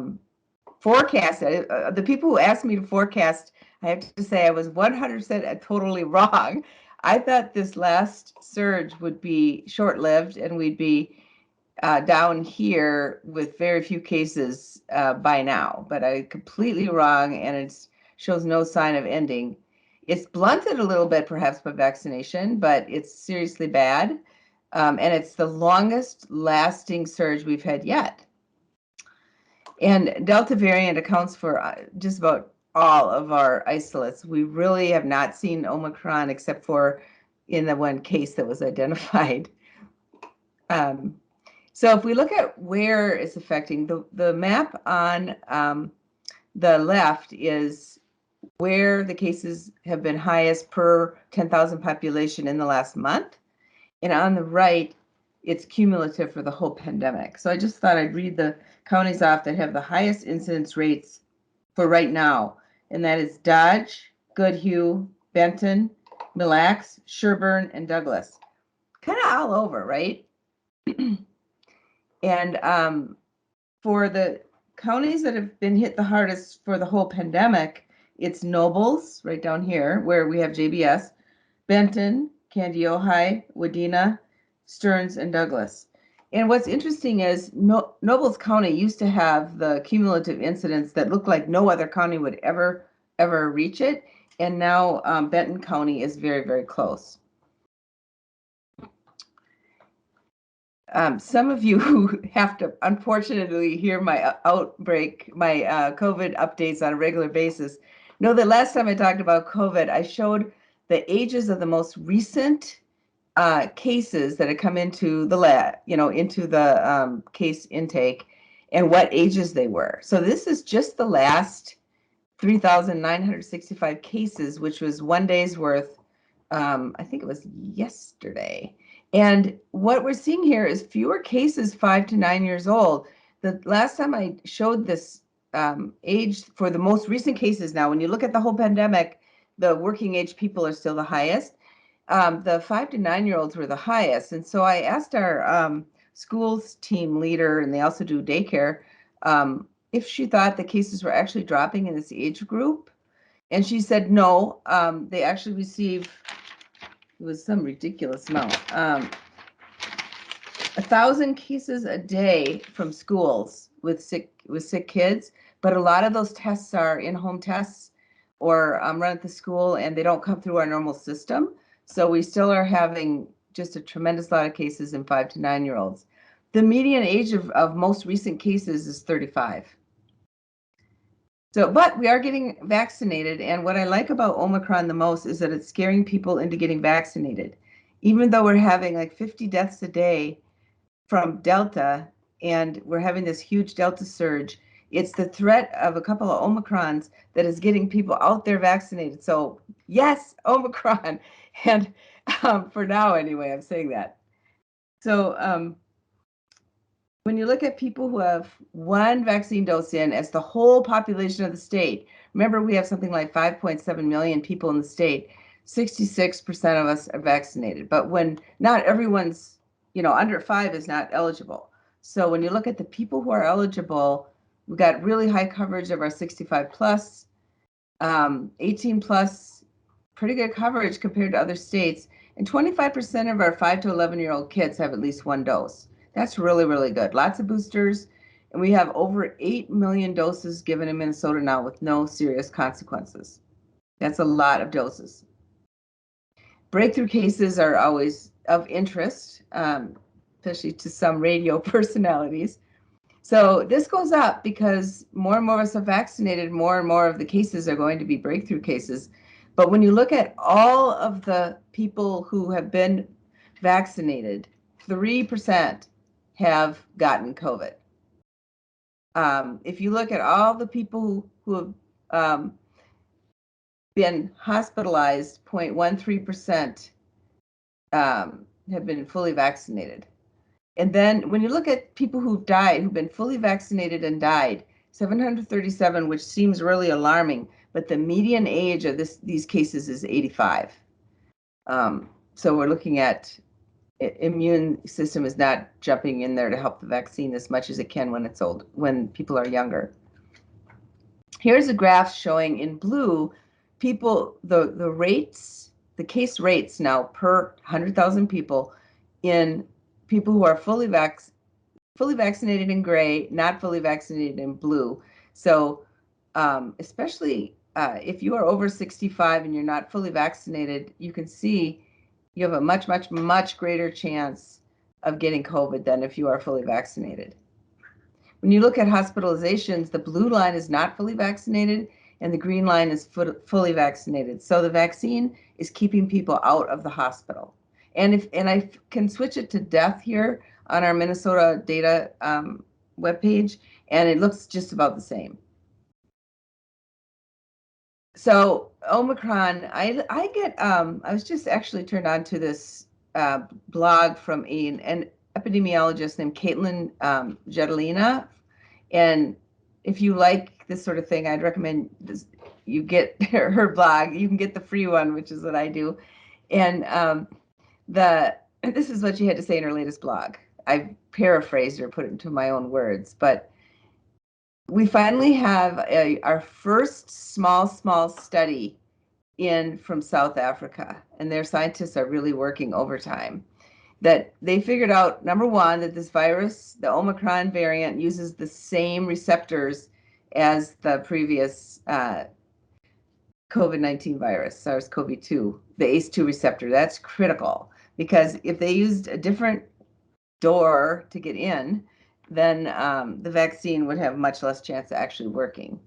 forecasted. The people who asked me to forecast, I have to say I was 100% totally wrong. I thought this last surge would be short-lived and we'd be down here with very few cases by now, but I completely wrong, and it shows no sign of ending. It's blunted a little bit perhaps by vaccination, but it's seriously bad. And it's the longest lasting surge we've had yet. And Delta variant accounts for just about all of our isolates. We really have not seen Omicron except for in the one case that was identified. So if we look at where it's affecting, the map on the left is where the cases have been highest per 10,000 population in the last month. And on the right, it's cumulative for the whole pandemic. So I just thought I'd read the counties off that have the highest incidence rates for right now. And that is Dodge, Goodhue, Benton, Mille Lacs, Sherburne, and Douglas. Kind of all over, right? And for the counties that have been hit the hardest for the whole pandemic, It's Nobles, right down here, where we have JBS, Benton, Candy Ojai, Wadena, Stearns, and Douglas. And what's interesting is Nobles County used to have the cumulative incidents that looked like no other county would ever reach it. And now Benton County is very, very close. Some of you have to unfortunately hear my outbreak, my COVID updates on a regular basis. Know that last time I talked about COVID, I showed the ages of the most recent cases that had come into the lab, into the case intake, and what ages they were. So this is just the last 3,965 cases, which was 1 day's worth. I think it was yesterday. And what we're seeing here is fewer cases 5 to 9 years old. The last time I showed this age for the most recent cases now, when you look at the whole pandemic, the working age people are still the highest. The 5 to 9 year olds were the highest. And so I asked our schools team leader, and they also do daycare, if she thought the cases were actually dropping in this age group. And she said no, they actually receive, it was some ridiculous amount, 1,000 cases a day from schools with sick kids, but a lot of those tests are in-home tests or run at the school, and they don't come through our normal system. So we still are having just a tremendous lot of cases in 5 to 9 year olds. The median age of most recent cases is 35. So, but we are getting vaccinated, and what I like about Omicron the most is that it's scaring people into getting vaccinated. Even though we're having like 50 deaths a day from Delta, and we're having this huge Delta surge, it's the threat of a couple of Omicrons that is getting people out there vaccinated. So yes, Omicron, and for now anyway, I'm saying that. So when you look at people who have one vaccine dose in as the whole population of the state, remember we have something like 5.7 million people in the state, 66% of us are vaccinated. But when not everyone's, under 5 is not eligible. So when you look at the people who are eligible, we've got really high coverage of our 65 plus, 18 plus, pretty good coverage compared to other states. And 25% of our 5 to 11-year-old kids have at least one dose. That's really, really good. Lots of boosters. And we have over 8 million doses given in Minnesota now with no serious consequences. That's a lot of doses. Breakthrough cases are always of interest, especially to some radio personalities. So this goes up because more and more of us are vaccinated, more and more of the cases are going to be breakthrough cases. But when you look at all of the people who have been vaccinated, 3% have gotten COVID. If you look at all the people who have been hospitalized, 0.13% have been fully vaccinated. And then when you look at people who've died, who've been fully vaccinated and died, 737, which seems really alarming, but the median age of these cases is 85. So we're looking at immune system is not jumping in there to help the vaccine as much as it can when people are younger. Here's a graph showing in blue people, the rates, the case rates now per 100,000 people in people who are fully vaccinated in gray, not fully vaccinated in blue. So especially if you are over 65 and you're not fully vaccinated, you can see you have a much, much, much greater chance of getting COVID than if you are fully vaccinated. When you look at hospitalizations, the blue line is not fully vaccinated and the green line is fully vaccinated. So the vaccine is keeping people out of the hospital. And I can switch it to death here on our Minnesota data webpage, and it looks just about the same. So Omicron, I was just actually turned on to this blog from an epidemiologist named Caitlin Jetelina. And if you like this sort of thing, I'd recommend you get her blog. You can get the free one, which is what I do. And this is what she had to say in her latest blog. I paraphrased or put it into my own words, but we finally have our first small study in from South Africa, and their scientists are really working overtime. That they figured out, number one, that this virus, the Omicron variant, uses the same receptors as the previous COVID-19 virus, SARS-CoV-2, the ACE2 receptor. That's critical, because if they used a different door to get in, then the vaccine would have much less chance of actually working.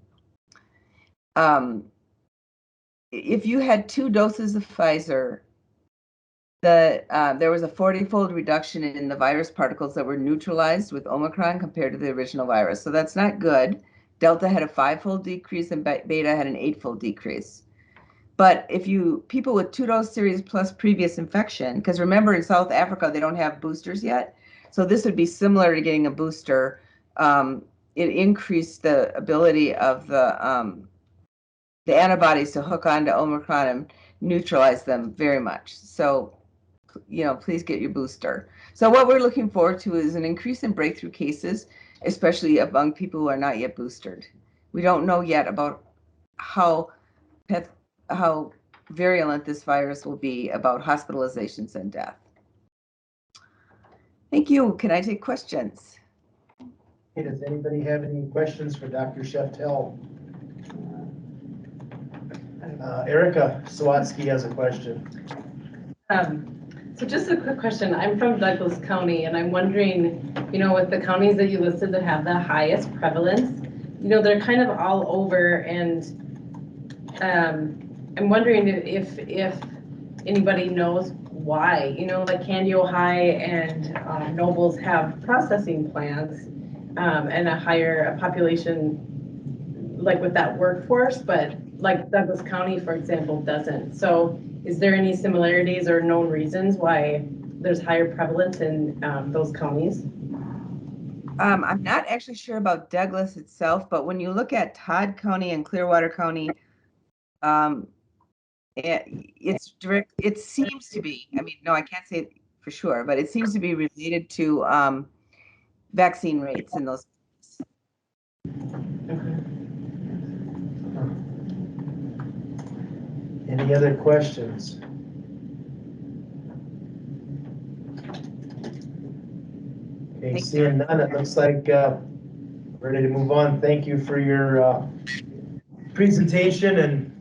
If you had 2 doses of Pfizer, there was a 40-fold reduction in the virus particles that were neutralized with Omicron compared to the original virus. So that's not good. Delta had a 5-fold decrease and Beta had an 8-fold decrease. But if people with 2-dose series plus previous infection, because remember in South Africa, they don't have boosters yet. So this would be similar to getting a booster. It increased the ability of the antibodies to hook onto Omicron and neutralize them very much. So, please get your booster. So what we're looking forward to is an increase in breakthrough cases, especially among people who are not yet boosted. We don't know yet about how virulent this virus will be, about hospitalizations and death. Thank you. Can I take questions? Hey, does anybody have any questions for Dr. Scheftel? Erica Sawatsky has a question. So just a quick question. I'm from Douglas County, and I'm wondering, with the counties that you listed that have the highest prevalence, they're kind of all over, and I'm wondering if anybody knows why, like Candy, Ohio and Nobles have processing plants and a higher population, like with that workforce, but like Douglas County, for example, doesn't. So is there any similarities or known reasons why there's higher prevalence in those counties? I'm not actually sure about Douglas itself, but when you look at Todd County and Clearwater County, it seems to be, no, I can't say it for sure, but it seems to be related to vaccine rates in those. Any other questions? Okay, seeing none, it looks like ready to move on. Thank you for your presentation. And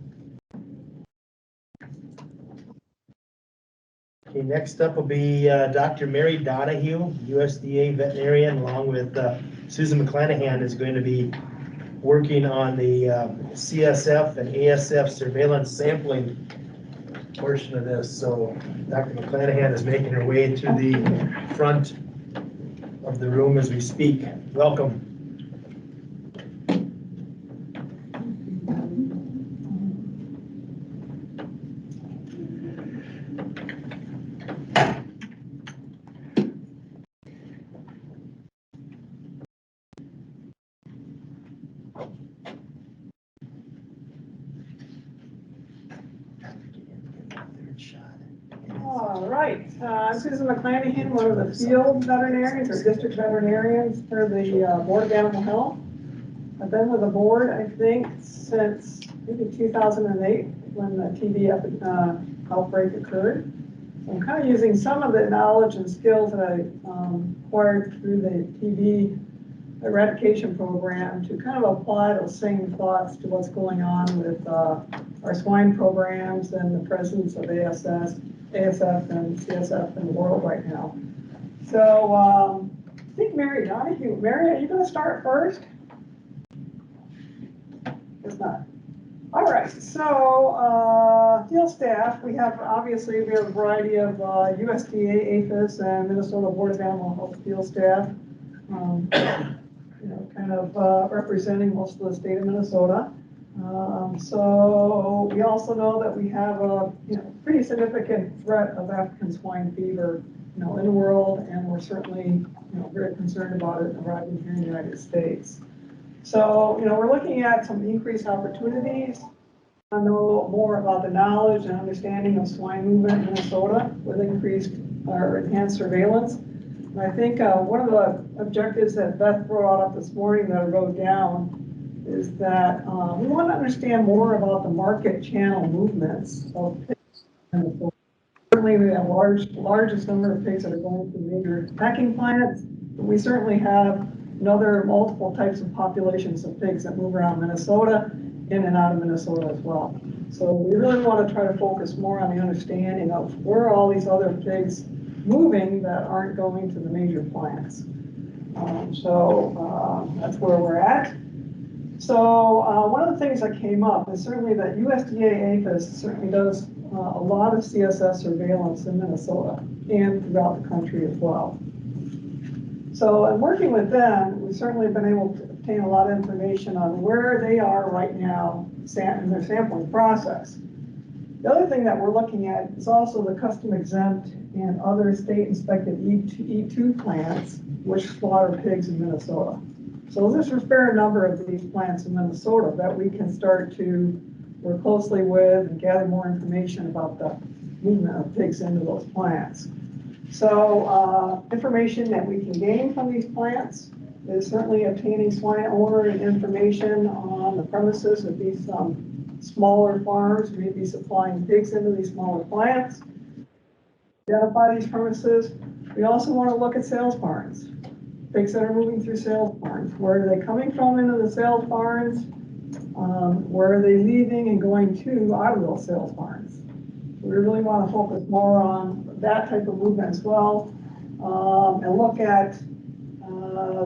okay, next up will be Dr. Mary Donahue, USDA veterinarian, along with Susan McClanahan is going to be working on the CSF and ASF surveillance sampling portion of this. So Dr. McClanahan is making her way to the front of the room as we speak. Welcome. All right, I'm Susan McClanahan, one of the field veterinarians or district veterinarians for the Board of Animal Health. I've been with the board, I think, since maybe 2008 when the TB outbreak occurred. So I'm kind of using some of the knowledge and skills that I acquired through the TB eradication program to kind of apply those same thoughts to what's going on with our swine programs and the presence of ASF and CSF in the world right now. So I think Mary Donahue. Mary, are you going to start first? Guess not. All right, so field staff, we have a variety of USDA, APHIS, and Minnesota Board of Animal Health field staff, kind of representing most of the state of Minnesota. So we also know that we have a pretty significant threat of African swine fever, in the world, and we're certainly very concerned about it arriving here in the United States. So we're looking at some increased opportunities. I know more about the knowledge and understanding of swine movement in Minnesota with increased or enhanced surveillance. And I think one of the objectives that Beth brought up this morning that I wrote down is that we want to understand more about the market channel movements of pigs. Certainly we have largest number of pigs that are going through major packing plants, but we certainly have another multiple types of populations of pigs that move around Minnesota, in and out of Minnesota as well. So we really want to try to focus more on the understanding of where are all these other pigs moving that aren't going to the major plants. That's where we're at. So one of the things that came up is certainly that USDA APHIS certainly does a lot of CSS surveillance in Minnesota and throughout the country as well. So in working with them, we've certainly been able to obtain a lot of information on where they are right now in their sampling process. The other thing that we're looking at is also the custom exempt and other state inspected E2 plants which slaughter pigs in Minnesota. So there's a fair number of these plants in Minnesota that we can start to work closely with and gather more information about the movement of pigs into those plants. So information that we can gain from these plants is certainly obtaining swine owner information on the premises of these smaller farms, maybe supplying pigs into these smaller plants. Identify these premises. We also want to look at sales barns. Pigs that are moving through sales barns. Where are they coming from into the sales barns? Where are they leaving and going to out of those sales barns? We really want to focus more on that type of movement as well, and look at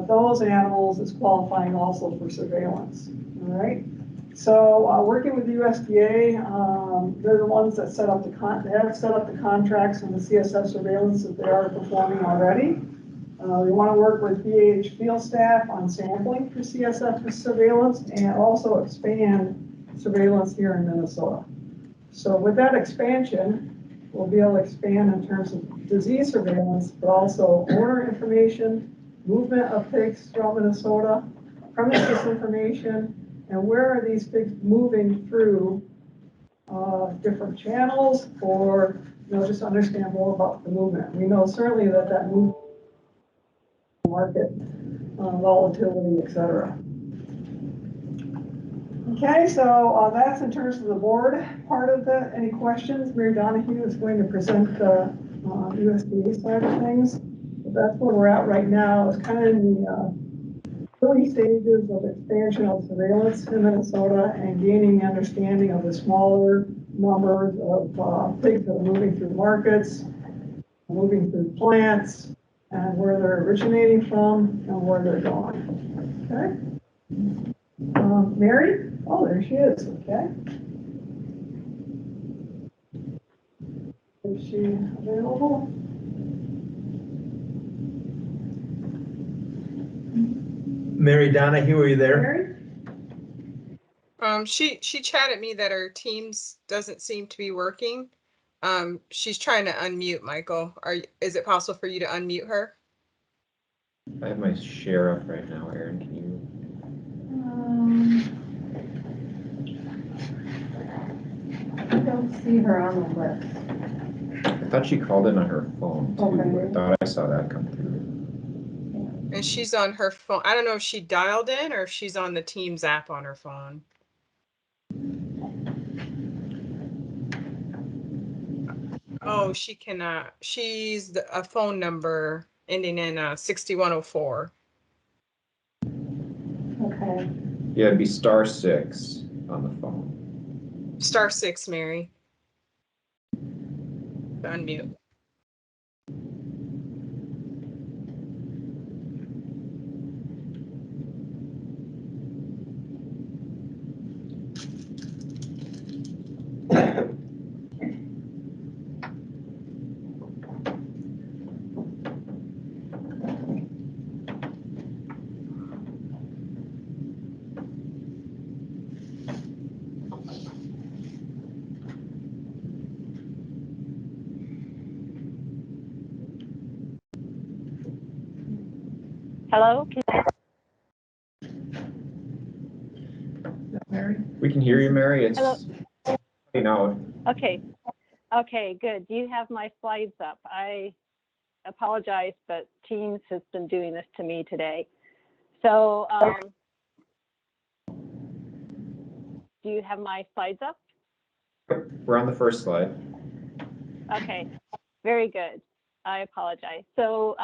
those animals as qualifying also for surveillance. All right. So working with the USDA, they're the ones that set up they have set up the contracts and the CSF surveillance that they are performing already. We want to work with BAH field staff on sampling for CSF surveillance and also expand surveillance here in Minnesota. So with that expansion, we'll be able to expand in terms of disease surveillance, but also owner information, movement of pigs throughout Minnesota, premises information, and where are these pigs moving through different channels, or just understand more about the movement. We know certainly that movement, market volatility, etc. Okay, so that's in terms of the board part of it. Any questions? Mary Donahue is going to present the USDA side of things. But that's where we're at right now. It's kind of in the early stages of expansion of surveillance in Minnesota and gaining understanding of the smaller numbers of pigs that are moving through markets, moving through plants, and where they're originating from and where they're going. Okay. Mary? Oh, there she is. Okay. Is she available? Mary Donahue, are you there? Mary? She chatted me that her Teams doesn't seem to be working. She's trying to unmute, Michael. Is it possible for you to unmute her? I have my share up right now, Erin. Can you? I don't see her on the list. I thought she called in on her phone too. Okay. I thought I saw that come through. And she's on her phone. I don't know if she dialed in or if she's on the Teams app on her phone. Oh, she cannot. She's a phone number ending in 6104. Okay. Yeah, it'd be *6 on the phone. *6, Mary. Unmute. Hello? Mary? We can hear you, Mary. It's Hello. cutting out. Okay. Okay, good. Do you have my slides up? apologize, but Teams has been doing this to me today. So do you have my slides up? We're on the first slide. Okay, very good. I apologize. So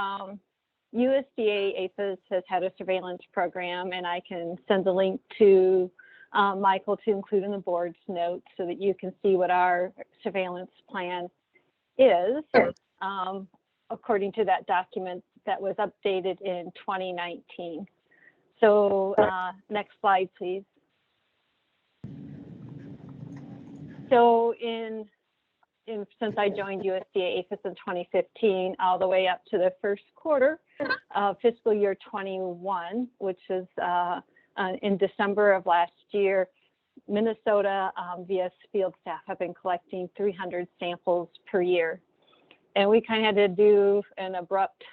USDA APHIS has had a surveillance program, and I can send the link to Michael to include in the board's notes so that you can see what our surveillance plan is, according to that document that was updated in 2019. So next slide, please. So since I joined USDA APHIS in 2015, all the way up to the first quarter of fiscal year 21, which is in December of last year, Minnesota via field staff have been collecting 300 samples per year. And we kind of had to do an abrupt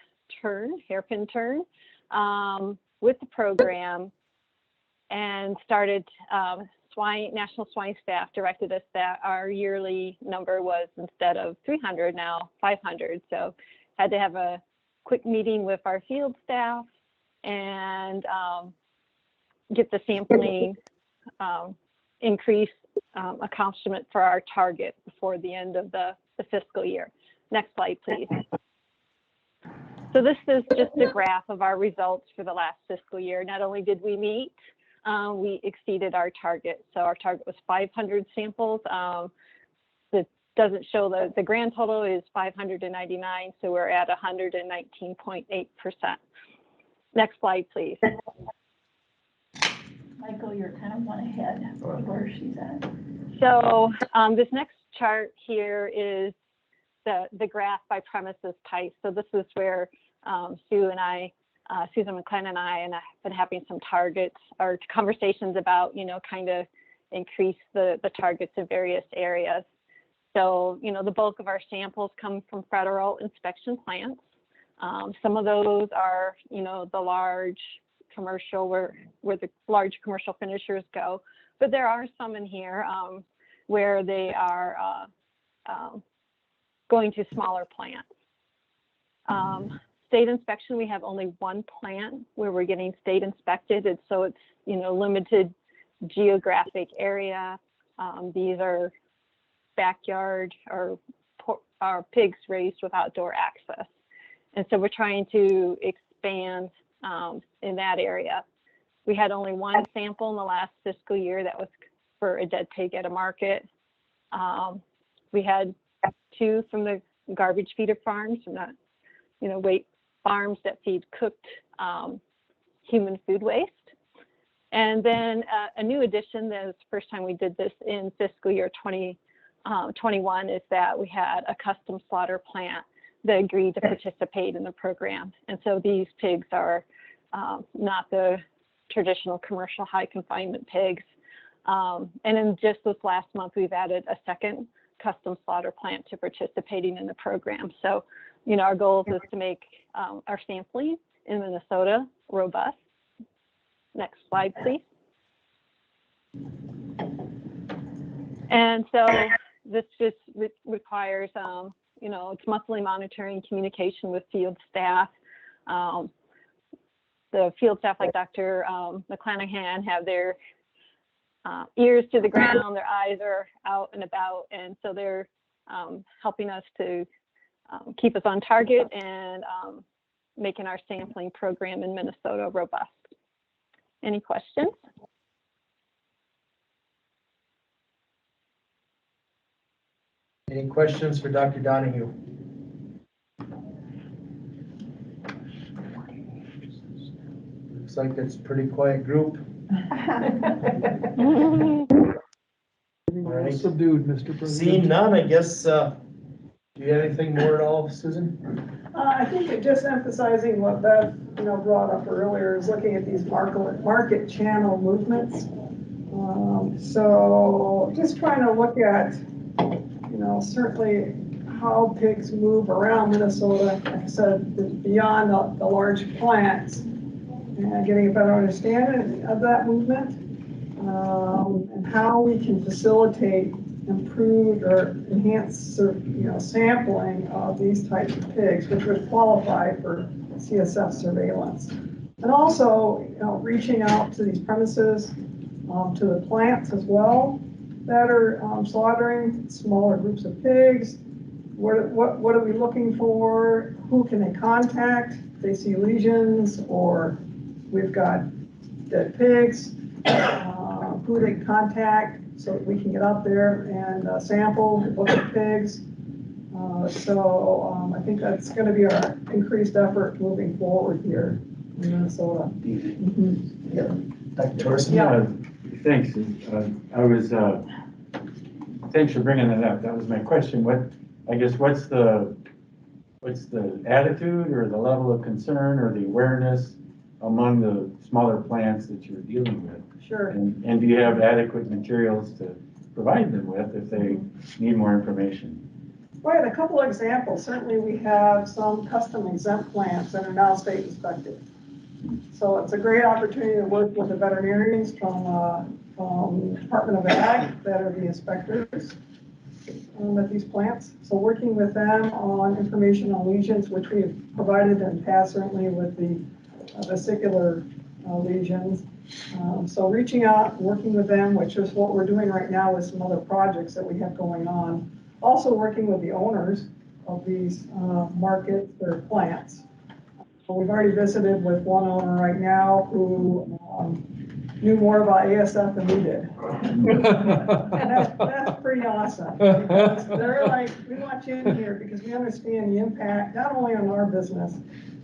turn, hairpin turn, with the program, and started National Swine Staff directed us that our yearly number was, instead of 300, now 500. So had to have a quick meeting with our field staff and get the sampling increase accomplishment for our target before the end of the fiscal year. Next slide, please. So this is just a graph of our results for the last fiscal year. Not only did we meet, we exceeded our target. So our target was 500 samples. It doesn't show the grand total is 599, so we're at 119.8%. Next slide, please. Michael, you're kind of one ahead of where she's at. So this next chart here is the graph by premises type. So this is where Sue and I, Susan McClennan and I, have been having some targets or conversations about, kind of increase the targets in various areas. So, the bulk of our samples come from federal inspection plants. Some of those are, the large commercial, where the large commercial finishers go. But there are some in here where they are going to smaller plants. State inspection, we have only one plant where we're getting state inspected, and so it's limited geographic area. These are backyard or pigs raised with outdoor access, and so we're trying to expand in that area. We had only one sample in the last fiscal year that was for a dead pig at a market. We had two from the garbage feeder farms, and that farms that feed cooked human food waste. And then a new addition, that was the first time we did this in fiscal year 2021, is that we had a custom slaughter plant that agreed to participate in the program. And so these pigs are not the traditional commercial high confinement pigs. And in just this last month, we've added a second custom slaughter plant to participating in the program. So, our goal is to make our sampling in Minnesota robust. Next slide, please. And so this just requires, it's monthly monitoring, communication with field staff. The field staff, like Dr. McClanahan, have their ears to the ground, their eyes are out and about, and so they're helping us to keep us on target and making our sampling program in Minnesota robust. Any questions? Any questions for Dr. Donahue? Looks like it's a pretty quiet group. Right. Subdued, Mr. President. Seeing none, I guess, do you have anything more at all, Susan? I think that just emphasizing what Beth, brought up earlier is looking at these market channel movements. So just trying to look at, certainly how pigs move around Minnesota, like I said, beyond the large plants, and getting a better understanding of that movement, and how we can facilitate improved or enhanced, sampling of these types of pigs, which would qualify for CSF surveillance. And also, reaching out to these premises, to the plants as well that are slaughtering smaller groups of pigs. What are we looking for? Who can they contact if they see lesions or we've got dead pigs? Who they contact so that we can get up there and sample, look at pigs. So I think that's going to be our increased effort moving forward here in Minnesota. Yeah. Dr. Torrison? Yeah, thanks. I was, thanks for bringing that up. That was my question. What's the attitude or the level of concern or the awareness among the smaller plants that you're dealing with? Sure. And do you have adequate materials to provide them with if they need more information? Right, a couple of examples. Certainly we have some custom exempt plants that are now state inspected. So it's a great opportunity to work with the veterinarians from Department of Ag that are the inspectors at these plants. So working with them on information on lesions, which we have provided in the past, certainly with the vesicular lesions. So reaching out, working with them, which is what we're doing right now with some other projects that we have going on. Also working with the owners of these markets or plants. So we've already visited with one owner right now who knew more about ASF than we did. And that's pretty awesome. Because they're like, we want you in here because we understand the impact, not only on our business,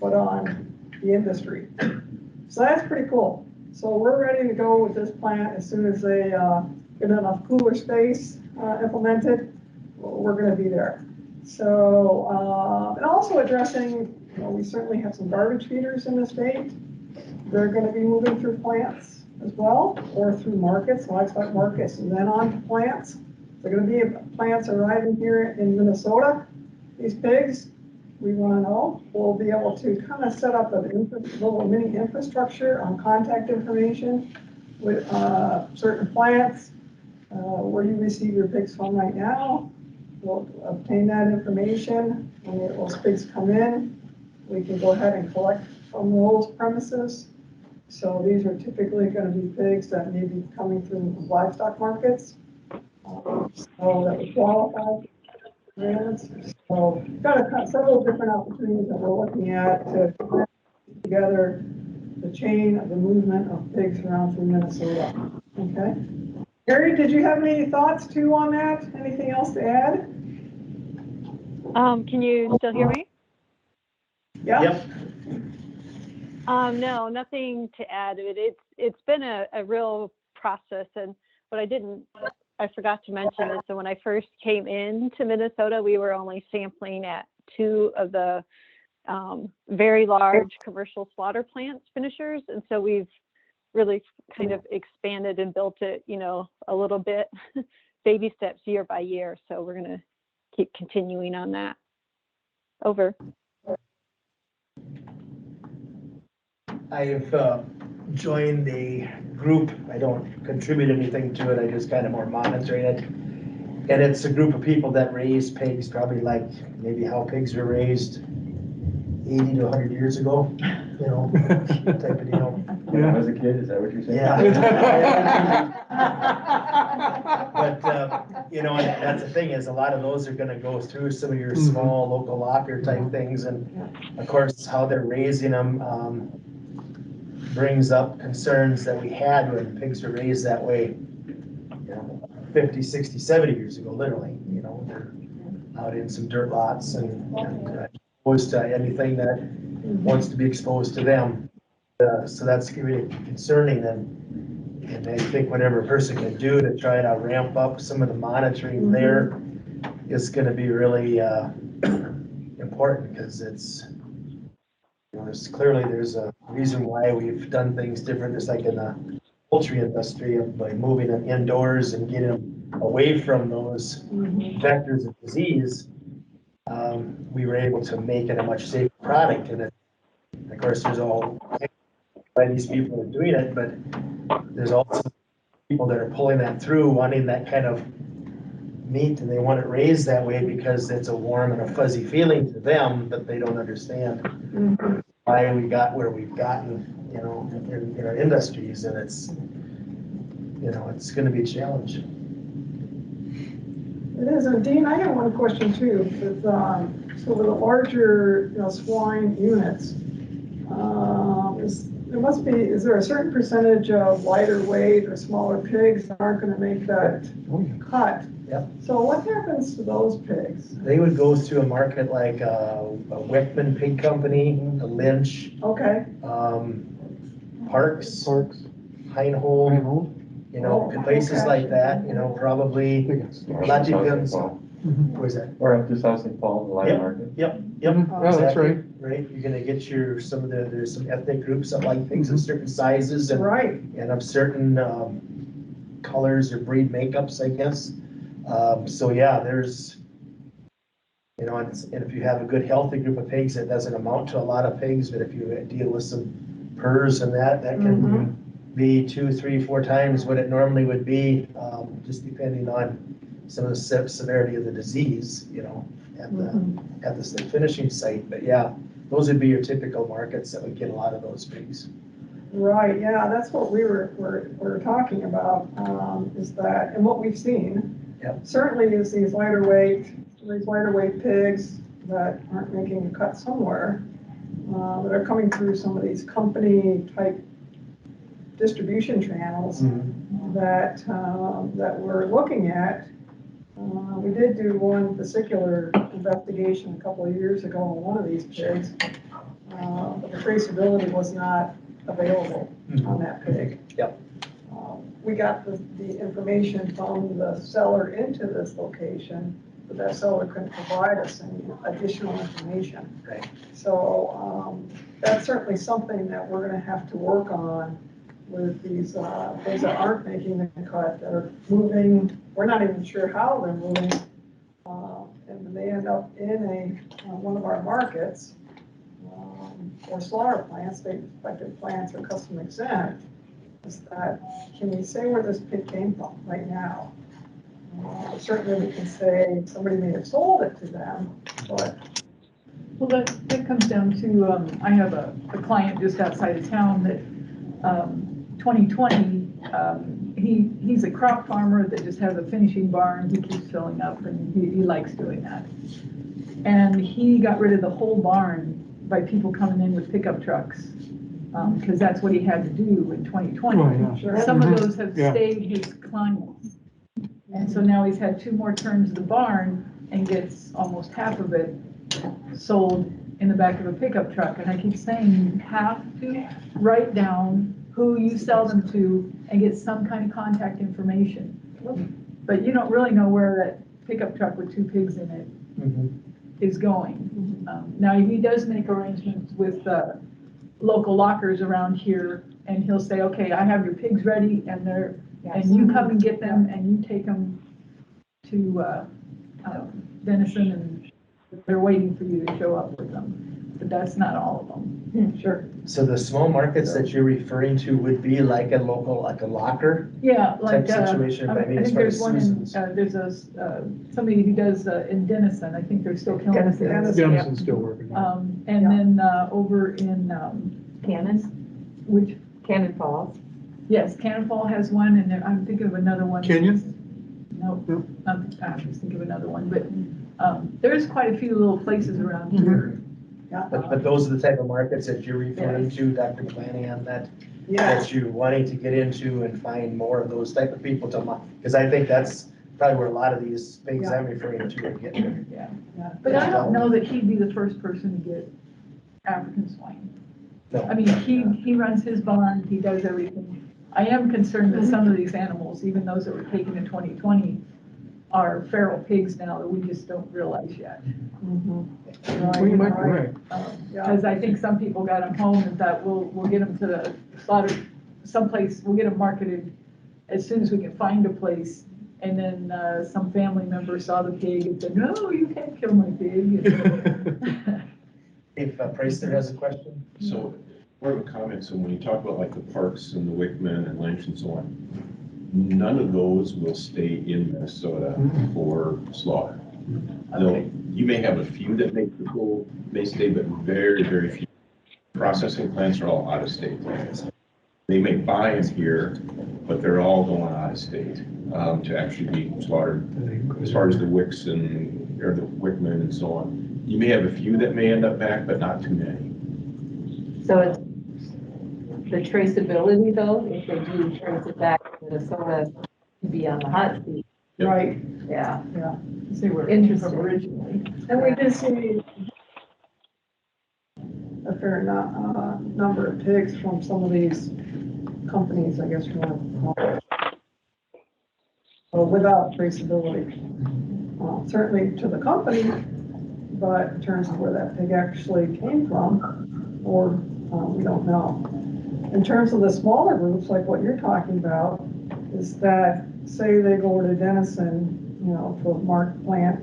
but on the industry. So that's pretty cool. So we're ready to go with this plant as soon as they get enough cooler space implemented. We're going to be there. So, and also addressing, we certainly have some garbage feeders in the state. They're going to be moving through plants as well, or through markets, livestock markets, and then on to plants. They're going to be plants arriving here in Minnesota. These pigs, we want to know. We'll be able to kind of set up a little mini infrastructure on contact information with certain plants, where you receive your pigs from right now. We'll obtain that information, and when those pigs come in, we can go ahead and collect from those premises. So these are typically going to be pigs that may be coming through livestock markets, so that we qualify. So we've got several different opportunities that we're looking at to put together the chain of the movement of pigs around through Minnesota. Okay. Gary, did you have any thoughts too on that? Anything else to add? Can you still hear me? Yeah. Yep. No, nothing to add. It's been a real process, and what I forgot to mention is that when I first came into Minnesota, we were only sampling at 2 of the very large commercial slaughter plants finishers, and so we've really kind of expanded and built it, a little bit, baby steps year by year. So we're going to keep continuing on that. Over. I've joined a group. I don't contribute anything to it. I just kind of more monitoring it. And it's a group of people that raise pigs, probably like maybe how pigs were raised 80 to 100 years ago, type of deal. When I was a kid, is that what you're saying? Yeah. But, and that's the thing is a lot of those are going to go through some of your small local locker type things. And of course, how they're raising them brings up concerns that we had when pigs were raised that way, 50, 60, 70 years ago, literally. They're out in some dirt lots and exposed to anything that wants to be exposed to them. So that's really concerning, and I think whatever a person can do to try to ramp up some of the monitoring there is going to be really important, because it's, there's a reason why we've done things different, just like in the poultry industry, by moving them indoors and getting them away from those vectors of disease. We were able to make it a much safer product, and of course there's all why these people are doing it, but there's also people that are pulling that through, wanting that kind of meat and they want it raised that way because it's a warm and a fuzzy feeling to them, but they don't understand why we got where we've gotten, you know, in our industries, and it's, you know, it's gonna be a challenge. It is, and Dean, I have one question too, with, so with the larger, you know, swine units, is there a certain percentage of lighter weight or smaller pigs that aren't gonna make that cut? Yep. So what happens to those pigs? They would go to a market like a Wickman Pig Company, a Lynch, Okay. Parks, Heinhold, you know, places okay. like that, you know, probably, a lot depends. Where's that? Or up to South St. Paul, the live Yep. market. Yep, Oh, that's exactly, right. right, you're gonna get your, there's some ethnic groups that like things of certain sizes and. Right. And of certain, colors or breed makeups, I guess. So yeah, there's, you know, and if you have a good healthy group of pigs, it doesn't amount to a lot of pigs, but if you deal with some PRRS and that can be 2, 3, 4 times what it normally would be, just depending on some of the severity of the disease, you know, at the finishing site. But yeah, those would be your typical markets that would get a lot of those pigs. Right, yeah, that's what we were talking about, is that, and what we've seen, certainly is these lighter weight pigs that aren't making a cut somewhere, that are coming through some of these company type distribution channels that we're looking at. We did do one particular investigation a couple of years ago on one of these pigs, but the traceability was not available on that pig. Yep. We got the information from the seller into this location, but that seller couldn't provide us any additional information. Right. So that's certainly something that we're gonna have to work on with these pigs that aren't making the cut, that are moving. We're not even sure how they're moving, and when they end up in one of our markets, or slaughter plants, state-inspected plants or custom exempt, is that, can we say where this pig came from right now? Certainly we can say somebody may have sold it to them, but. Well, that comes down to, I have a client just outside of town that 2020, he's a crop farmer that just has a finishing barn. He keeps filling up and he likes doing that. And he got rid of the whole barn by people coming in with pickup trucks, because that's what he had to do in 2020. Oh, yeah. Sure. Some of those have stayed his clients. And so now he's had 2 more turns of the barn and gets almost half of it sold in the back of a pickup truck. And I keep saying, you have to write down who you sell them to and get some kind of contact information. But you don't really know where that pickup truck with 2 pigs in it is going. Now, he does make arrangements with local lockers around here, and he'll say, okay, I have your pigs ready, and and you come and get them, and you take them to Denison, and they're waiting for you to show up with them. But that's not all of them. Sure. So the small markets that you're referring to would be like a local, like a locker? Yeah, like, type situation, I maybe as think far there's as one in, Susan's. there's somebody who does in Denison. I think they're still killing pigs. Denison's still working. And then over in Cannon, which Cannon Falls. yes, Cannon Fall has one, and I'm thinking of another one. Kenyon? No, I'm just thinking of another one, but there's quite a few little places around here. But those are the type of markets that you're referring to, Dr. Flanagan, that you're wanting to get into and find more of those type of people to, because I think that's probably where a lot of these things I'm referring to are getting. Yeah. But I don't know that he'd be the first person to get African swine. No. I mean, he runs his barn, he does everything. I am concerned that some of these animals, even those that were taken in 2020, are feral pigs now that we just don't realize yet. Well, you might be right. Because I think some people got them home and thought, we'll get them to the slaughter someplace, we'll get them marketed as soon as we can find a place. And then some family member saw the pig and said, no, you can't kill my pig. If Priester has a question? So, more of a comment, so when you talk about like the parks and the Wickman and Lynch and so on, none of those will stay in Minnesota for slaughter. Though you may have a few that may stay, but very, very few. Processing plants are all out of state. They may buy them here, but they're all going out of state to actually be slaughtered. As far as the wicks or the wickmen and so on, you may have a few that may end up back, but not too many. So it's the traceability though, if they do trace it back to Minnesota, to be on the hot seat. Right, Yeah. yeah. See where it came from originally. And we did see a fair number of pigs from some of these companies, I guess, without traceability. Certainly to the company, but in terms of where that pig actually came from, or we don't know. In terms of the smaller groups, like what you're talking about, is that say they go to Denison, to a marked plant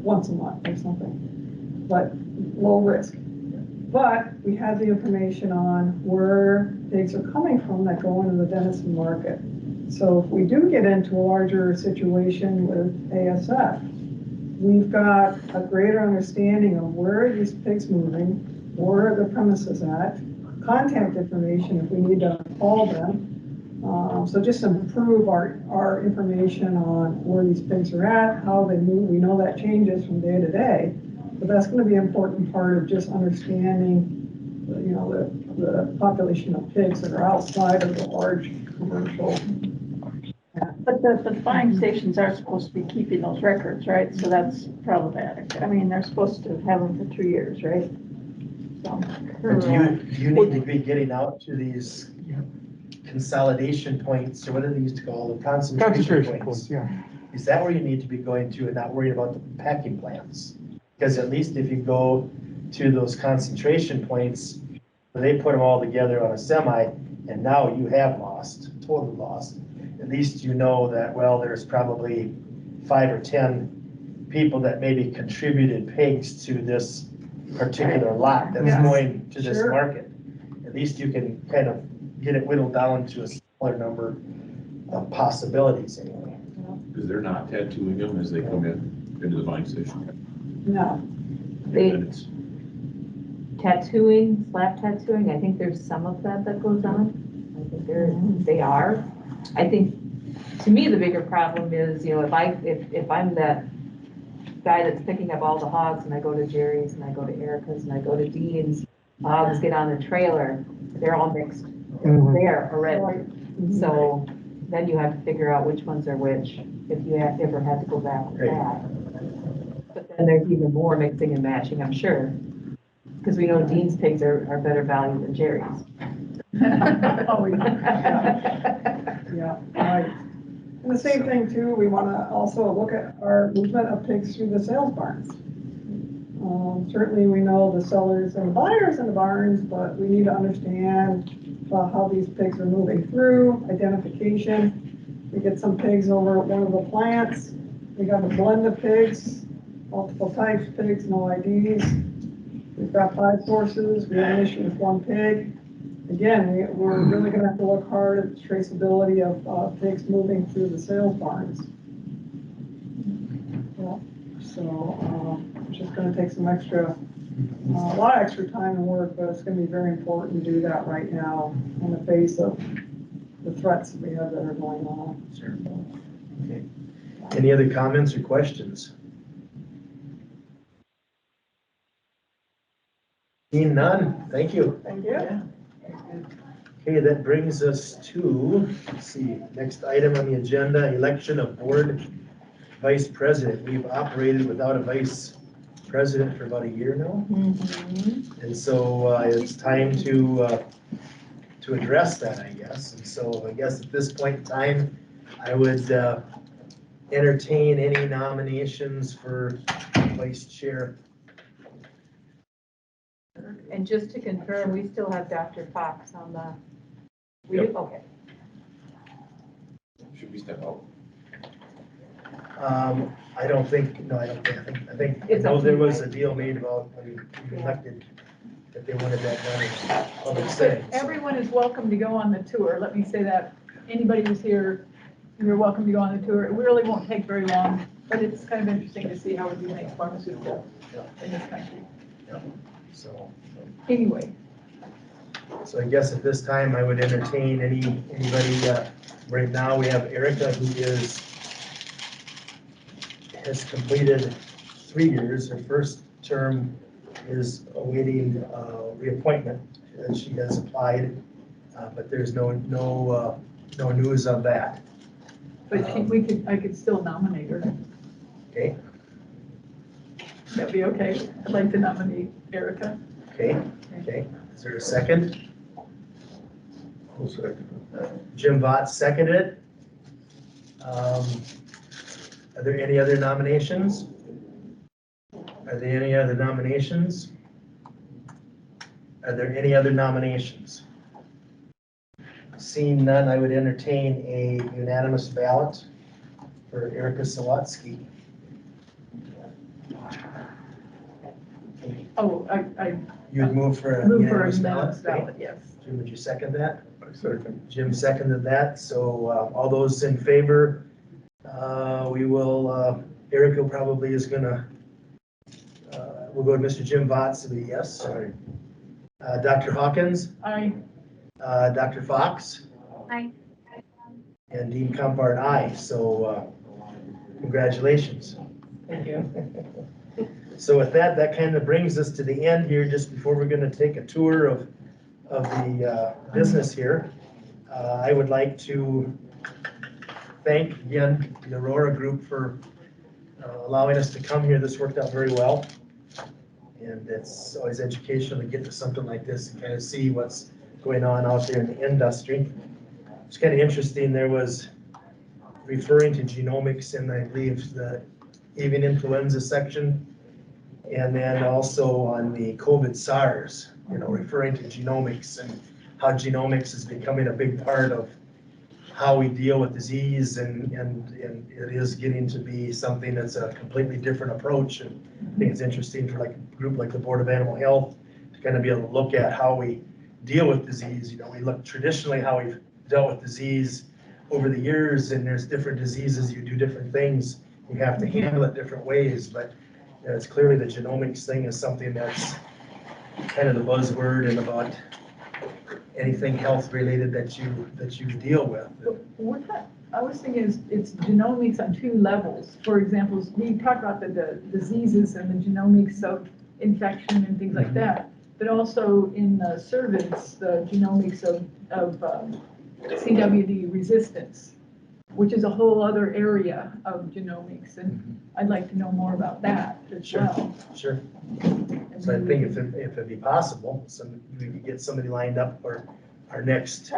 once a month or something, but low risk. But we have the information on where pigs are coming from that go into the Denison market. So if we do get into a larger situation with ASF, we've got a greater understanding of where are these pigs moving, where are the premises at, contact information if we need to call them. So just improve our information on where these pigs are at, how they move. We know that changes from day to day, but that's going to be an important part of just understanding, the population of pigs that are outside of the large commercial. But the buying stations are supposed to be keeping those records, right? So that's problematic. I mean, they're supposed to have them for 2 years, right? So. Do you need to be getting out to these consolidation points, or what are they used to call them? Concentration points. Yeah. Is that where you need to be going to and not worry about the packing plants? Because at least if you go to those concentration points, they put them all together on a semi, and now you have totally lost. At least you know that, well, there's probably 5 or 10 people that maybe contributed pigs to this particular lot that's going to this market. At least you can kind of get it whittled down to a smaller number of possibilities anyway. Because they're not tattooing them as they come into the buying station. No. It's Tattooing, slap tattooing, I think there's some of that goes on. I think they are. I think, to me, the bigger problem is, if I'm that guy that's picking up all the hogs and I go to Jerry's and I go to Erica's and I go to Dean's, hogs get on the trailer, they're all mixed there already. So then you have to figure out which ones are which, if you ever had to go back with that. But then there's even more mixing and matching, I'm sure. Because we know Dean's pigs are better value than Jerry's. Oh, yeah, right. And the same thing too, we want to also look at our movement of pigs through the sales barns. Certainly we know the sellers and the buyers in the barns, but we need to understand how these pigs are moving through, identification. We get some pigs over at one of the plants. We got a blend of pigs, multiple types of pigs, no IDs. We've got 5 sources. We have an issue with 1 pig. Again, we're really going to have to look hard at the traceability of pigs moving through the sales barns. Yeah. So it's just going to take some a lot of extra time and work, but it's going to be very important to do that right now in the face of the threats that we have that are going on. Sure. Okay. Any other comments or questions? Seeing none, thank you. Thank you. Yeah. Okay, that brings us to, let's see, next item on the agenda, election of board vice president. We've operated without a vice president for about a year now. And so it's time to address that, I guess. And so I guess at this point in time, I would entertain any nominations for vice chair. And just to confirm, we still have Dr. Fox on the, we do, okay. Should we step out? I don't think, I think there was a deal made about when we elected that they wanted that done in public setting. Everyone is welcome to go on the tour. Let me say that. Anybody who's here You're welcome to go on the tour. It really won't take very long, but it's kind of interesting to see how we do make pharmaceutical in this country. So, Anyway, so I guess at this time I would entertain anybody, right now we have Erica who has completed 3 years. Her first term is awaiting reappointment. And she has applied, but there's no news of that. but I could still nominate her. Okay, That'd be okay. I'd like to nominate Erica. okay. Is there a second? I'll second. Jim Vott seconded it. Are there any other nominations? Are there any other nominations? Are there any other nominations? Seeing none, I would entertain a unanimous ballot for Erica Sawatsky. Oh, I You would move for a move for a unanimous unanimous ballot? ballot, yes. Jim, would you second that? I second. Jim seconded that, so all those in favor, we will, Erica probably is gonna, we'll go to Mr. Jim Vott, so be yes. Aye. Dr. Hawkins, Aye. Dr. Fox, Aye. and Dean Compart, aye. So congratulations. Thank you. So with that, that kind of brings us to the end here, just before we're gonna take a tour of the business here. I would like to thank again the Aurora Group for allowing us to come here. This worked out very well. And it's always educational to get to something like this and kind of see what's going on out there in the industry. It's kind of interesting. There was referring to genomics in, I believe, the avian influenza section. And then also on the COVID SARS, referring to genomics and how genomics is becoming a big part of how we deal with disease, and it is getting to be something that's a completely different approach. And I think it's interesting for like a group like the Board of Animal Health to kind of be able to look at how we deal with disease. We look traditionally how we've dealt with disease over the years, and there's different diseases, you do different things, you have to handle it different ways, but it's clearly the genomics thing is something that's kind of the buzzword and about anything health related that you deal with. What I was thinking is it's genomics on 2 levels. For example, we talk about the diseases and the genomics of infection and things like that, but also in the cervids, the genomics of CWD resistance, which is a whole other area of genomics, and I'd like to know more about that as well. Sure. So I think if it'd be possible, we could get somebody lined up for our next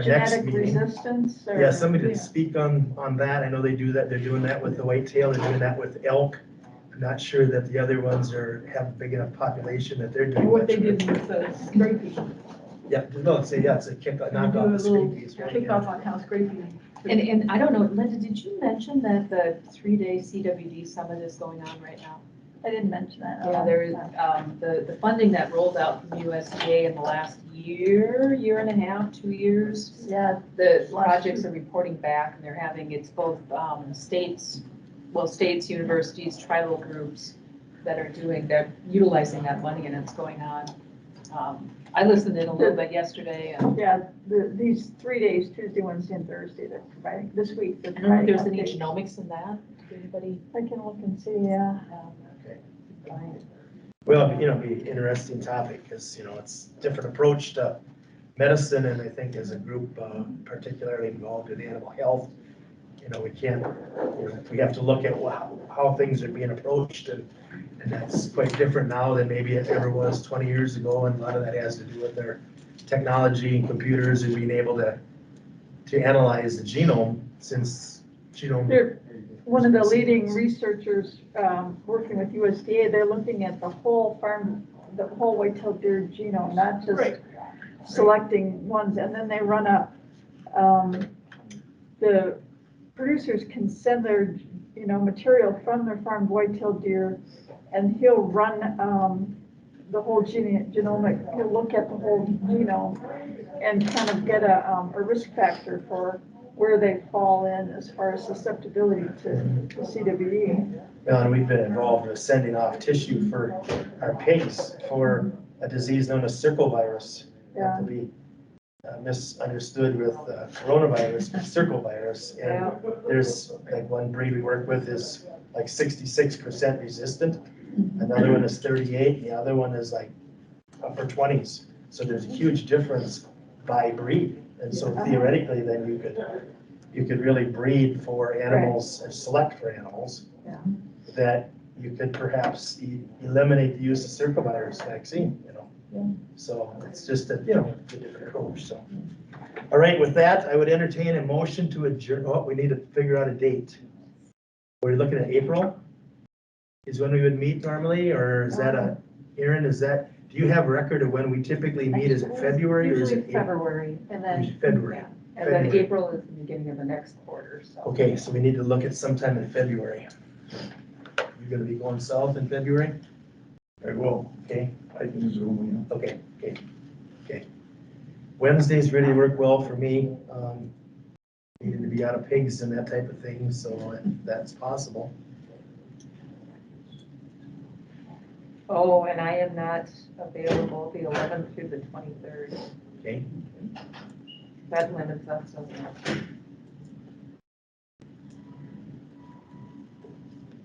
Genetic meeting. resistance? Or? Yeah, somebody to speak on that. I know they do that. They're doing that with the whitetail. They're doing that with elk. I'm not sure that the other ones have a big enough population that they're doing. What they did with the scrapie. Yeah, no, it's a kick, knock off the scrapies. Kick off on how scrapie. And I don't know, Linda, did you mention that the 3-day CWD summit is going on right now? I didn't mention that. Yeah, there is, the funding that rolled out from USDA in the last year and a half, 2 years. Yeah. The projects are reporting back, and it's both states, universities, tribal groups they're utilizing that money, and it's going on. I listened in a little bit yesterday. Yeah, these 3 days, Tuesday, Wednesday, and Thursday, they're providing, this week. I don't know if there's any genomics in that. Anybody? I can look and see, yeah. Well, it'd be an interesting topic because, it's a different approach to medicine, and I think as a group, particularly involved in animal health, we can't, we have to look at how things are being approached, and that's quite different now than maybe it ever was 20 years ago, and a lot of that has to do with their technology and computers and being able to analyze the genome, since genome. One of the leading researchers working with USDA, they're looking at the whole white-tailed deer genome, not just selecting ones, and then they run up. The producers can send their material from their farmed white-tailed deer, and he'll run the whole genomic. He'll look at the whole genome and kind of get a risk factor for where they fall in as far as susceptibility to CWD. Well, and we've been involved with sending off tissue for our pigs for a disease known as circovirus. Yeah. To be misunderstood with coronavirus, but circovirus. And there's like one breed we work with is like 66% resistant. Another one is 38, and the other one is like upper 20s. So there's a huge difference by breed. And so theoretically, then you could really breed for animals and select for animals that you could perhaps eliminate the use of circovirus vaccine, you know. So it's just a, you know, a different approach, so. All right, with that, I would entertain a motion to adjourn. Oh, we need to figure out a date. We're looking at April? Is when we would meet normally, or is that Erin, do you have record of when we typically meet? Is it February or is it Usually February, and then. February? Yeah, and then April is the beginning of the next quarter, so. Okay, so we need to look at sometime in February. You're gonna be going south in February? I will. Okay. I can zoom Okay. Wednesdays really work well for me. Needing to be out of pigs and that type of thing, so if that's possible. Oh, and I am not available the 11th through the 23rd. Okay. That limits us, doesn't it?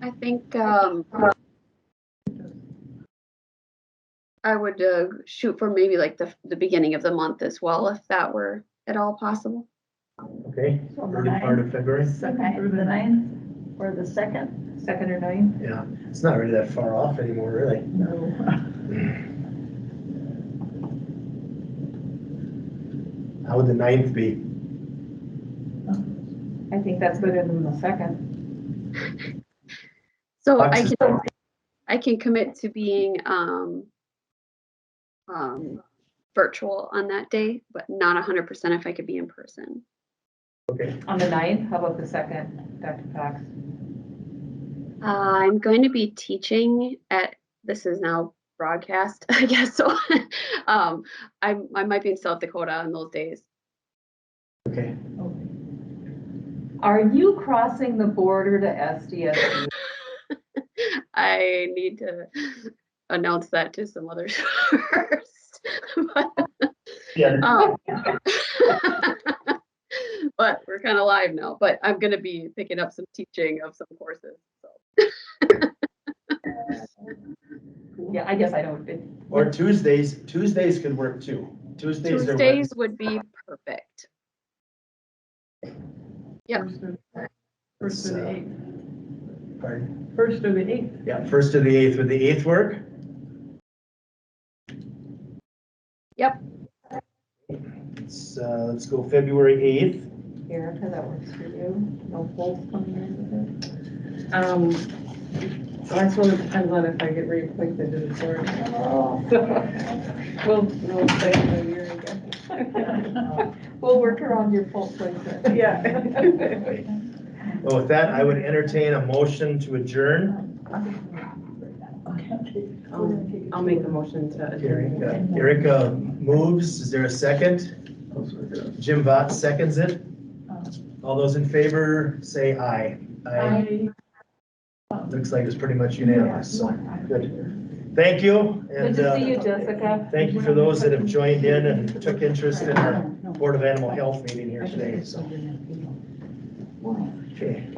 I think I would shoot for maybe like the beginning of the month as well, if that were at all possible. Okay, early part of February? Second through the 9th, or the 2nd? 2nd or 9th? Yeah, it's not really that far off anymore, really. No. How would the 9th be? I think that's better than the 2nd. So I can commit to being virtual on that day, but not 100% if I could be in person. Okay. On the 9th, how about the 2nd, Dr. Cox? I'm going to be teaching this is now broadcast, I guess, so I might be in South Dakota on those days. Okay. Are you crossing the border to SDSU? I need to announce that to some others first. But we're kind of live now, but I'm going to be picking up some teaching of some courses. So. Yeah, I guess I don't. Or Tuesdays could work too. Tuesdays would be perfect. Yep. First of the 8th. Pardon? First of the 8th. Yeah, 1st of the 8th. Would the 8th work? Yep. Let's go February 8th. Erica, that works for you? No polls coming in with it? So I suppose it depends on if I get reappointed to the board. We'll say in a year, I guess. We'll work around your poll placement. Yeah. Well, with that, I would entertain a motion to adjourn. I'll make the motion to adjourn. Erica moves. Is there a second? Jim Vott seconds it. All those in favor say aye. Aye. Looks like it's pretty much unanimous, so good. Thank you. And, good to see you, Jessica. Thank you for those that have joined in and took interest in our Board of Animal Health meeting here today. So. Okay.